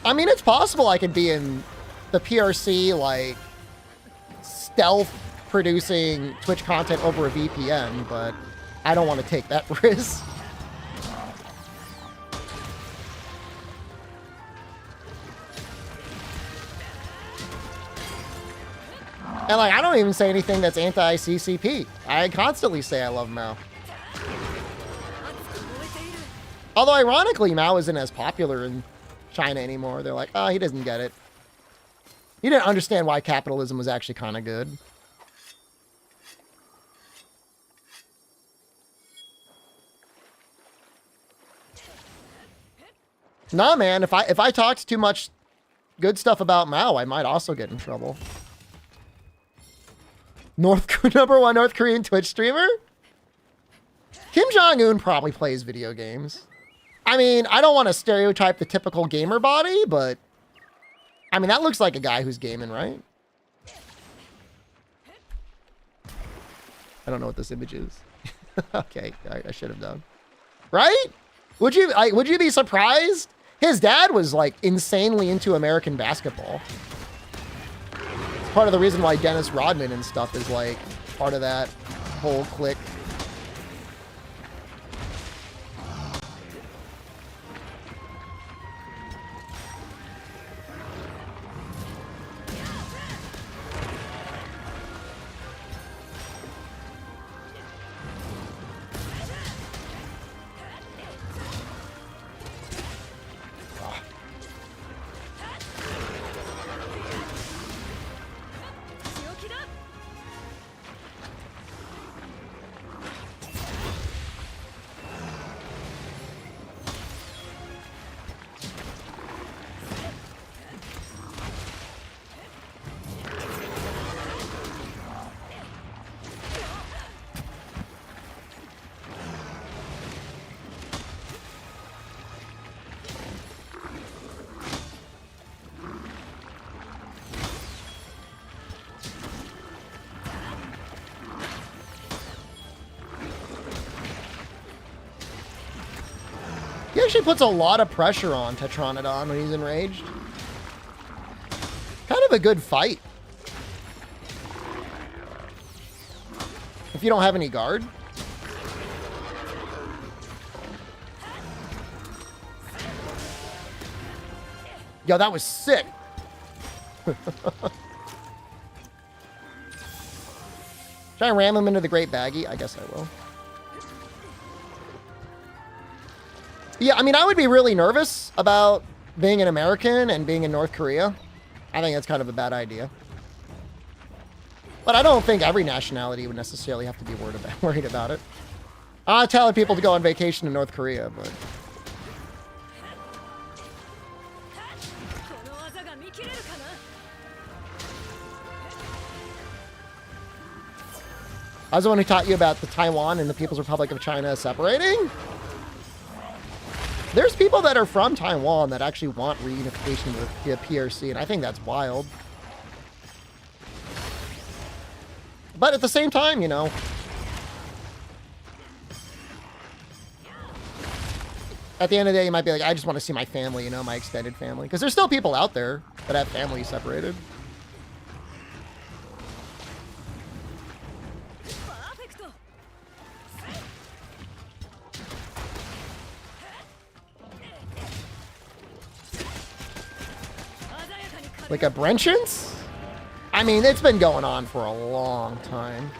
I mean, it's possible I could be in the PRC, like, stealth producing Twitch content over a VPN, but I don't want to take that risk. And like, I don't even say anything that's anti-CCP. I constantly say I love Mao. Although ironically, Mao isn't as popular in China anymore. They're like, oh, he doesn't get it. He didn't understand why capitalism was actually kind of good. Nah, man, if I talked too much good stuff about Mao, I might also get in trouble. Number 1 North Korean Twitch streamer? Kim Jong-un probably plays video games. I mean, I don't want to stereotype the typical gamer body, but I mean, that looks like a guy who's gaming, right? I don't know what this image is. Okay, I should have done. Right? Would you be surprised? His dad was like insanely into American basketball. It's part of the reason why Dennis Rodman and stuff is like part of that whole clique. He actually puts a lot of pressure on Tetranodon when he's enraged. Kind of a good fight. If you don't have any guard. Yo, that was sick. Should I ram him into the Great Baggy? I guess I will. Yeah, I mean, I would be really nervous about being an American and being in North Korea. I think that's kind of a bad idea. But I don't think every nationality would necessarily have to be worried about it. I'm not telling people to go on vacation to North Korea, but... I was the one who taught you about the Taiwan and the People's Republic of China separating. There's people that are from Taiwan that actually want reunification with the PRC, and I think that's wild. But at the same time, you know, at the end of the day, you might be like, I just want to see my family, you know, my extended family. Because there's still people out there that have families separated. Like a Brenchance? I mean, it's been going on for a long time.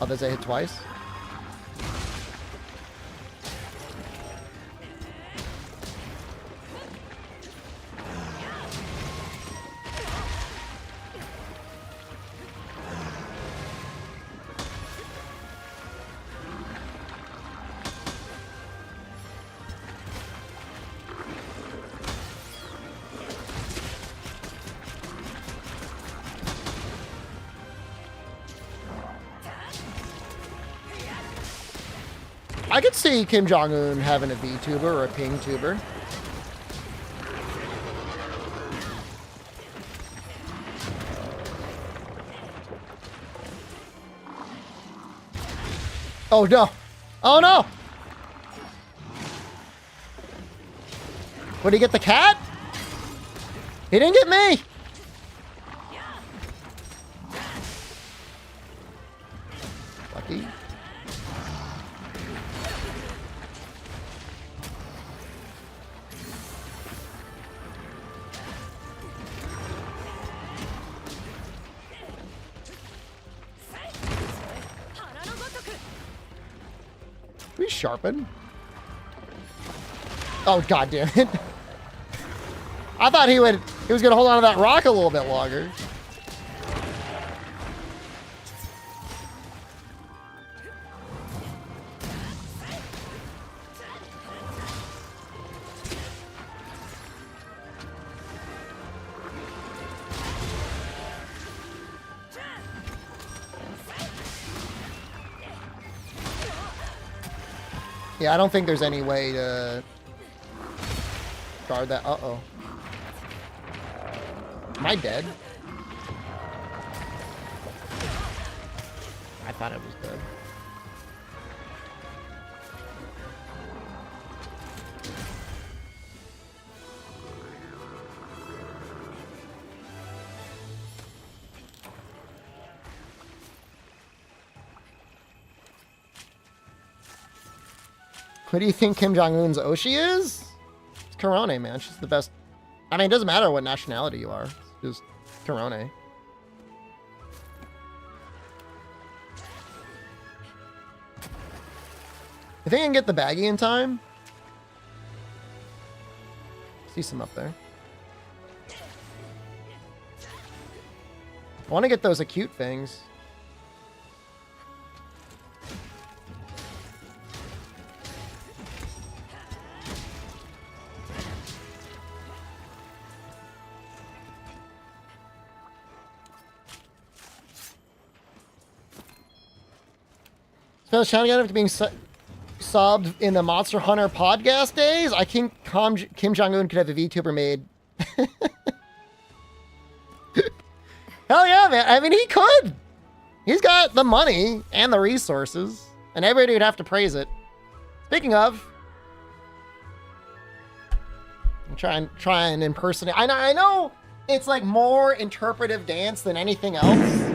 Oh, does it hit twice? I could see Kim Jong-un having a VTuber or a ping tuber. Oh no! Oh no! Would he get the cat? He didn't get me! Lucky. We sharpen. Oh god damn it. I thought he was gonna hold on to that rock a little bit longer. Yeah, I don't think there's any way to guard that. Uh-oh. Am I dead? I thought I was dead. What do you think Kim Jong-un's Oshi is? It's Korone, man. She's the best. I mean, it doesn't matter what nationality you are. It's just Korone. You think I can get the baggie in time? See some up there. I want to get those acute things. Spanish channel after being subbed in the Monster Hunter podcast days. I think Kim Jong-un could have a VTuber made. man. I mean, he could. He's got the money and the resources, and everybody would have to praise it. Speaking of, I'm try and impersonate. I know it's like more interpretive dance than anything else.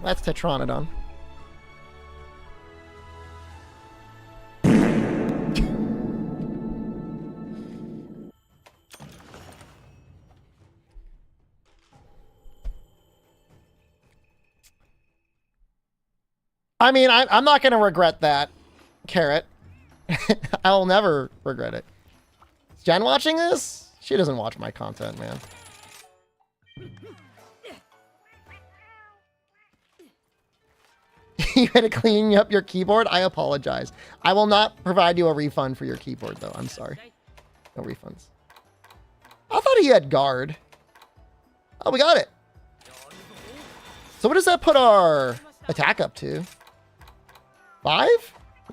That's Tetranodon. I mean, I'm not going to regret that, Carrot. I'll never regret it. Is Jen watching this? She doesn't watch my content, man. You had to clean up your keyboard? I apologize. I will not provide you a refund for your keyboard, though. I'm sorry. No refunds. I thought he had guard. Oh, we got it. So what does that put our attack up to? 5?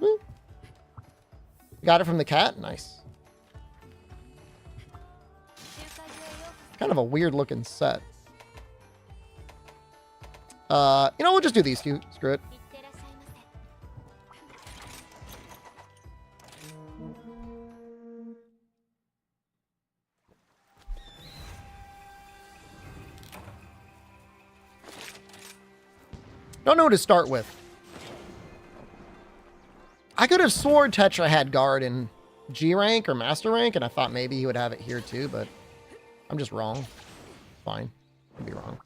Woo. Got it from the cat? Nice. Kind of a weird looking set. You know, we'll just do these two. Screw it. Don't know who to start with. I could have sworn Tetra had guard in G rank or master rank, and I thought maybe he would have it here too, but I'm just wrong. Fine. I'd be wrong.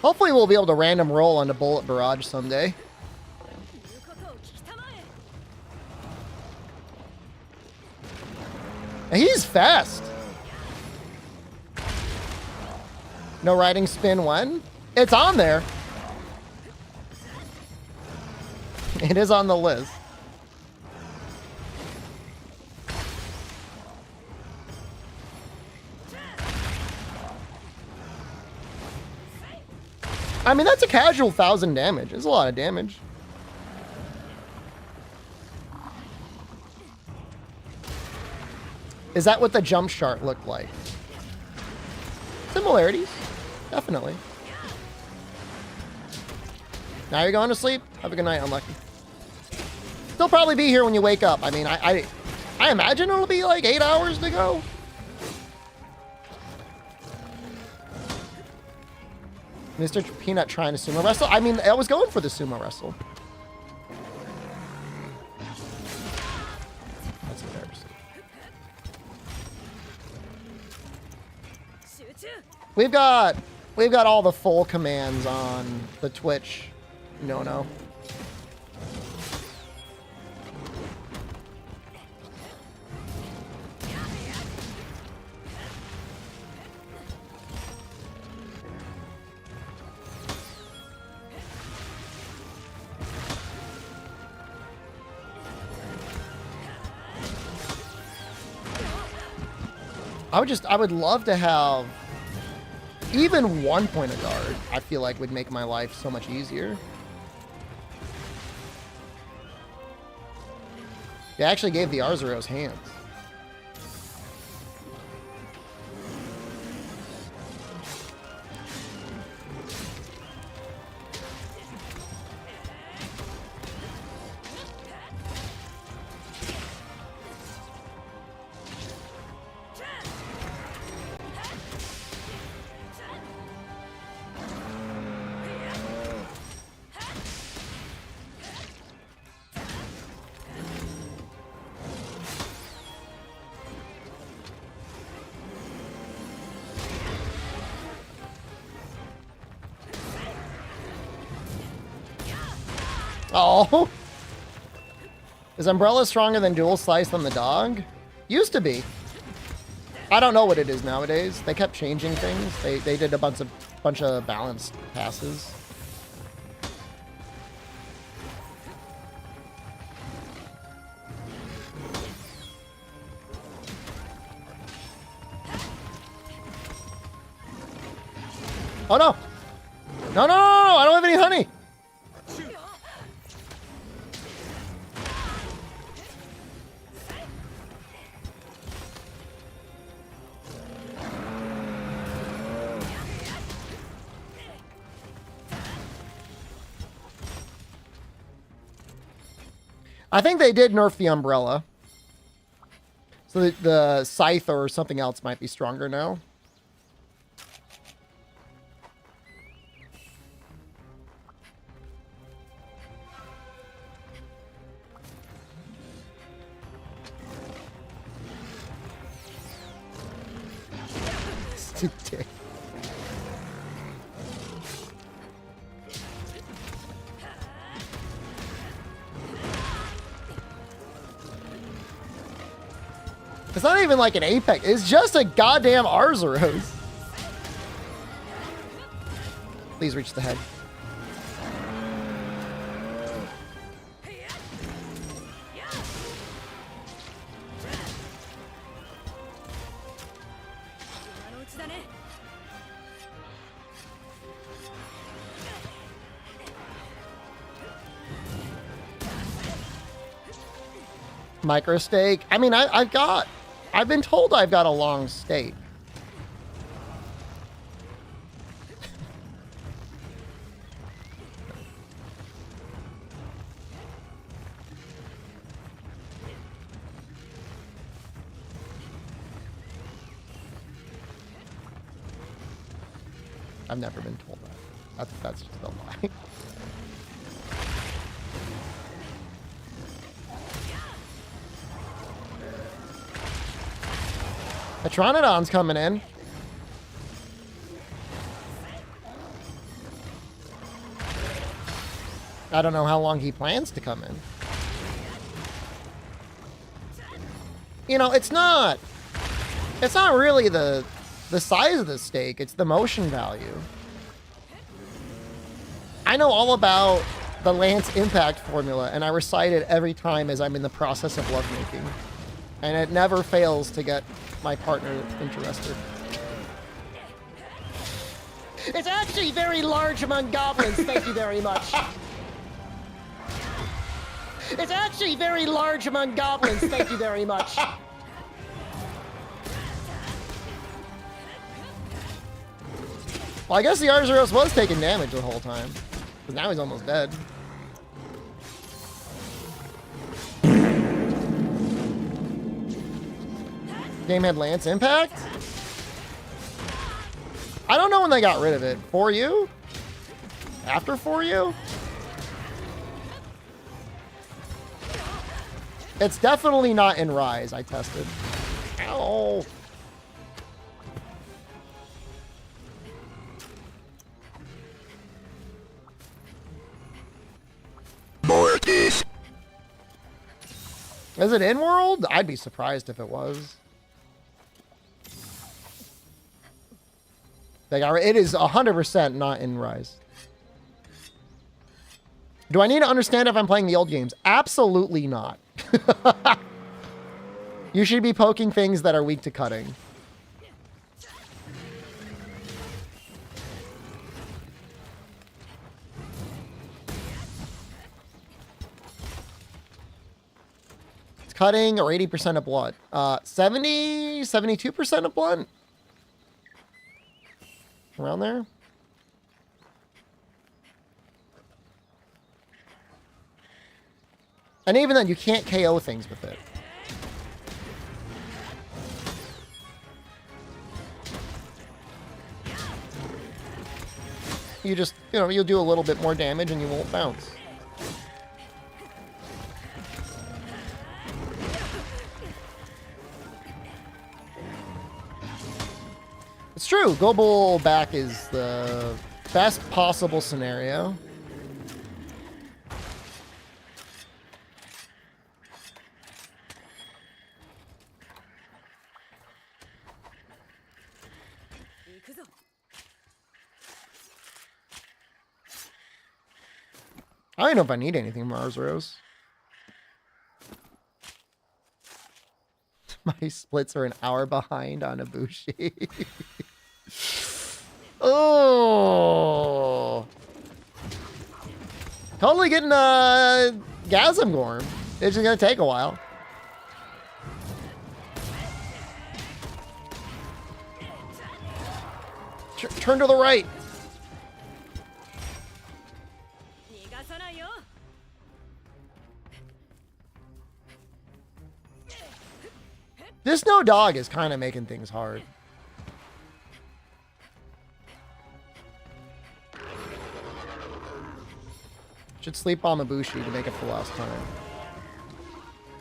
Hopefully we'll be able to random roll onto Bullet Barrage someday. He's fast. No riding spin when? It's on there. It is on the list. I mean, that's a casual 1,000 damage. It's a lot of damage. Is that what the jump chart looked like? Similarities. Definitely. Now you're going to sleep? Have a good night, unlucky. Still probably be here when you wake up. I mean, I imagine it'll be like 8 hours to go. Mr. Peanut trying to sumo wrestle? I mean, I was going for the sumo wrestle. That's embarrassing. We've got all the full commands on the Twitch. No. I would love to have even 1 point of guard. I feel like would make my life so much easier. They actually gave the Arzuros hands. Oh. Is Umbrella stronger than Dual Slice on the dog? Used to be. I don't know what it is nowadays. They kept changing things. They did a bunch of balanced passes. Oh no! No, no, no, no! I don't have any honey! I think they did nerf the umbrella. So the scythe or something else might be stronger now. Dick. It's not even like an Apex. It's just a goddamn Arzuros. Please reach the head. Micro stake. I mean, I've been told I've got a long stake. I've never been told that. That's just a lie. Metronodon's coming in. I don't know how long he plans to come in. You know, it's not really the size of the stake, it's the motion value. I know all about the Lance impact formula, and I recite it every time as I'm in the process of lovemaking. And it never fails to get my partner interested. It's actually very large among goblins, thank you very much. It's actually very large among goblins, thank you very much. Well, I guess the Arzuros was taking damage the whole time. Because now he's almost dead. Game had Lance impact? I don't know when they got rid of it. For you? After for you? It's definitely not in Rise, I tested. Ow. Mortis. Is it in world? I'd be surprised if it was. It is 100% not in Rise. Do I need to understand if I'm playing the old games? Absolutely not. You should be poking things that are weak to cutting. It's cutting or 80% of blunt. 72% of blunt? Around there? And even then, you can't KO things with it. You just, you'll do a little bit more damage and you won't bounce. It's true. Global back is the best possible scenario. I don't know if I need anything Mars Rose. My splits are an hour behind on Ibushi. Oh. Totally getting Gasm Gorm. It's just gonna take a while. Turn to the right. This no dog is kind of making things hard. Should sleep on Ibushi to make it for last time.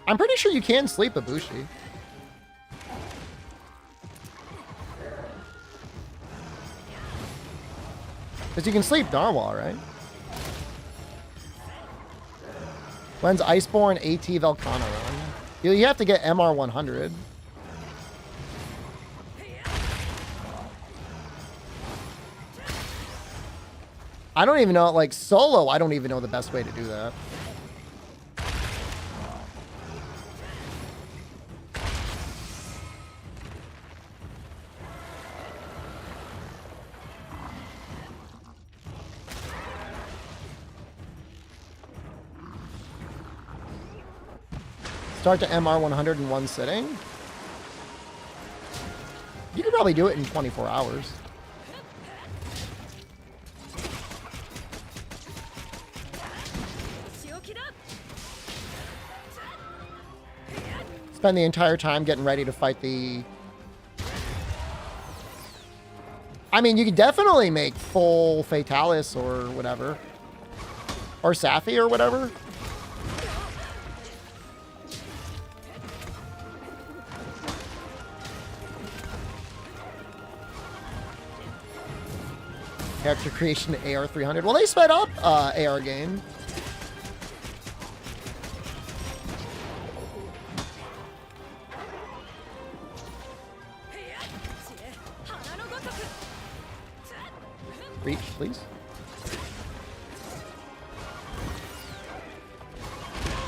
I'm pretty sure you can sleep Ibushi. Because you can sleep Narwhal, right? When's Iceborne AT Velcana run? You have to get MR 100. I don't even know, like, solo, I don't even know the best way to do that. Start to MR 100 in one sitting? You could probably do it in 24 hours. Spend the entire time getting ready to fight the... I mean, you could definitely make full Fatalis or whatever. Or Safi or whatever. Character creation AR 300. Well, they sped up AR game. Reach, please.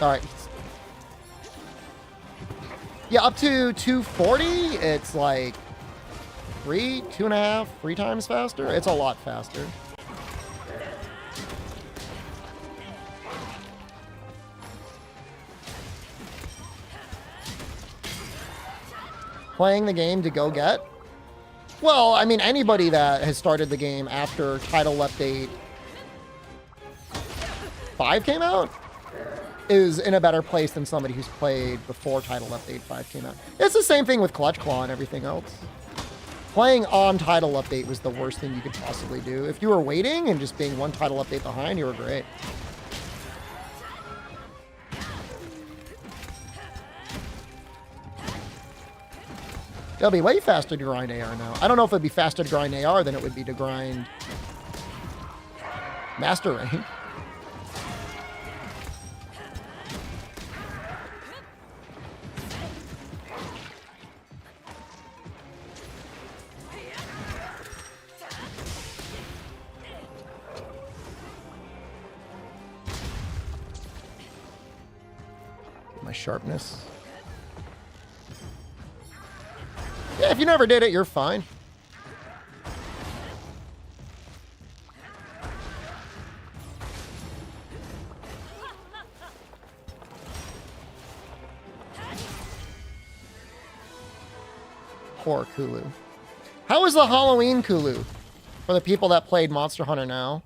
All right. Yeah, up to 240, it's like 2.5, 3 times faster. It's a lot faster. Playing the game to go get? Well, I mean, anybody that has started the game after Title Update 5 came out is in a better place than somebody who's played before Title Update 5 came out. It's the same thing with Clutch Claw and everything else. Playing on Title Update was the worst thing you could possibly do. If you were waiting and just being one Title Update behind, you were great. It'll be way faster to grind AR now. I don't know if it'd be faster to grind AR than it would be to grind Master Rank. My sharpness. Yeah, if you never did it, you're fine. Poor Kulu. How was the Halloween Kulu for the people that played Monster Hunter now?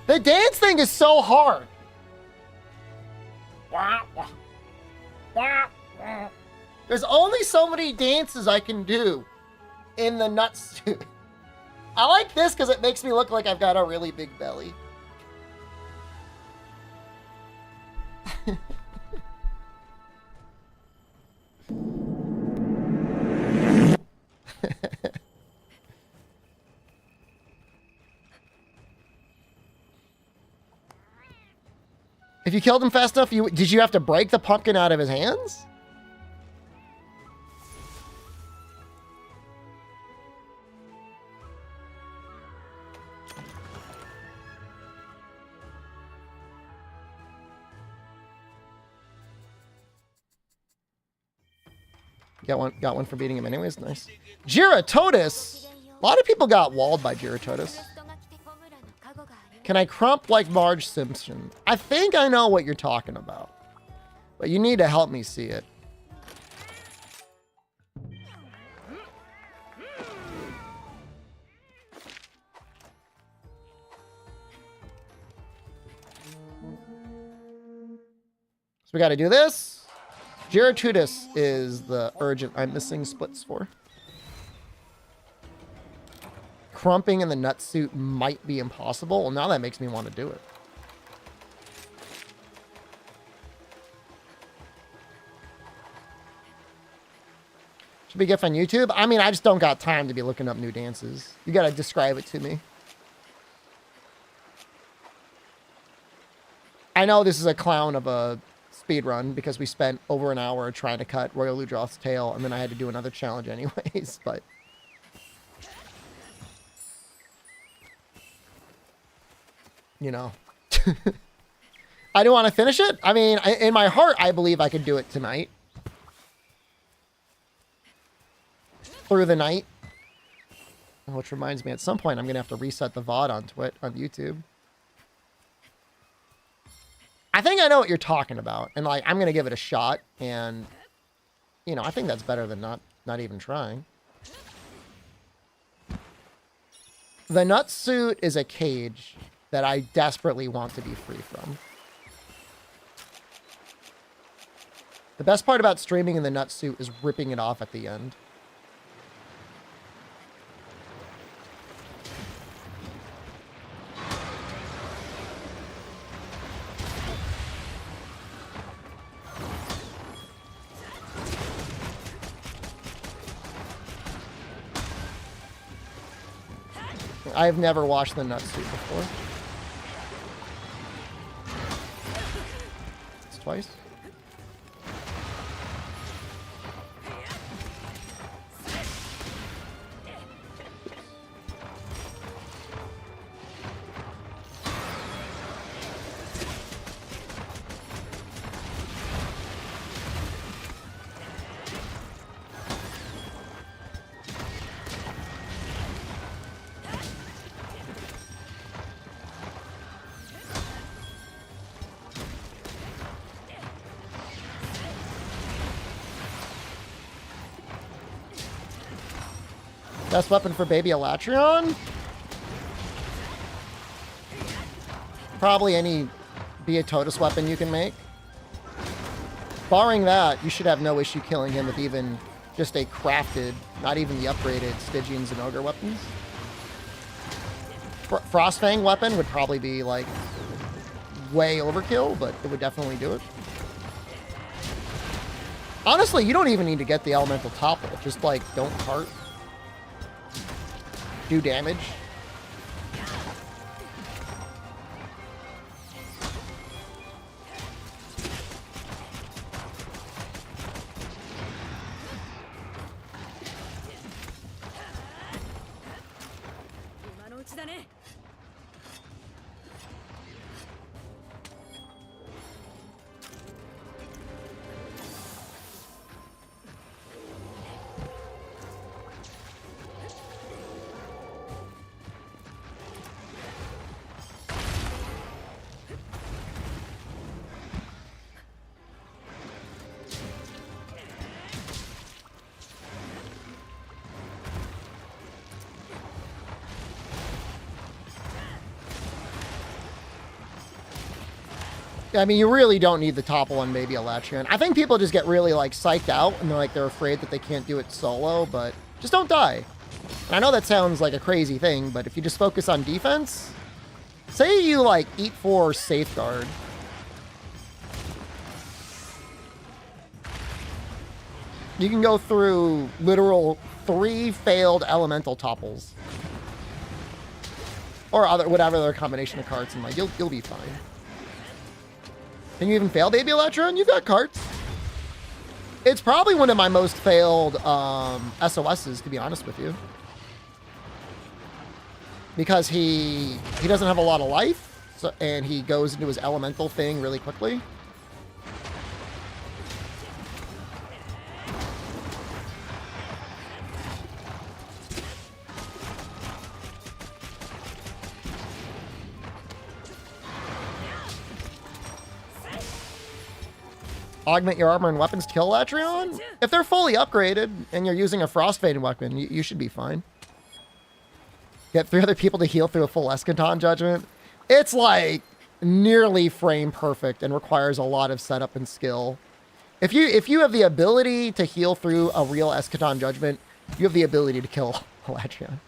The dance thing is so hard. There's only so many dances I can do in the nutsuit. I like this because it makes me look like I've got a really big belly. If you killed him fast enough, did you have to break the pumpkin out of his hands? Got one for beating him anyways. Nice. Giratotus. A lot of people got walled by Giratotus. Can I crump like Marge Simpson? I think I know what you're talking about, but you need to help me see it. So we got to do this. Giratotus is the urgent I'm missing splits for. Crumping in the nut suit might be impossible. Well, now that makes me want to do it. Should be GIF on YouTube? I mean, I just don't got time to be looking up new dances. You got to describe it to me. I know this is a clown of a speed run because we spent over an hour trying to cut Royal Ludroth's tail, and then I had to do another challenge anyways, but you know. I do want to finish it. I mean, in my heart, I believe I could do it tonight. Through the night. Which reminds me, at some point, I'm going to have to reset the VOD on YouTube. I think I know what you're talking about. And, like, I'm going to give it a shot. And, you know, I think that's better than not even trying. The nut suit is a cage that I desperately want to be free from. The best part about streaming in the nut suit is ripping it off at the end. I've never watched the nut suit before. It's twice. Best weapon for baby Elatrion? Probably any Beatotus weapon you can make. Barring that, you should have no issue killing him with even just a crafted, not even the upgraded Stygians and Ogre weapons. Frostfang weapon would probably be like way overkill, but it would definitely do it. Honestly, you don't even need to get the elemental topple. Just like don't cart. Do damage. I mean, you really don't need the topple on maybe Elatrion. I think people just get really, like, psyched out, and they're afraid that they can't do it solo, but just don't die. And I know that sounds like a crazy thing, but if you just focus on defense, say you, like, eat 4 Safeguard. You can go through literal 3 failed elemental topples. Or whatever other combination of cards, and, like, you'll be fine. Can you even fail Baby Electron? You've got carts. It's probably one of my most failed SOSs, to be honest with you. Because he doesn't have a lot of life, so, and he goes into his elemental thing really quickly. Augment your armor and weapons to kill Latreon? If they're fully upgraded and you're using a Frostfade weapon, you should be fine. Get 3 other people to heal through a full Eschaton Judgment. It's like nearly frame perfect and requires a lot of setup and skill. If you have the ability to heal through a real Eschaton Judgment, you have the ability to kill Latreon.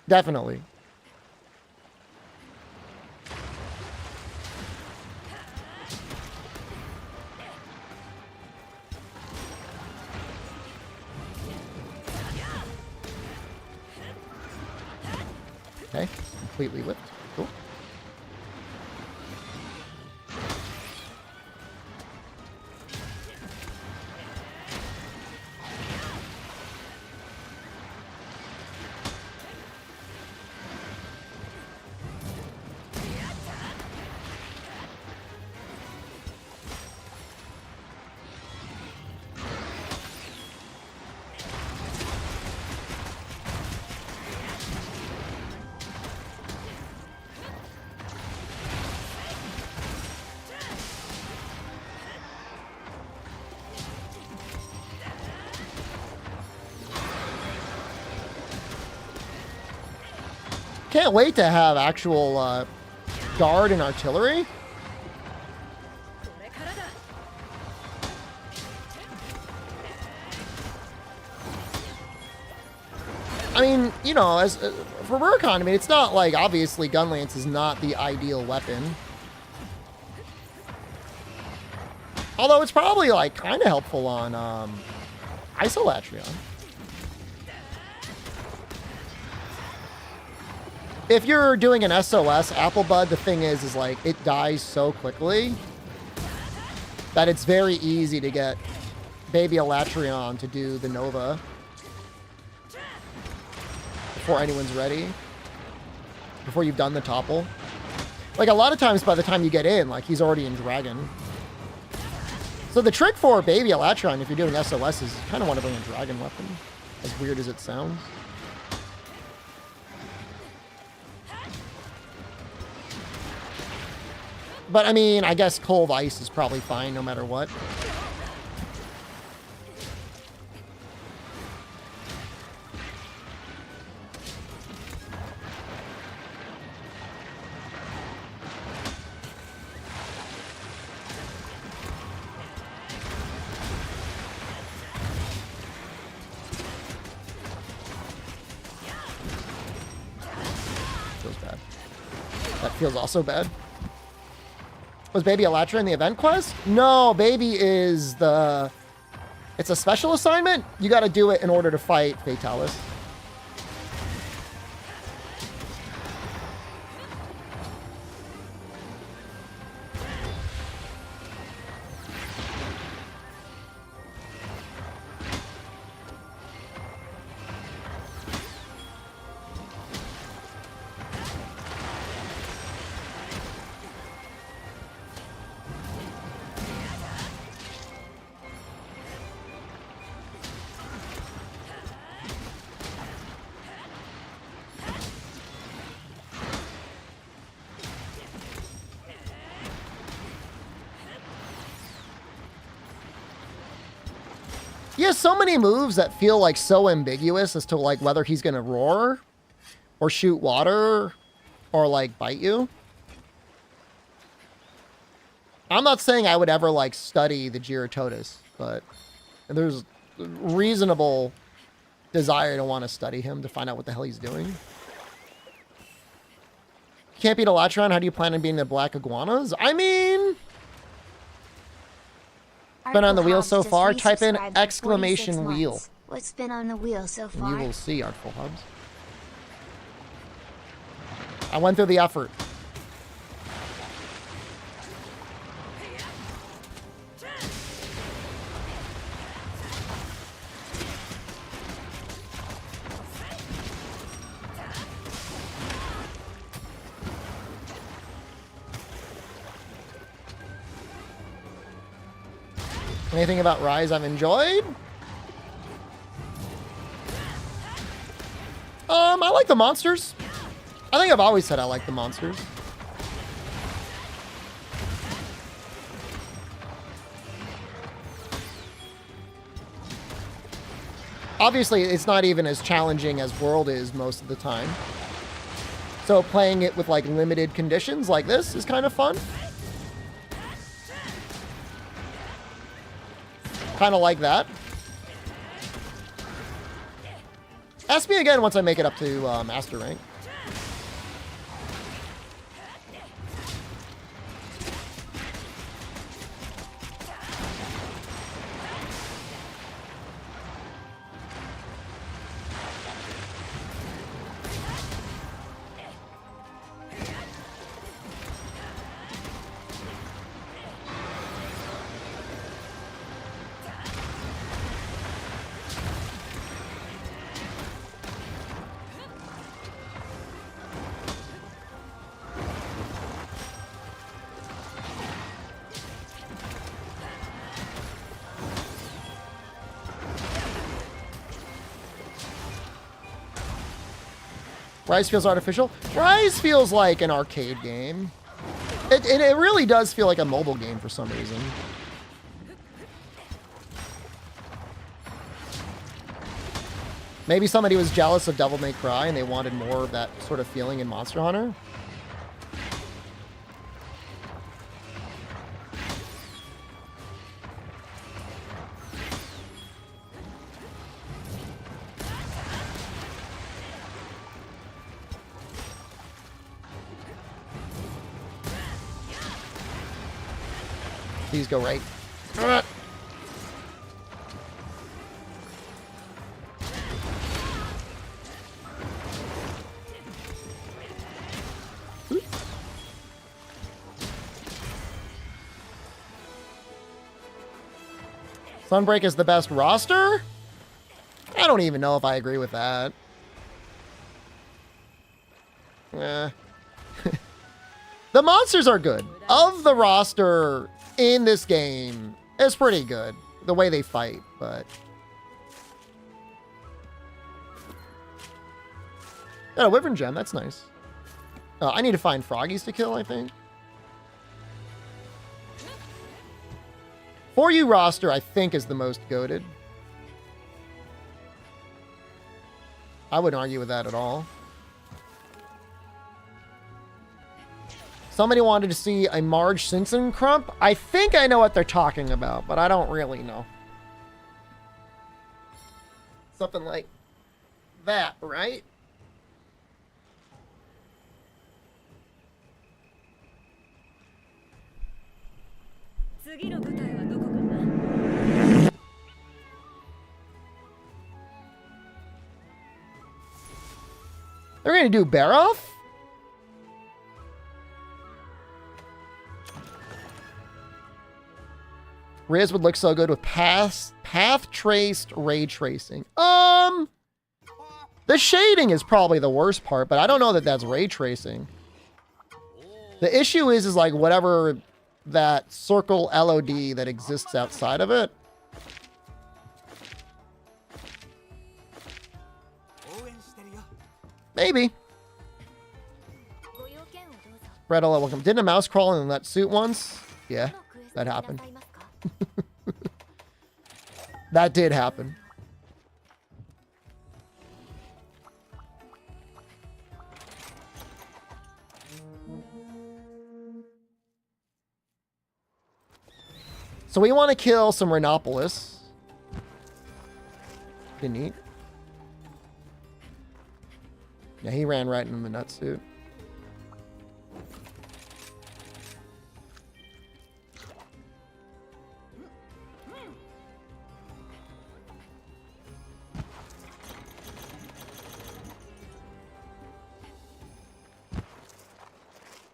Definitely. Okay, completely whipped. Cool. Can't wait to have actual guard and artillery. I mean, you know, as for Rurikon, I mean, it's not like, obviously, Gunlance is not the ideal weapon. Although it's probably, like, kind of helpful on Isolatreon. If you're doing an SOS, Applebud, the thing is like, it dies so quickly that it's very easy to get Baby Elatrion to do the Nova before anyone's ready, before you've done the topple. Like, a lot of times by the time you get in, like, he's already in Dragon. So the trick for Baby Elatrion, if you're doing SOS, is you kind of want to bring a Dragon weapon, as weird as it sounds. But, I mean, I guess Cold Ice is probably fine no matter what. Feels bad. That feels also bad. Was Baby Elatra in the event quest? No, Baby is the... It's a special assignment. You got to do it in order to fight Fatalis. He has so many moves that feel like so ambiguous as to like whether he's gonna roar or shoot water or like bite you. I'm not saying I would ever like study the Gyrototus, but there's reasonable desire to want to study him to find out what the hell he's doing. You can't beat Elatron. How do you plan on beating the Black Iguanas? I mean, been on the wheel so far. Type in exclamation wheel. What's been on the wheel so far? And you will see, Artful Hubs. I went through the effort. Anything about Rise I've enjoyed? I like the monsters. I think I've always said I like the monsters. Obviously, it's not even as challenging as World is most of the time. So playing it with like limited conditions like this is kind of fun. Kind of like that. Ask me again once I make it up to Master Rank. Rise feels artificial. Rise feels like an arcade game. It really does feel like a mobile game for some reason. Maybe somebody was jealous of Devil May Cry and they wanted more of that sort of feeling in Monster Hunter. Please go right. Sunbreak is the best roster? I don't even know if I agree with that. The monsters are good. Of the roster in this game, it's pretty good. The way they fight, but... Got a Wyvern Gem, that's nice. I need to find froggies to kill, I think. For You roster, I think, is the most goated. I wouldn't argue with that at all. Somebody wanted to see a Marge Simpson crump. I think I know what they're talking about, but I don't really know. Something like that, right? They're going to do Baroth? Riz would look so good with path traced ray tracing. The shading is probably the worst part, but I don't know that that's ray tracing. The issue is like whatever that circle LOD that exists outside of it. Maybe. Bredola, welcome. Didn't a mouse crawl in that suit once? Yeah, that happened. That did happen. So we want to kill some Rhinopolis. Pretty neat. Yeah, he ran right into the nutsuit.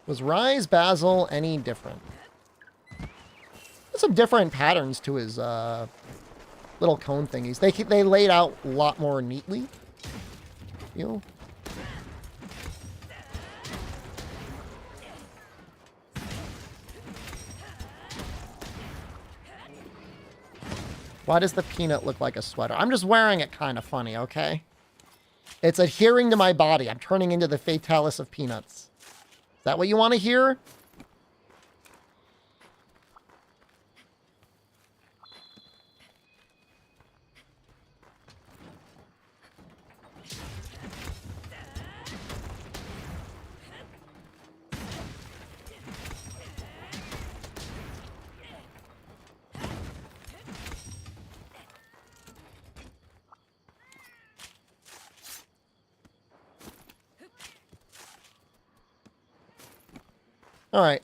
Was Rise Basil any different? There's some different patterns to his little cone thingies. They laid out a lot more neatly. You know? Why does the peanut look like a sweater? I'm just wearing it kind of funny, okay? It's adhering to my body. I'm turning into the Fatalis of peanuts. Is that what you want to hear? All right.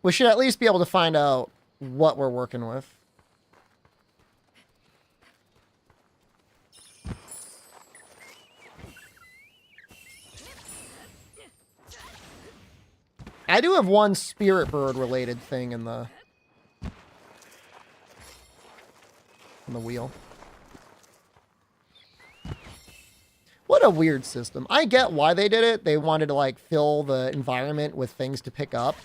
We should at least be able to find out what we're working with. I do have one spirit bird related thing in the wheel. What a weird system. I get why they did it. They wanted to, like, fill the environment with things to pick up.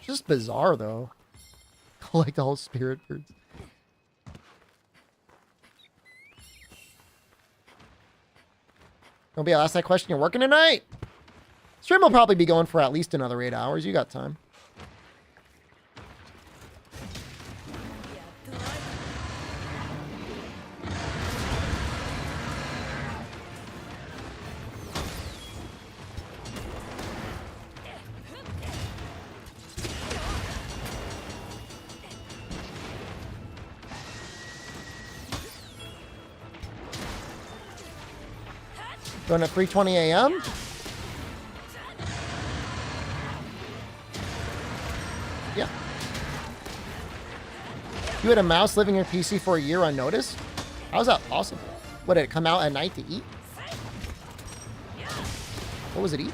Just bizarre, though. Collect all spirit birds. Don't be asked that question. You're working tonight? Stream will probably be going for at least another 8 hours. You got time. Going at 3:20 a.m.? Yeah. You had a mouse living in your PC for a year unnoticed? How is that possible? What, did it come out at night to eat? What was it eating?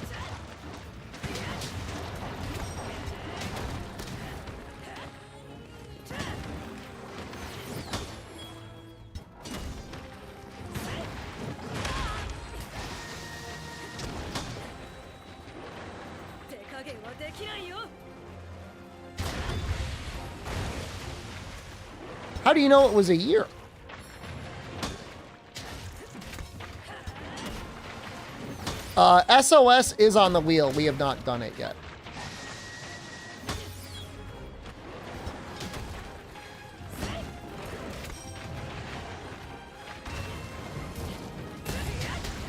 How do you know it was a year? SOS is on the wheel. We have not done it yet.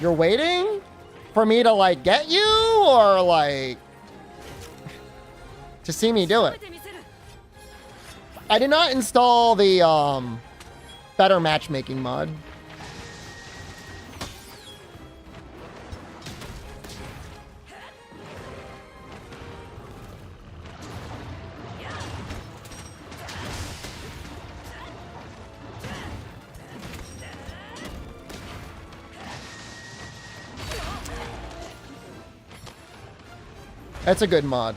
You're waiting for me to, like, get you, or, like, to see me do it? I did not install the better matchmaking mod. That's a good mod.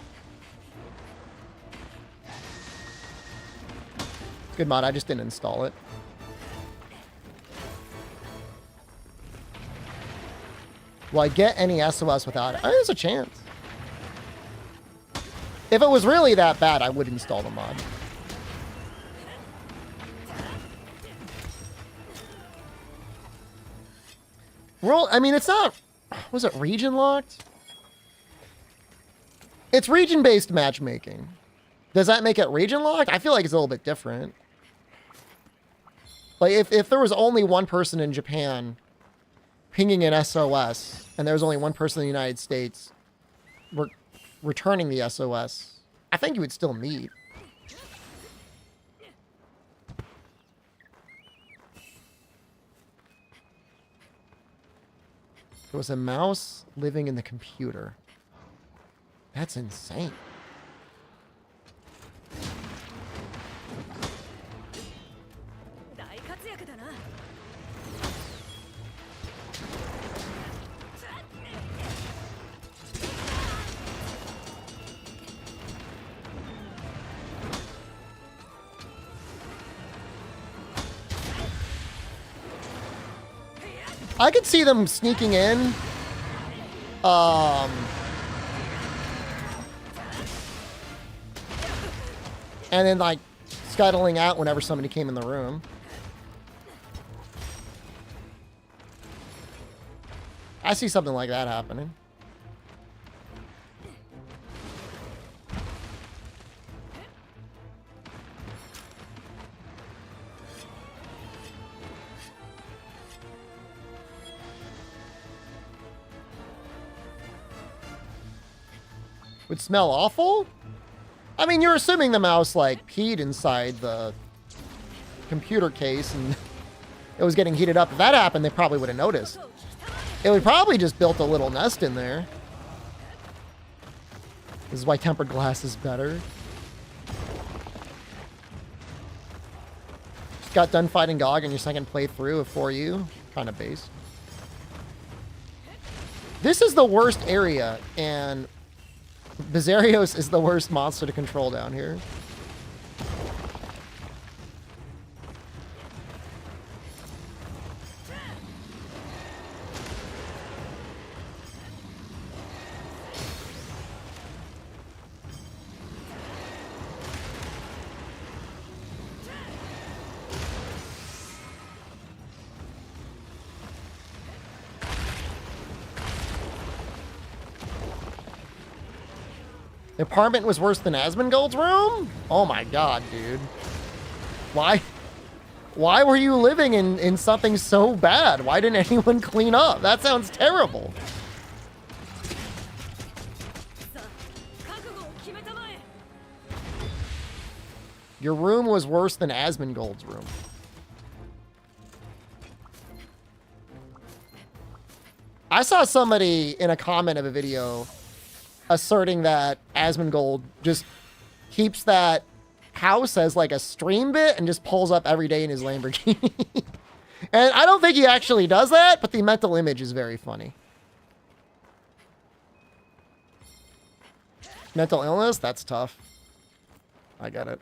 Good mod, I just didn't install it. Will I get any SOS without it? There's a chance. If it was really that bad, I would install the mod. Well, I mean, it's not... Was it region locked? It's region-based matchmaking. Does that make it region locked? I feel like it's a little bit different. Like, if there was only one person in Japan pinging an SOS, and there was only one person in the United States returning the SOS, I think you would still meet. There was a mouse living in the computer. That's insane. I could see them sneaking in. And then, like, scuttling out whenever somebody came in the room. I see something like that happening. Would smell awful? I mean, you're assuming the mouse, like, peed inside the computer case and it was getting heated up. If that happened, they probably would have noticed. It would probably just built a little nest in there. This is why tempered glass is better. Just got done fighting Gog in your second playthrough of 4U. Kind of base. This is the worst area, and Bizarios is the worst monster to control down here. The apartment was worse than Asmongold's room? Oh my god, dude. Why were you living in something so bad? Why didn't anyone clean up? That sounds terrible. Your room was worse than Asmongold's room. I saw somebody in a comment of a video asserting that Asmongold just keeps that house as like a stream bit and just pulls up every day in his Lamborghini. And I don't think he actually does that, but the mental image is very funny. Mental illness? That's tough. I get it.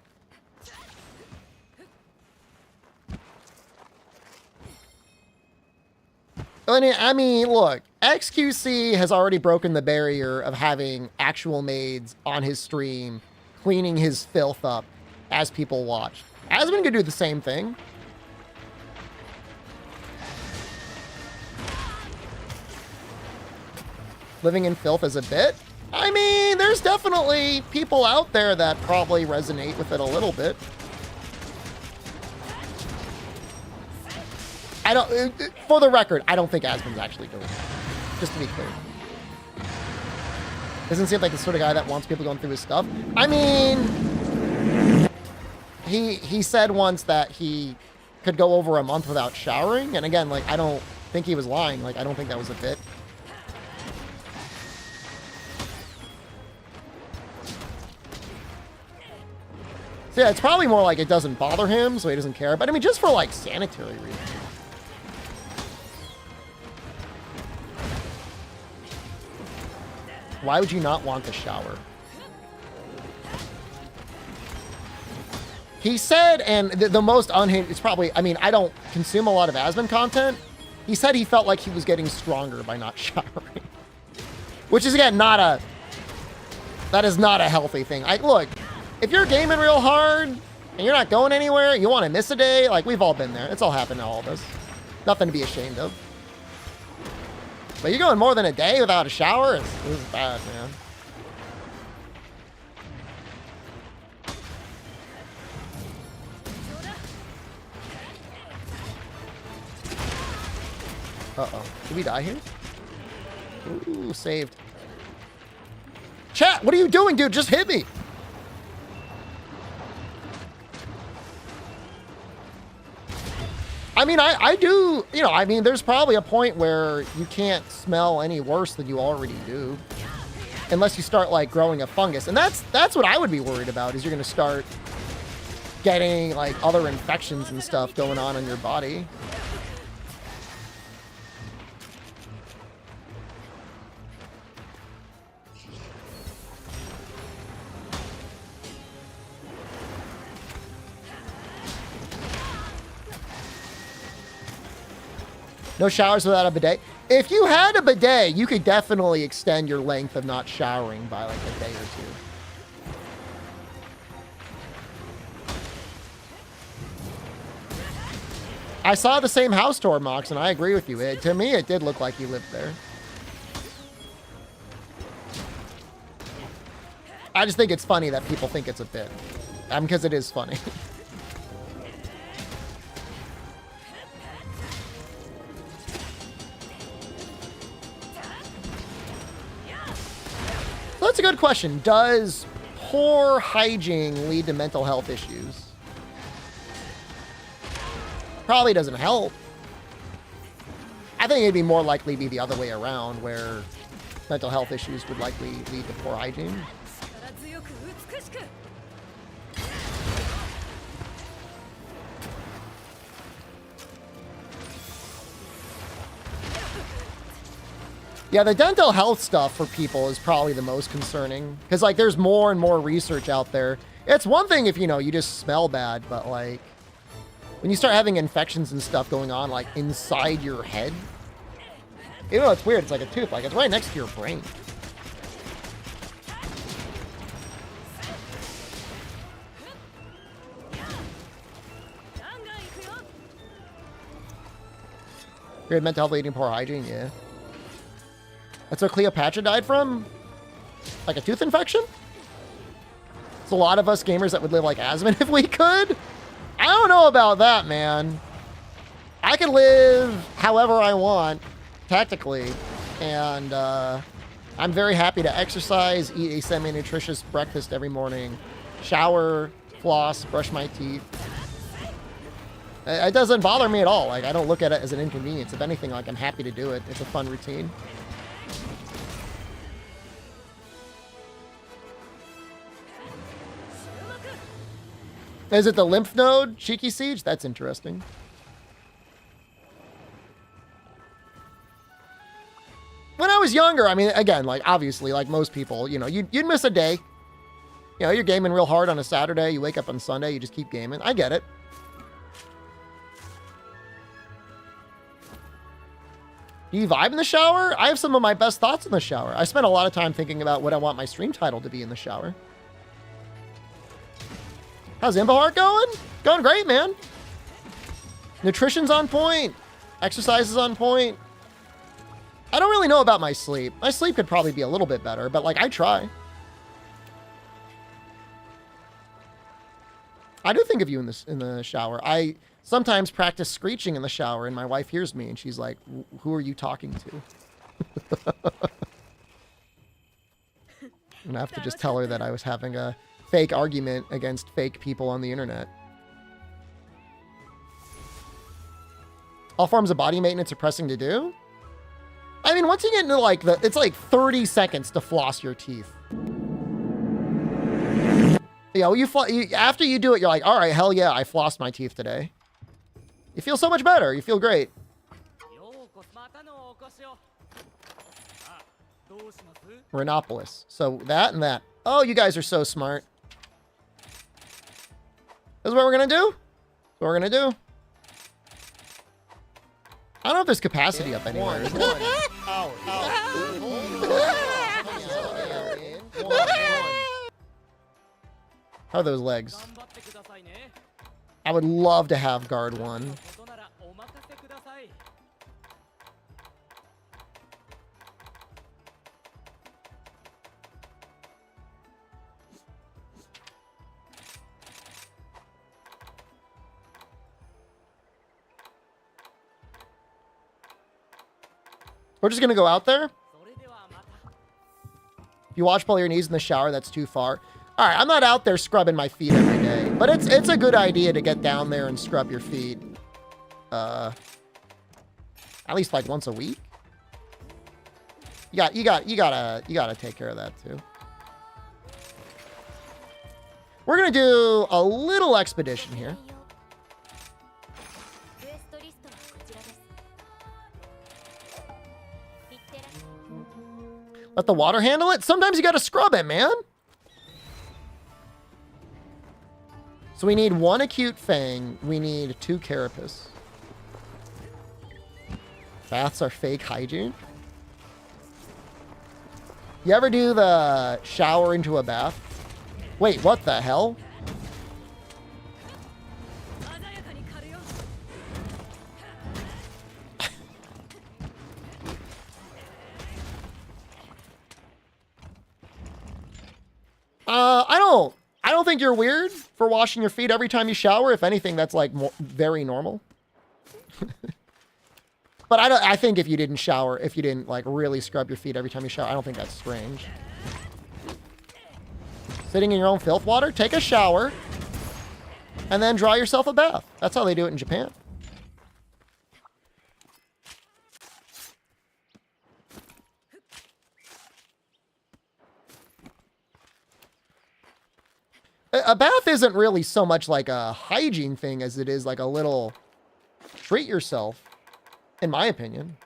I mean, look, XQC has already broken the barrier of having actual maids on his stream, cleaning his filth up as people watch. Asmon could do the same thing. Living in filth is a bit. I mean, there's definitely people out there that probably resonate with it a little bit. I don't, for the record, I don't think Asmon's actually doing it. Just to be clear. Doesn't seem like the sort of guy that wants people going through his stuff. I mean, he said once that he could go over a month without showering. And again, like, I don't think he was lying. Like, I don't think that was a bit. So yeah, it's probably more like it doesn't bother him, so he doesn't care. But I mean, just for like sanitary reasons. Why would you not want to shower? He said, and the most unhinged, it's probably, I mean, I don't consume a lot of Asmon content. He said he felt like he was getting stronger by not showering. Which is, again, that is not a healthy thing. Look, if you're gaming real hard and you're not going anywhere, you want to miss a day, like, we've all been there. It's all happened to all of us. Nothing to be ashamed of. But you're going more than a day without a shower? This is bad, man. Uh-oh. Did we die here? Ooh, saved. Chat, what are you doing, dude? Just hit me. I mean, I do, you know, I mean, there's probably a point where you can't smell any worse than you already do. Unless you start, like, growing a fungus. And that's what I would be worried about, is you're going to start getting, like, other infections and stuff going on in your body. No showers without a bidet. If you had a bidet, you could definitely extend your length of not showering by like a day or two. I saw the same house tour, Mox, and I agree with you. To me, it did look like he lived there. I just think it's funny that people think it's a bit. Because it is funny. That's a good question. Does poor hygiene lead to mental health issues? Probably doesn't help. I think it'd be more likely to be the other way around, where mental health issues would likely lead to poor hygiene. Yeah, the dental health stuff for people is probably the most concerning. Because, like, there's more and more research out there. It's one thing if, you know, you just smell bad, but, like, when you start having infections and stuff going on, like, inside your head, you know, it's weird. It's like a tooth. Like, it's right next to your brain. Great mental health leading poor hygiene, yeah. That's what Cleopatra died from? Like a tooth infection? It's a lot of us gamers that would live like Asmon if we could. I don't know about that, man. I could live however I want, tactically. And I'm very happy to exercise, eat a semi-nutritious breakfast every morning, shower, floss, brush my teeth. It doesn't bother me at all. Like, I don't look at it as an inconvenience. If anything, like, I'm happy to do it. It's a fun routine. Is it the lymph node, Cheeky Siege? That's interesting. When I was younger, I mean, again, like, obviously, like most people, you know, you'd miss a day. You know, you're gaming real hard on a Saturday. You wake up on Sunday, you just keep gaming. I get it. Do you vibe in the shower? I have some of my best thoughts in the shower. I spend a lot of time thinking about what I want my stream title to be in the shower. How's Imbohart going? Going great, man. Nutrition's on point. Exercise is on point. I don't really know about my sleep. My sleep could probably be a little bit better, but, like, I try. I do think of you in the shower. I sometimes practice screeching in the shower, and my wife hears me, and she's like, who are you talking to? I'm gonna have to just tell her that I was having a fake argument against fake people on the internet. All forms of body maintenance are pressing to do? I mean, once you get into, like, it's like 30 seconds to floss your teeth. You know, after you do it, you're like, all right, hell yeah, I flossed my teeth today. You feel so much better. You feel great. Renopolis. So that and that. Oh, you guys are so smart. This is what we're going to do? What we're going to do? I don't know if there's capacity up anywhere. How are those legs? I would love to have guard 1. We're just going to go out there. If you watch pull your knees in the shower, that's too far. All right, I'm not out there scrubbing my feet every day, but it's a good idea to get down there and scrub your feet. At least like once a week. You gotta take care of that too. We're gonna do a little expedition here. Let the water handle it? Sometimes you gotta scrub it, man. So we need 1 acute fang. We need 2 carapace. Baths are fake hygiene. You ever do the shower into a bath? Wait, what the hell? don't think you're weird for washing your feet every time you shower. If anything, that's like very normal. But I think if you didn't shower, if you didn't like really scrub your feet every time you shower, I don't think that's strange. Sitting in your own filth water, take a shower, and then draw yourself a bath. That's how they do it in Japan. A bath isn't really so much like a hygiene thing as it is like a little treat yourself, in my opinion.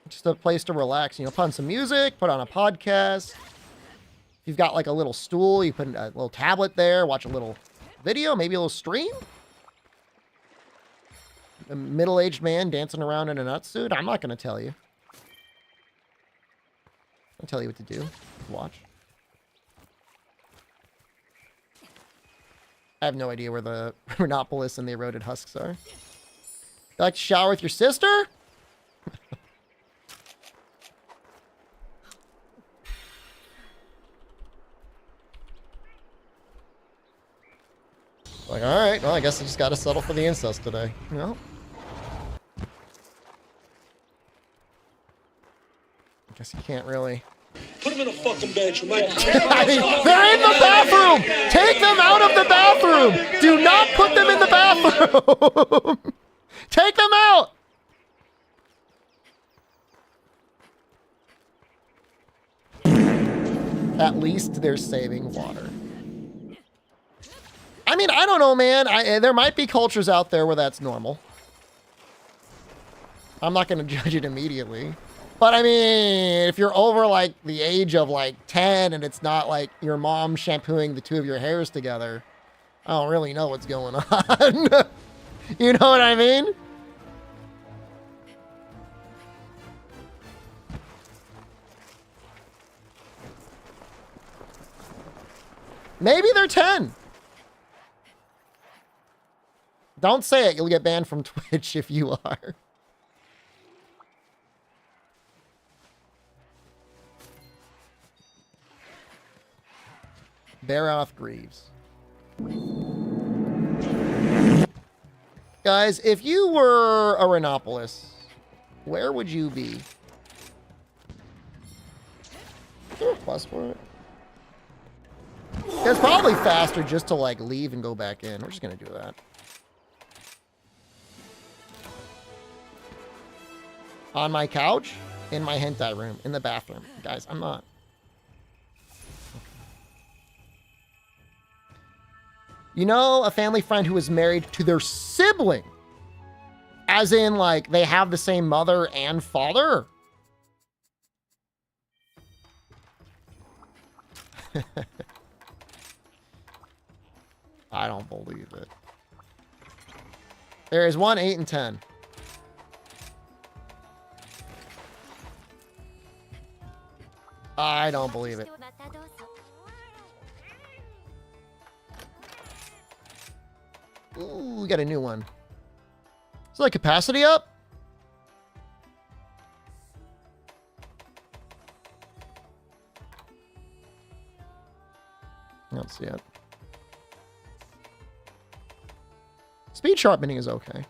Just a place to relax, you know, put on some music, put on a podcast. If you've got like a little stool, you put a little tablet there, watch a little video, maybe a little stream. A middle-aged man dancing around in a nutsuit. I'm not going to tell you. I'll tell you what to do. Watch. I have no idea where the Rhinopolis and the eroded husks are. You like to shower with your sister? Like, all right, well, I guess I just got to settle for the incest today. You know? I guess you can't really. Put him in a fucking bedroom. I mean, they're in the bathroom! Take them out of the bathroom! Do not put them in the bathroom! Take them out! At least they're saving water. I mean, I don't know, man. There might be cultures out there where that's normal. I'm not going to judge it immediately. But I mean, if you're over like the age of like 10 and it's not like your mom shampooing the two of your hairs together, I don't really know what's going on. You know what I mean? Maybe they're 10. Don't say it. You'll get banned from Twitch if you are. Baroth Greaves. Guys, if you were a Rhinopolis, where would you be? Is there a plus for it? It's probably faster just to like leave and go back in. We're just gonna do that. On my couch, in my hentai room, in the bathroom. Guys, I'm not. You know, a family friend who was married to their sibling. As in, like, they have the same mother and father. I don't believe it. There is 1, 8, and 10. I don't believe it. Ooh, we got a new one. Is that capacity up? I don't see it. Speed sharpening is okay.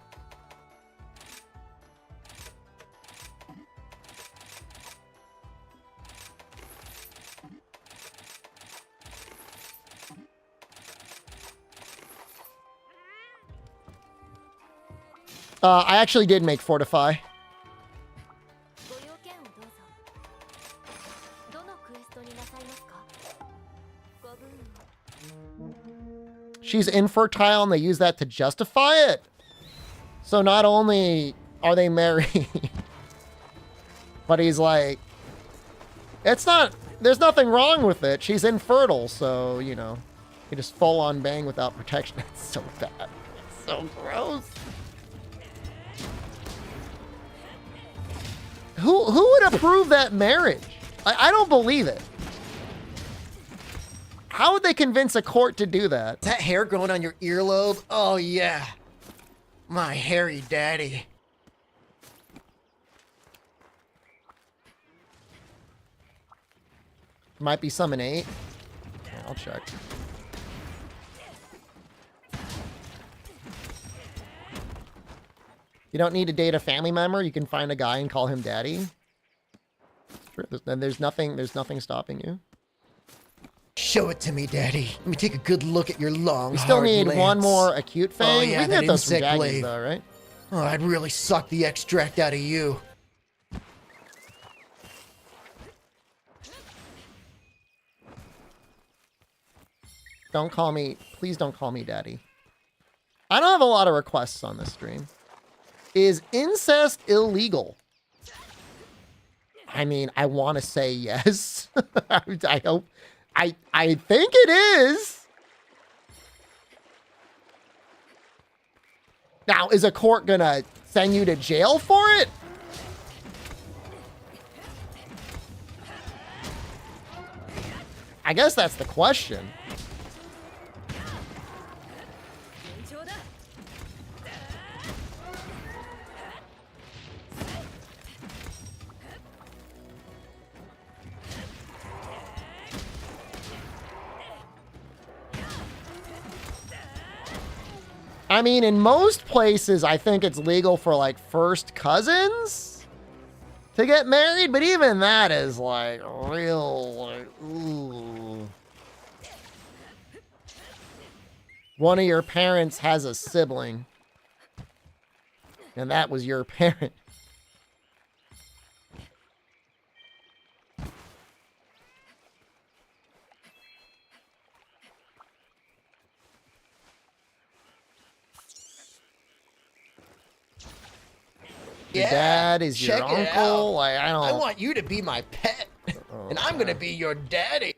I actually did make Fortify. She's infertile and they use that to justify it. So not only are they married, but he's like, it's not, there's nothing wrong with it. She's infertile, so, you know, you just full on bang without protection. It's so bad. It's so gross. Who would approve that marriage? I don't believe it. How would they convince a court to do that? That hair growing on your earlobe? Oh, yeah. My hairy daddy. Might be summon 8. Yeah, I'll check. You don't need to date a family member. You can find a guy and call him daddy. True. There's nothing stopping you. Show it to me, Daddy. Let me take a good look at your long, We still hard need lance. one more acute fang. Oh, yeah, we can that get those from insect Jaggies, blade. though, right? Oh, I'd really suck the extract out of you. Don't call me, please don't call me daddy. I don't have a lot of requests on this stream. Is incest illegal? I mean, I want to say yes. I hope, I think it is. Now, is a court gonna send you to jail for it? I guess that's the question. I mean, in most places, I think it's legal for, like, first cousins to get married, but even that is, like, real, like, ooh. One of your parents has a sibling, and that was your parent. Your dad is your check it uncle. out. Like, I don't. I want you to be my pet, and I'm gonna be your daddy.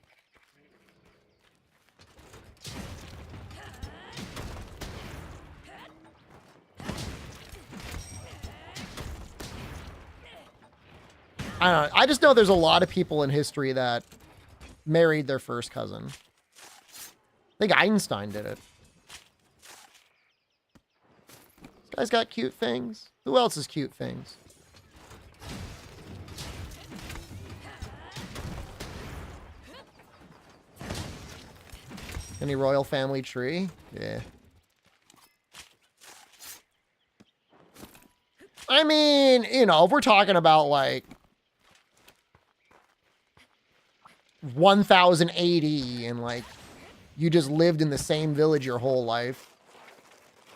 I don't know. I just know there's a lot of people in history that married their first cousin. I think Einstein did it. This guy's got cute things. Who else has cute things? Any royal family tree? Yeah. I mean, you know, if we're talking about like 1080 and like you just lived in the same village your whole life,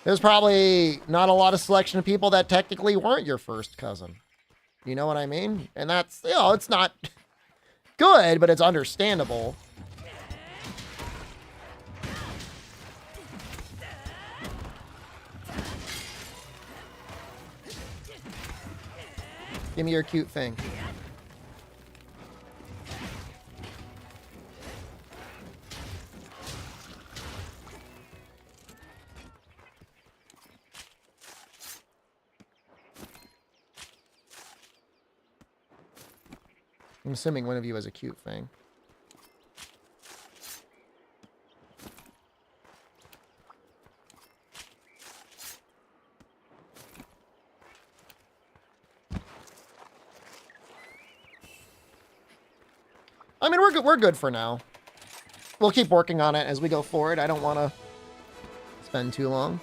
there's probably not a lot of selection of people that technically weren't your first cousin. You know what I mean? And that's, you know, it's not good, but it's understandable. Give me your cute thing. I'm assuming one of you has a cute thing. I mean, we're good for now. We'll keep working on it as we go forward. I don't want to spend too long.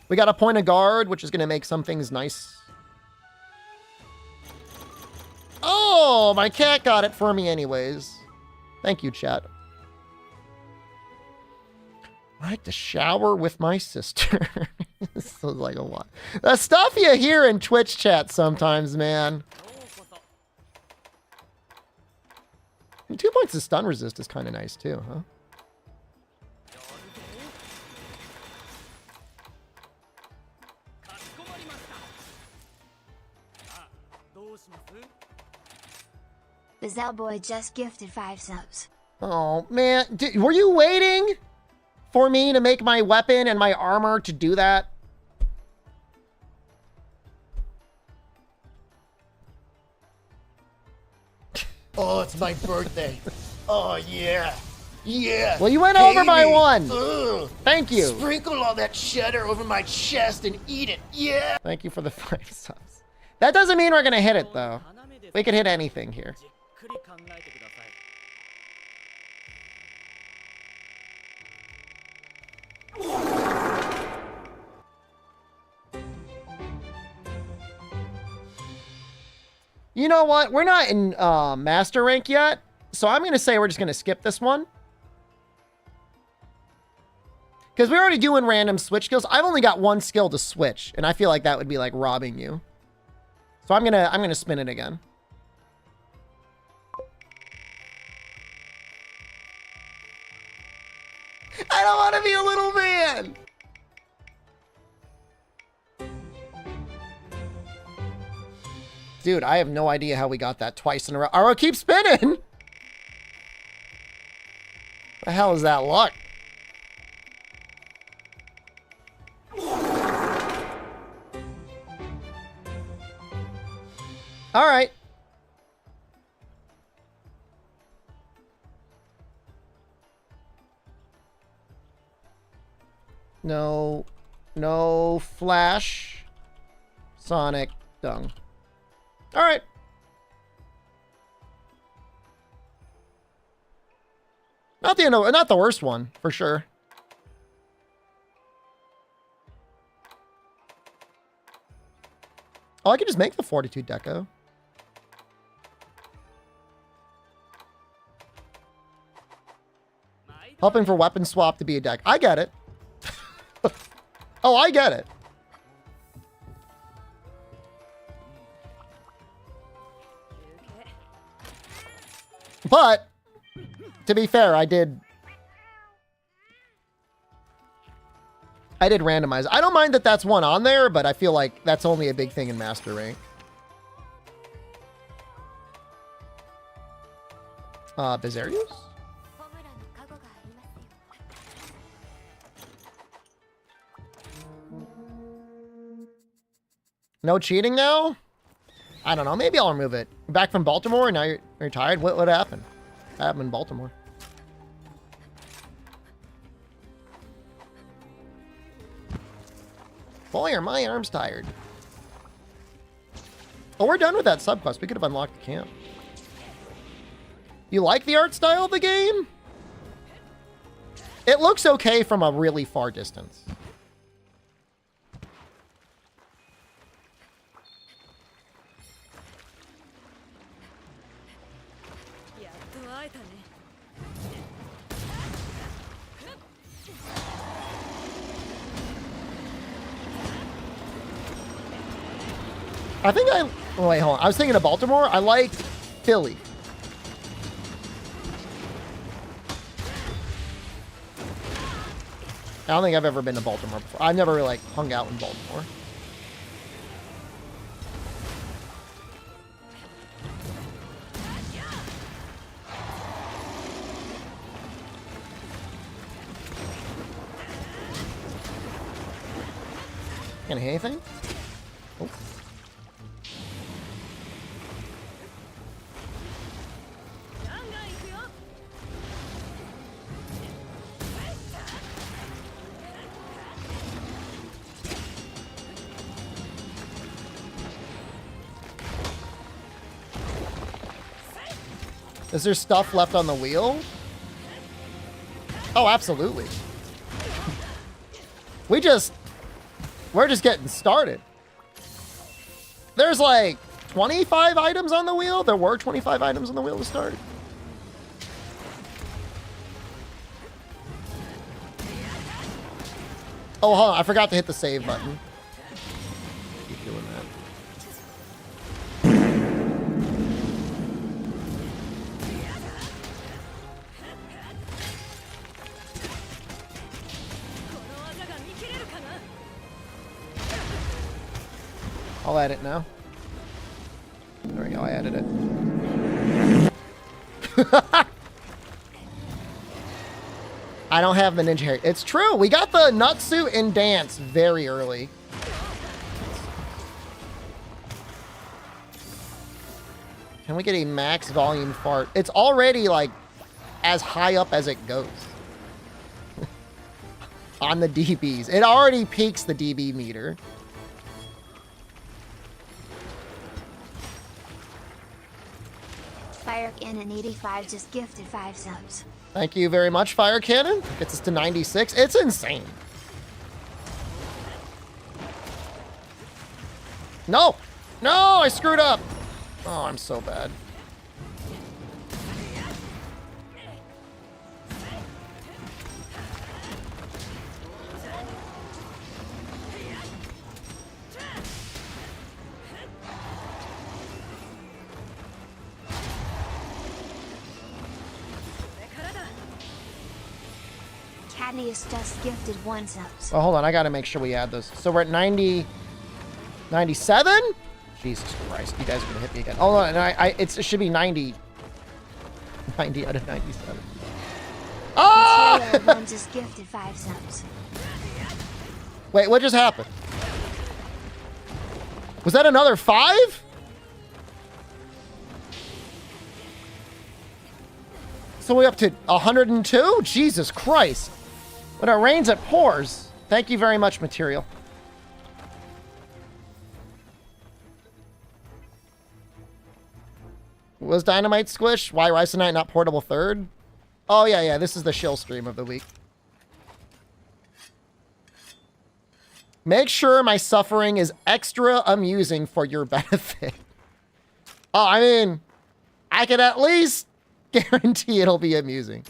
We got a point of guard, which is going to make some things nice. Oh, my cat got it for me anyways. Thank you, chat. I like to shower with my sister. This is like a lot. The stuff you hear in Twitch chat sometimes, man. 2 points of stun resist is kind of nice too, huh? Bizarre Boy just gifted 5 subs. Oh, man. Were you waiting for me to make my weapon and my armor to do that? Oh, it's my birthday. Oh, yeah. Yeah. Well, you went Pay over by me. 1. Ugh. Thank you. Sprinkle all that cheddar over my chest and eat it. Yeah. Thank you for the 5 subs. That doesn't mean we're gonna hit it though. We could hit anything here. You know what? We're not in master rank yet, so I'm gonna say we're just gonna skip this one. Because we're already doing random switch skills. I've only got one skill to switch, and I feel like that would be like robbing you. So I'm gonna spin it again. I don't want to be a little man. Dude, I have no idea how we got that twice in a row. Arrow, keep spinning. The hell is that luck? All right. No Flash, Sonic, Dung. All right. Not the worst one, for sure. Oh, I could just make the Fortitude Deco. Helping for weapon swap to be a deck. I get it. Oh, I get it. But, to be fair, I did randomize. I don't mind that that's one on there, but I feel like that's only a big thing in Master Rank. Bizarrios? No cheating now? I don't know. Maybe I'll remove it. Back from Baltimore, and now you're tired? What happened? What happened in Baltimore? Boy, are my arms tired. Oh, we're done with that subquest. We could have unlocked the camp. You like the art style of the game? It looks okay from a really far distance. I think oh, wait, hold on. I was thinking of Baltimore. I like Philly. I don't think I've ever been to Baltimore before. I've never really, like, hung out in Baltimore. Can I hit anything? Oh. Is there stuff left on the wheel? Oh, absolutely. We're just getting started. There's like 25 items on the wheel. There were 25 items on the wheel to start. Oh, hold on. I forgot to hit the save button. Keep doing that. I'll add it now. There we go, I added it. I don't have the ninja hair. It's true, we got the nut suit and dance very early. Can we get a max volume fart? It's already like as high up as it goes. On the DBs. It already peaks the DB meter. Fire Cannon 85 just gifted 5 subs. Thank you very much, Fire Cannon. Gets us to 96. It's insane. No! No, I screwed up. Oh, I'm so bad. Cadnius just gifted 1 subs. Oh, hold on. I got to make sure we add those. So we're at 90... 97? Jesus Christ. You guys are going to hit me again. Oh, no. It should be 90. 90 out of 97. Oh! Material 1 just gifted 5 subs. Wait, what just happened? Was that another 5? So we're up to 102? Jesus Christ. When it rains, it pours. Thank you very much, Material. Was Dynamite Squish? Why Rysonite not portable third? Oh, yeah. This is the shill stream of the week. Make sure my suffering is extra amusing for your benefit. Oh, I mean, I can at least guarantee it'll be amusing.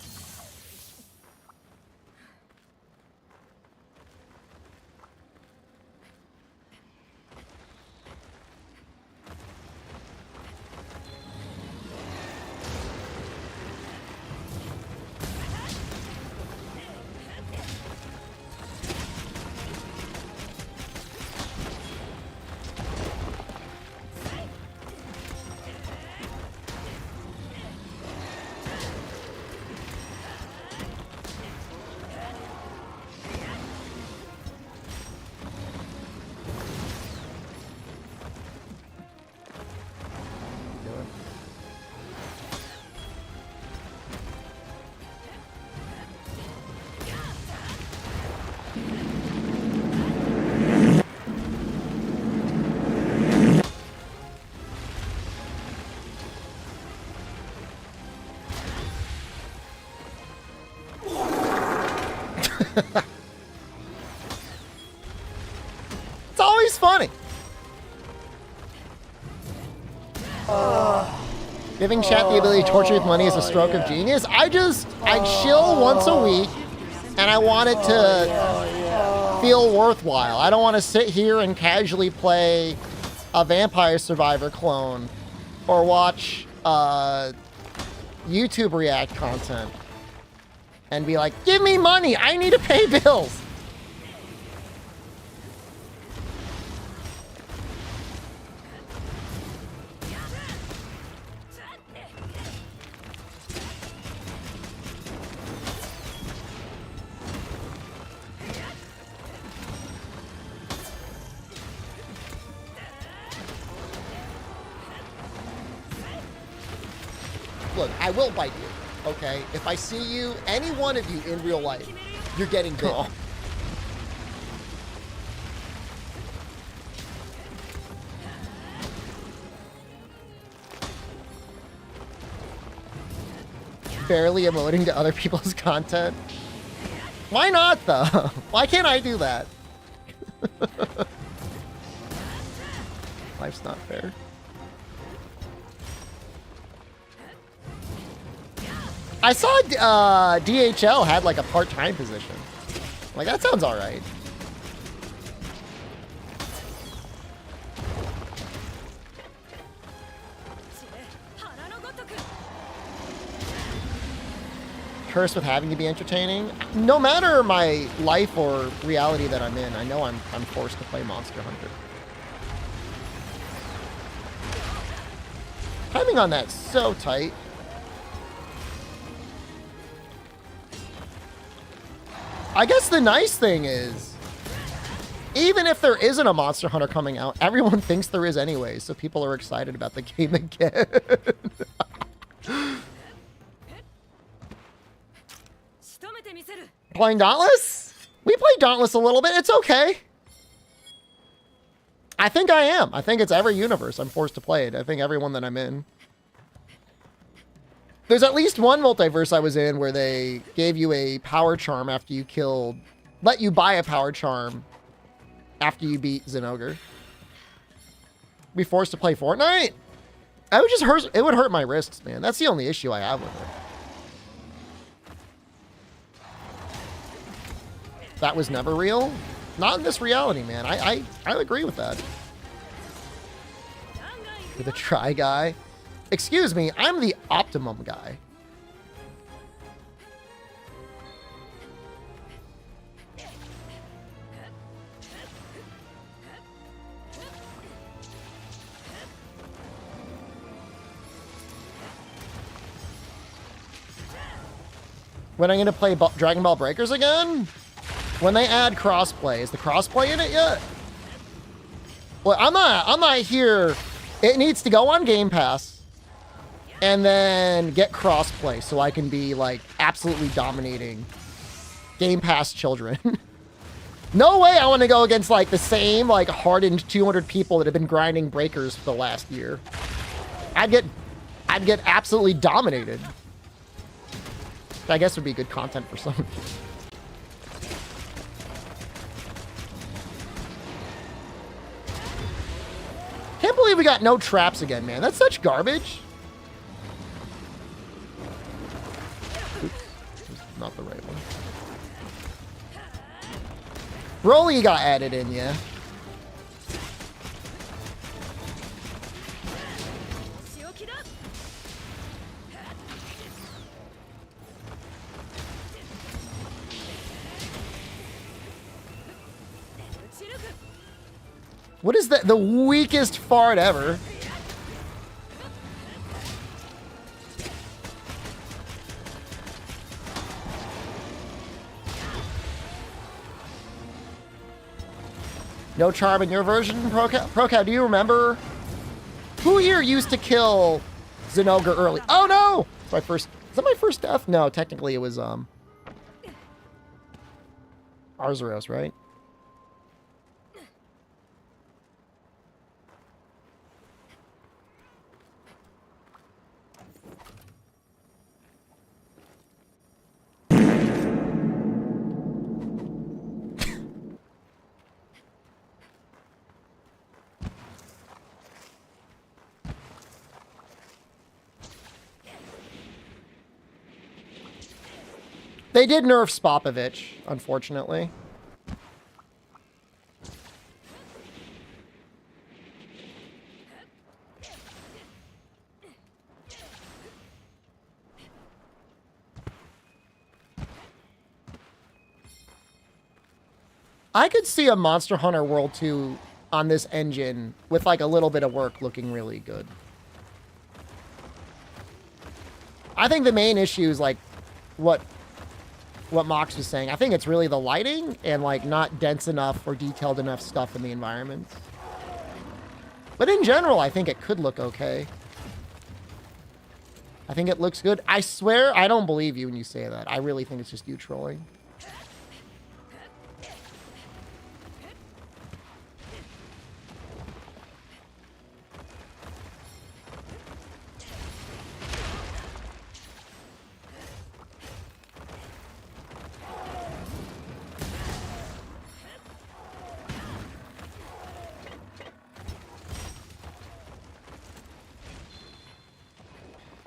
It's always funny. Giving chat the ability to torture with money is a stroke of genius. I chill once a week, and I want it to feel worthwhile. I don't want to sit here and casually play a Vampire Survivor clone or watch YouTube React content and be like, give me money, I need to pay bills. Look, I will bite you, okay? If I see you, any one of you in real life, you're getting bit. Oh. Barely emoting to other people's content. Why not, though? Why can't I do that? Life's not fair. I saw DHL had like a part-time position. Like, that sounds all right. Cursed with having to be entertaining. No matter my life or reality that I'm in, I know I'm forced to play Monster Hunter. Timing on that's so tight. I guess the nice thing is, even if there isn't a Monster Hunter coming out, everyone thinks there is anyway, so people are excited about the game again. Playing Dauntless? We played Dauntless a little bit. It's okay. I think I am. I think it's every universe I'm forced to play it. I think everyone that I'm in. There's at least one multiverse I was in where they gave you a power charm after you killed, let you buy a power charm after you beat Zinogre. Be forced to play Fortnite? I would just hurt, it would hurt my wrists, man. That's the only issue I have with it. That was never real? Not in this reality, man. I agree with that. You're the try guy. Excuse me, I'm the optimum guy. When I'm gonna play Dragon Ball Breakers again? When they add crossplay. Is the crossplay in it yet? Well, I'm not here. It needs to go on Game Pass and then get crossplay so I can be like absolutely dominating Game Pass children. No way I want to go against like the same like hardened 200 people that have been grinding breakers for the last year. I'd get absolutely dominated. I guess would be good content for some. Can't believe we got no traps again, man. That's such garbage. Oops, not the right one. Broly got added in, yeah. What is that? The weakest fart ever. No charm in your version, Procal? Do you remember? Who here used to kill Zinogre early? Oh no! Is that my first death? No, technically it was Arzuros, right? They did nerf Spopovich, unfortunately. I could see a Monster Hunter World 2 on this engine with like a little bit of work looking really good. I think the main issue is like what Mox was saying. I think it's really the lighting and like not dense enough or detailed enough stuff in the environment. But in general, I think it could look okay. I think it looks good. I swear, I don't believe you when you say that. I really think it's just you trolling.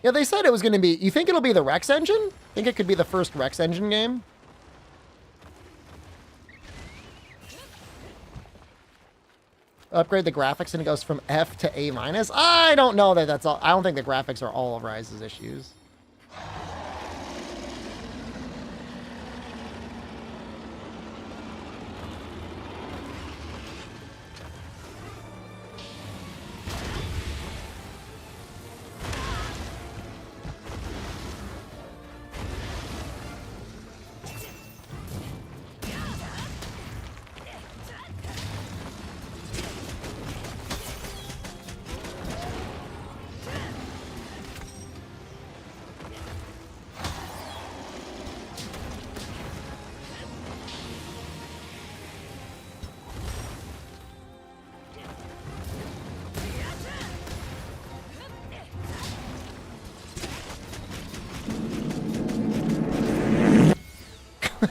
Yeah, they said it was going to be... You think it'll be the Rex engine? Think it could be the first Rex engine game? Upgrade the graphics and it goes from F to A-. I don't know that that's all... I don't think the graphics are all of Rise's issues.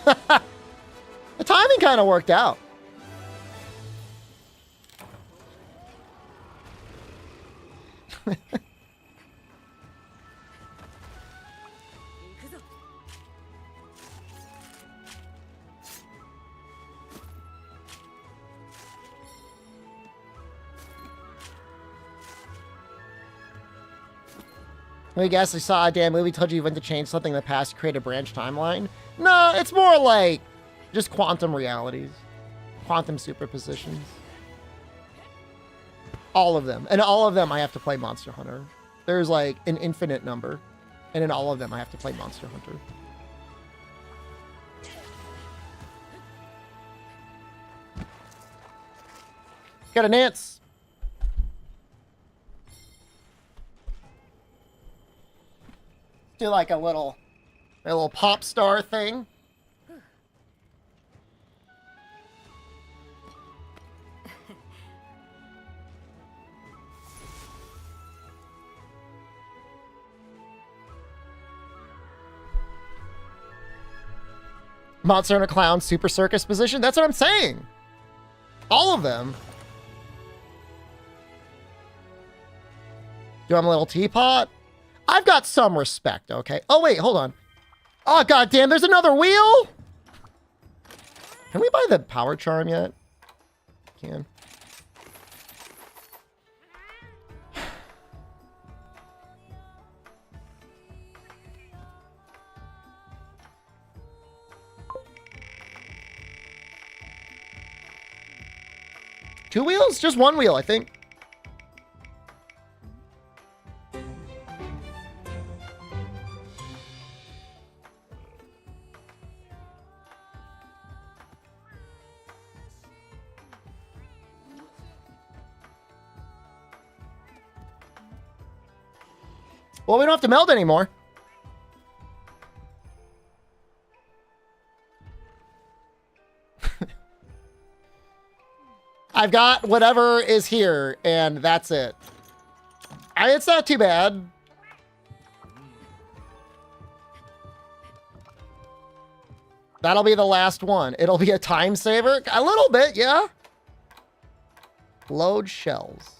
The timing kind of worked out. Let me guess, I saw a damn movie told you went to change something in the past to create a branch timeline. No, it's more like just quantum realities. Quantum superpositions. All of them. And all of them I have to play Monster Hunter. There's like an infinite number. And in all of them I have to play Monster Hunter. Got a Nance. Do like a little pop star thing. Monster and a Clown Super Circus position. That's what I'm saying. All of them. Do I'm a little teapot? I've got some respect, okay? Oh, wait, hold on. Oh, goddamn, there's another wheel? Can we buy the power charm yet? Can. Two wheels? Just one wheel, I think. Well, we don't have to meld anymore. I've got whatever is here, and that's it. It's not too bad. That'll be the last one. It'll be a time saver. A little bit, yeah. Load shells.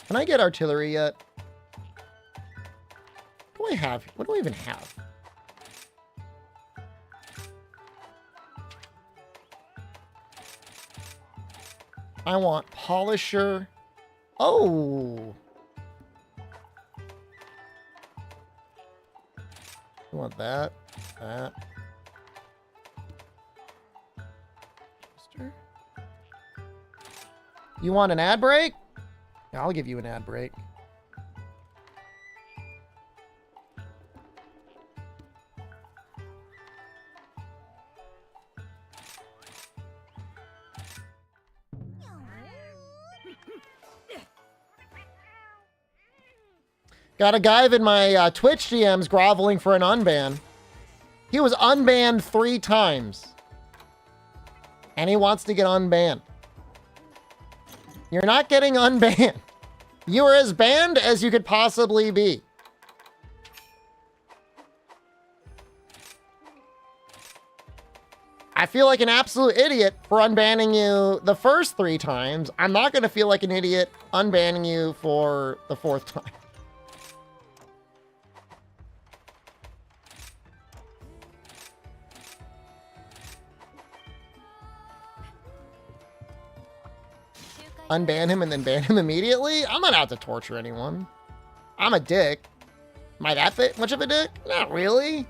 Can I get artillery yet? What do I have? What do I even have? I want polisher. Oh. I want that. That. You want an ad break? Yeah, I'll give you an ad break. Got a guy in my Twitch DMs groveling for an unban. He was unbanned 3 times. And he wants to get unbanned. You're not getting unbanned. You are as banned as you could possibly be. I feel like an absolute idiot for unbanning you the first 3 times. I'm not going to feel like an idiot unbanning you for the 4th time. Unban him and then ban him immediately? I'm not out to torture anyone. I'm a dick. Am I that much of a dick? Not really.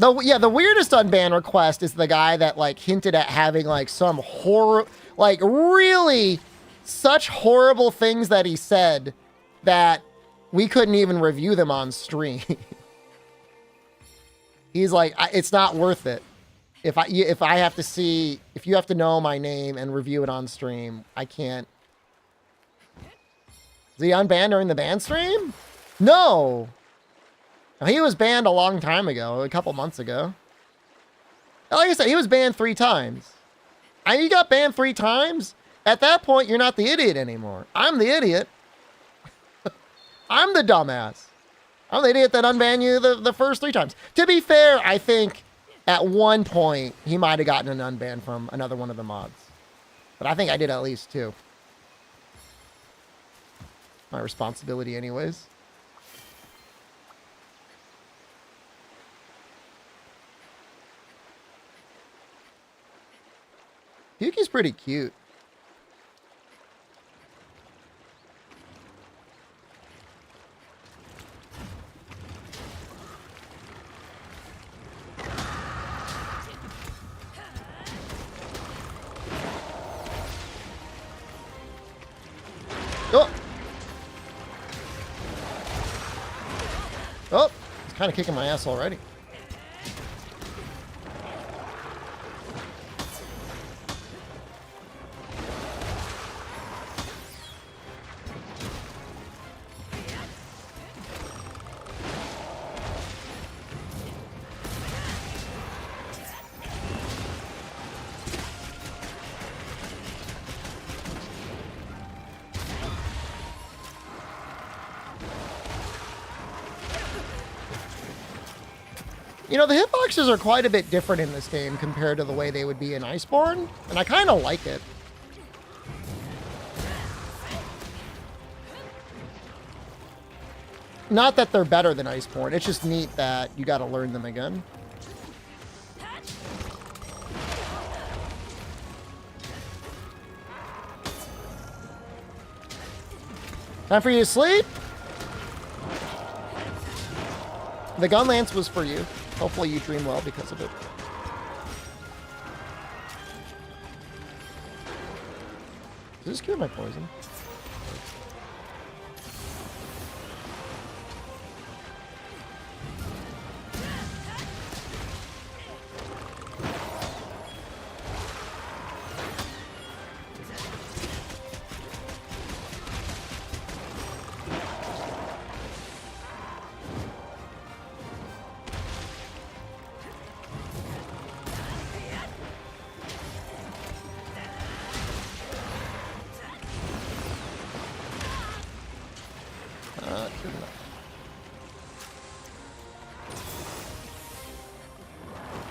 The weirdest unban request is the guy that like hinted at having like some horror, like really such horrible things that he said that we couldn't even review them on stream. He's like, it's not worth it. If I have to see, if you have to know my name and review it on stream, I can't. Is he unbanned during the ban stream? No. He was banned a long time ago, a couple months ago. Like I said, he was banned 3 times. And you got banned 3 times? At that point, you're not the idiot anymore. I'm the idiot. I'm the dumbass. I'm the idiot that unbanned you the first 3 times. To be fair, I think at one point, he might have gotten an unban from another one of the mods. But I think I did at least 2. My responsibility anyways. Yuki's pretty cute. Oh! Oh! He's kind of kicking my ass already. You know, the hitboxes are quite a bit different in this game compared to the way they would be in Iceborne, and I kind of like it. Not that they're better than Iceborne, it's just neat that you gotta learn them again. Time for you to sleep? The gun lance was for you. Hopefully you dream well because of it. Does this cure my poison?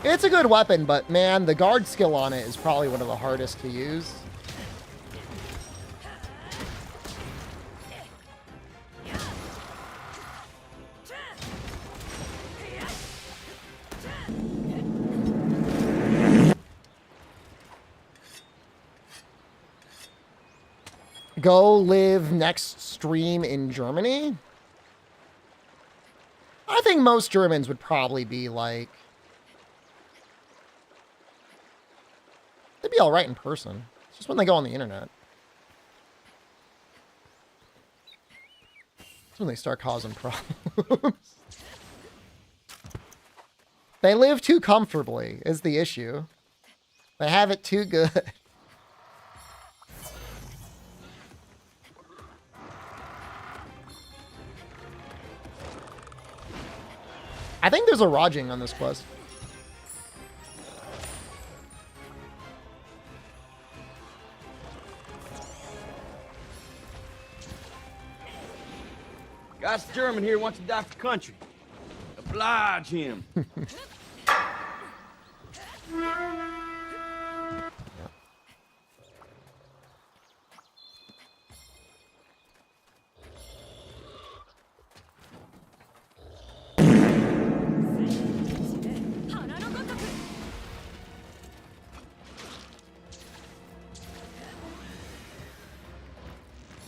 It's a good weapon, but man, the guard skill on it is probably one of the hardest to use. Go live next stream in Germany? I think most Germans would probably be like... They'd be alright in person. It's just when they go on the internet. That's when they start causing problems. They live too comfortably, is the issue. They have it too good. I think there's a Rajing on this quest. Gasm German here wants to die for country. Oblige him.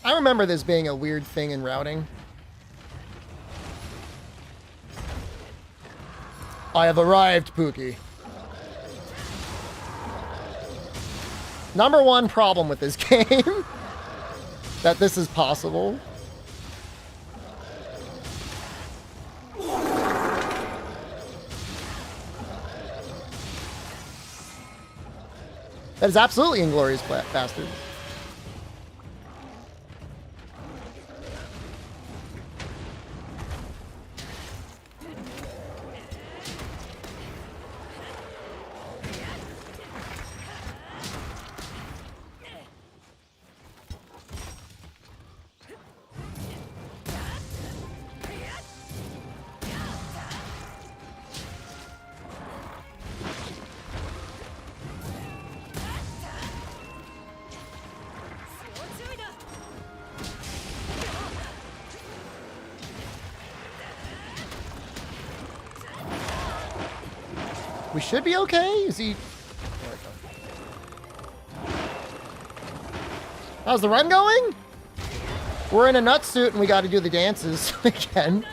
I remember this being a weird thing in routing. I have arrived, Pookie. Number one problem with this game, that this is possible. That is absolutely Inglorious Bastards. We should be okay. Is he? How's the run going? We're in a nut suit and we got to do the dances again.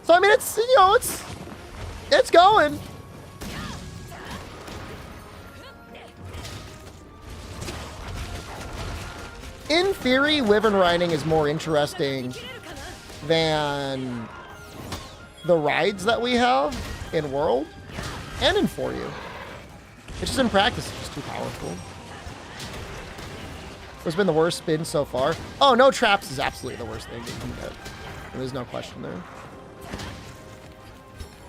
So I mean, it's, you know, it's going. In theory, Wyvern riding is more interesting than the rides that we have in World. And in 4U. It's just in practice, it's just too powerful. What's been the worst spin so far? Oh, no traps is absolutely the worst thing that you can get. There's no question there.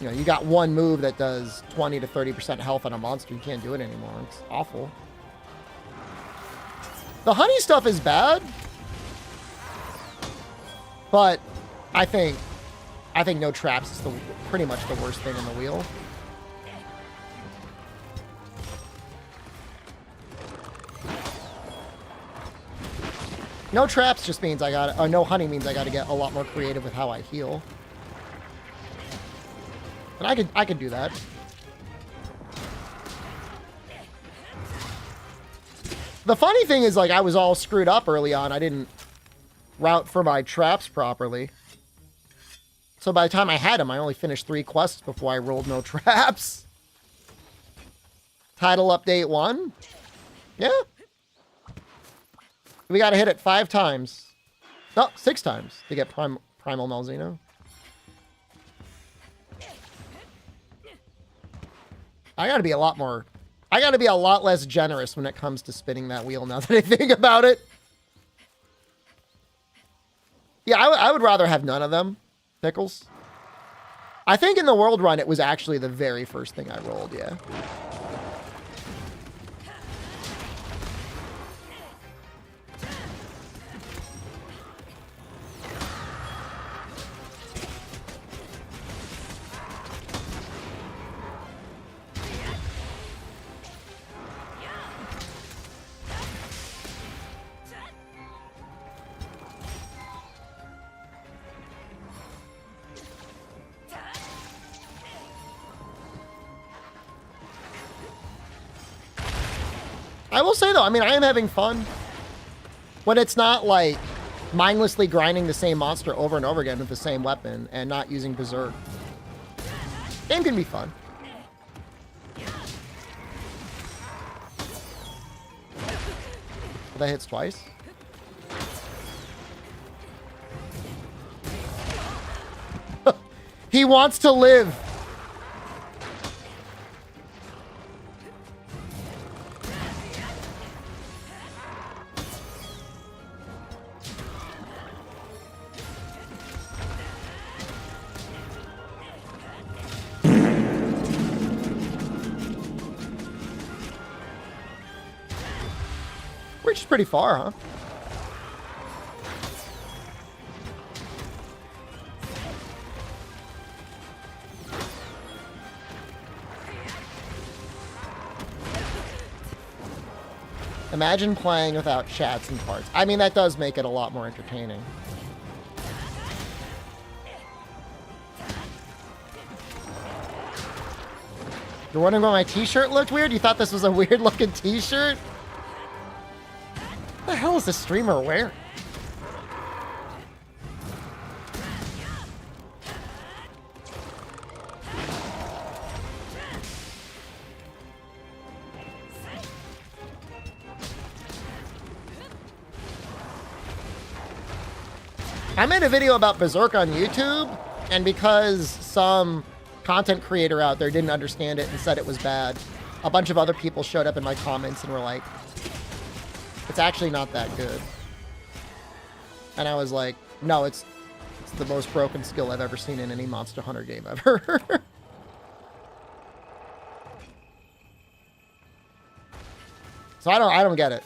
You know, you got one move that does 20 to 30% health on a monster. You can't do it anymore. It's awful. The honey stuff is bad. But I think no traps is pretty much the worst thing on the wheel. No traps just means or no honey means I gotta get a lot more creative with how I heal. And I could do that. The funny thing is, like, I was all screwed up early on. I didn't route for my traps properly. So by the time I had them, I only finished 3 quests before I rolled no traps. Title update 1? Yeah. We gotta hit it 5 times. No, 6 times to get Primal Malzeno. I gotta be a lot less generous when it comes to spinning that wheel now that I think about it. Yeah, I would rather have none of them. Pickles. I think in the World Run, it was actually the very first thing I rolled, yeah. I will say, though, I mean, I am having fun when it's not, like, mindlessly grinding the same monster over and over again with the same weapon and not using Berserk. Game can be fun. That hits twice. He wants to live. Which is pretty far, huh? Imagine playing without chats and parts. I mean, that does make it a lot more entertaining. You're wondering why my t-shirt looked weird? You thought this was a weird looking t-shirt? What the hell is the streamer wearing? I made a video about Berserk on YouTube, and because some content creator out there didn't understand it and said it was bad, a bunch of other people showed up in my comments and were like, it's actually not that good. And I was like, no, it's the most broken skill I've ever seen in any Monster Hunter game ever. So I don't get it.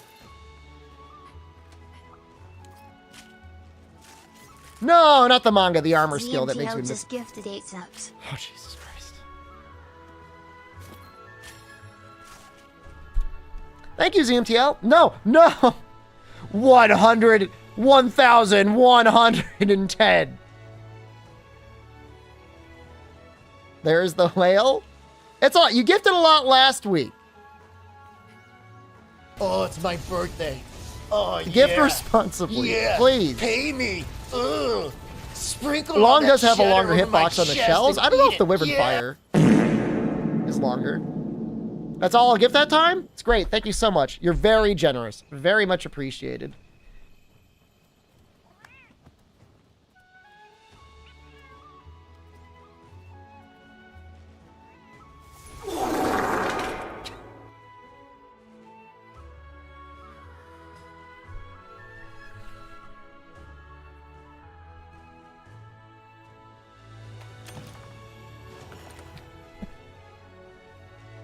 No, not the manga, the armor skill that makes me just gifted 8 subs. Oh, Jesus Christ. Thank you, ZMTL. No. 1,110. There's the whale. It's all, you gifted a lot last week. Oh, it's my birthday. Oh, yeah. Gift responsibly, yeah. please. Pay me. Ugh. Sprinkle Long all that does have a cheddar longer over my hitbox on the chest shells. and I don't know eat if the it. Wyvern Yeah. Fire is longer. That's all I'll gift that time? It's great. Thank you so much. You're very generous. Very much appreciated.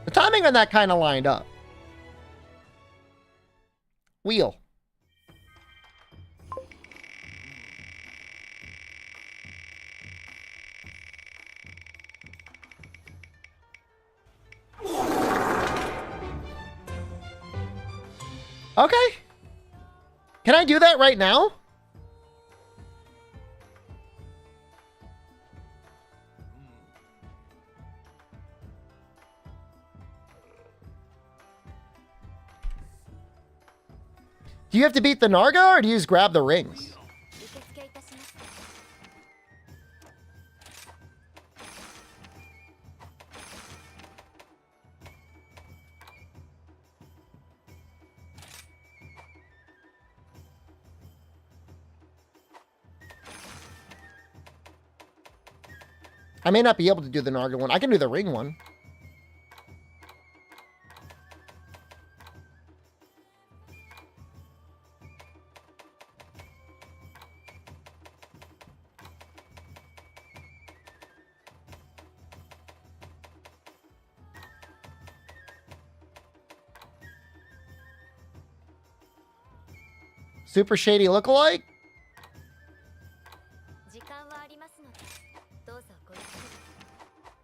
The timing on that kind of lined up. Wheel. Okay. Can I do that right now? Do you have to beat the Narga, or do you just grab the rings? I may not be able to do the Narga one. I can do the ring one. Super shady lookalike?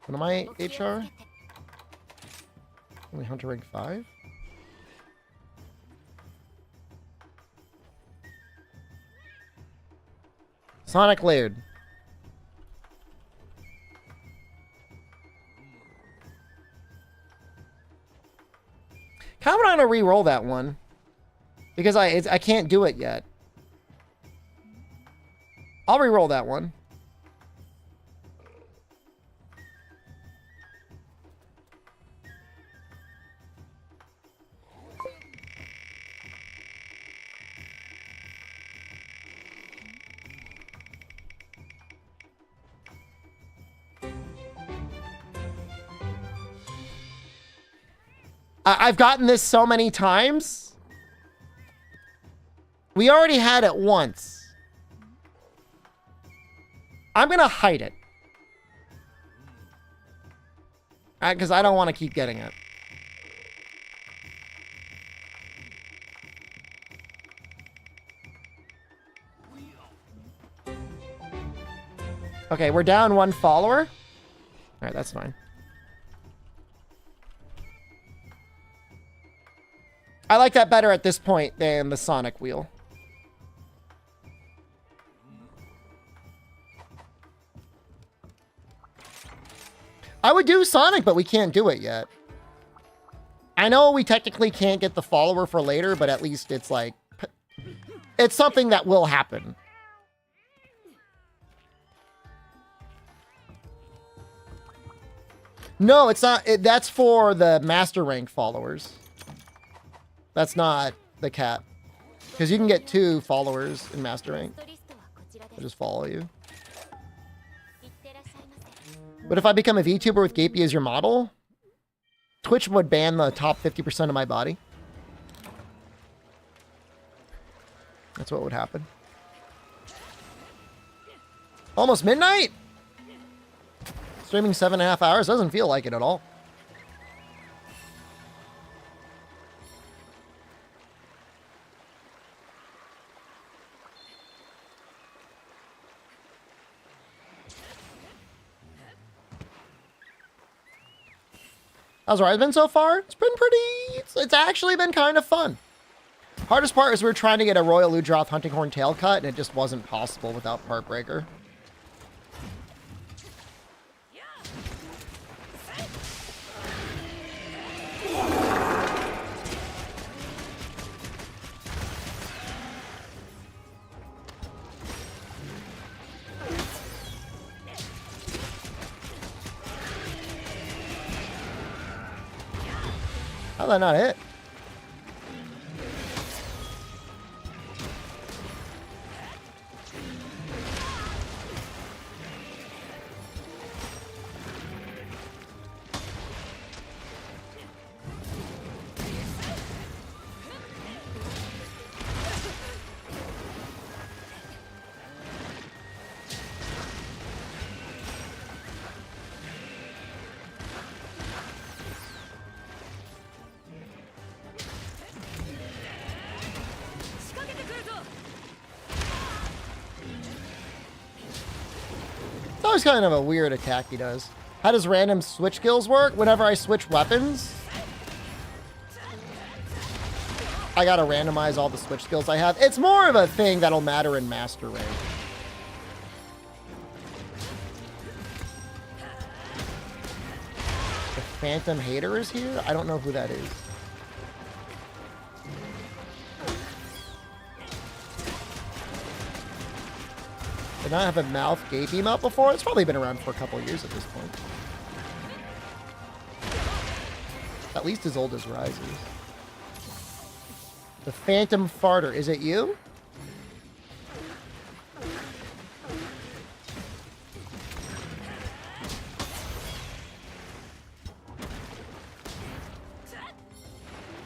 What am I, HR? Only Hunter rank 5? Sonic Laird. Kind of want to re-roll that one. Because I can't do it yet. I'll re-roll that one. I've gotten this so many times. We already had it once. I'm going to hide it. Because I don't want to keep getting it. Okay, we're down 1 follower. All right, that's fine. I like that better at this point than the Sonic wheel. I would do Sonic, but we can't do it yet. I know we technically can't get the follower for later, but at least it's like... It's something that will happen. No, it's not. That's for the master rank followers. That's not the cat. Because you can get 2 followers in master rank. I'll just follow you. But if I become a VTuber with Gapey as your model, Twitch would ban the top 50% of my body. That's what would happen. Almost midnight? Streaming 7.5 hours doesn't feel like it at all. How's Rise been so far? It's been pretty... It's actually been kind of fun. Hardest part is we were trying to get a Royal Ludroth Hunting Horn tail cut, and it just wasn't possible without Heartbreaker. How'd that not hit? That was kind of a weird attack he does. How does random switch kills work? Whenever I switch weapons, I gotta randomize all the switch skills I have. It's more of a thing that'll matter in Master Rank. The Phantom Hater is here? I don't know who that is. Did not have a mouth gape out before? It's probably been around for a couple years at this point. At least as old as Rise is. The Phantom Farter. Is it you?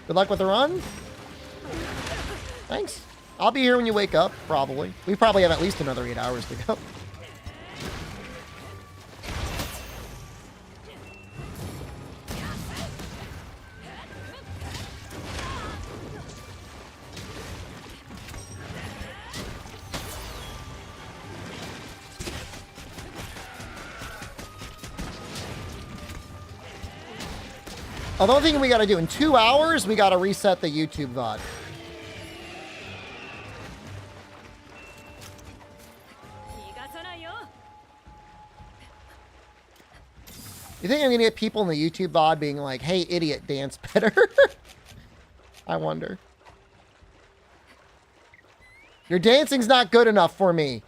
Good luck with the run. Thanks. I'll be here when you wake up, probably. We probably have at least another 8 hours to go. Although the thing we gotta do in 2 hours, we gotta reset the YouTube VOD. You think I'm gonna get people in the YouTube VOD being like, hey, idiot, dance better? I wonder. Your dancing's not good enough for me.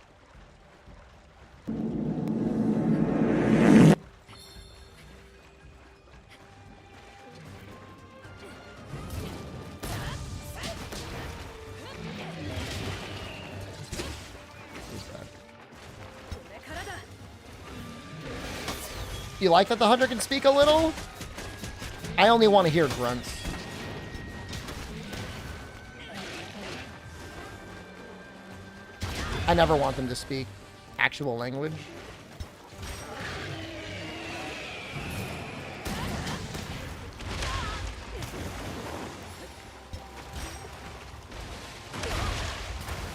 You like that the hunter can speak a little? I only want to hear grunts. I never want them to speak actual language.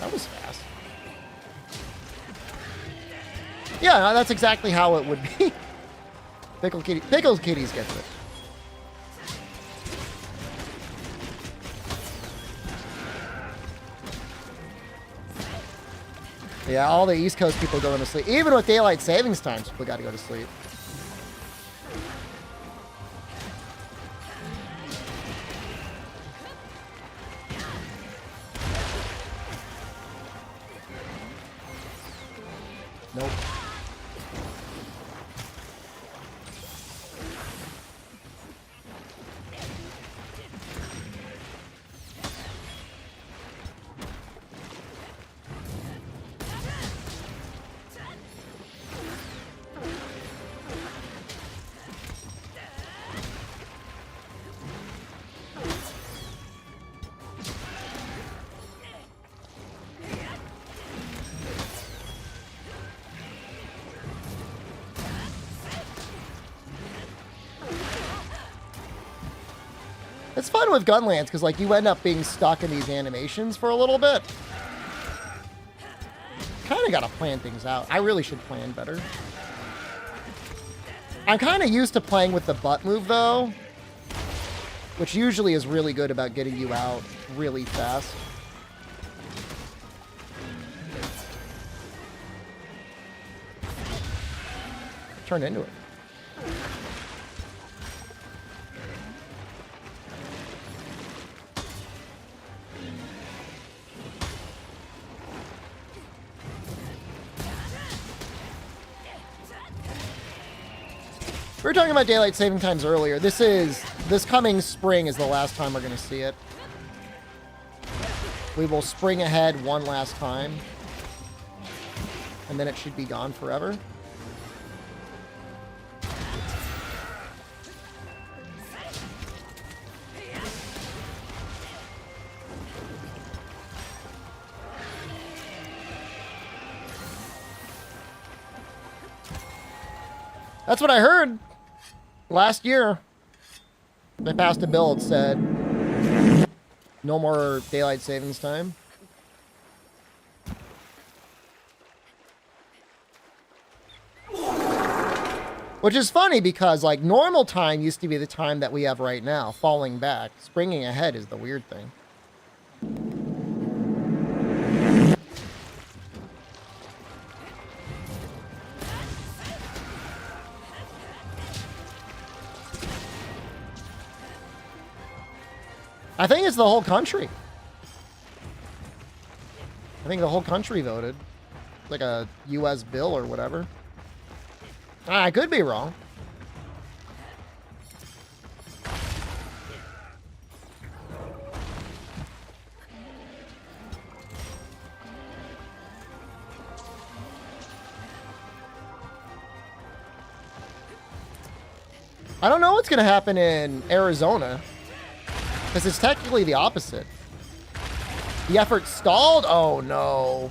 That was fast. Yeah, that's exactly how it would be. Pickles Kitties gets it. Yeah, all the East Coast people going to sleep. Even with daylight savings times, people got to go to sleep. Nope. It's fun with Gunlands because like you end up being stuck in these animations for a little bit. Kind of got to plan things out. I really should plan better. I'm kind of used to playing with the butt move though, which usually is really good about getting you out really fast. Turn into it. We were talking about daylight saving times earlier. This coming spring is the last time we're going to see it. We will spring ahead one last time. And then it should be gone forever. That's what I heard. Last year, they passed a bill that said no more daylight savings time. Which is funny because like normal time used to be the time that we have right now, falling back. Springing ahead is the weird thing. I think it's the whole country. I think the whole country voted. Like a U.S. bill or whatever. I could be wrong. I don't know what's going to happen in Arizona. Because it's technically the opposite. The effort stalled? Oh, no.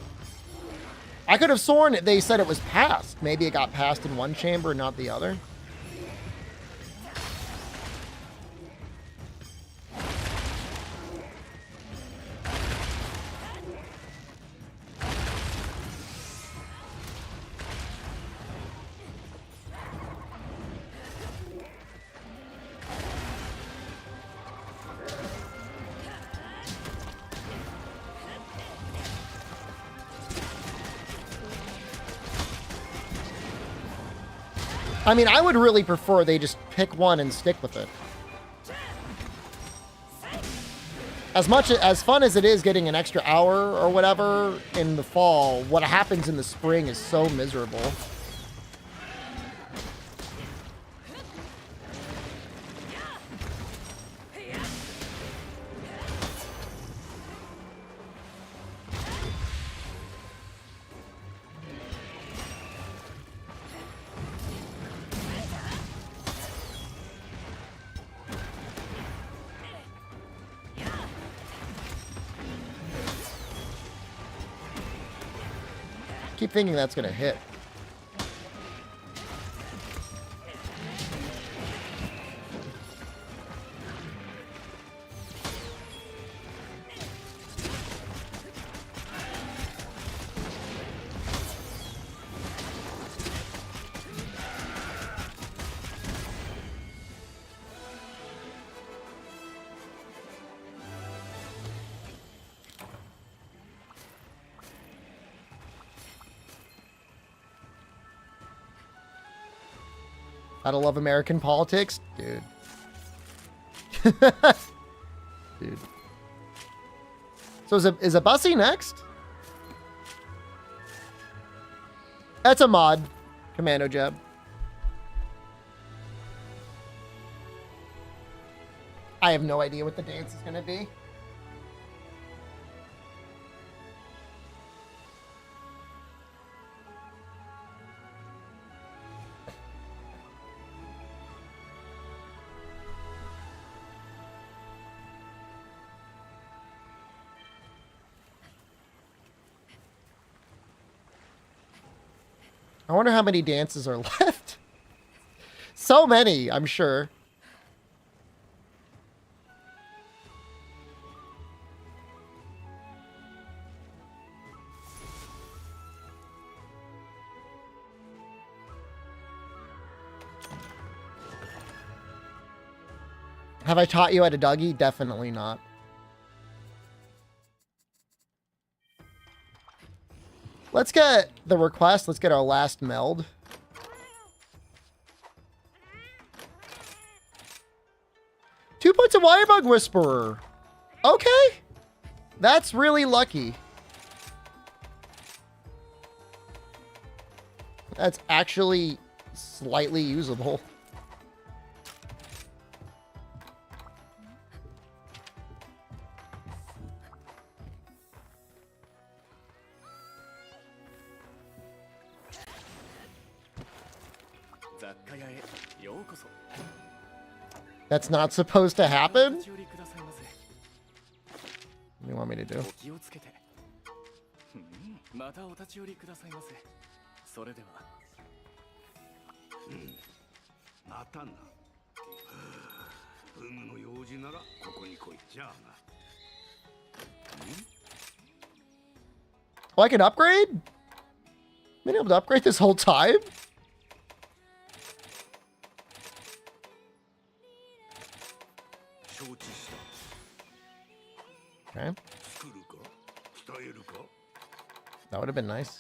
I could have sworn they said it was passed. Maybe it got passed in one chamber, not the other. I mean, I would really prefer they just pick one and stick with it. As fun as it is getting an extra hour or whatever in the fall, what happens in the spring is so miserable. Keep thinking that's gonna hit. Gotta love American politics? Dude. Dude. So is a Bussy next? That's a mod. Commando jab. I have no idea what the dance is gonna be. I wonder how many dances are left. So many, I'm sure. Have I taught you how to Dougie? Definitely not. Let's get the request. Let's get our last meld. Two points of Wirebug Whisperer. Okay. That's really lucky. That's actually slightly usable. That's not supposed to happen? What do you want me to do? Oh, I can upgrade? Been able to upgrade this whole time? Okay. That would have been nice.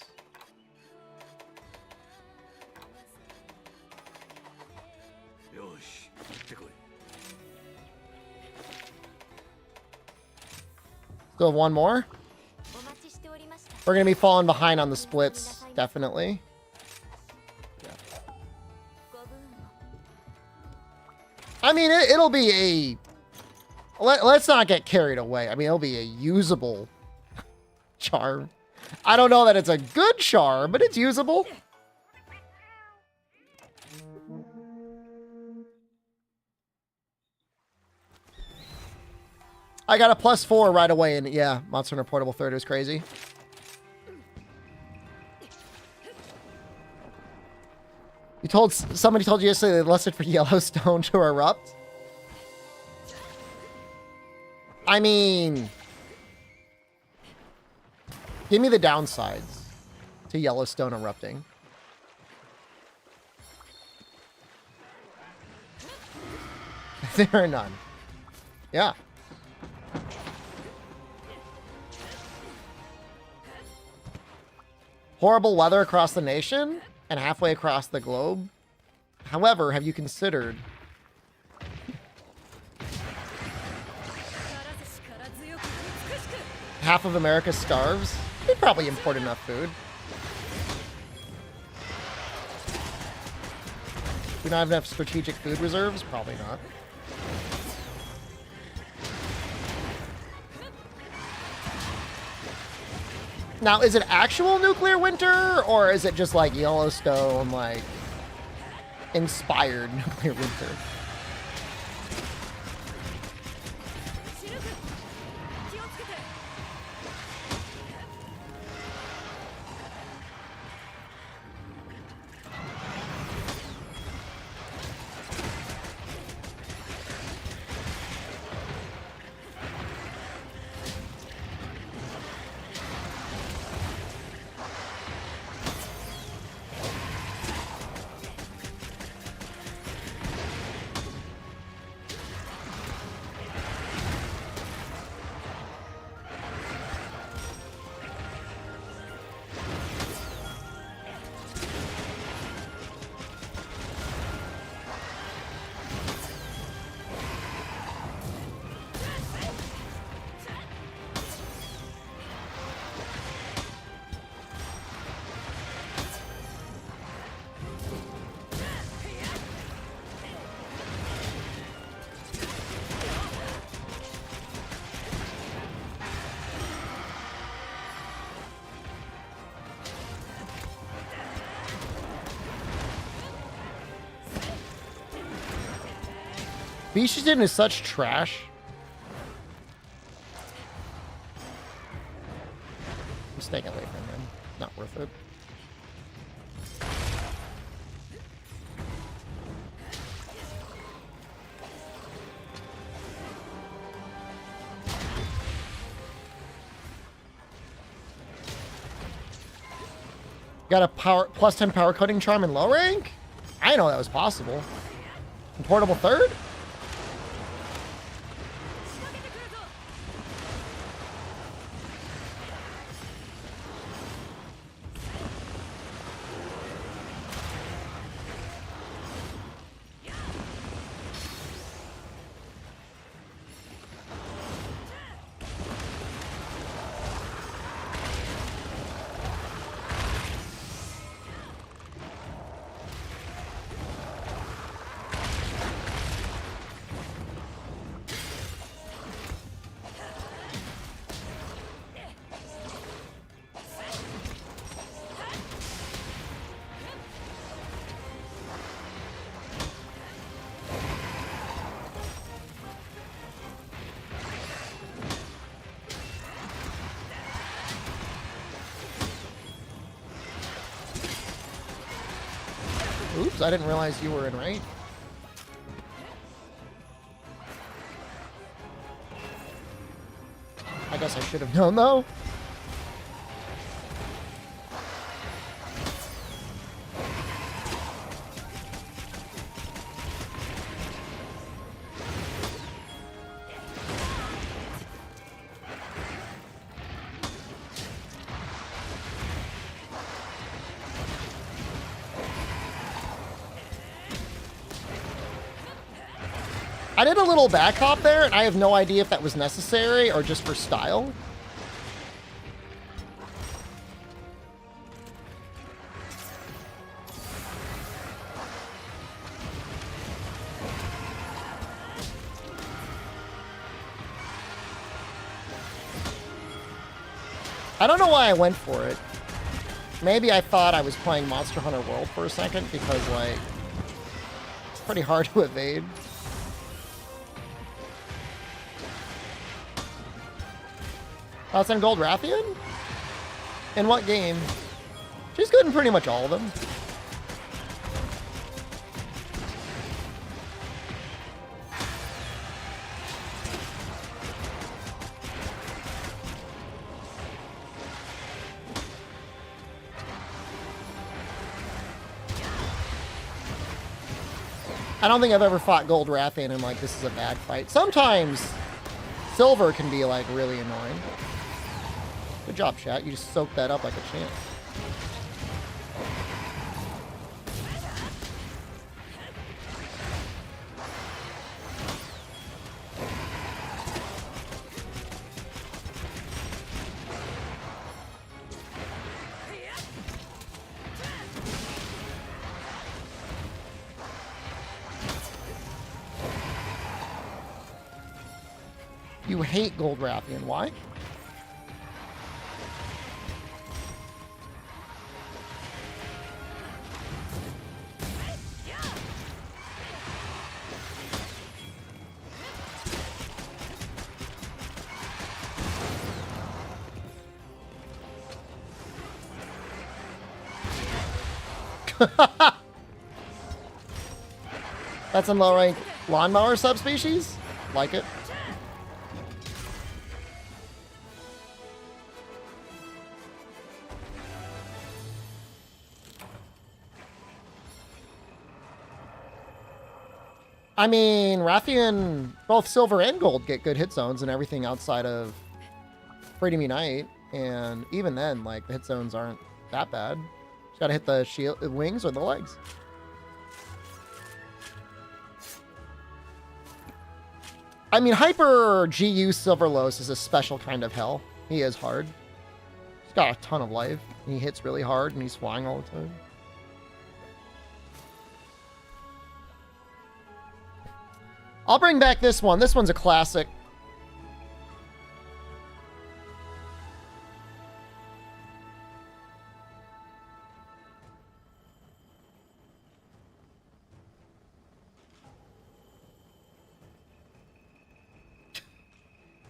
Still have one more. We're going to be falling behind on the splits, definitely. Yeah. I mean, it'll be a... Let's not get carried away. I mean, it'll be a usable charm. I don't know that it's a good charm, but it's usable. I got a +4 right away, and yeah, Monster Hunter Portable 3rd was crazy. Somebody told you yesterday they lusted for Yellowstone to erupt? I mean, give me the downsides to Yellowstone erupting. There are none. Yeah. Horrible weather across the nation and halfway across the globe. However, have you considered half of America starves? We probably import enough food. Do we not have enough strategic food reserves? Probably not. Now, is it actual nuclear winter, or is it just like Yellowstone, like, inspired nuclear winter? Bishijin is such trash. I'm staying away from him. Not worth it. Got a +10 power cutting charm in low rank? I didn't know that was possible. In Portable 3rd? Oops, I didn't realize you were in right. I guess I should have known, though. I did a little back hop there, and I have no idea if that was necessary or just for style. I don't know why I went for it. Maybe I thought I was playing Monster Hunter World for a second because, like, it's pretty hard to evade. Thoughts on Gold Rathian? In what game? She's good in pretty much all of them. I don't think I've ever fought Gold Rathian and like, this is a bad fight. Sometimes Silver can be like really annoying. Good job, chat. You just soaked that up like a champ. You hate Gold Rathian. Why? That's in low rank lawnmower subspecies? Like it. I mean, Rathian, both silver and gold get good hit zones and everything outside of Freedom Unite. And even then, like, the hit zones aren't that bad. Just gotta hit the shield, the wings or the legs. I mean, Hyper GU Silverlos is a special kind of hell. He is hard. He's got a ton of life. He hits really hard and he's flying all the time. I'll bring back this one. This one's a classic.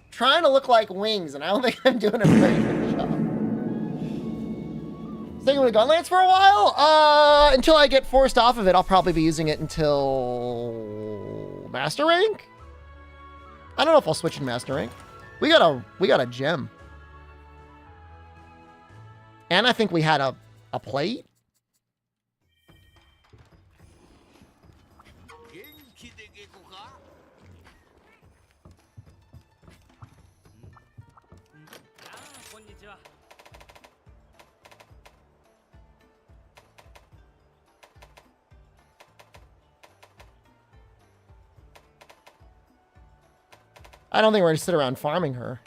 Trying to look like wings, and I don't think I'm doing a very good job. Sticking with Gunlance for a while? Until I get forced off of it, I'll probably be using it until Master Rank? I don't know if I'll switch in Master Rank. We got a gem. And I think we had a plate. I don't think we're going to sit around farming her.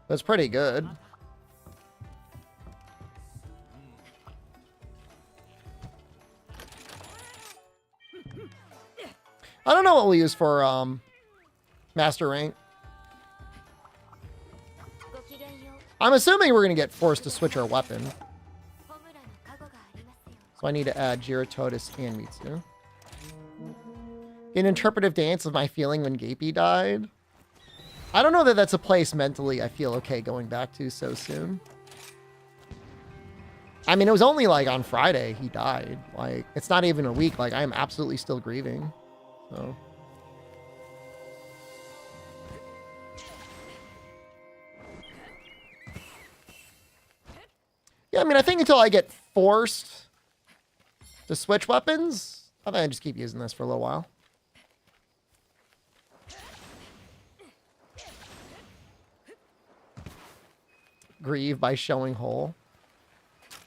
That's pretty good. I don't know what we'll use for Master Rank. I'm assuming we're going to get forced to switch our weapon. So I need to add Giratotis and Mitsu. An interpretive dance of my feeling when Gapey died. I don't know that that's a place mentally I feel okay going back to so soon. I mean, it was only like on Friday he died. Like, it's not even a week. Like, I am absolutely still grieving. So. Yeah, I mean, I think until I get forced to switch weapons, I think I just keep using this for a little while. Grieve by showing whole.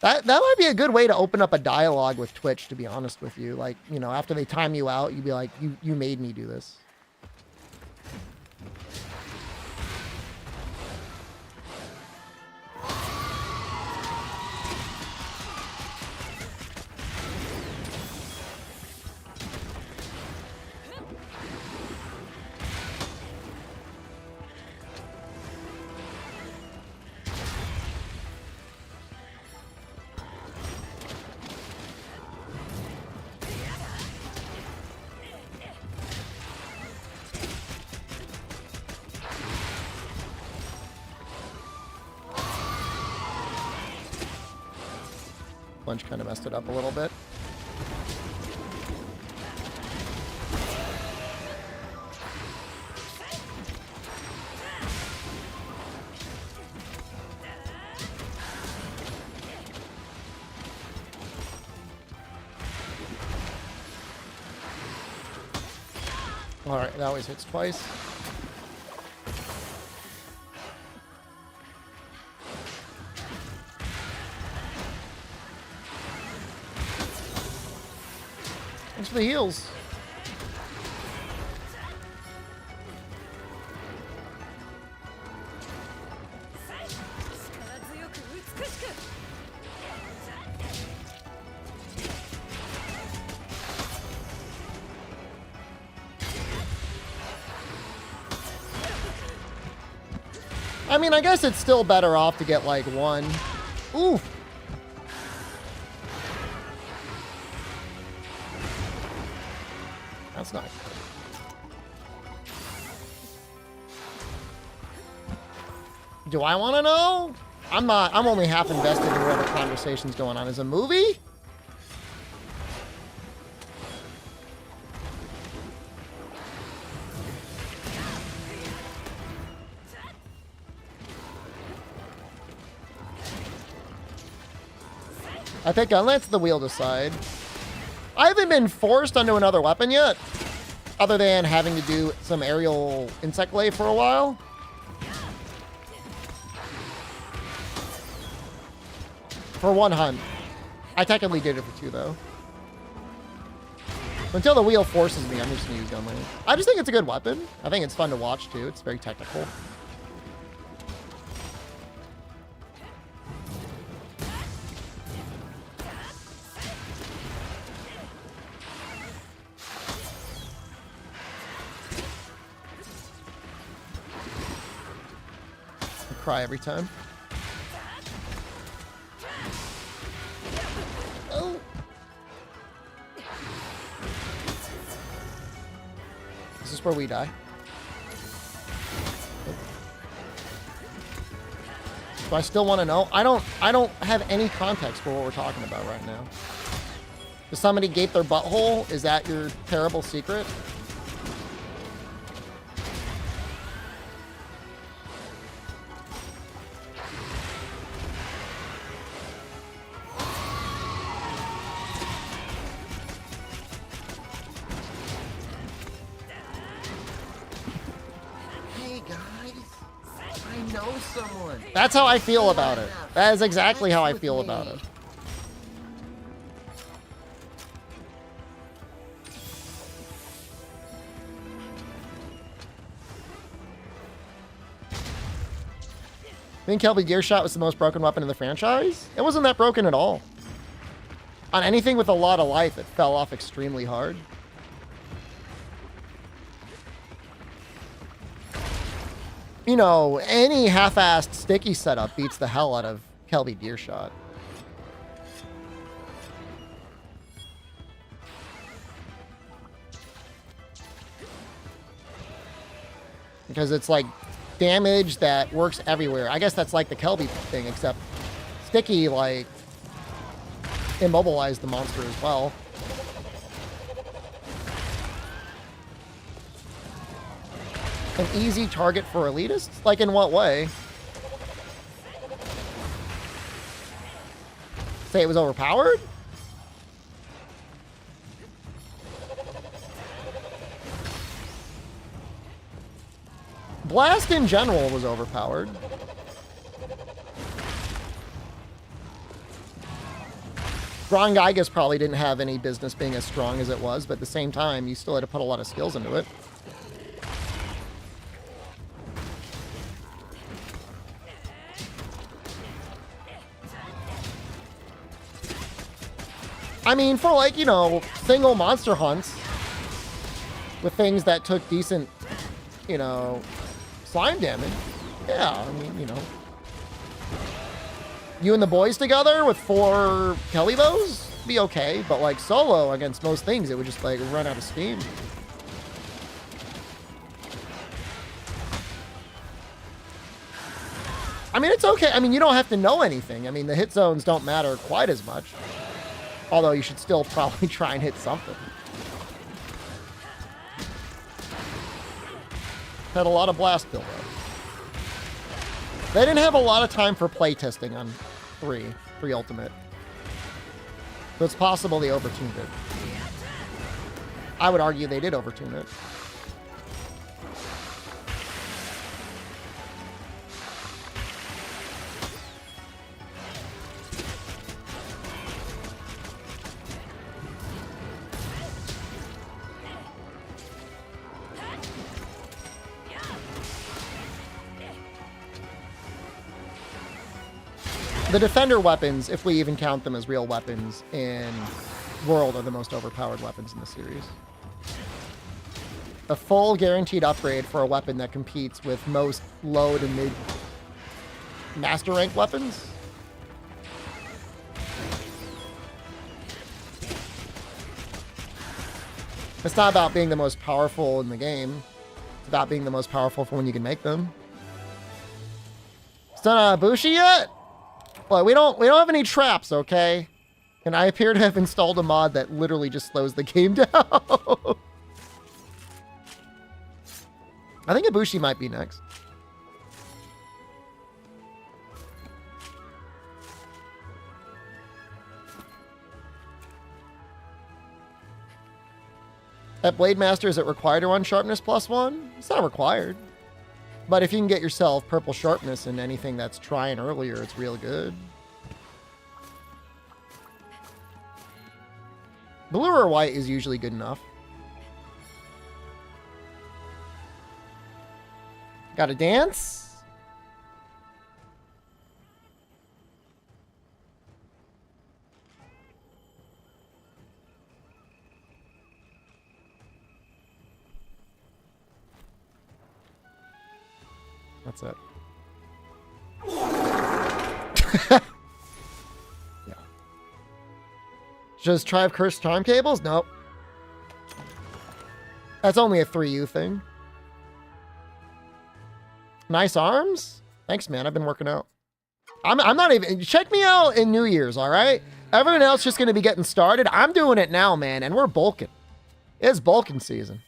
That might be a good way to open up a dialogue with Twitch, to be honest with you. Like, you know, after they time you out, you'd be like, you made me do this. Punch kind of messed it up a little bit. All right, that always hits twice. Thanks for the heals. I mean, I guess it's still better off to get like one. Ooh. That's nice. Do I want to know? I'm only half invested in where the conversation's going on. Is a movie? I think I'll let the wheel decide. I haven't been forced onto another weapon yet, other than having to do some aerial insect lay for a while. For one hunt. I technically did it for two, though. Until the wheel forces me, I'm just going to use gun lane. I just think it's a good weapon. I think it's fun to watch, too. It's very technical. Cry every time. Oh. Is this where we die? Do I still want to know? I don't have any context for what we're talking about right now. Does somebody gape their butthole? Is that your terrible secret? That's how I feel about it. That is exactly how I feel about it. I think Kelby Gearshot was the most broken weapon in the franchise? It wasn't that broken at all. On anything with a lot of life, it fell off extremely hard. You know, any half-assed sticky setup beats the hell out of Kelby Gearshot. Because it's like damage that works everywhere. I guess that's like the Kelby thing, except sticky, like, immobilize the monster as well. An easy target for elitists? Like, in what way? Say it was overpowered? Blast in general was overpowered. Grongigas probably didn't have any business being as strong as it was, but at the same time, you still had to put a lot of skills into it. I mean, for like, you know, single monster hunts with things that took decent, you know, slime damage. Yeah, I mean, you know. You and the boys together with 4 Kelly bows? Be okay, but like solo against most things, it would just like run out of steam. I mean, it's okay. I mean, you don't have to know anything. I mean, the hit zones don't matter quite as much. Although you should still probably try and hit something. Had a lot of blast build up. They didn't have a lot of time for playtesting on 3 Ultimate. So it's possible they overtuned it. I would argue they did overtune it. The defender weapons, if we even count them as real weapons in World, are the most overpowered weapons in the series. A full guaranteed upgrade for a weapon that competes with most low to mid master rank weapons. It's not about being the most powerful in the game. It's about being the most powerful for when you can make them. Still not Bushi yet? Well, we don't have any traps, okay? And I appear to have installed a mod that literally just slows the game down. I think Ibushi might be next. At Blade Master, is it required to run Sharpness +1? It's not required. But if you can get yourself purple sharpness in anything that's trying earlier, it's real good. Blue or white is usually good enough. Gotta dance? That's it. Yeah. Just try cursed time cables? Nope. That's only a 3U thing. Nice arms? Thanks, man. I've been working out. I'm not even... Check me out in New Year's, all right? Everyone else just going to be getting started. I'm doing it now, man, and we're bulking. It's bulking season.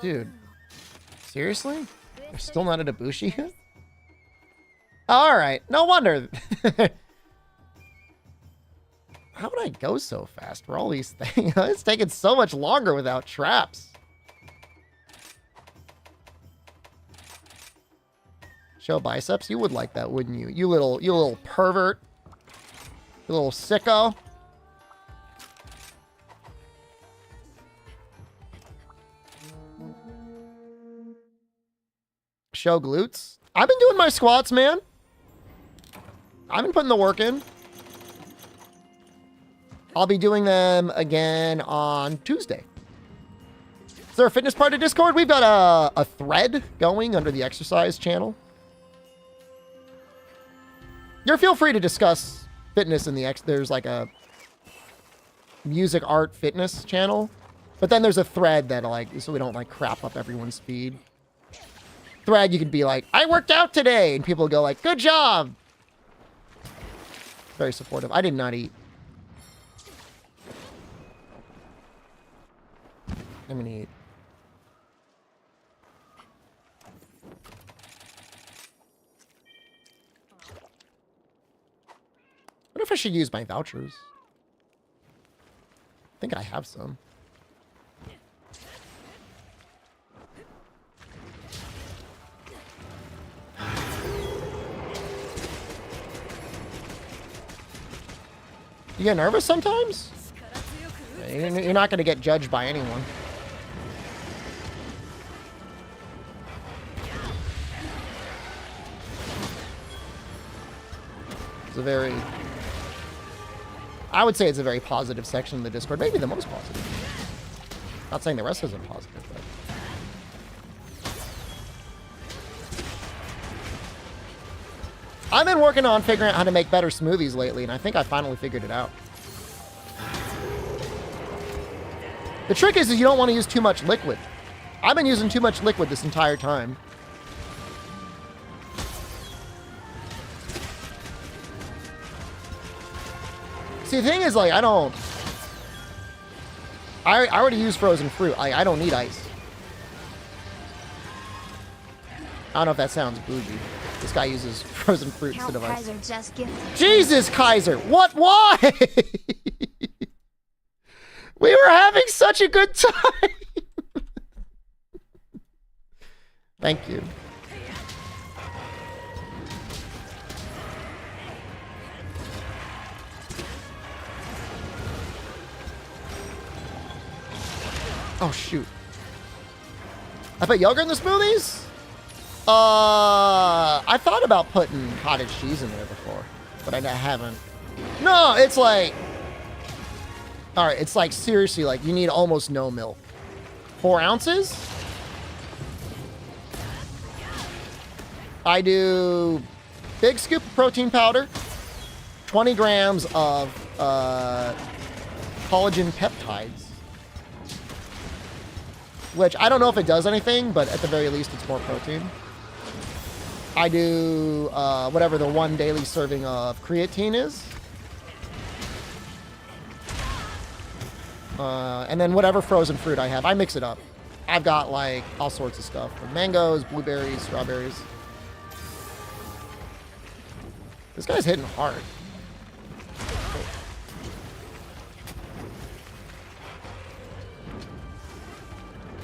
Dude, seriously? We're still not at Ibushi yet? Alright, no wonder. How would I go so fast for all these things? It's taking so much longer without traps. Show biceps? You would like that, wouldn't you? You little pervert. You little sicko. Show glutes. I've been doing my squats, man. I've been putting the work in. I'll be doing them again on Tuesday. Is there a fitness part of Discord? We've got a thread going under the exercise channel. You're feel free to discuss fitness in the there's like a music art fitness channel. But then there's a thread that like, so we don't like crap up everyone's feed. thread, you could be like, I worked out today. And people go like, good job. Very supportive. I did not eat. I'm gonna eat. What if I should use my vouchers? I think I have some. You get nervous sometimes? You're not going to get judged by anyone. It's a very... I would say it's a very positive section of the Discord. Maybe the most positive. Not saying the rest isn't positive, but... I've been working on figuring out how to make better smoothies lately, and I think I finally figured it out. The trick is you don't want to use too much liquid. I've been using too much liquid this entire time. See, the thing is, like, I already use frozen fruit. I don't need ice. I don't know if that sounds bougie. This guy uses frozen fruit instead of ice. Kaiser just gifted. Jesus, Kaiser! What? Why? We were having such a good time! Thank you. Oh, shoot. I put yogurt in the smoothies? I thought about putting cottage cheese in there before, but I haven't. No, it's like... Alright, it's like, seriously, like, you need almost no milk. 4 ounces? I do big scoop of protein powder, 20 grams of collagen peptides, which I don't know if it does anything, but at the very least, it's more protein. I do whatever the 1 daily serving of creatine is. And then whatever frozen fruit I have, I mix it up. I've got like all sorts of stuff. Mangoes, blueberries, strawberries. This guy's hitting hard.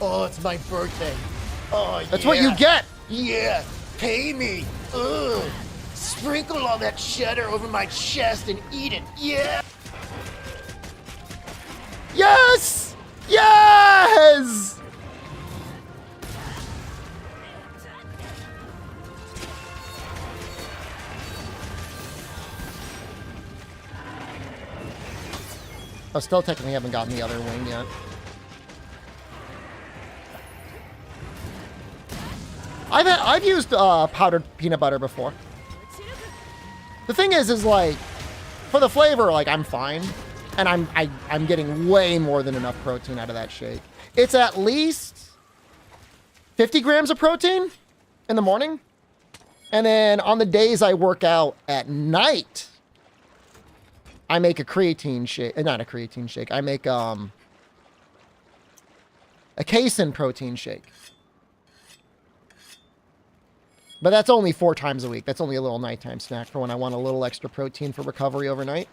Oh, it's my birthday. Oh, That's what you get. Yeah, pay me. Ugh. Sprinkle all that cheddar over my chest and eat it. Yeah. Yes! Yes! I still technically haven't gotten the other wing yet. I've used powdered peanut butter before. The thing is like, for the flavor, like, I'm fine. And I'm getting way more than enough protein out of that shake. It's at least 50 grams of protein in the morning. And then on the days I work out at night, I make a creatine shake. Not a creatine shake. I make a casein protein shake. But that's only 4 times a week. That's only a little nighttime snack for when I want a little extra protein for recovery overnight.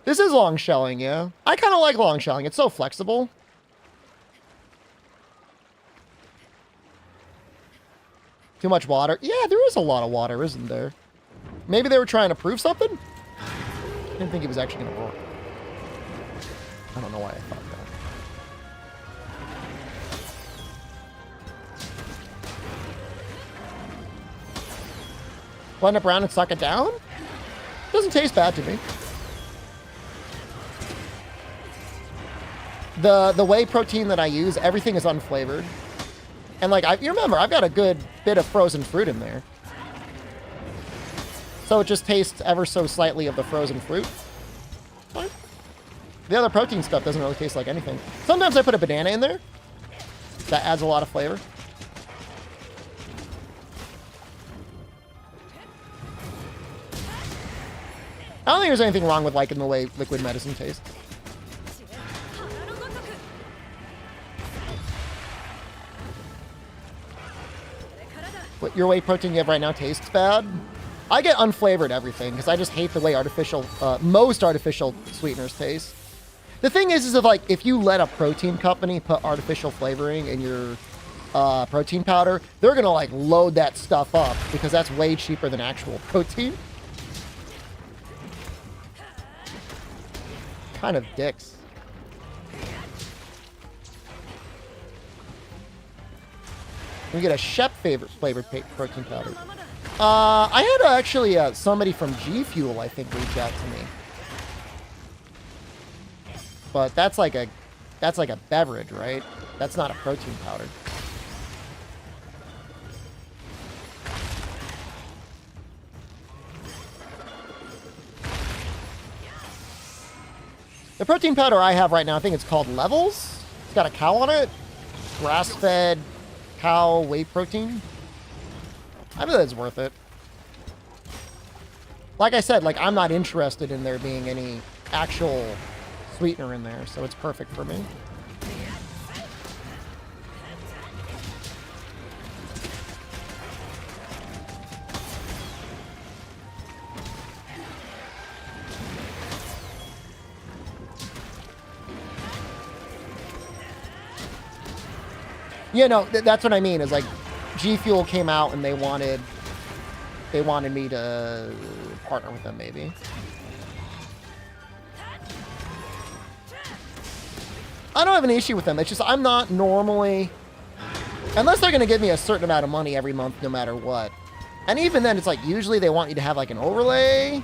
This is long shelling, yeah. I kind of like long shelling. It's so flexible. Too much water? Yeah, there is a lot of water, isn't there? Maybe they were trying to prove something? I didn't think it was actually going to work. I don't know why I thought that. Blend it around and suck it down? Doesn't taste bad to me. The whey protein that I use, everything is unflavored. And like, you remember, I've got a good bit of frozen fruit in there. So it just tastes ever so slightly of the frozen fruit. Fine. The other protein stuff doesn't really taste like anything. Sometimes I put a banana in there, That adds a lot of flavor. I don't think there's anything wrong with liking the way liquid medicine tastes. What your whey protein you have right now tastes bad? I get unflavored everything because I just hate the way most artificial sweeteners taste. The thing is if you let a protein company put artificial flavoring in your protein powder, they're gonna like load that stuff up because that's way cheaper than actual protein. Kind of dicks. We get a Shep flavored protein powder. I had actually somebody from G Fuel, I think, reach out to me. But that's like a beverage, right? That's not a protein powder. The protein powder I have right now, I think it's called Levels. It's got a cow on it. Grass-fed cow whey protein. I bet it's worth it. Like I said, like I'm not interested in there being any actual sweetener in there, so it's perfect for me. You know, that's what I mean, is like G Fuel came out and they wanted me to partner with them, maybe. I don't have an issue with them. It's just I'm not normally, unless they're going to give me a certain amount of money every month, no matter what. And even then, it's like usually they want you to have like an overlay.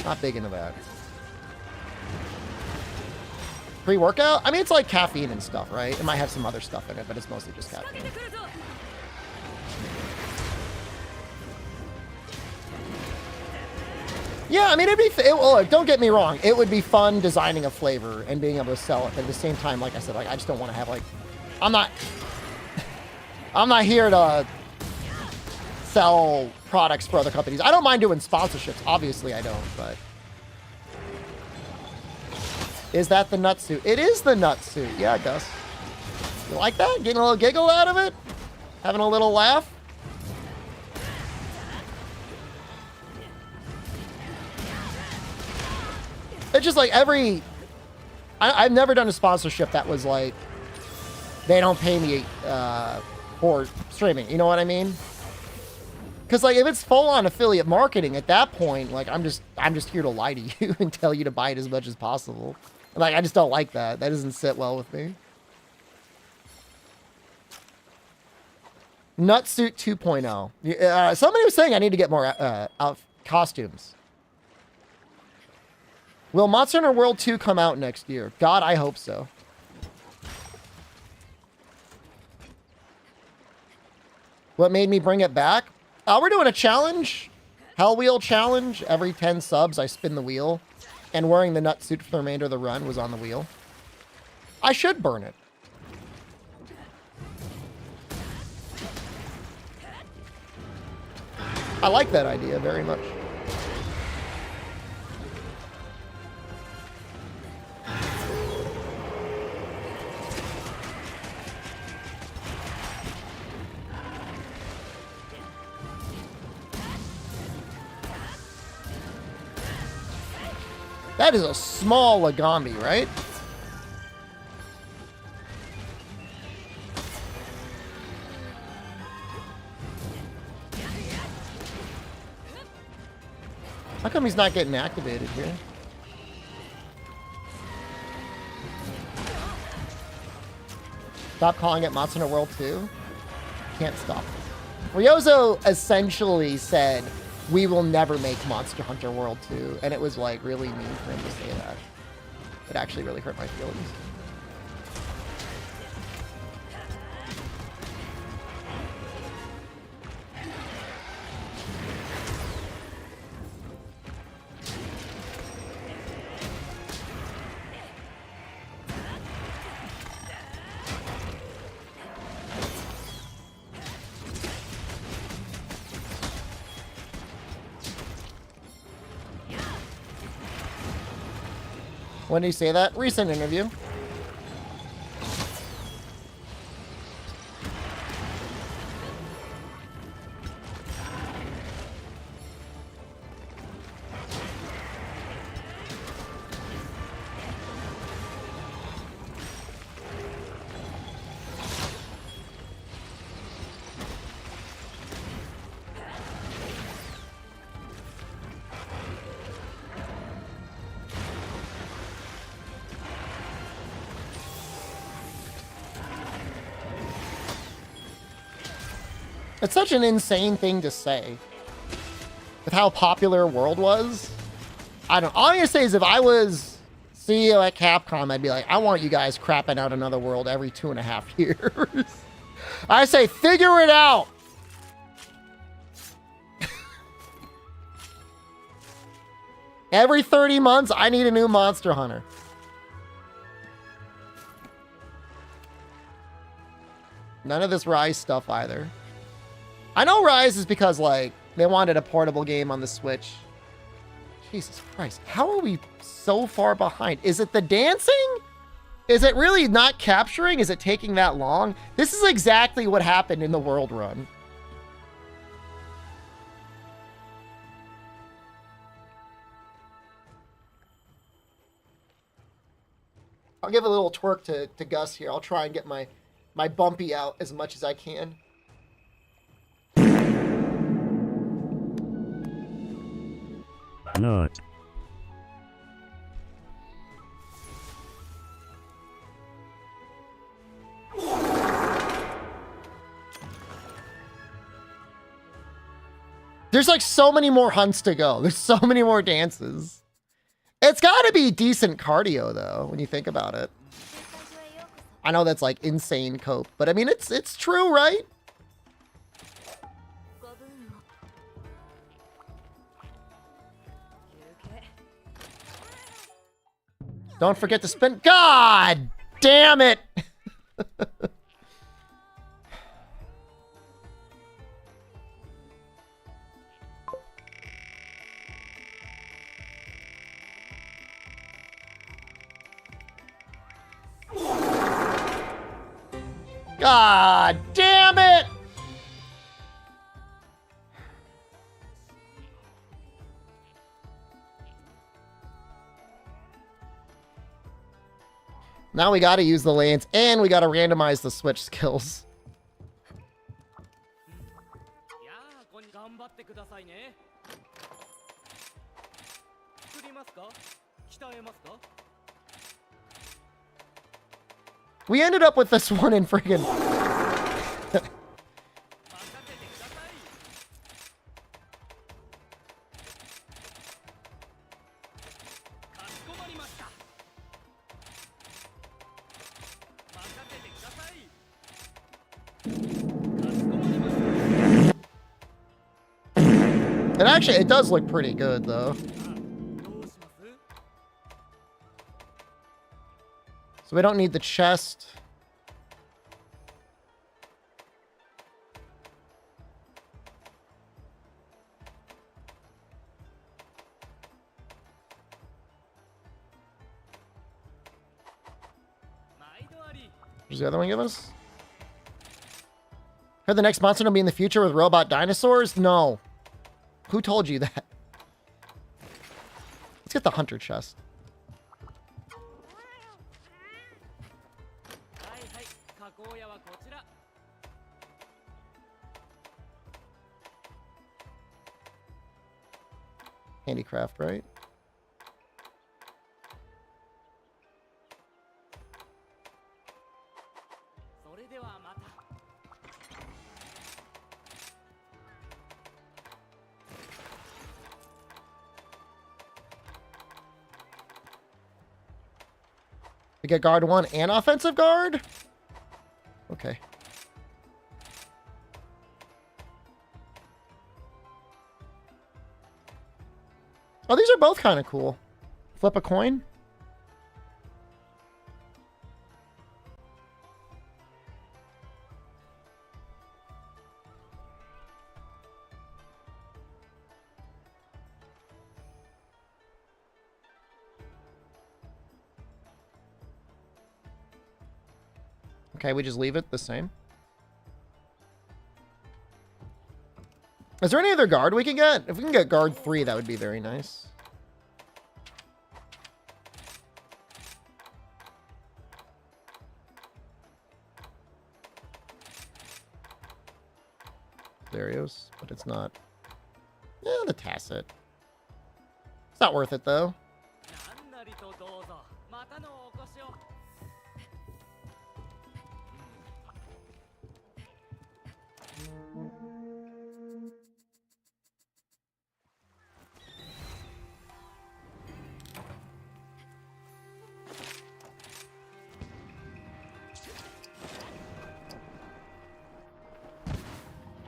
Not big into that. Pre-workout? I mean, it's like caffeine and stuff, right? It might have some other stuff in it, but it's mostly just caffeine. Yeah, I mean, don't get me wrong. It would be fun designing a flavor and being able to sell it. But at the same time, like I said, like I just don't want to have like, I'm not here to sell products for other companies. I don't mind doing sponsorships. Obviously, I don't, but. Is that the nut suit? It is the nut suit. Yeah, Gus. You like that? Getting a little giggle out of it? Having a little laugh? It's just like I've never done a sponsorship that was like, they don't pay me for streaming. You know what I mean? Because like if it's full-on affiliate marketing at that point, like I'm just here to lie to you and tell you to buy it as much as possible. Like, I just don't like that. That doesn't sit well with me. Nutsuit 2.0. Somebody was saying I need to get more costumes. Will Monster Hunter World 2 come out next year? God, I hope so. What made me bring it back? We're doing a challenge. Hell Wheel challenge. Every 10 subs, I spin the wheel. And wearing the nut suit for the remainder of the run was on the wheel. I should burn it. I like that idea very much. That is a small Lagombi, right? How come he's not getting activated here? Stop calling it Monster Hunter World 2? Can't stop. Ryozo essentially said, we will never make Monster Hunter World 2. And it was like really mean for him to say that. It actually really hurt my feelings. When did he say that? Recent interview. It's such an insane thing to say. With how popular World was. I don't all I'm gonna say is if I was CEO at Capcom, I'd be like, I want you guys crapping out another World every 2.5 years. I say, figure it out. Every 30 months, I need a new Monster Hunter. None of this Rise stuff either. I know Rise is because, like, they wanted a portable game on the Switch. Jesus Christ. How are we so far behind? Is it the dancing? Is it really not capturing? Is it taking that long? This is exactly what happened in the World Run. I'll give a little twerk to Gus here. I'll try and get my bumpy out as much as I can. Not. There's like so many more hunts to go. There's so many more dances. It's got to be decent cardio though, when you think about it. I know that's like insane cope, but I mean, it's true, right? Don't forget to spin. God damn it. God damn it. Now we got to use the lanes and we got to randomize the switch skills. We ended up with this one in friggin' And actually, it does look pretty good, though. So we don't need the chest. What does the other one give us? Heard the next monster will be in the future with robot dinosaurs? No. Who told you that? Let's get the hunter chest. Handicraft, right? We get guard 1 and offensive guard? Okay. Oh, these are both kind of cool. Flip a coin. Okay, we just leave it the same. Is there any other guard we can get? If we can get guard 3, that would be very nice. Darius, but it's not. Yeah, the tacit. It's not worth it though.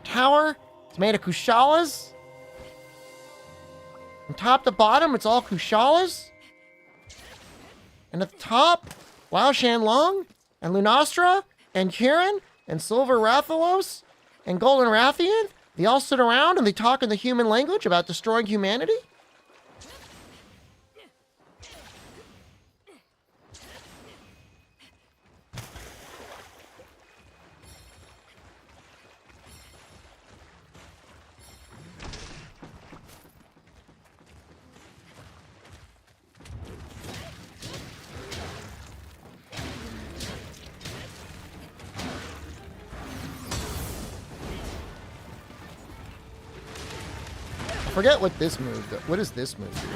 Tower. It's made of Kushalas. From top to bottom, it's all Kushalas. And at the top, Lao Shanlong, and Lunastra, and Kirin, and Silver Rathalos, and Golden Rathian. They all sit around and they talk in the human language about destroying humanity. Forget what this move does. What does this move do?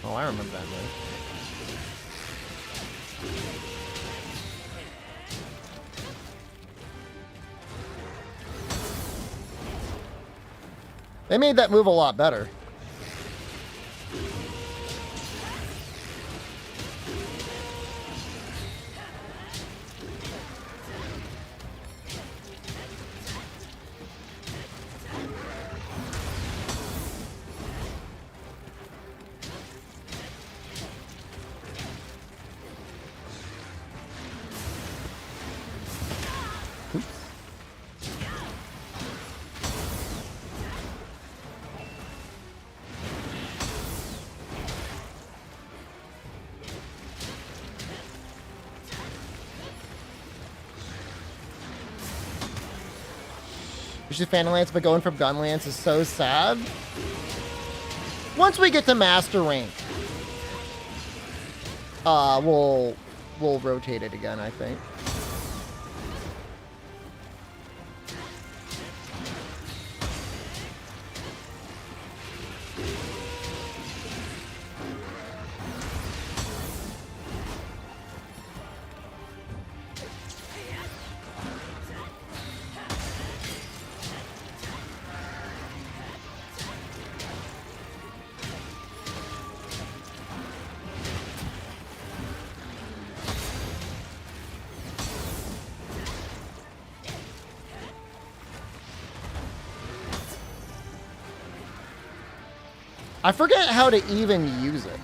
Oh, I remember that move. They made that move a lot better. Usually Phantom Lance, but going from Gun Lance is so sad. Once we get to Master Rank, we'll rotate it again, I think. I forget how to even use it.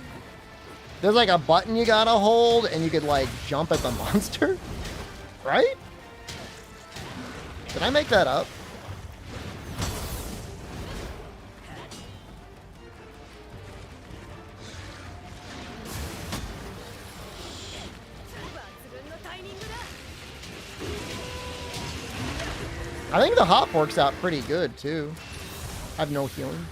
There's like a button you gotta hold and you could like jump at the monster, right? Did I make that up? I think the hop works out pretty good too. I have no healing.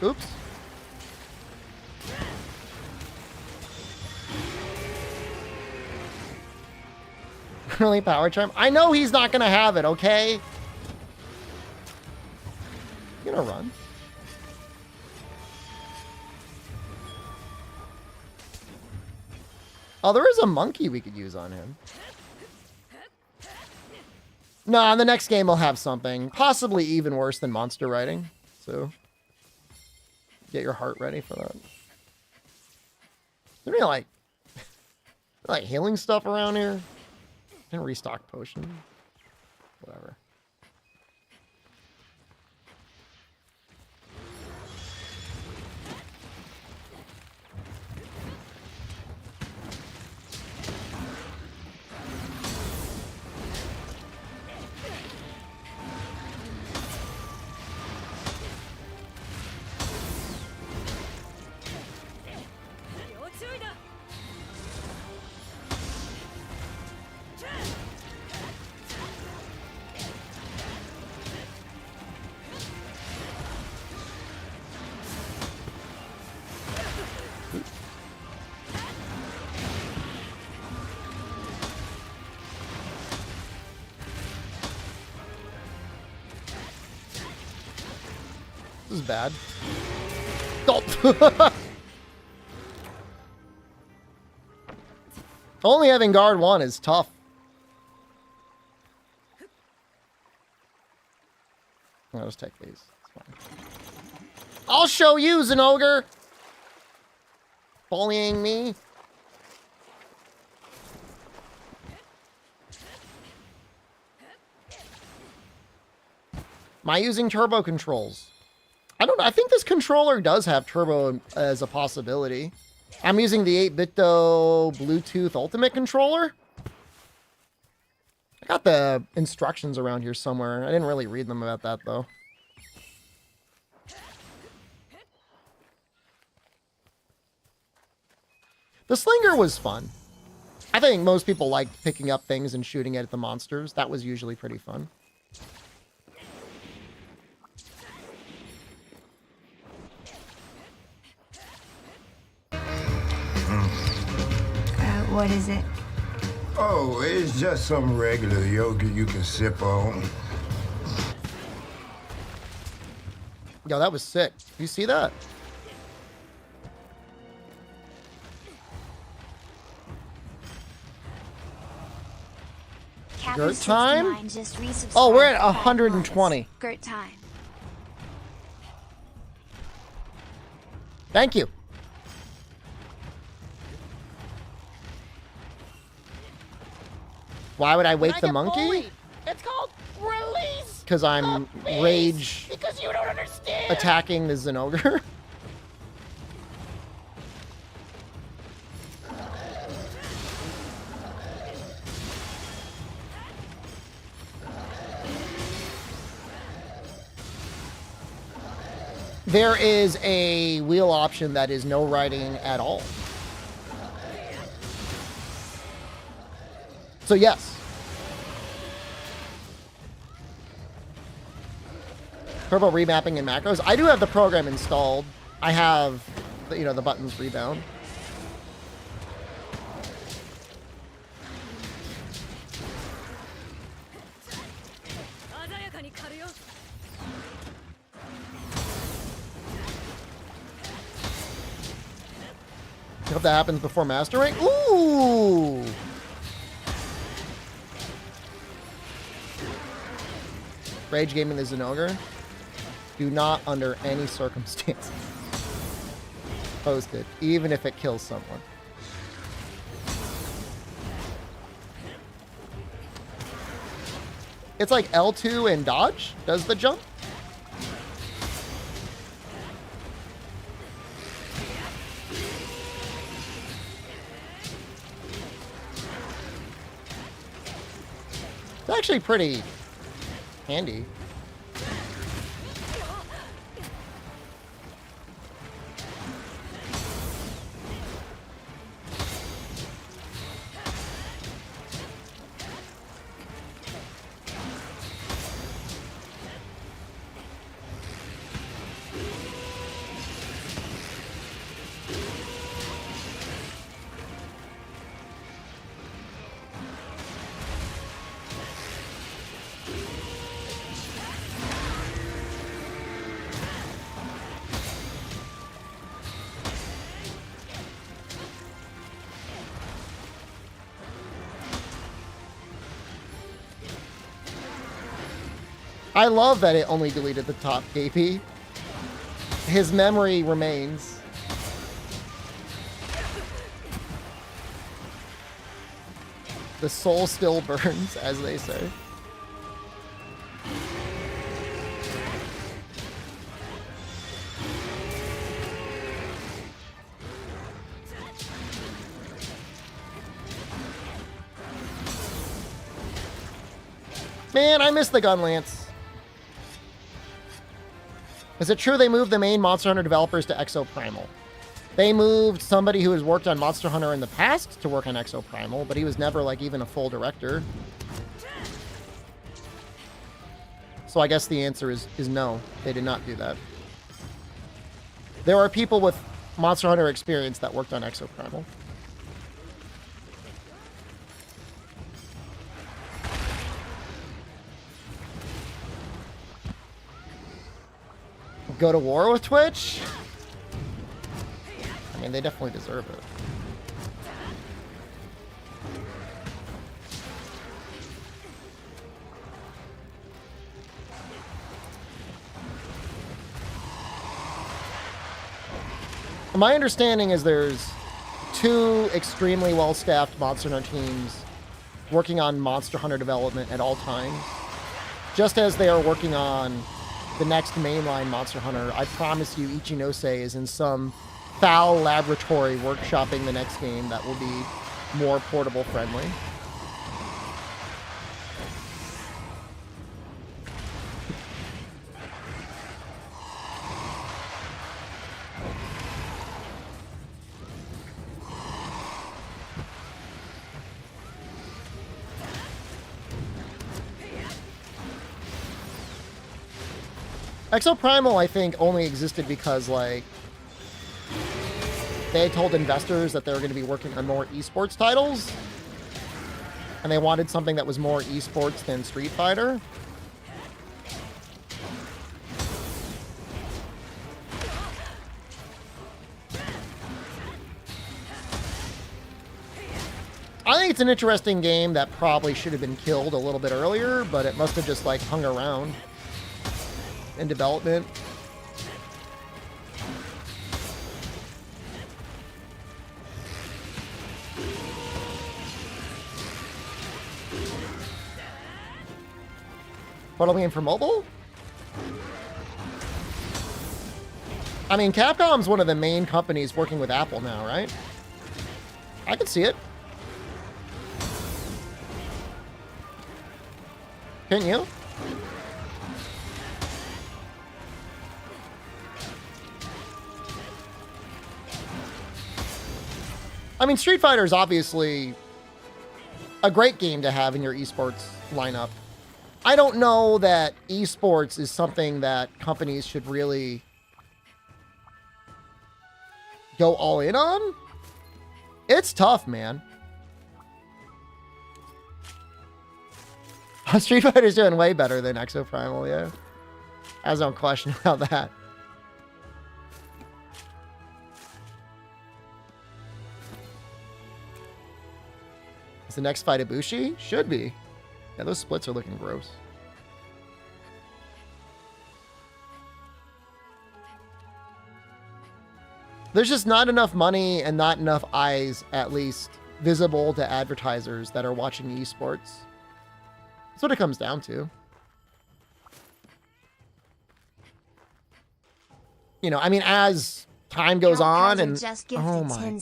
Oops. Really, power charm? I know he's not gonna have it, okay? You gonna run. Oh, there is a monkey we could use on him. No, in the next game we'll have something. Possibly even worse than monster riding. So get your heart ready for that. Is there any like healing stuff around here? Didn't restock potion. Whatever. This is bad. Oh. Only having guard 1 is tough. I'll just take these. It's fine. I'll show you, Zenogre! Bullying me. Am I using turbo controls? I don't know. I think this controller does have turbo as a possibility. I'm using the 8-bit-do Bluetooth Ultimate controller. I got the instructions around here somewhere. I didn't really read them about that, though. The Slinger was fun. I think most people liked picking up things and shooting it at the monsters. That was usually pretty fun. What is it? Oh, it's just some regular yogurt you can sip on. Yo, that was sick. You see that? Gert time? Oh, we're at 120. Gert time. Thank you. Why would I wake the monkey? Bullied. It's called release. Because I'm rage Because you don't understand. attacking the Zenogre. There is a wheel option that is no riding at all. So yes. Turbo remapping and macros. I do have the program installed. I have, you know, the buttons rebound. I hope that happens before mastering. Ooh! Rage gaming the Zenogre. Do not, under any circumstance, post it, even if it kills someone. It's like L2 and dodge does the jump. It's actually pretty handy. I love that it only deleted the top KP. His memory remains. The soul still burns, as they say. Man, I miss the gun lance. Is it true they moved the main Monster Hunter developers to Exoprimal? They moved somebody who has worked on Monster Hunter in the past to work on Exoprimal, but he was never like even a full director. So I guess the answer is no. They did not do that. There are people with Monster Hunter experience that worked on Exoprimal. go to war with Twitch? I mean, they definitely deserve it. My understanding is there's 2 extremely well-staffed Monster Hunter teams working on Monster Hunter development at all times. Just as they are working on the next mainline Monster Hunter, I promise you Ichinose is in some foul laboratory workshopping the next game that will be more portable friendly. Exoprimal, I think, only existed because, like, they told investors that they were going to be working on more esports titles, and they wanted something that was more esports than Street Fighter. I think it's an interesting game that probably should have been killed a little bit earlier, but it must have just, like, hung around in development. Portal game for mobile? I mean, Capcom's one of the main companies working with Apple now, right? I can see it. Can't you? I mean, Street Fighter is obviously a great game to have in your esports lineup. I don't know that esports is something that companies should really go all in on. It's tough, man. Street Fighter's doing way better than Exoprimal, yeah. There's no question about that. Is the next fight Ibushi? Should be. Yeah, those splits are looking gross. There's just not enough money and not enough eyes, at least, visible to advertisers that are watching esports. That's what it comes down to. You know, I mean, as time goes on and... Oh my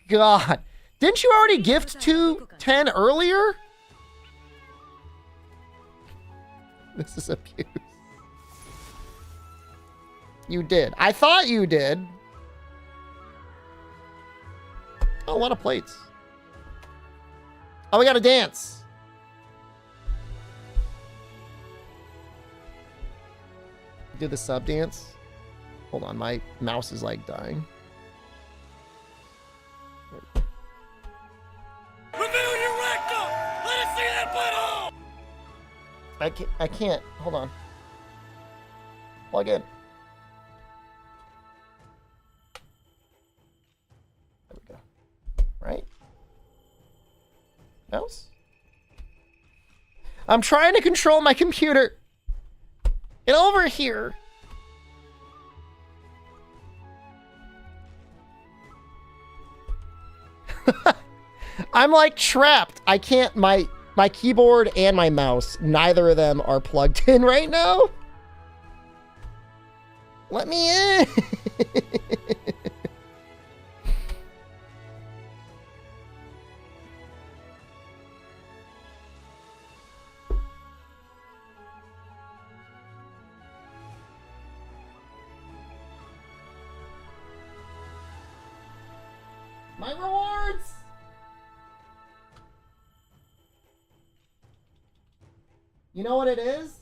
God. Didn't you already gift 10 earlier? This is abuse. You did. I thought you did. Oh, a lot of plates. Oh, we got to dance. Do the sub dance. Hold on, my mouse is like dying. Reveal your rectum! Let us see that butthole! I can't. Hold on. Plug in. There we go. Right? Mouse? I'm trying to control my computer. Get over here. I'm like trapped. I can't, my keyboard and my mouse, neither of them are plugged in right now. Let me in. My rewards. You know what it is?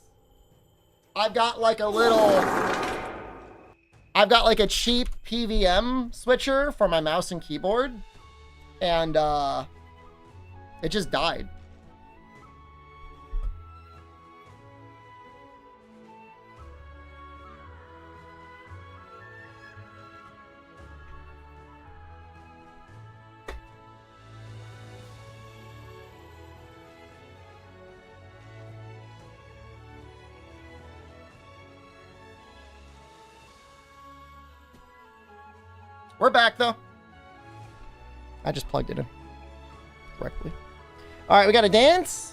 I've got like a cheap PVM switcher for my mouse and keyboard, and it just died. We're back, though. I just plugged it in correctly. All right, we got a dance.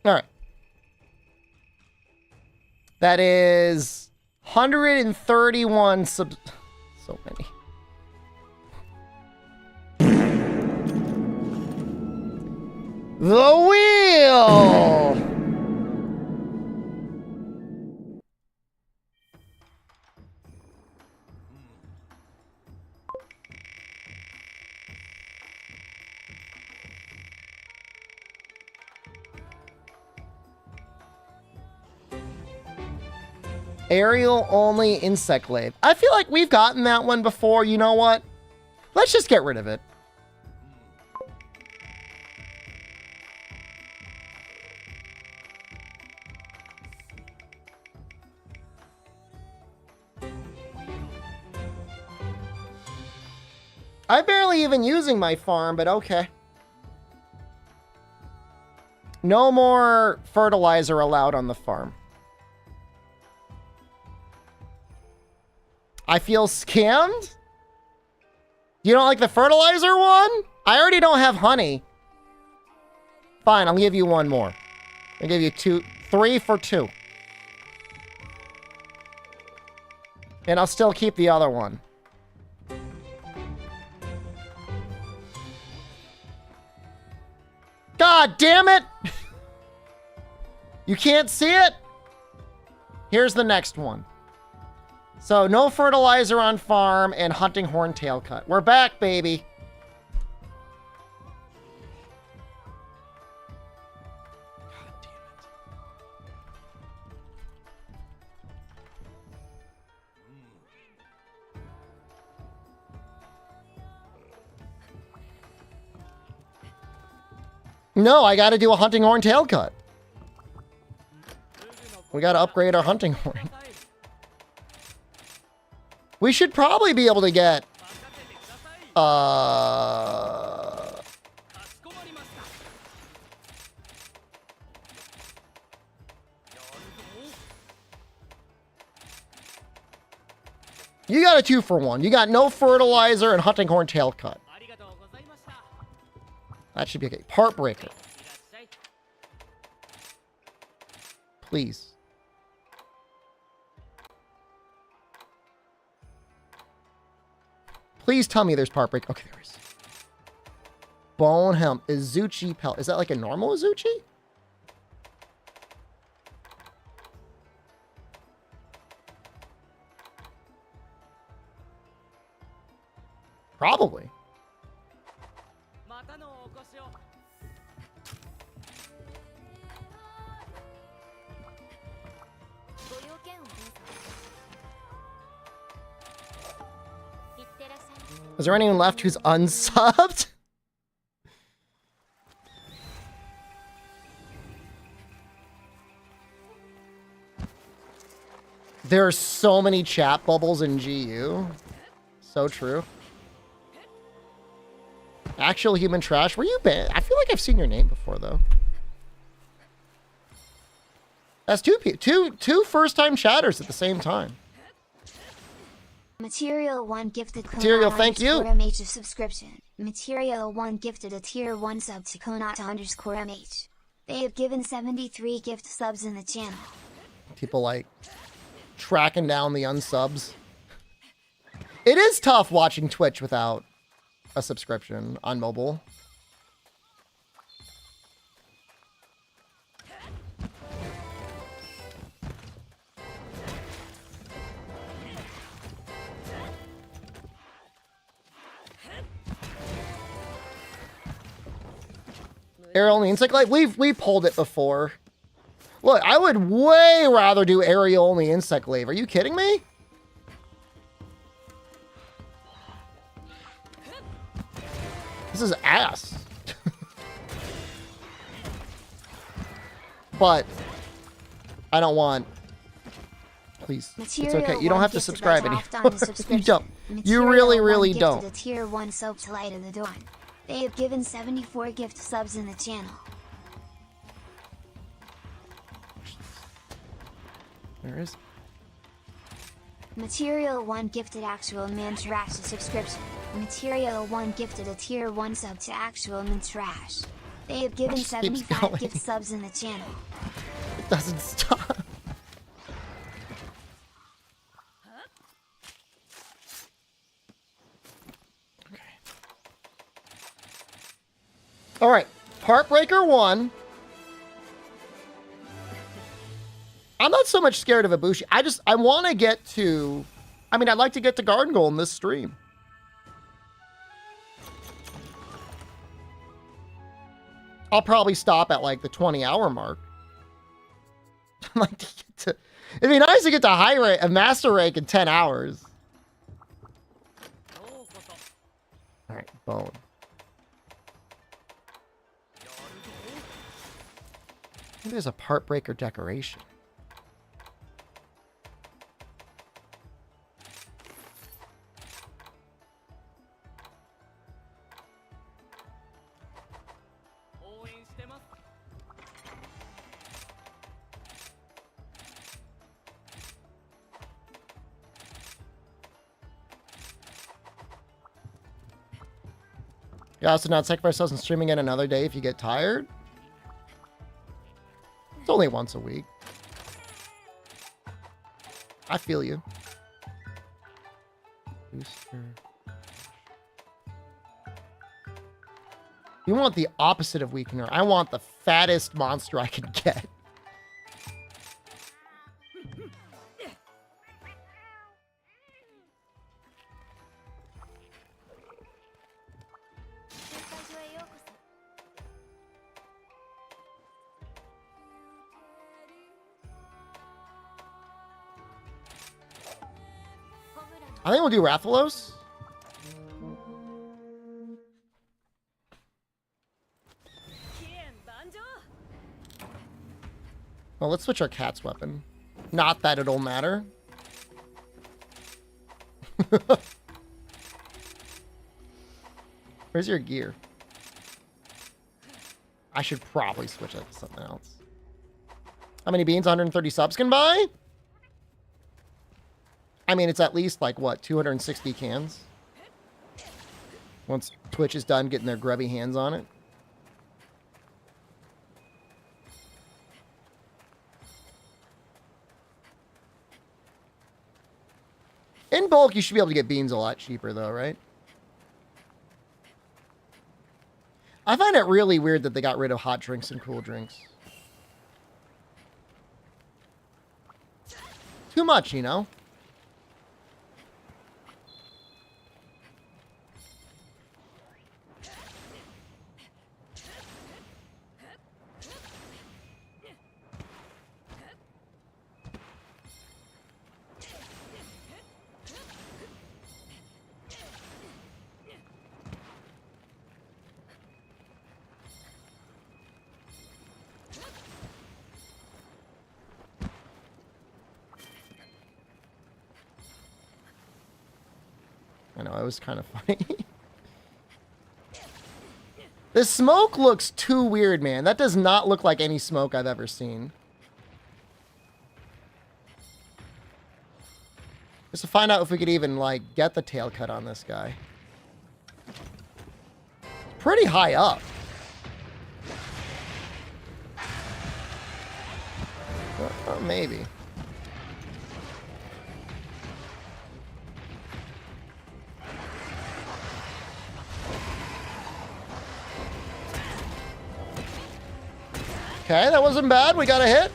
All right. That is 131 subs. So many. The wheel! Aerial only insect glaive. I feel like we've gotten that one before. You know what? Let's just get rid of it. I'm barely even using my farm, but okay. No more fertilizer allowed on the farm. I feel scammed? You don't like the fertilizer one? I already don't have honey. Fine, I'll give you one more. I'll give you 3 for 2. And I'll still keep the other one. God damn it! You can't see it? Here's the next one. So, no fertilizer on farm and hunting horntail cut. We're back, baby. God damn it. No, I gotta do a hunting horntail cut. We gotta upgrade our hunting horn. We should probably be able to get, you got a 2 for 1. You got no fertilizer and hunting horn tail cut. That should be okay. Part breaker. Please. Please tell me there's part break. Okay, there is. Bone helm. Izuchi pelt. Is that like a normal Izuchi? Probably. Is there anyone left who's unsubbed? There are so many chat bubbles in GU. So true. Actual human trash. Were you banned? I feel like I've seen your name before, though. That's two first-time chatters at the same time. Material 1 gifted Material, thank you. MH subscription. Material 1 gifted a tier 1 sub to Konata_MH. They have given 73 gift subs in the channel. People like tracking down the unsubs. It is tough watching Twitch without a subscription on mobile. Aerial only insect glaive? We've pulled it before. Look, I would way rather do aerial only insect glaive. Are you kidding me? This is ass. But I don't want. Please, it's okay. You don't have to subscribe anymore. You don't. You really don't. A tier 1 sub to Light of the Dawn. They have given 74 gift subs in the channel. There is. Material 1 gifted Actual Mintrash a subscription. Material 1 gifted a tier 1 sub to Actual Mintrash. They have given 75 gift subs in the channel. It doesn't stop. Okay. All right, Heartbreaker 1. I'm not so much scared of Ibushi. I want to get to, I mean, I'd like to get to Garden Goal in this stream. I'll probably stop at like the 20-hour mark. I'd like to get to, it'd be nice to get to high rank, a master rank in 10 hours. All right, bone. Maybe there's a Heartbreaker decoration. You also not sacrifice yourselves and streaming it another day if you get tired. It's only once a week. I feel you. Booster. You want the opposite of weakener. I want the fattest monster I can get. I think we'll do Rathalos. Well, let's switch our cat's weapon. Not that it'll matter. Where's your gear? I should probably switch it to something else. How many beans 130 subs can buy? I mean, it's at least like, what, 260 cans? Once Twitch is done getting their grubby hands on it. In bulk, you should be able to get beans a lot cheaper, though, right? I find it really weird that they got rid of hot drinks and cool drinks. Too much, you know? I know, it was kind of funny. This smoke looks too weird, man. That does not look like any smoke I've ever seen. Just to find out if we could even, like, get the tail cut on this guy. Pretty high up. Well, maybe. Okay, that wasn't bad. We got a hit.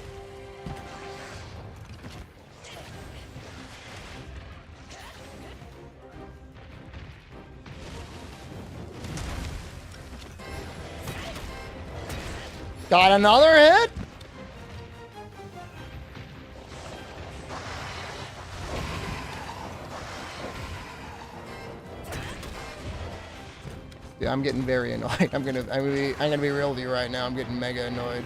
Got another hit. Yeah, I'm getting very annoyed. I'm gonna be real with you right now. I'm getting mega annoyed.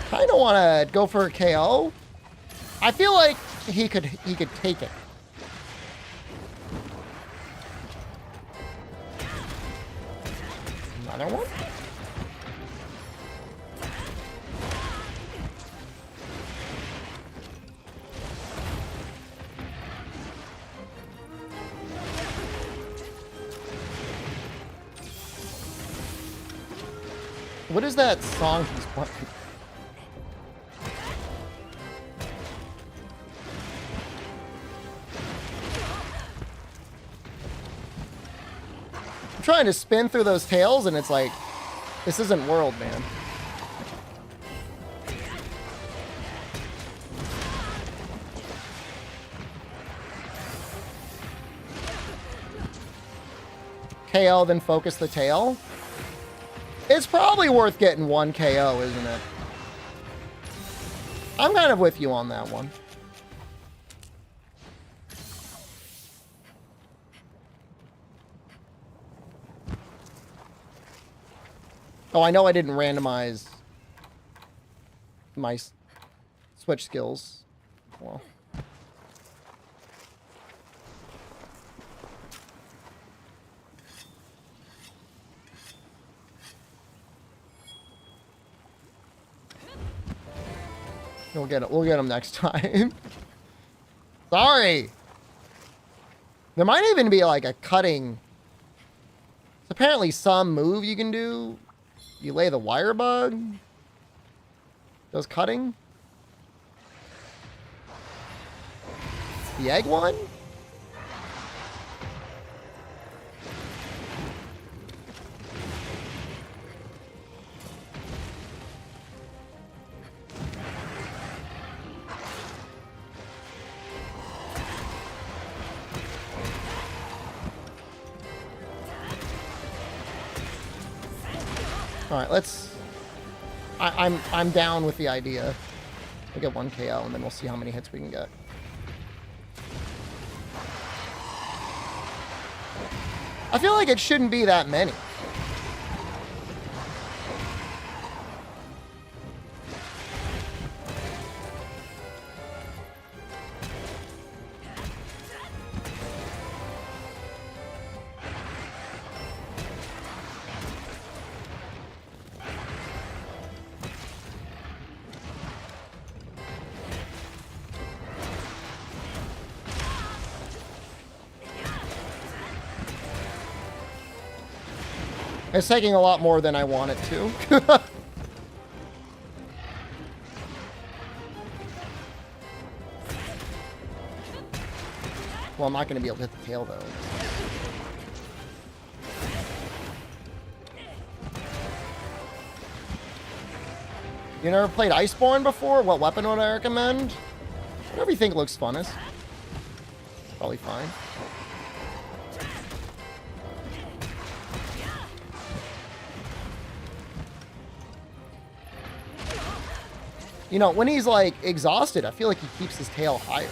Kind of want to go for a KO. I feel like he could take it. Another one? What is that song he's playing? I'm trying to spin through those tails and it's like, this isn't World, man. KO, then focus the tail. It's probably worth getting one KO, isn't it? I'm kind of with you on that one. Oh, I know I didn't randomize my switch skills. Well. We'll get it. We'll get them next time. Sorry. There might even be like a cutting. It's apparently some move you can do. You lay the wire bug. Does cutting. The egg one? All right, let's. I'm down with the idea. We'll get one KO and then we'll see how many hits we can get. I feel like it shouldn't be that many. It's taking a lot more than I want it to. Well, I'm not going to be able to hit the tail, though. You never played Iceborne before? What weapon would I recommend? Whatever you think looks funnest. Probably fine. You know, when he's, like, exhausted, I feel like he keeps his tail higher.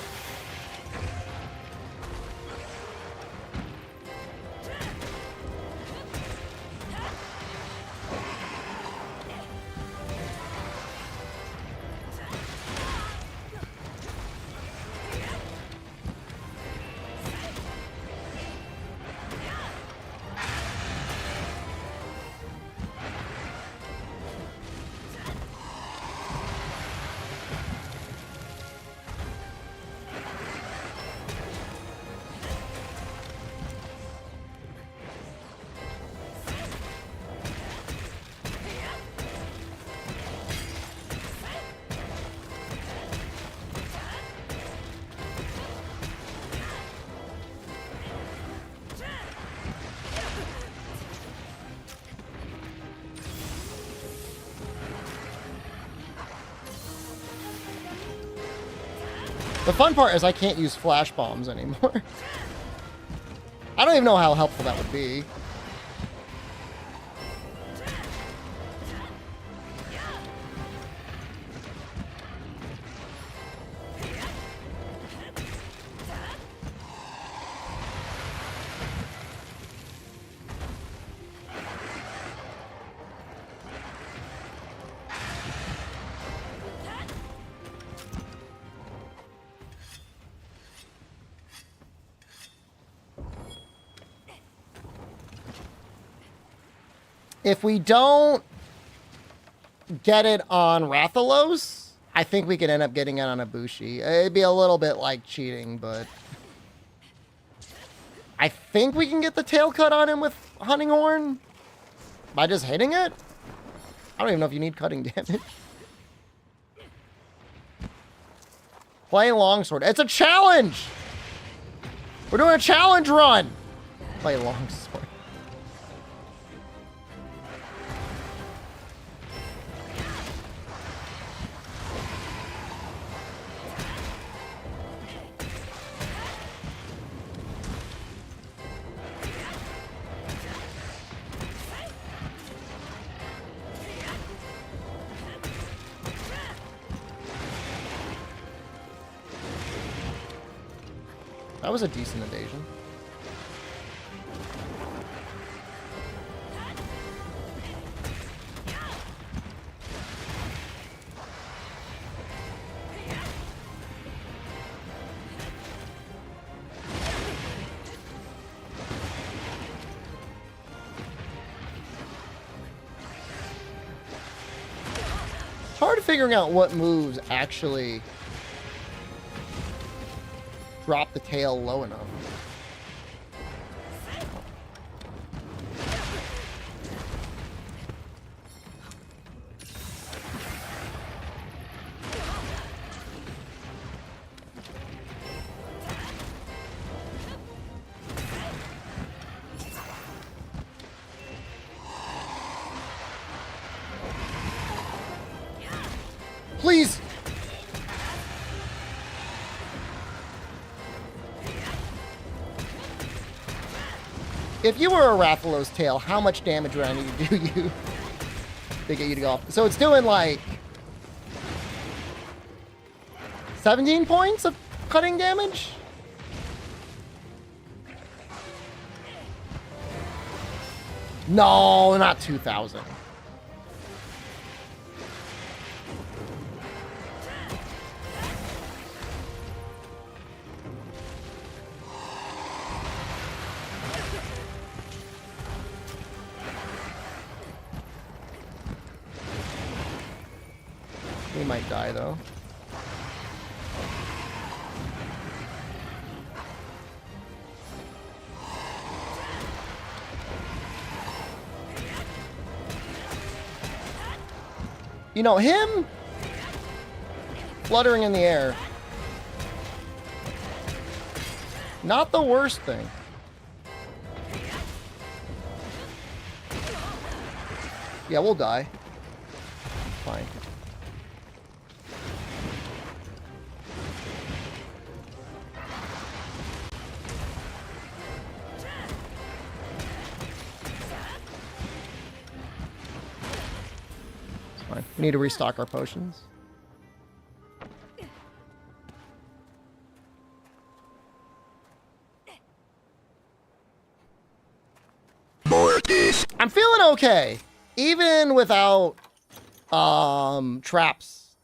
The fun part is I can't use flash bombs anymore. I don't even know how helpful that would be. If we don't get it on Rathalos, I think we could end up getting it on Ibushi. It'd be a little bit like cheating, but I think we can get the tail cut on him with Hunting Horn by just hitting it. I don't even know if you need cutting damage. Play longsword. It's a challenge. We're doing a challenge run. Play longsword. That was a decent evasion. It's hard figuring out what moves actually drop the tail low enough. Please. If you were a Rathalos tail, how much damage would I need to do you to get you to go off? So it's doing like 17 points of cutting damage? No, not 2,000. He might die though. You know, him fluttering in the air, not the worst thing. Yeah, we'll die. Fine. We need to restock our potions. I'm feeling okay, even without traps.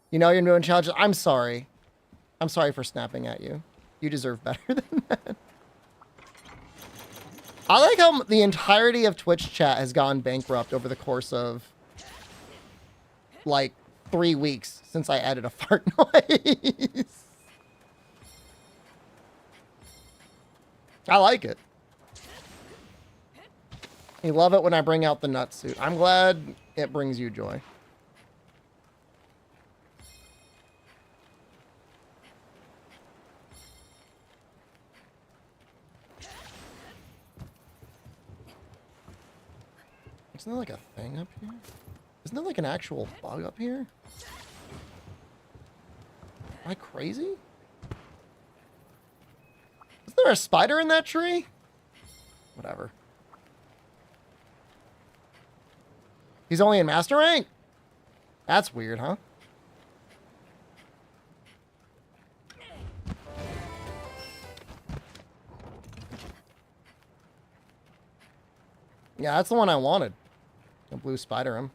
You know you're doing challenges. I'm sorry. I'm sorry for snapping at you. You deserve better than that. I like how the entirety of Twitch chat has gone bankrupt over the course of like 3 weeks since I added a fart noise. I like it. You love it when I bring out the nut suit. I'm glad it brings you joy. Isn't there like a thing up here? Isn't there like an actual bug up here? Am I crazy? Isn't there a spider in that tree? Whatever. He's only in master rank? That's weird, huh? Yeah, that's the one I wanted. The blue spider him.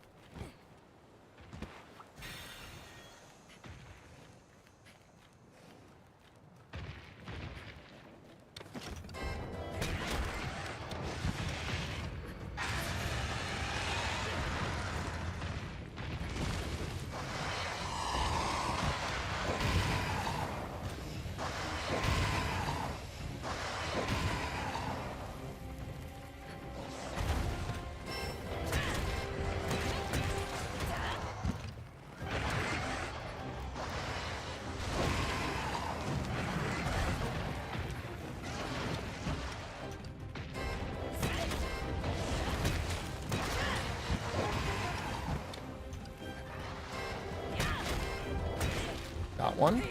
that one.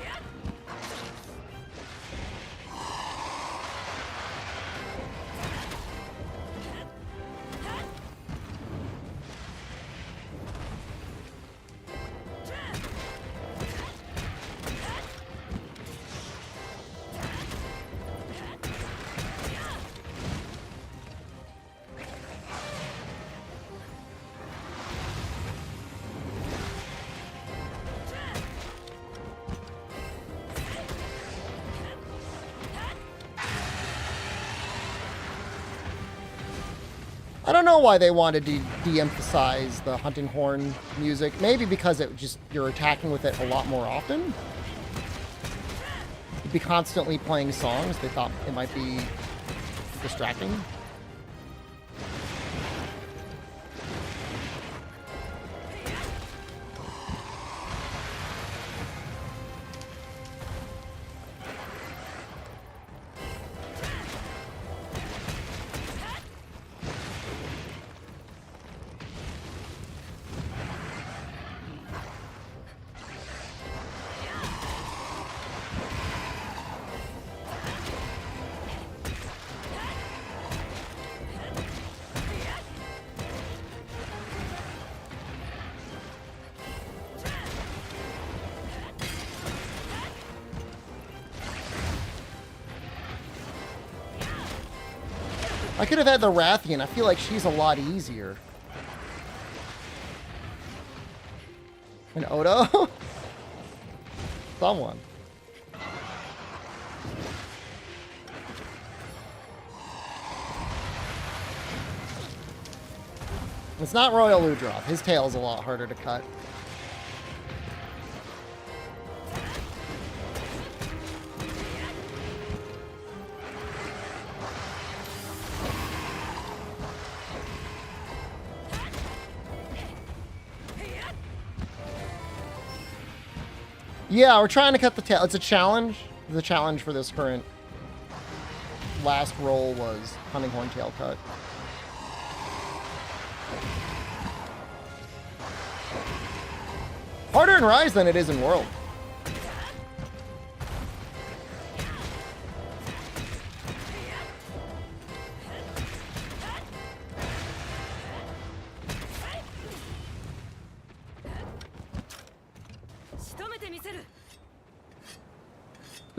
I don't know why they wanted to de-emphasize the hunting horn music. Maybe because it just, you're attacking with it a lot more often. You'd be constantly playing songs. They thought it might be distracting. I could have had the Rathian. I feel like she's a lot easier. An Odo? Someone. It's not Royal Ludroth. His tail's a lot harder to cut. Yeah, we're trying to cut the tail. It's a challenge. The challenge for this current last roll was hunting horn tail cut. Harder in Rise than it is in World.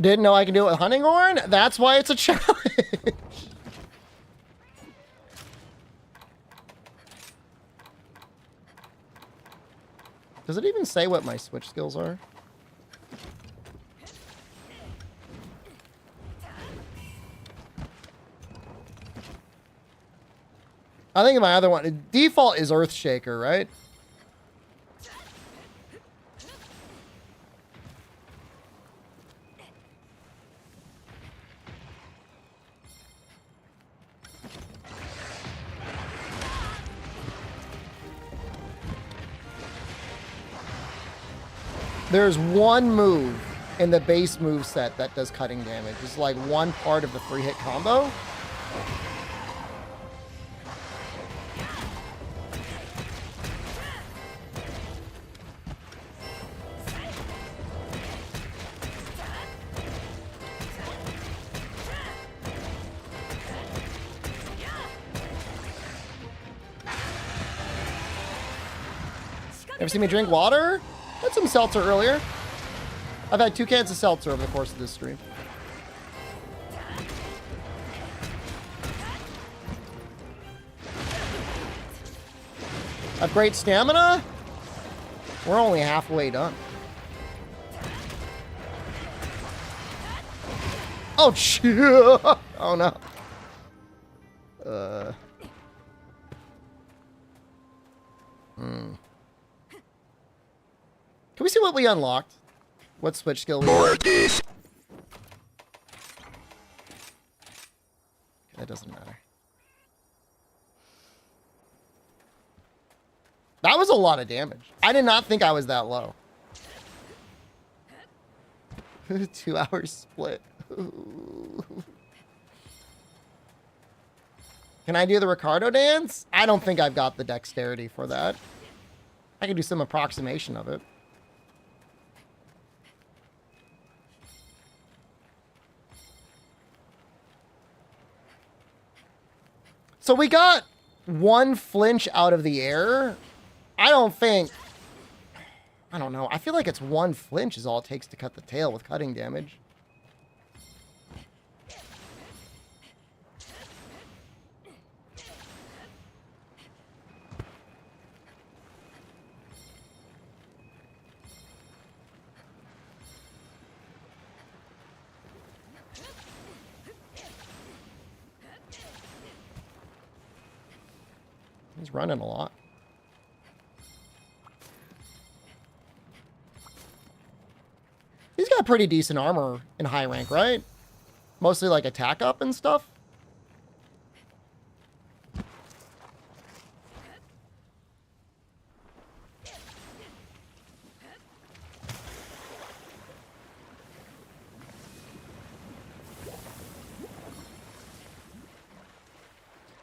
Didn't know I can do it with hunting horn? That's why it's a challenge. Does it even say what my switch skills are? I think my other one, default is Earthshaker, right? There's one move in the base move set that does cutting damage. It's like one part of the 3-hit combo. Ever seen me drink water? Had some seltzer earlier. I've had 2 cans of seltzer over the course of this stream. Have great stamina? We're only halfway done. Oh, shit. Oh, no. Can we see what we unlocked? What switch skill we got? That doesn't matter. That was a lot of damage. I did not think I was that low. 2 hours split. Can I do the Ricardo dance? I don't think I've got the dexterity for that. I can do some approximation of it. So we got one flinch out of the air. I don't know. I feel like it's one flinch is all it takes to cut the tail with cutting damage. He's running a lot. He's got pretty decent armor in high rank, right? Mostly like attack up and stuff.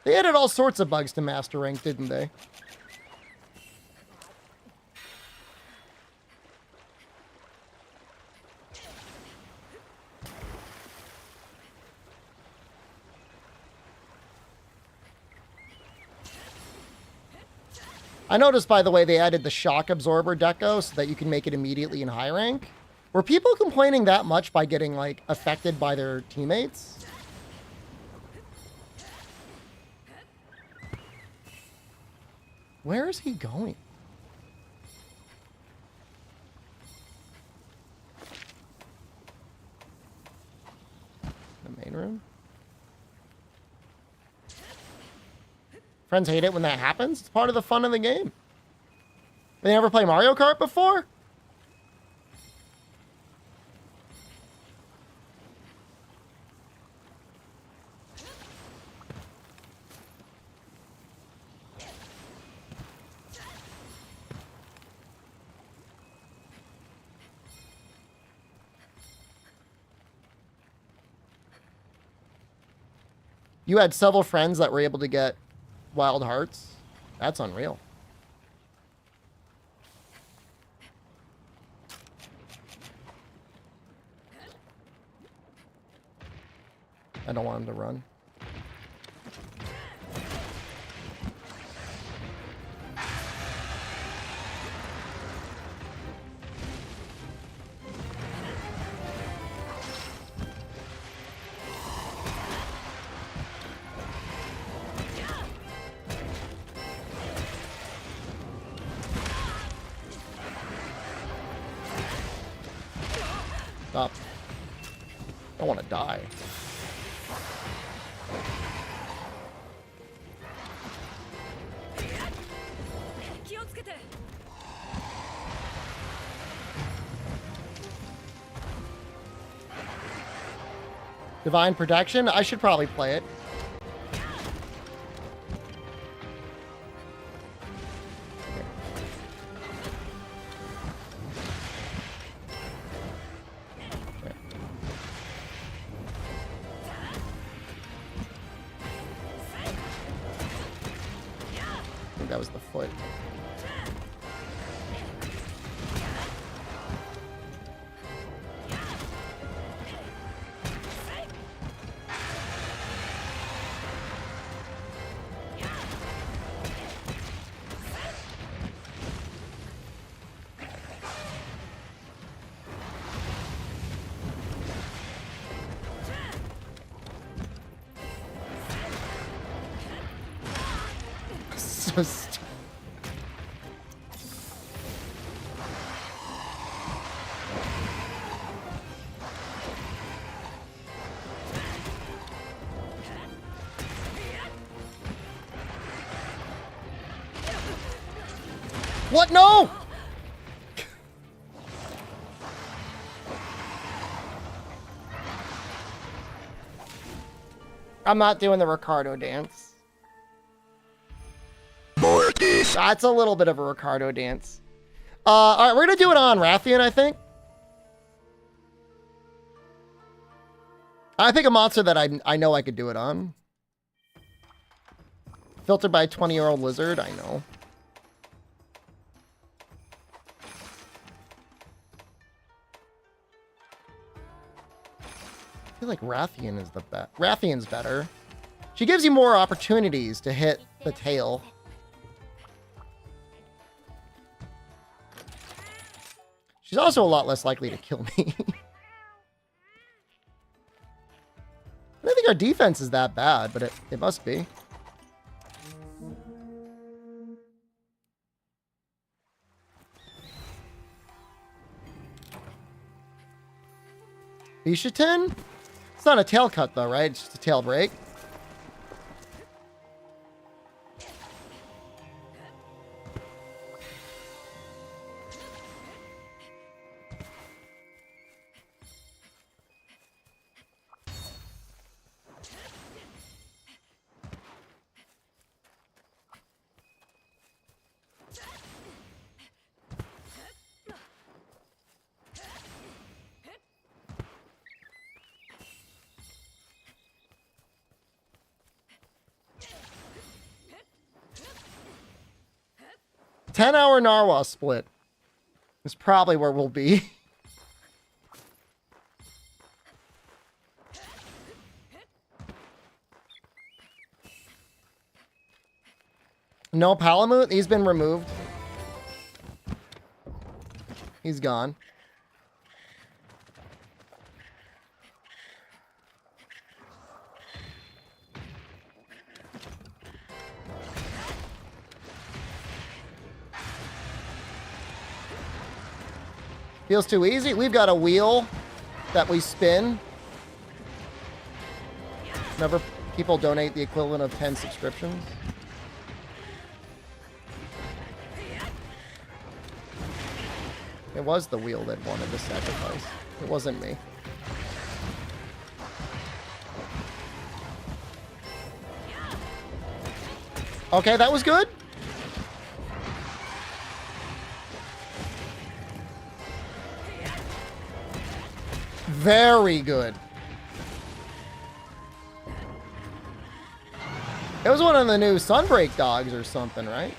They added all sorts of bugs to Master Rank, didn't they? I noticed, by the way, they added the shock absorber deco so that you can make it immediately in high rank. Were people complaining that much by getting, like, affected by their teammates? Where is he going? The main room? Friends hate it when that happens. It's part of the fun of the game. They never play Mario Kart before? You had several friends that were able to get Wild Hearts? That's unreal. I don't want him to run. Stop. I don't want to die. Divine Protection? I should probably play it. I think that was the foot. So stupid. What? No! I'm not doing the Ricardo dance. That's a little bit of a Ricardo dance. All right, we're going to do it on Rathian, I think. I pick a monster that I know I could do it on. Filtered by a 20-year-old lizard, I know. I feel like Rathian is the best. Rathian's better. She gives you more opportunities to hit the tail. She's also a lot less likely to kill me. I don't think our defense is that bad, but it must be. Bishatin? It's not a tail cut though, right? It's just a tail break. $10-hour Narwa split is probably where we'll be. No Palamute? He's been removed. He's gone. Feels too easy. We've got a wheel that we spin. Whenever people donate the equivalent of 10 subscriptions. It was the wheel that wanted the sacrifice. It wasn't me. Okay, that was good. Very good. It was one of the new Sunbreak dogs or something, right?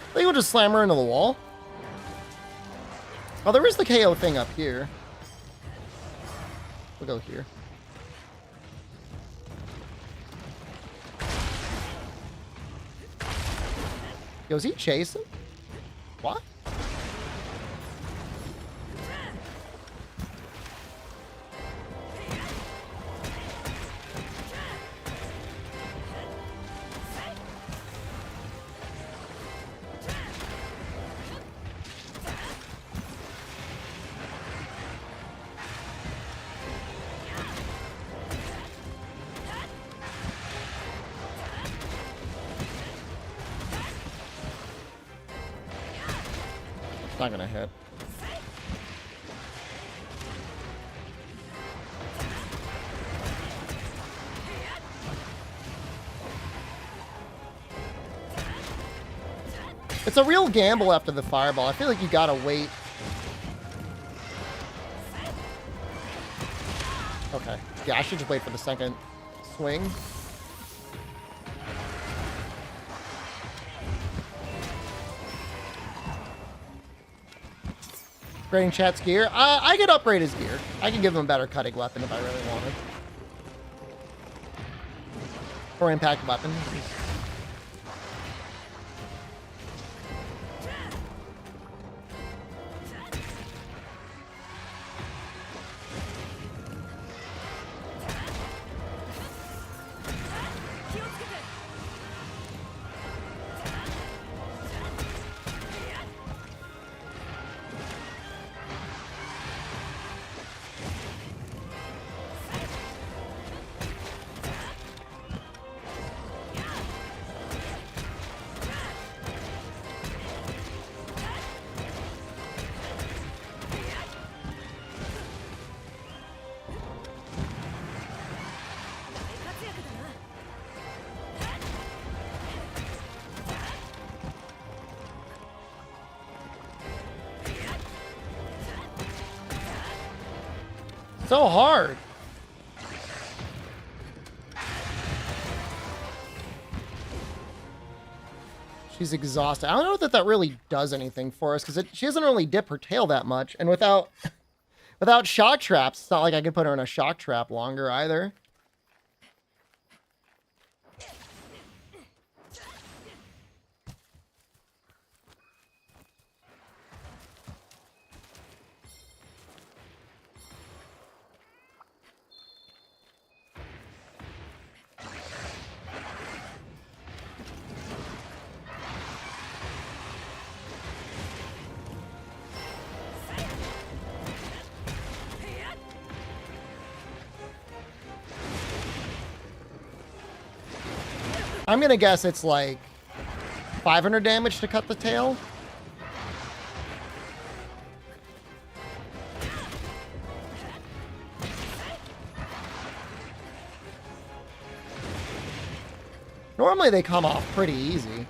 I think we'll just slam her into the wall. Oh, there is the KO thing up here. We'll go here. Yo, is he chasing? What? Not gonna hit. It's a real gamble after the fireball. I feel like you gotta wait. Okay. Yeah, I should just wait for the second swing. Upgrading chat's gear. I could upgrade his gear. I could give him a better cutting weapon if I really wanted. Or impact weapon. so hard. She's exhausted. I don't know that that really does anything for us because she doesn't really dip her tail that much. And without shock traps, it's not like I could put her in a shock trap longer either. I'm gonna guess it's like 500 damage to cut the tail. Normally they come off pretty easy.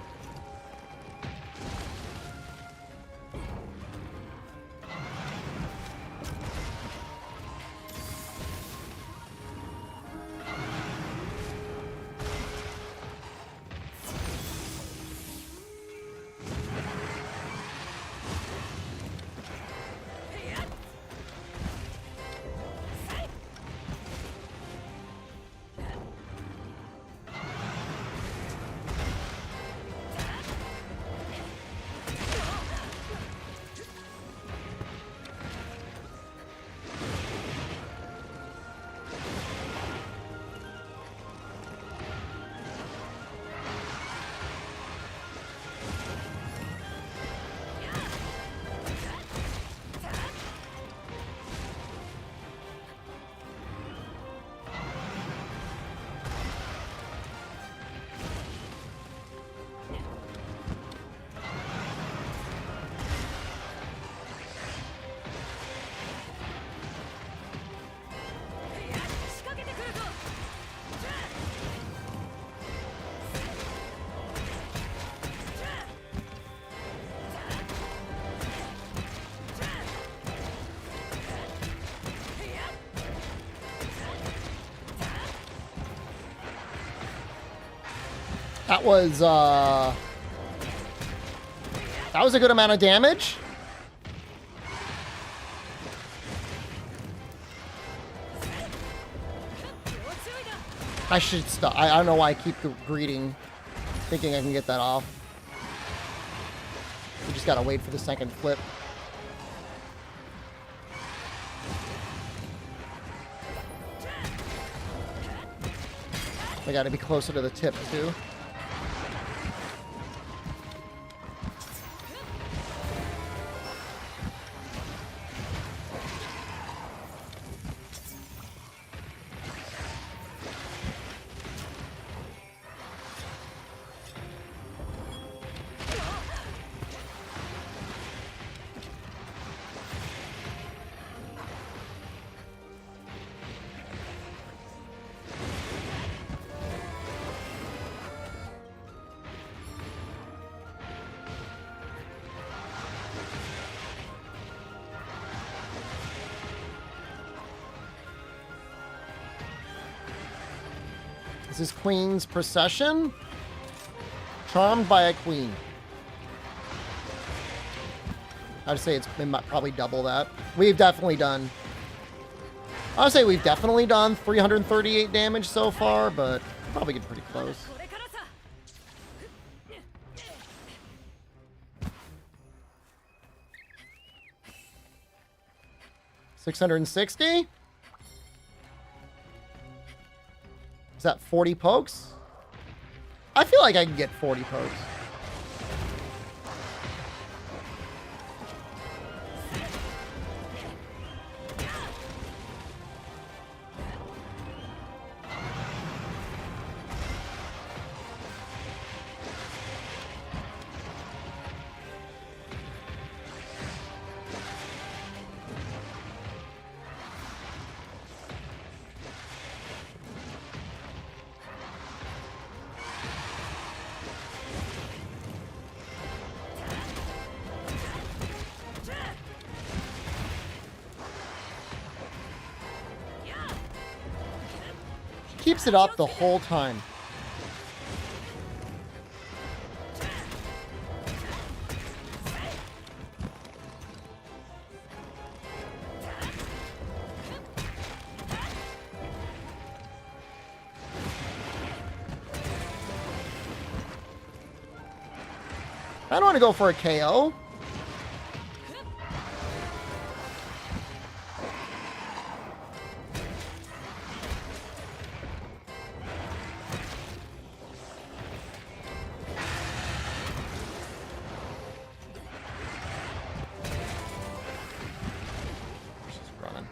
That was a good amount of damage. I should stop. I don't know why I keep greeting, thinking I can get that off. We just gotta wait for the second flip. I gotta be closer to the tip too. This is Queen's Procession. Charmed by a Queen. I'd say it might probably double that. We've definitely done... I would say we've definitely done 338 damage so far, but probably get pretty close. $660? Is that 40 pokes? I feel like I can get 40 pokes. keeps it up the whole time. I don't want to go for a KO. She's running.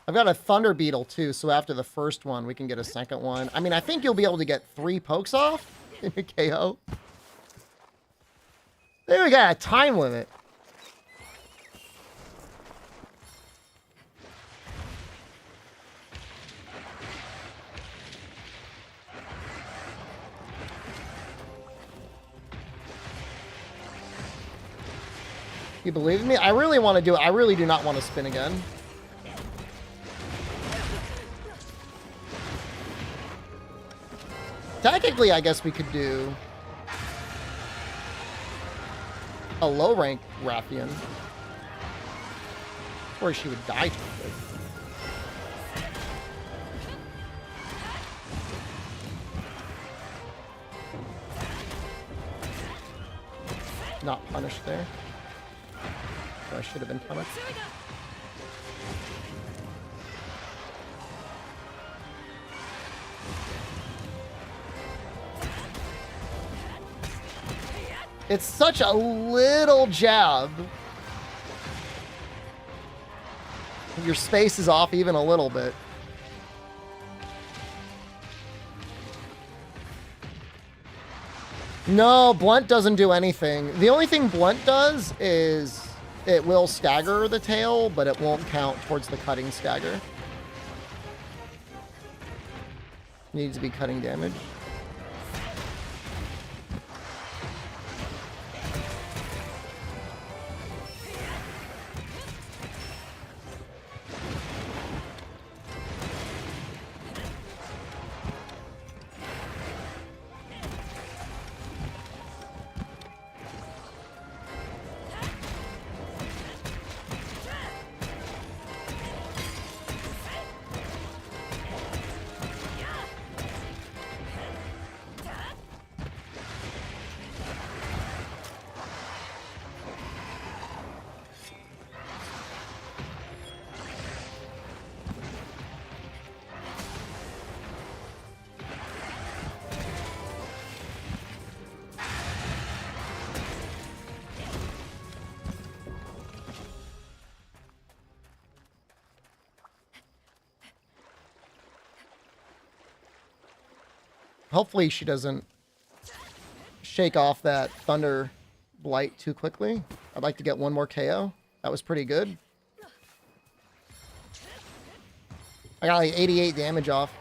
I've got a Thunder Beetle too, so after the first one, we can get a second one. I mean, I think you'll be able to get 3 pokes off in a KO. Then we got a time limit. You believe in me? I really want to do it. I really do not want to spin again. Technically, I guess we could do a low rank Rathian. Or she would die too quick. Not punished there. So I should have been punished. It's such a little jab. Your space is off even a little bit. No, Blunt doesn't do anything. The only thing Blunt does is it will stagger the tail, but it won't count towards the cutting stagger. Needs to be cutting damage. Hopefully she doesn't shake off that Thunder Blight too quickly. I'd like to get one more KO. That was pretty good. I got like 88 damage off.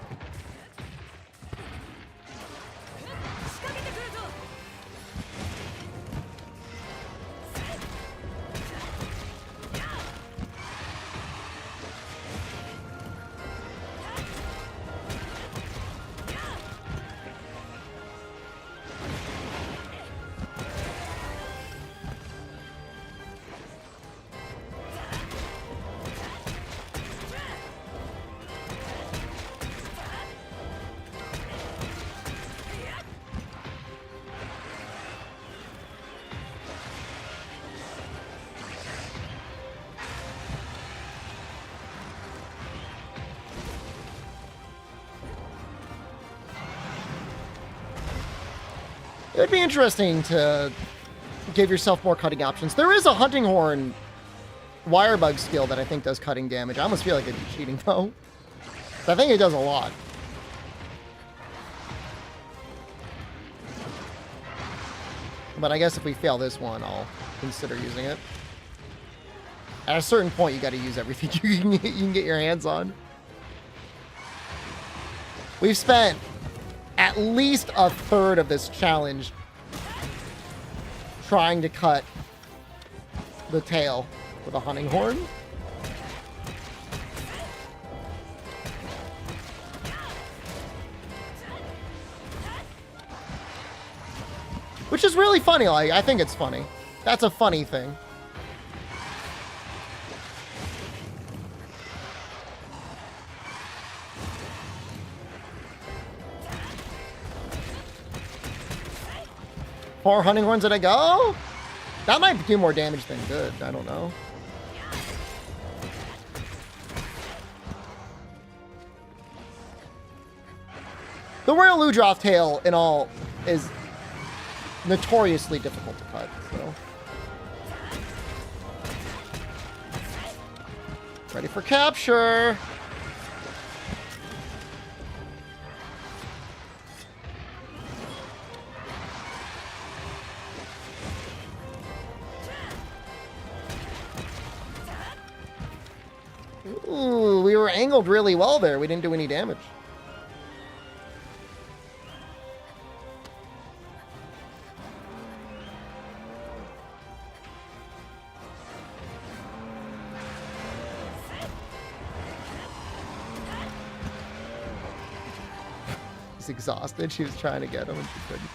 It would be interesting to give yourself more cutting options. There is a Hunting Horn wire bug skill that I think does cutting damage. I almost feel like it'd be cheating though. But I think it does a lot. But I guess if we fail this one, I'll consider using it. At a certain point, you got to use everything you can get your hands on. We've spent at least a third of this challenge trying to cut the tail. with a hunting horn. Which is really funny. Like, I think it's funny. That's a funny thing. Four hunting horns did I go? That might do more damage than good. I don't know. The Royal Ludroth tail in all is notoriously difficult to cut, so. Ready for capture. Ooh, we were angled really well there. We didn't do any damage. He's exhausted. She was trying to get him and she couldn't.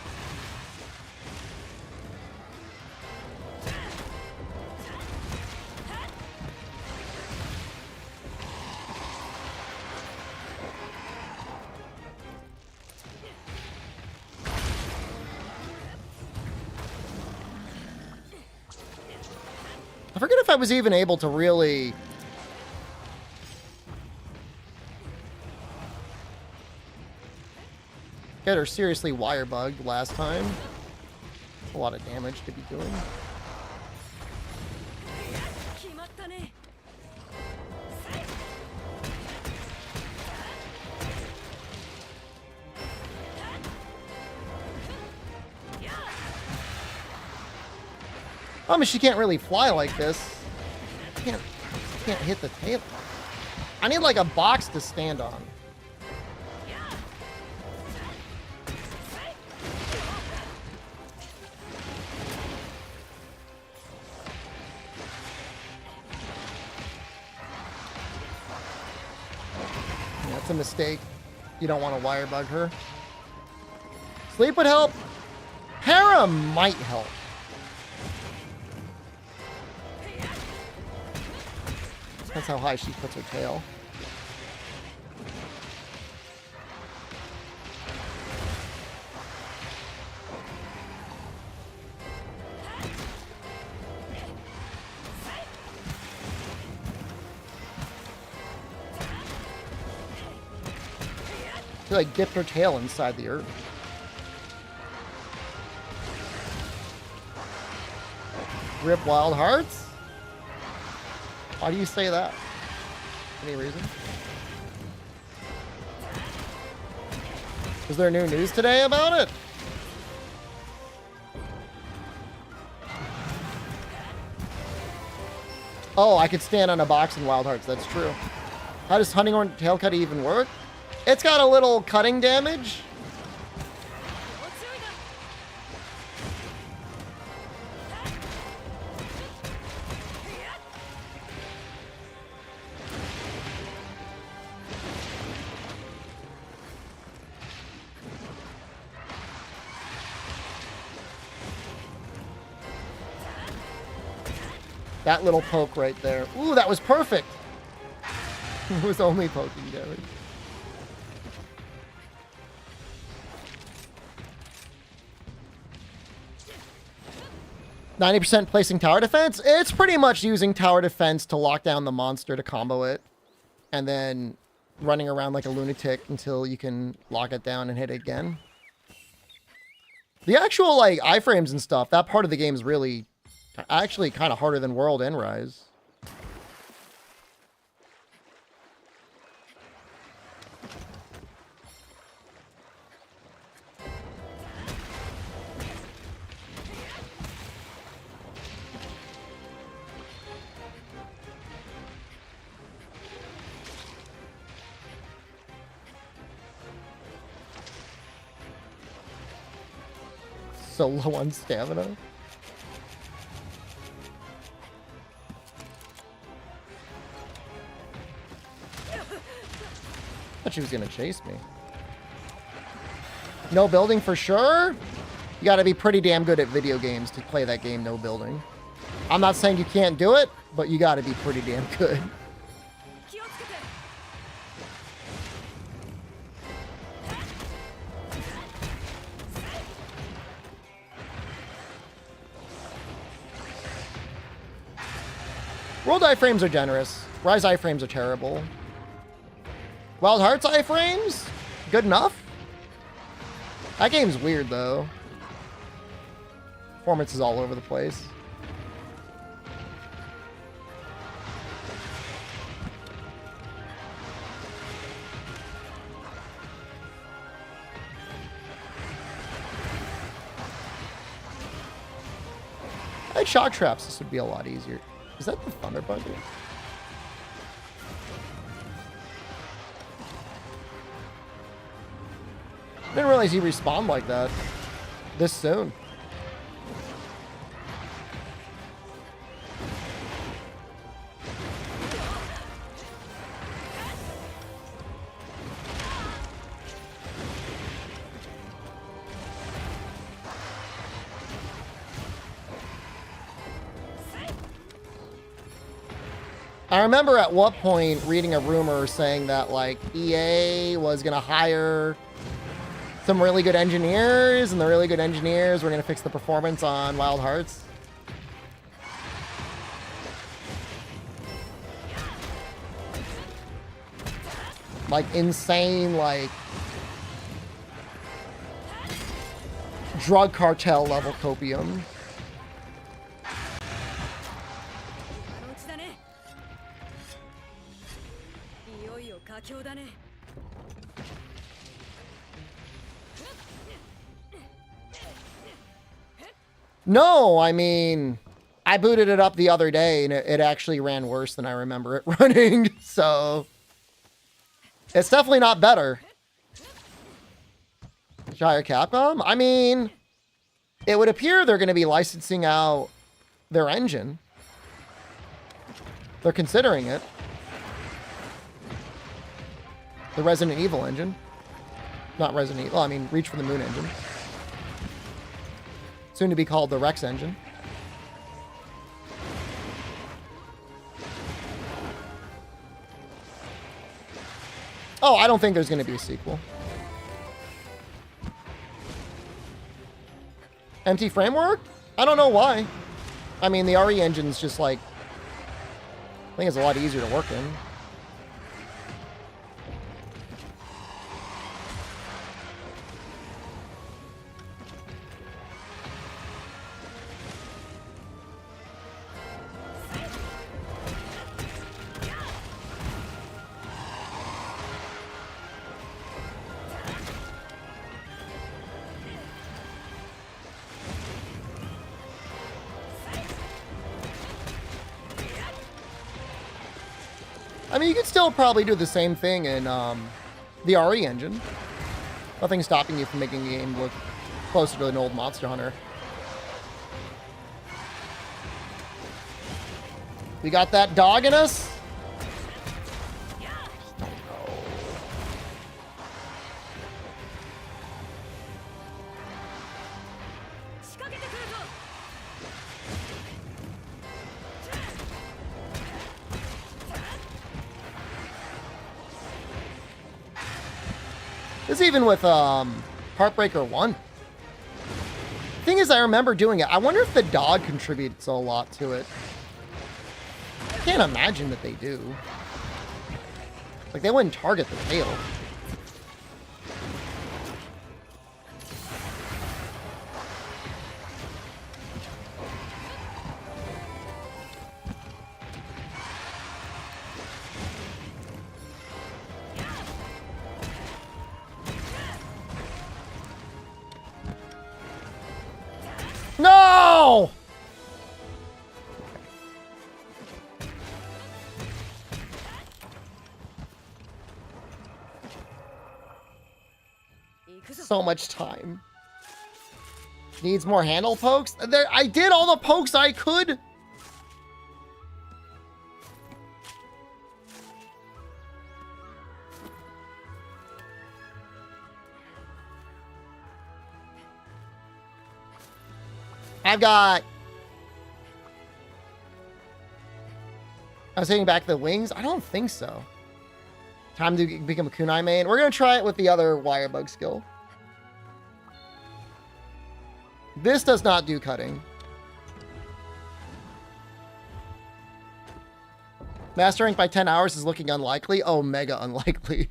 I forget if I was even able to really get her seriously wire bugged last time. A lot of damage to be doing. I mean, she can't really fly like this. Can't hit the tail. I need like a box to stand on. Yeah, that's a mistake. You don't want to wire bug her. Sleep would help. Hera might help. That's how high she puts her tail. She like dipped her tail inside the earth. Rip Wild Hearts? Why do you say that? Any reason? Is there new news today about it? Oh, I could stand on a box in Wild Hearts. That's true. How does Hunting Horn Tail Cut even work? It's got a little cutting damage. That little poke right there. Ooh, that was perfect. It was only poking damage. %, placing tower defense. It's pretty much using tower defense to lock down the monster to combo it. And then running around like a lunatic until you can lock it down and hit it again. The actual like iframes and stuff, that part of the game is really actually kind of harder than World and Rise. So low on stamina. thought she was gonna chase me. No building for sure? You gotta be pretty damn good at video games to play that game no building. I'm not saying you can't do it, but you gotta be pretty damn good. World iframes are generous. Rise iframes are terrible. Wild Hearts iframes? Good enough? That game's weird, though. Performance is all over the place. I had shock traps. This would be a lot easier. Is that the Thunder Bugger? I didn't realize he respawned like that this soon. I remember at what point reading a rumor saying that like EA was gonna hire some really good engineers, and the really good engineers were gonna fix the performance on Wild Hearts. Like insane, like drug cartel level copium. No, I mean, I booted it up the other day and it actually ran worse than I remember it running. So it's definitely not better. Shire Capcom? I mean, it would appear they're going to be licensing out their engine. They're considering it. The Resident Evil engine. Not Resident Evil, I mean, Reach for the Moon engine. Soon to be called the Rex engine. Oh, I don't think there's going to be a sequel. Empty framework? I don't know why. I mean, the RE engine's just like, I think it's a lot easier to work in. I mean, you could still probably do the same thing in the RE engine. Nothing stopping you from making the game look closer to an old Monster Hunter. We got that dog in us? This even with Heartbreaker 1. Thing is, I remember doing it. I wonder if the dog contributes a lot to it. I can't imagine that they do. Like, they wouldn't target the tail. No! So much time. Needs more handle pokes? There, I did all the pokes I could. I've got... I was hitting back the wings? I don't think so. Time to become a kunai main. We're going to try it with the other wire bug skill. This does not do cutting. Master rank by 10 hours is looking unlikely. Oh, mega unlikely.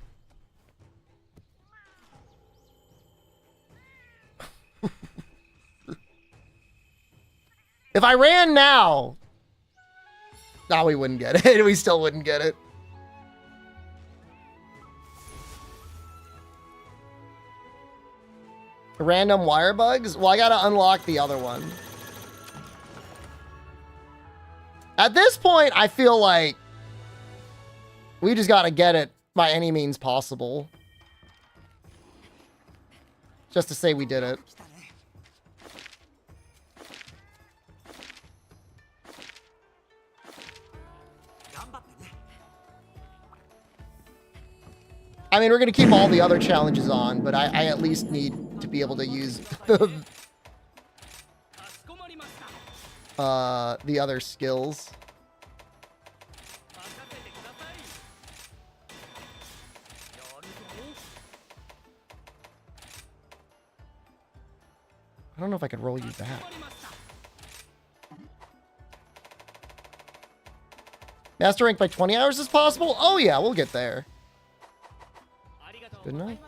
If I ran now, no, we wouldn't get it. We still wouldn't get it. Random wire bugs? Well, I gotta unlock the other one. At this point, I feel like we just gotta get it by any means possible. Just to say we did it. I mean, we're going to keep all the other challenges on, but I at least need to be able to use the other skills. I don't know if I could roll you back. Master rank by 20 hours is possible? Oh yeah, we'll get there. Good night.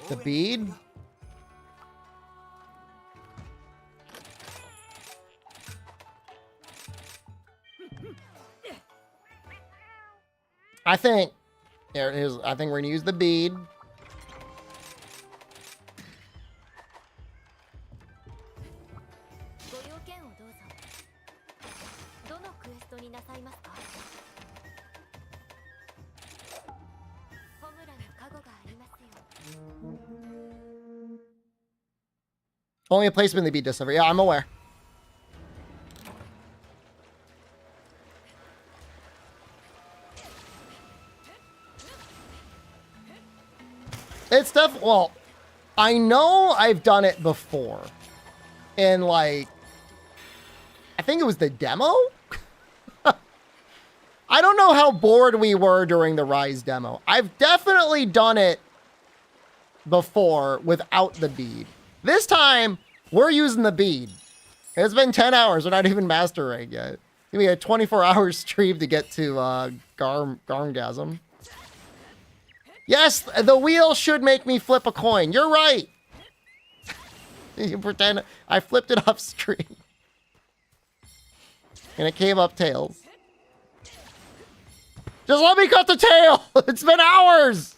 The bead? I think I think we're gonna use the bead. Only a placement in the bead discover. Yeah, I'm aware. It's stuff. Well, I know I've done it before. In like, I think it was the demo. I don't know how bored we were during the Rise demo. I've definitely done it before without the bead. This time, we're using the bead. It's been 10 hours. We're not even master rank yet. Give me a 24-hour stream to get to Gasm. Yes, the wheel should make me flip a coin. You're right. You pretend I flipped it off screen. And it came up tails. Just let me cut the tail. It's been hours.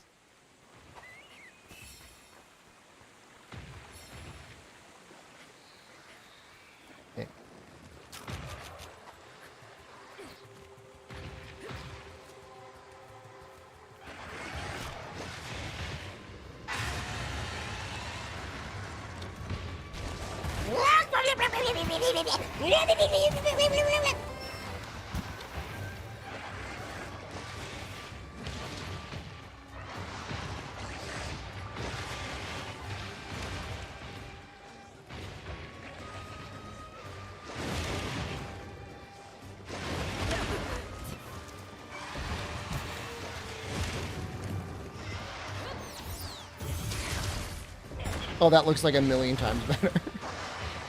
Oh, that looks like a million times better.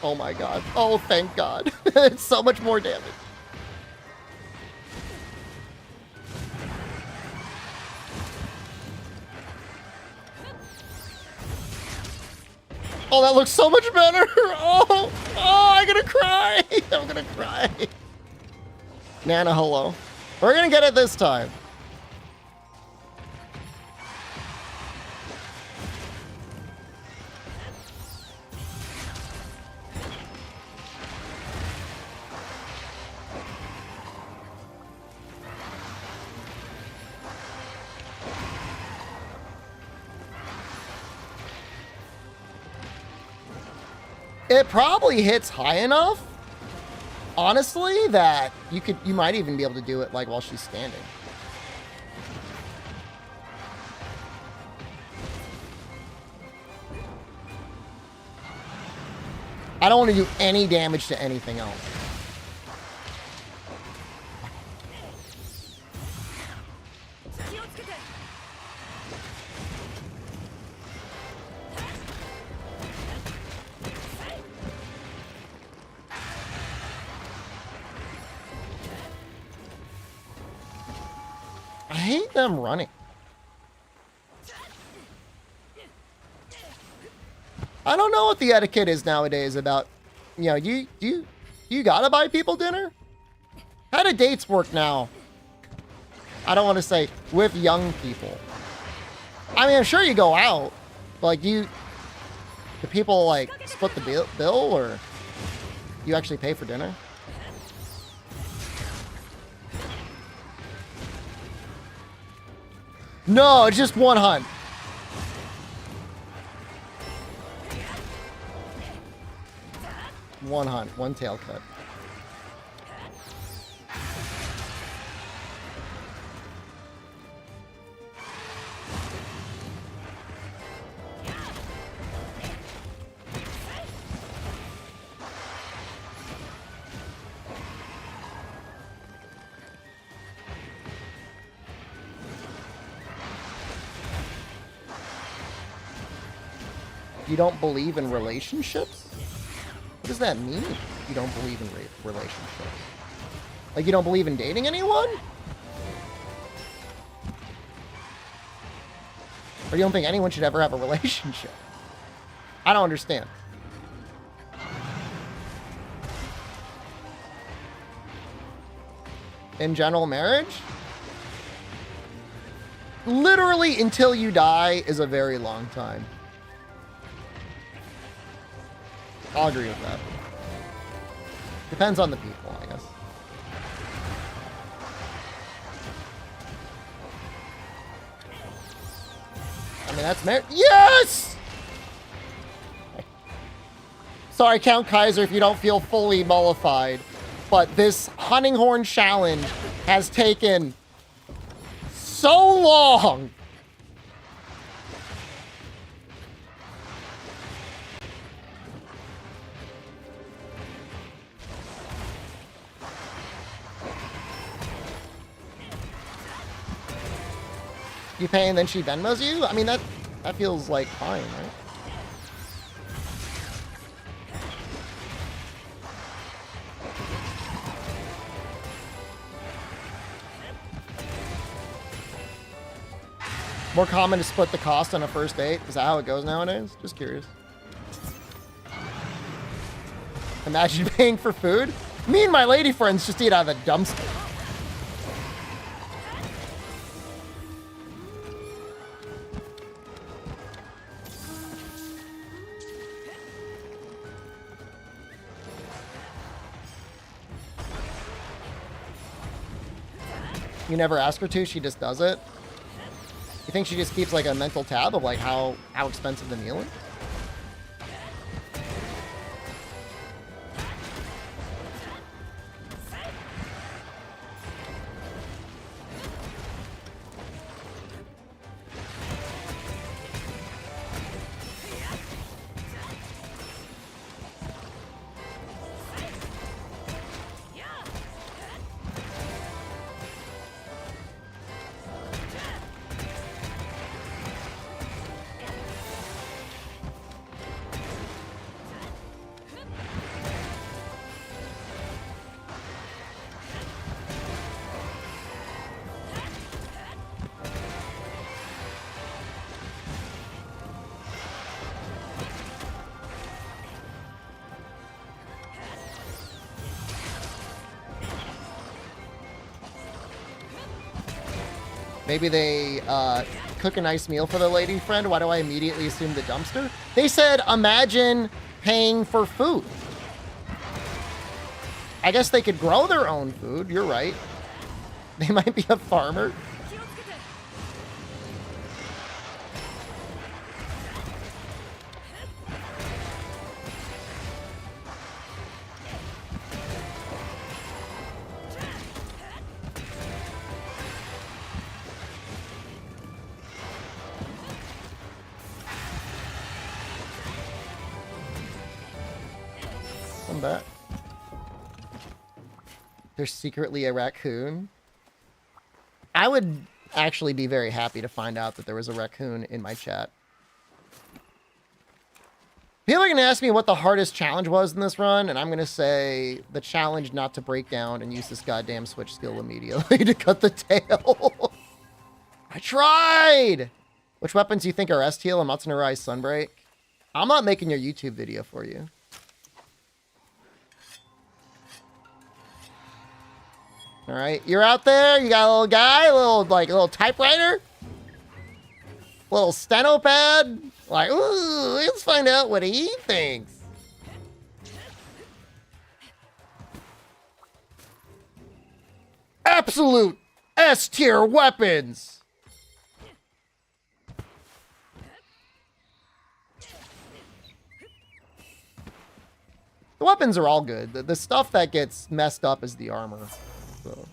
Oh my god. Oh, thank god. It's so much more damage. Oh, that looks so much better. Oh, I'm gonna cry. I'm gonna cry. Nana, hello. We're gonna get it this time. It probably hits high enough, honestly, that you might even be able to do it like while she's standing. I don't want to do any damage to anything else. I hate them running. I don't know what the etiquette is nowadays about, you know, you gotta buy people dinner? How do dates work now? I don't want to say with young people. I mean, I'm sure you go out, but like do people like split the bill or you actually pay for dinner? No, it's just one hunt. One hunt, one tail cut. You don't believe in relationships? What does that mean? You don't believe in relationships? Like you don't believe in dating anyone? Or you don't think anyone should ever have a relationship? I don't understand. In general, marriage? Literally until you die is a very long time. I'll agree with that. Depends on the people, I guess. I mean, that's marriage. Yes! Sorry, Count Kaiser, if you don't feel fully mollified, but this hunting horn challenge has taken so long. You pay and then she Venmos you? I mean, that feels like fine, right? More common to split the cost on a first date? Is that how it goes nowadays? Just curious. Imagine paying for food? Me and my lady friends just eat out of the dumpster. You never ask her to, she just does it? You think she just keeps like a mental tab of like how expensive the meal is? Maybe they cook a nice meal for the lady friend. Why do I immediately assume the dumpster? They said, imagine paying for food. I guess they could grow their own food. You're right. They might be a farmer. Welcome back. There's secretly a raccoon. I would actually be very happy to find out that there was a raccoon in my chat. People are going to ask me what the hardest challenge was in this run, and I'm going to say the challenge not to break down and use this goddamn switch skill immediately to cut the tail. I tried! Which weapons do you think are S-Teal and Matsunorai Sunbreak? I'm not making your YouTube video for you. Alright, you're out there, you got a little guy, a little typewriter? Little steno pad? Like, ooh, let's find out what he thinks. Absolute S-tier weapons! The weapons are all good. The stuff that gets messed up is the armor. So.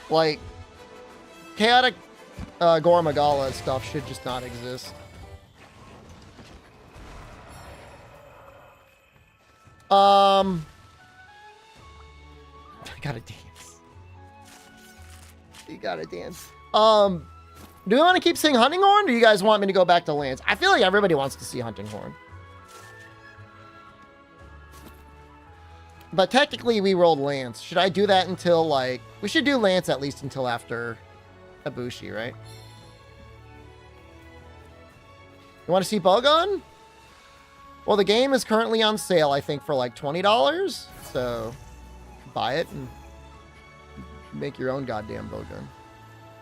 Like, chaotic Gormagala stuff should just not exist. I gotta dance. You gotta dance. Do we want to keep seeing Hunting Horn, or do you guys want me to go back to Lance? I feel like everybody wants to see Hunting Horn. But technically, we rolled Lance. Should I do that until, like... We should do Lance at least until after Ibushi, right? You want to see Bogon? Well, the game is currently on sale, I think, for like $20. So, buy it and make your own goddamn Bogon.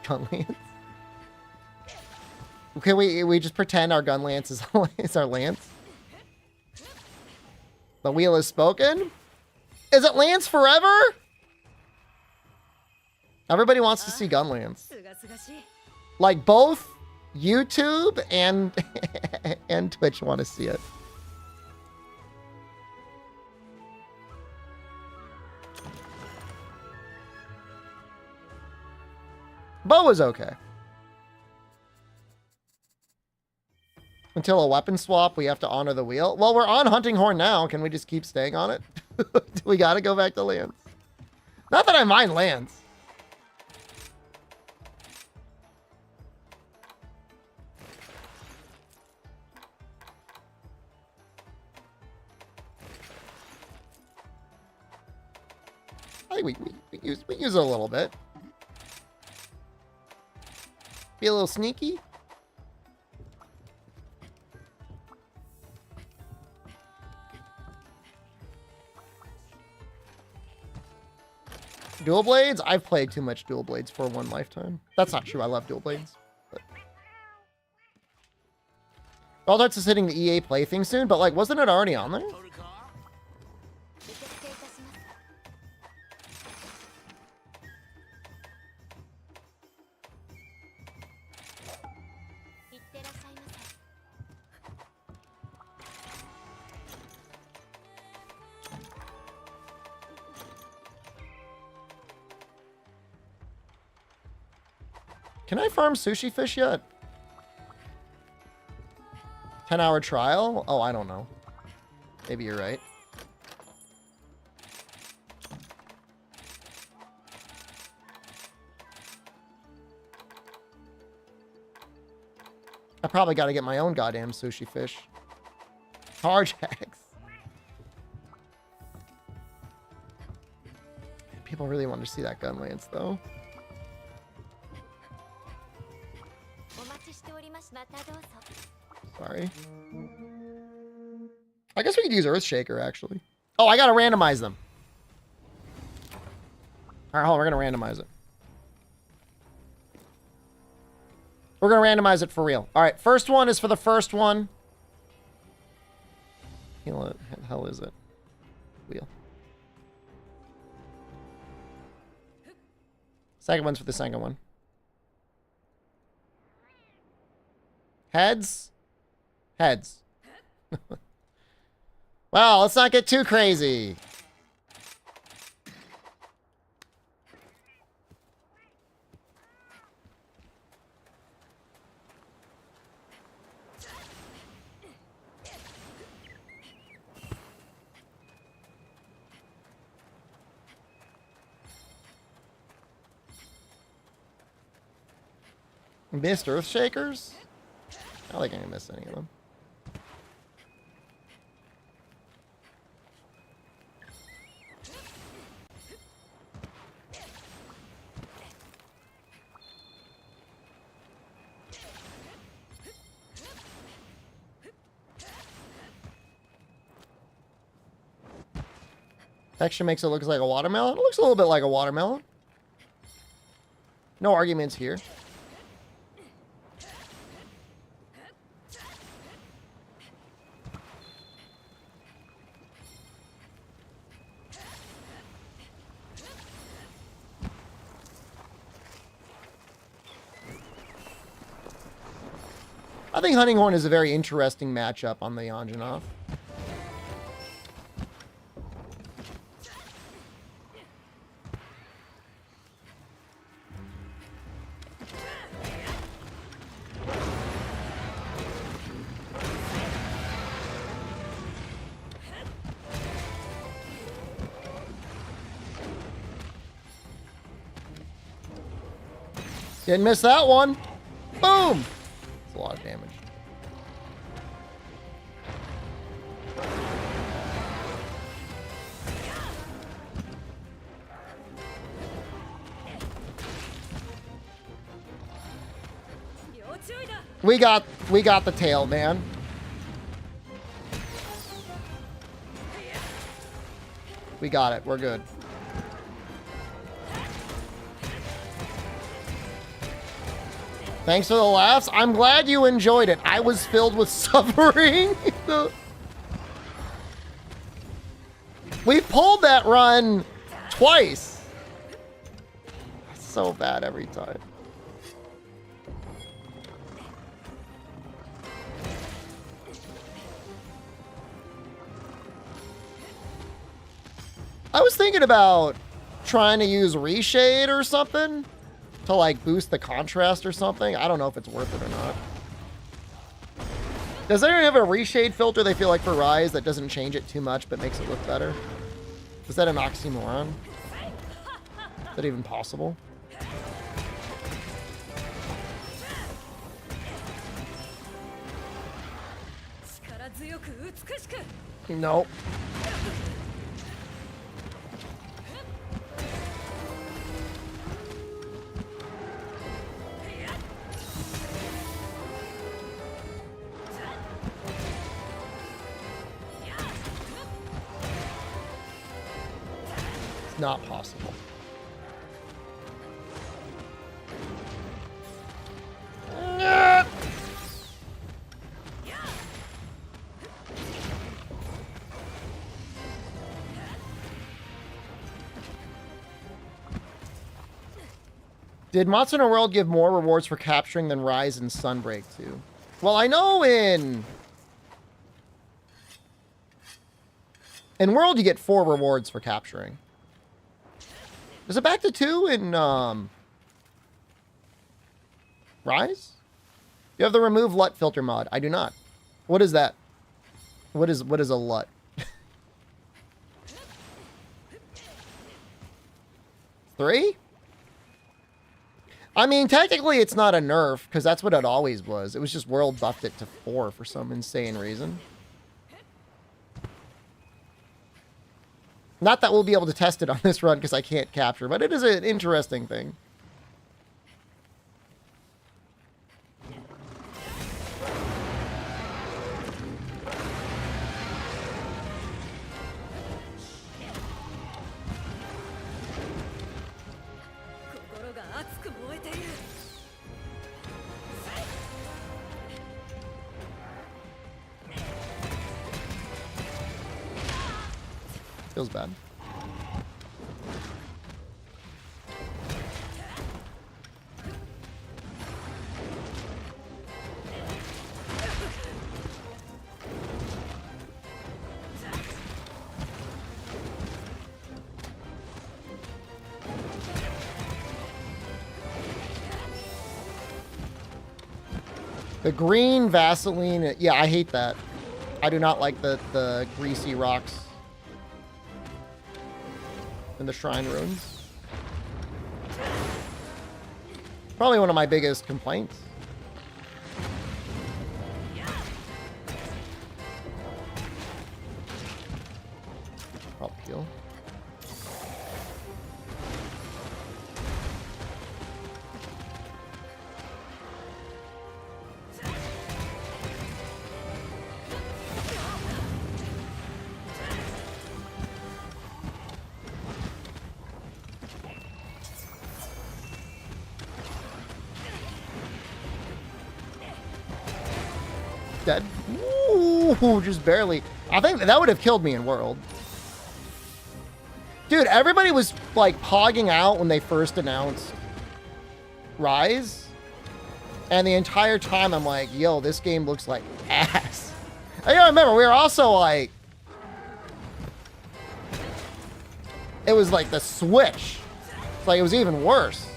Gun Lance. Okay, we just pretend our Gun Lance is our Lance? The wheel is spoken? Is it Lance forever? Everybody wants to see Gun Lance. Like both YouTube and and Twitch want to see it. Bo was okay. Until a weapon swap, we have to honor the wheel. Well, we're on Hunting Horn now. Can we just keep staying on it? Do we gotta go back to Lance? Not that I mind Lance. I think we use it a little bit. Be a little sneaky. Dual Blades? I've played too much Dual Blades for one lifetime. That's not true. I love Dual Blades. But... Baldarts is hitting the EA Play thing soon, but like, wasn't it already on there? Can I farm sushi fish yet? 10-hour trial? Oh, I don't know. Maybe you're right. I probably got to get my own goddamn sushi fish. Carjacks. People really want to see that Gun Lance, though. Sorry. I guess we could use Earthshaker, actually. Oh, I gotta randomize them. Alright, hold on. We're gonna randomize it. We're gonna randomize it for real. Alright, first one is for the first one. What the hell is it? Wheel. Second one's for the second one. Heads? Heads. Well, let's not get too crazy. Missed Earthshakers? I don't think I'm gonna miss any of them. Texture makes it look like a watermelon. It looks a little bit like a watermelon. No arguments here. I think Hunting Horn is a very interesting matchup on the Anjanov. Didn't miss that one. Boom! That's a lot of damage. We got the tail, man. We got it. We're good. Thanks for the laughs. I'm glad you enjoyed it. I was filled with suffering. We pulled that run twice. It's so bad every time. I was thinking about trying to use reshade or something to like boost the contrast or something. I don't know if it's worth it or not. Does anyone have a reshade filter they feel like for Rise that doesn't change it too much but makes it look better? Is that an oxymoron? Is that even possible? Nope. Not possible. Did Monster Hunter World give more rewards for capturing than Rise and Sunbreak 2? Well, I know in World you get 4 rewards for capturing. Is it back to 2 in Rise? You have the remove LUT filter mod. I do not. What is that? What is a LUT? 3? I mean, technically it's not a nerf, because that's what it always was. It was just World buffed it to 4 for some insane reason. Not that we'll be able to test it on this run because I can't capture, but it is an interesting thing. Feels bad. The green Vaseline, yeah, I hate that. I do not like the greasy rocks in the shrine ruins. Probably one of my biggest complaints. I'll peel. Dead. Ooh, just barely. I think that would have killed me in World. Dude, everybody was like pogging out when they first announced Rise. And the entire time I'm like, yo, this game looks like ass. I gotta remember, we were also like, it was like the Switch. It's like it was even worse.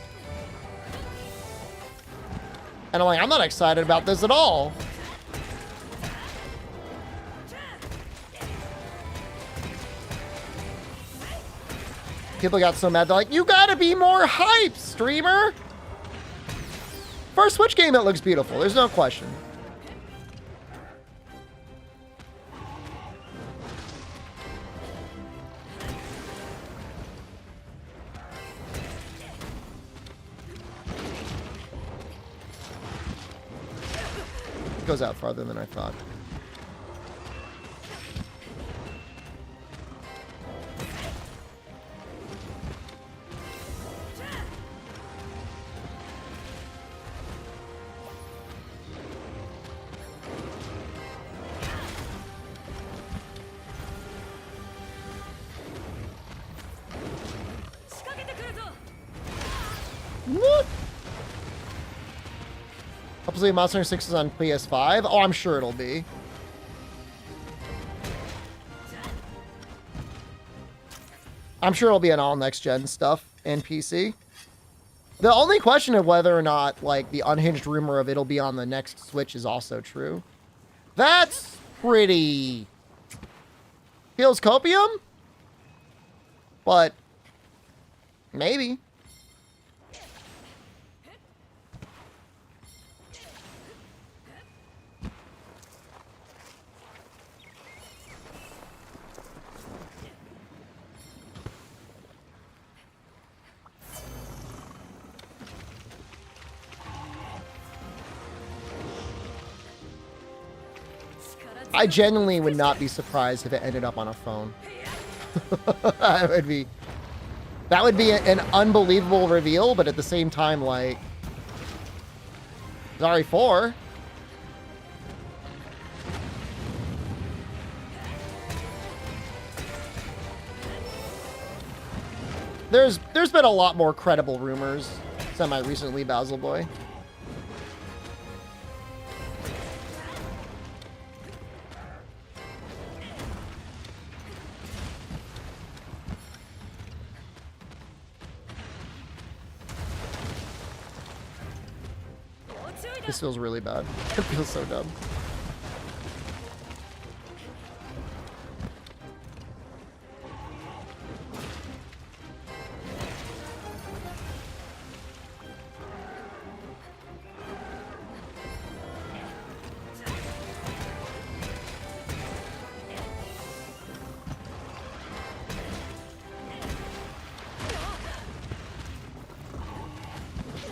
And I'm like, I'm not excited about this at all. People got so mad, they're like, you gotta be more hype, streamer! For a Switch game, it looks beautiful. There's no question. It goes out farther than I thought. What? Hopefully Monster Hunter 6 is on PS5. Oh, I'm sure it'll be. I'm sure it'll be on all next-gen stuff and PC. The only question of whether or not, like, the unhinged rumor of it'll be on the next Switch is also true. That's pretty... feels copium? But... maybe. I genuinely would not be surprised if it ended up on a phone. that would be an unbelievable reveal, but at the same time, like, Zari 4. There's been a lot more credible rumors semi-recently, Basil Boy. This feels really bad. It feels so dumb.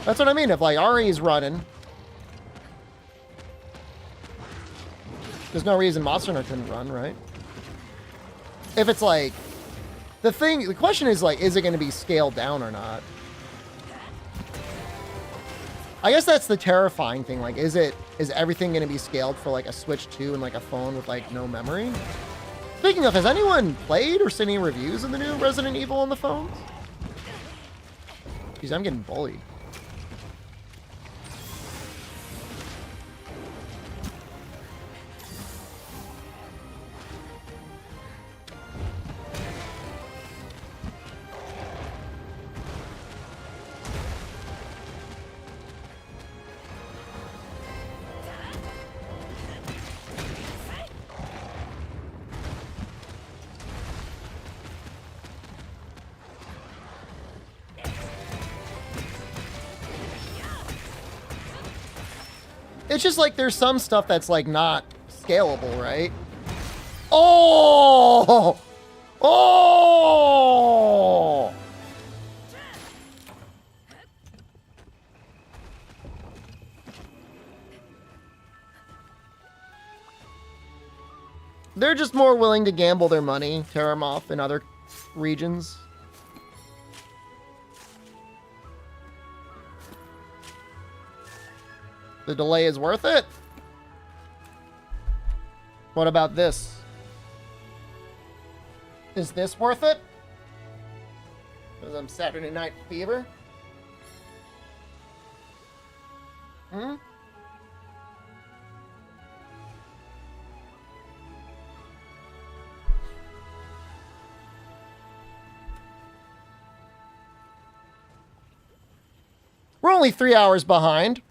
That's what I mean. If like Ari's running, there's no reason Monster Hunter couldn't run, right? If it's like... the question is like, is it going to be scaled down or not? I guess that's the terrifying thing. Like, is everything going to be scaled for like a Switch 2 and like a phone with like no memory? Speaking of, has anyone played or seen any reviews of the new Resident Evil on the phones? Jeez, I'm getting bullied. It's just like there's some stuff that's like not scalable, right? Oh! Oh! They're just more willing to gamble their money, tear them off in other regions. The delay is worth it. What about this? Is this worth it? Because I'm Saturday Night Fever. Hmm? We're only 3 hours behind.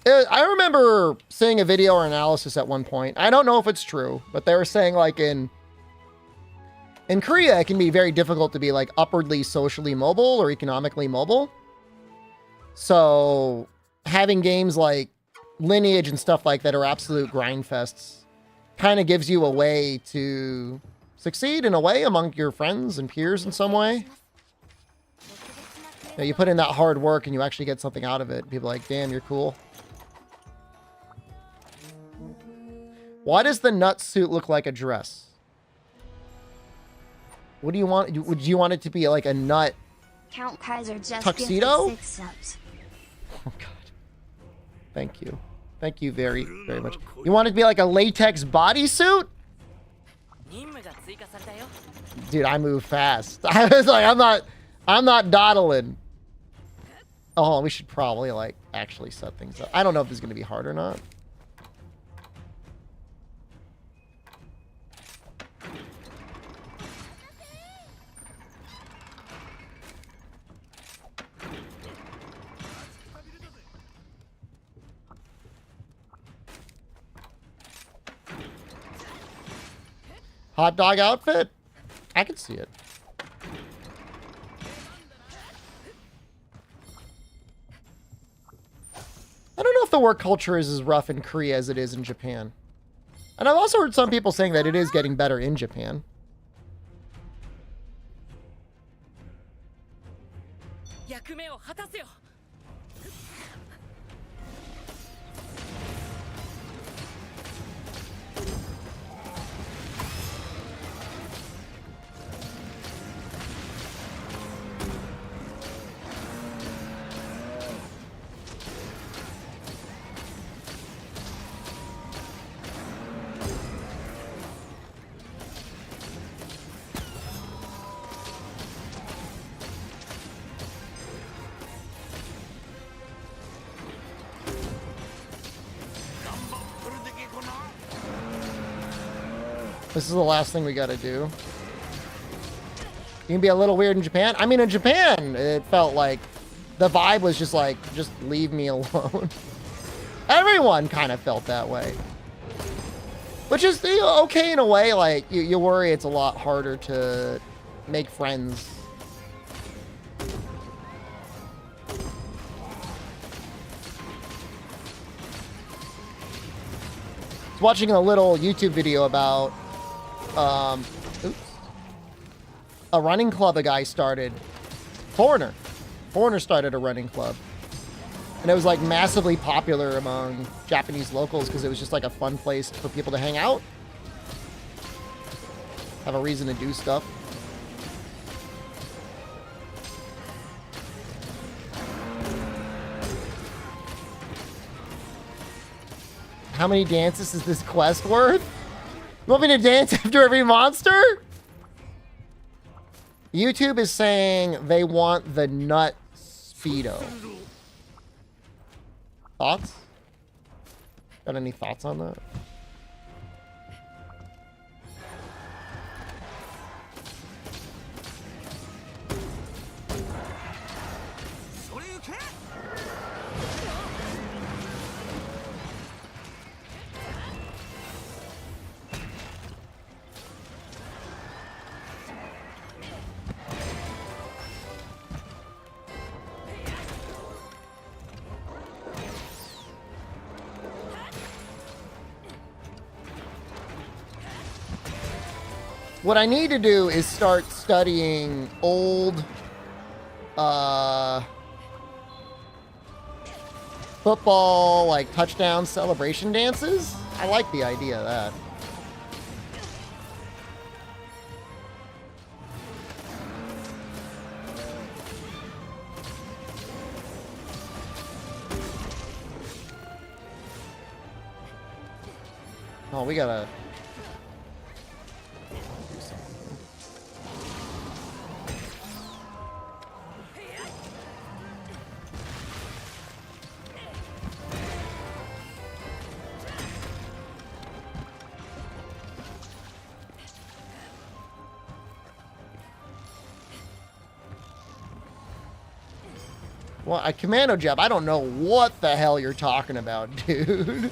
I remember seeing a video or analysis at one point. I don't know if it's true, but they were saying like in Korea, it can be very difficult to be like upwardly socially mobile or economically mobile. So having games like Lineage and stuff like that are absolute grind fests kind of gives you a way to succeed in a way among your friends and peers in some way. You know, you put in that hard work and you actually get something out of it. People are like, damn, you're cool. Why does the nut suit look like a dress? What do you want? Would you want it to be like a nut Count Kaiser just tuxedo? 6 subs. Oh god. Thank you. Thank you very, very much. You want it to be like a latex bodysuit? Dude, I move fast. I was like, I'm not dawdling. Oh, we should probably like actually set things up. I don't know if this is gonna be hard or not. Hot dog outfit? I can see it. I don't know if the work culture is as rough in Korea as it is in Japan. And I've also heard some people saying that it is getting better in Japan. This is the last thing we gotta do. You can be a little weird in Japan. I mean, in Japan, it felt like the vibe was just like, just leave me alone. Everyone kind of felt that way. Which is, you know, okay in a way. Like, you worry it's a lot harder to make friends. I was watching a little YouTube video about a running club a guy started. Foreigner started a running club. And it was like massively popular among Japanese locals because it was just like a fun place for people to hang out. Have a reason to do stuff. How many dances is this quest worth? You want me to dance after every monster? YouTube is saying they want the nut speedo. Thoughts? Got any thoughts on that? What I need to do is start studying old football, like, touchdown celebration dances. I like the idea of that. Oh, we gotta do something. Well, a commando jab. I don't know what the hell you're talking about, dude.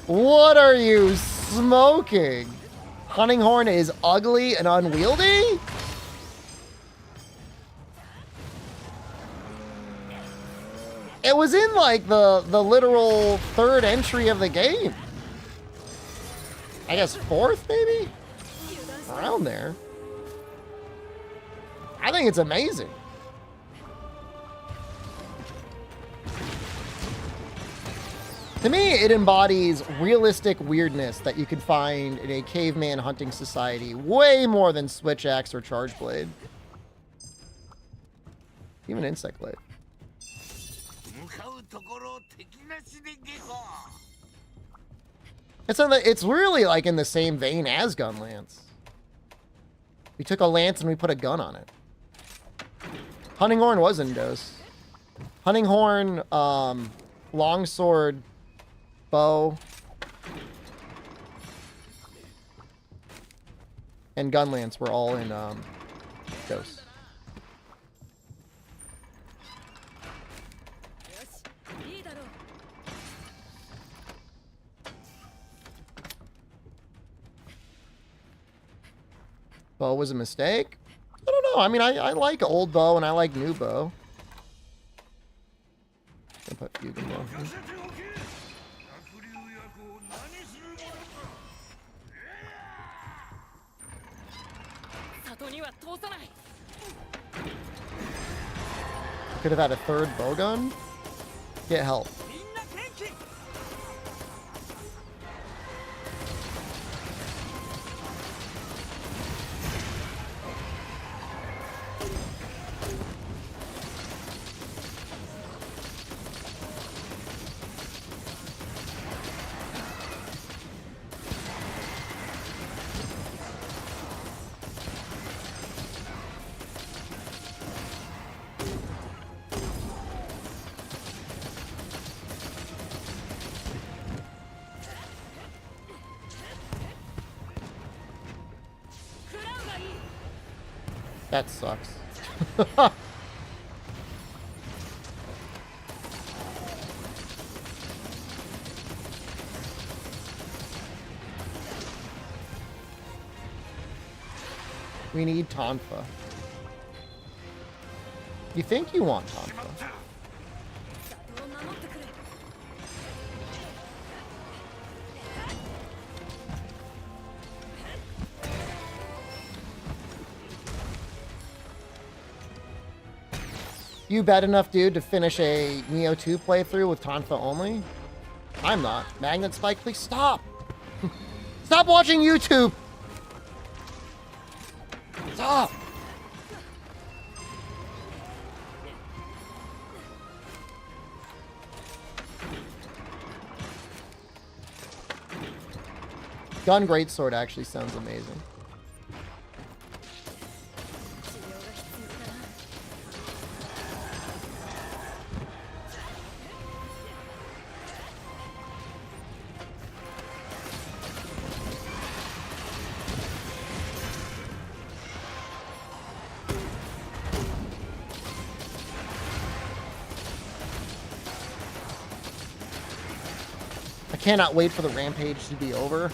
What are you smoking? Hunting horn is ugly and unwieldy? It was in like the literal third entry of the game. I guess fourth, maybe? Around there. I think it's amazing. To me, it embodies realistic weirdness that you could find in a caveman hunting society way more than Switch Axe or Charge Blade. Even Insect Blade. It's really like in the same vein as Gun Lance. We took a lance and we put a gun on it. Hunting Horn was in DOS. Hunting Horn, Longsword, bow, and Gun Lance were all in DOS. Bow was a mistake? I don't know. I mean, I like old bow and I like new bow. I'll put Fugue in bow. Could have had a third bowgun. Get help. That sucks. We need Tonfa. You think you want Tonfa? You bet enough, dude, to finish a Neo 2 playthrough with Tonfa only? I'm not. Magnet Spike, please stop! Stop watching YouTube! Stop! Gun Greatsword actually sounds amazing. I cannot wait for the rampage to be over.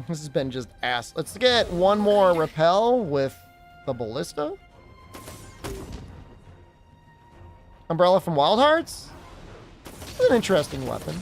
This has been just ass. Let's get one more repel with the ballista. Umbrella from Wild Hearts? It's an interesting weapon.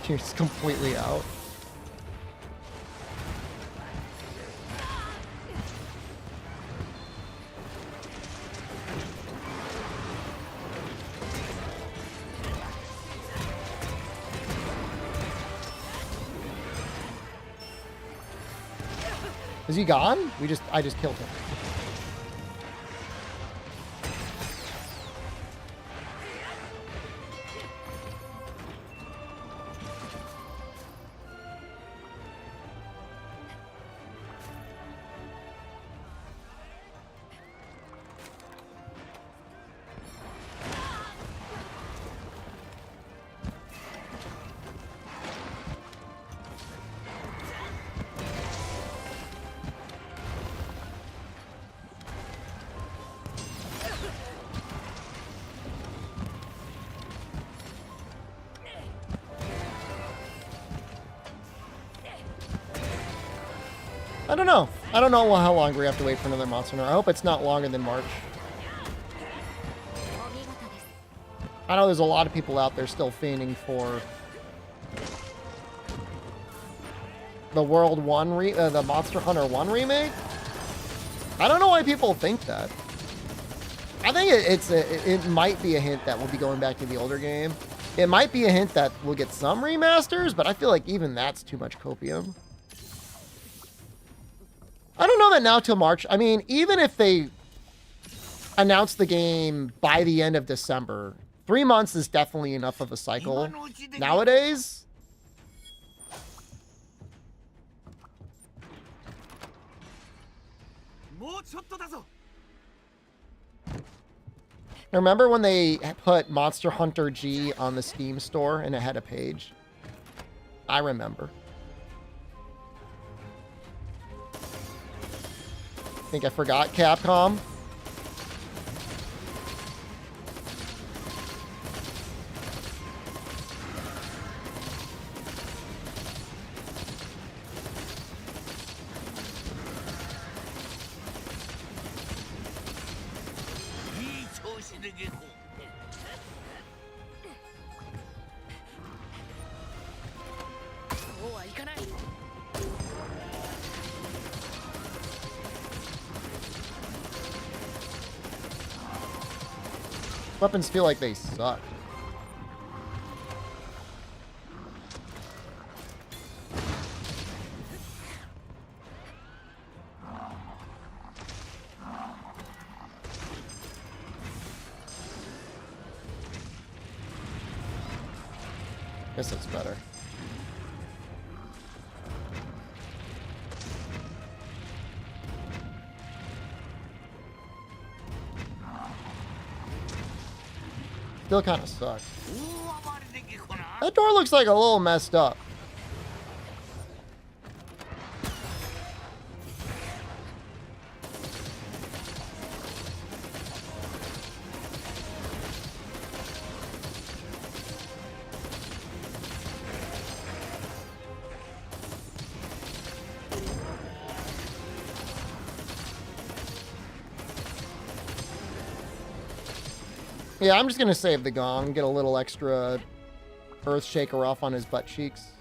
He's completely out. Is he gone? I just killed him. I don't know. I don't know how long we have to wait for another Monster Hunter. I hope it's not longer than March. I know there's a lot of people out there still fiending for the World 1 the Monster Hunter 1 remake. I don't know why people think that. I think it might be a hint that we'll be going back to the older game. It might be a hint that we'll get some remasters, but I feel like even that's too much copium. I don't know that now till March. I mean, even if they announce the game by the end of December, 3 months is definitely enough of a cycle nowadays. Remember when they put Monster Hunter G on the Steam store and it had a page? I remember. Think I forgot, Capcom? Weapons feel like they suck. Guess it's better. Still kind of sucks. That door looks like a little messed up. Yeah, I'm just gonna save the gong, get a little extra earth shaker off on his butt cheeks.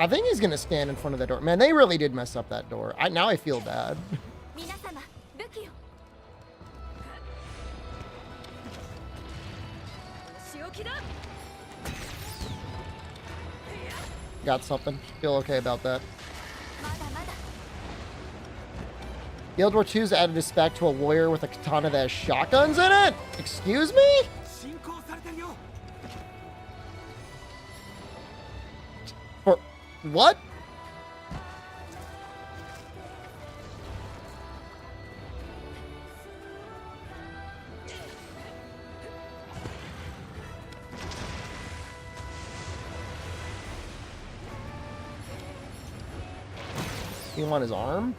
I think he's gonna stand in front of the door. Man, they really did mess up that door. Now I feel bad. Got something. Feel okay about that. Guild War 2's added a spec to a warrior with a katana that has shotguns in it? Excuse me? What? You want his arm?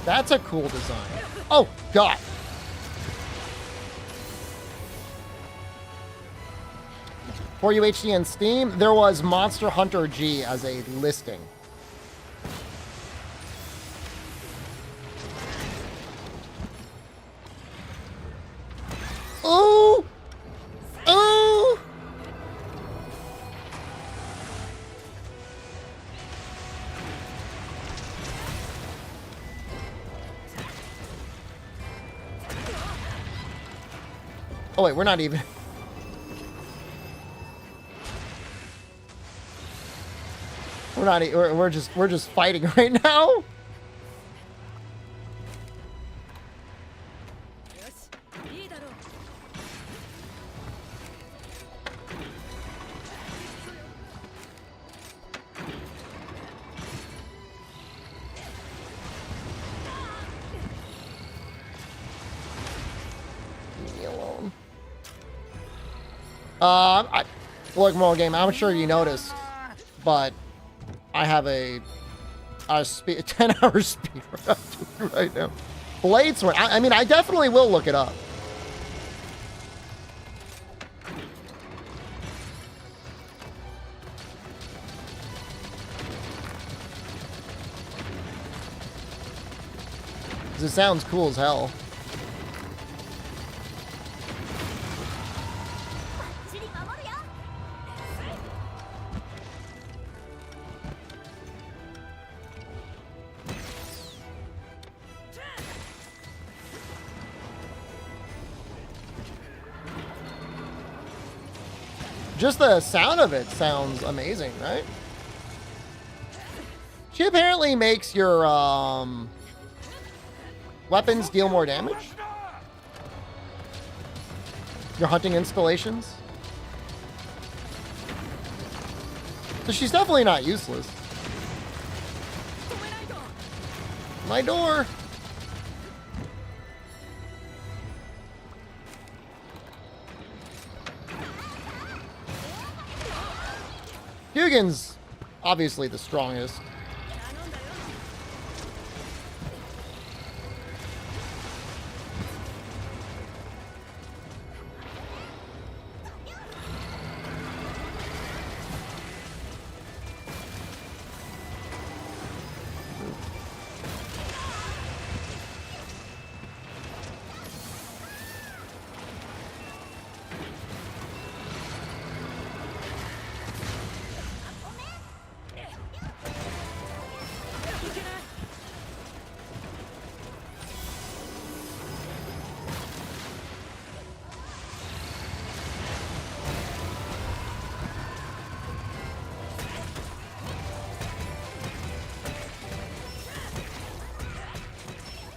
That's a cool design. Oh, God. For UHD and Steam, there was Monster Hunter G as a listing. Ooh! Ooh! Oh wait, we're not even. We're just fighting right now. Leave me alone. Look, more game. I'm sure you noticed, but I have a 10-hour speed run right now. Blade Sword. I mean, I definitely will look it up. Because it sounds cool as hell. Just the sound of it sounds amazing, right? She apparently makes your weapons deal more damage. Your hunting installations. So she's definitely not useless. My door. Hugin's obviously the strongest.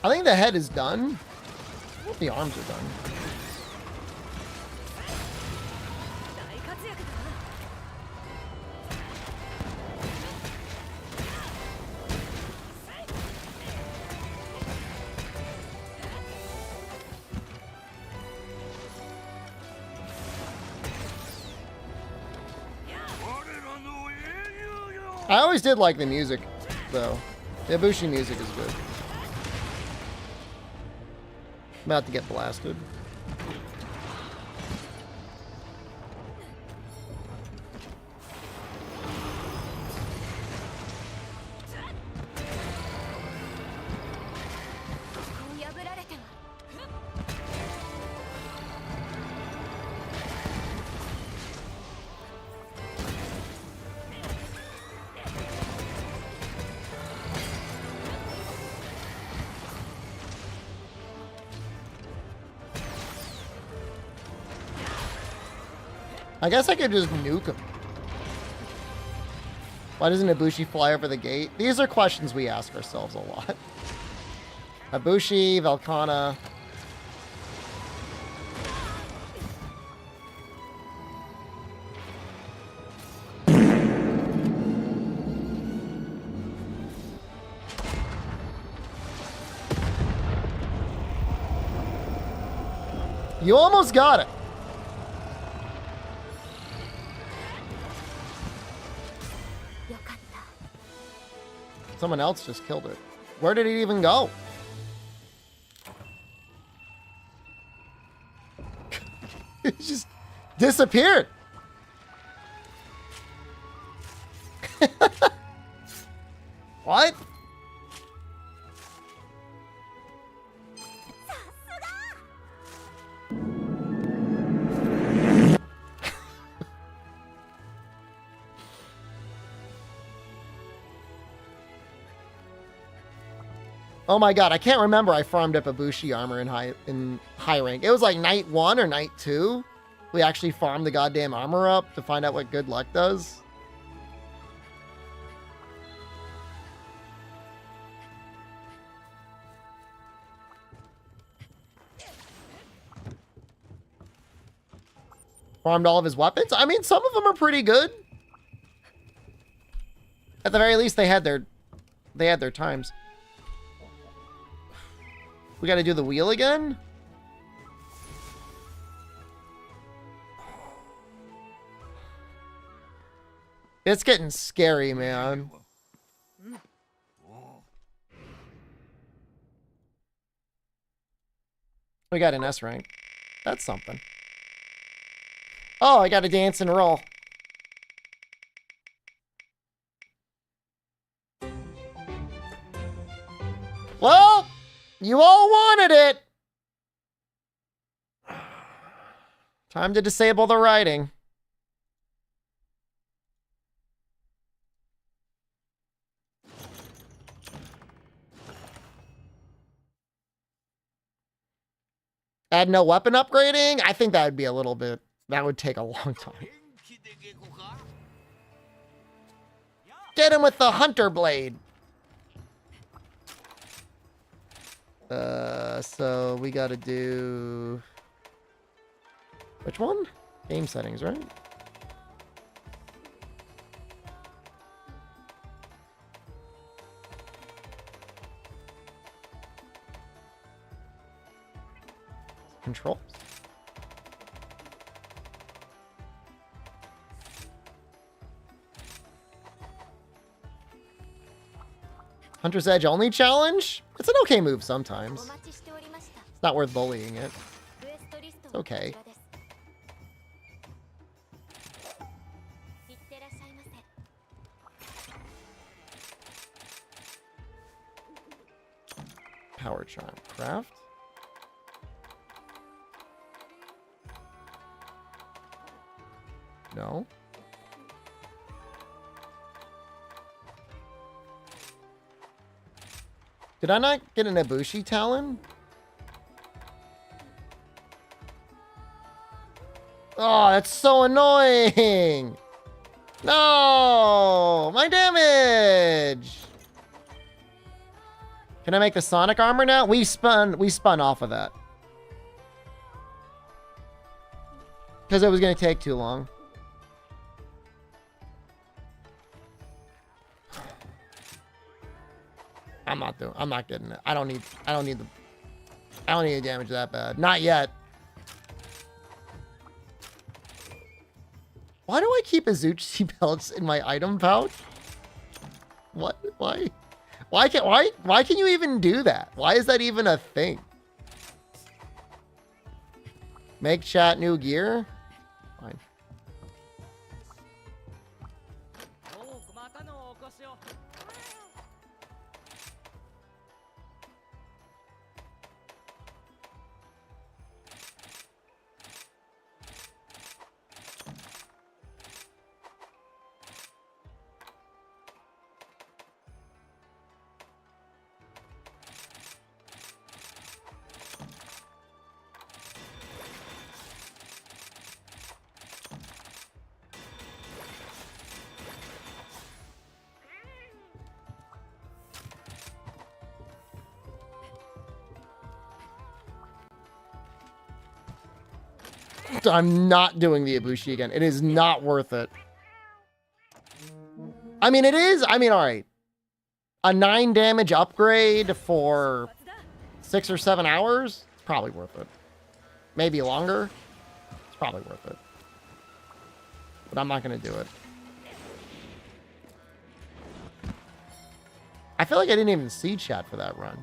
I think the head is done. I hope the arms are done. I always did like the music, though. The Ibushi music is good. I'm about to get blasted. I guess I could just nuke him. Why doesn't Ibushi fly over the gate? These are questions we ask ourselves a lot. Ibushi, Velkhana. You almost got it. Someone else just killed it. Where did it even go? It just disappeared. What? Oh my god, I can't remember I farmed up Ibushi armor in high rank. It was like night 1 or night 2. We actually farmed the goddamn armor up to find out what good luck does. Farmed all of his weapons? I mean, some of them are pretty good. At the very least, they had their times. We gotta do the wheel again? It's getting scary, man. We got an S rank. That's something. Oh, I gotta dance and roll. Well, you all wanted it. Time to disable the writing. Add no weapon upgrading? I think that would be a little bit... That would take a long time. Get him with the hunter blade. So we gotta do... Which one? Game settings, right? Controls. Hunter's Edge only challenge? It's an okay move sometimes. It's not worth bullying it. It's okay. Power charm. Craft. No. Did I not get an Ibushi Talon? Oh, that's so annoying. No, my damage. Can I make the Sonic armor now? We spun off of that. Because it was going to take too long. I'm not getting it. I don't need the damage that bad. Not yet. Why do I keep Azuchi belts in my item pouch? What? Why can you even do that? Why is that even a thing? Make chat new gear? Fine. I'm not doing the Ibushi again. It is not worth it. I mean, it is. I mean, all right. A 9 damage upgrade for 6 or 7 hours? Probably worth it. Maybe longer? It's probably worth it. But I'm not going to do it. I feel like I didn't even see chat for that run.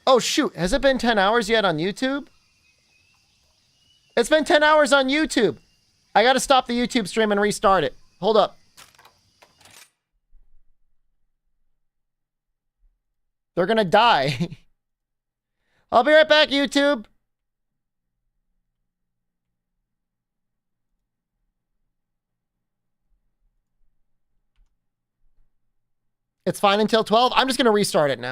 Oh, shoot. Has it been 10 hours yet on YouTube? It's been 10 hours on YouTube. I got to stop the YouTube stream and restart it. Hold up. They're going to die. I'll be right back, YouTube. It's fine until 12. I'm just going to restart it now.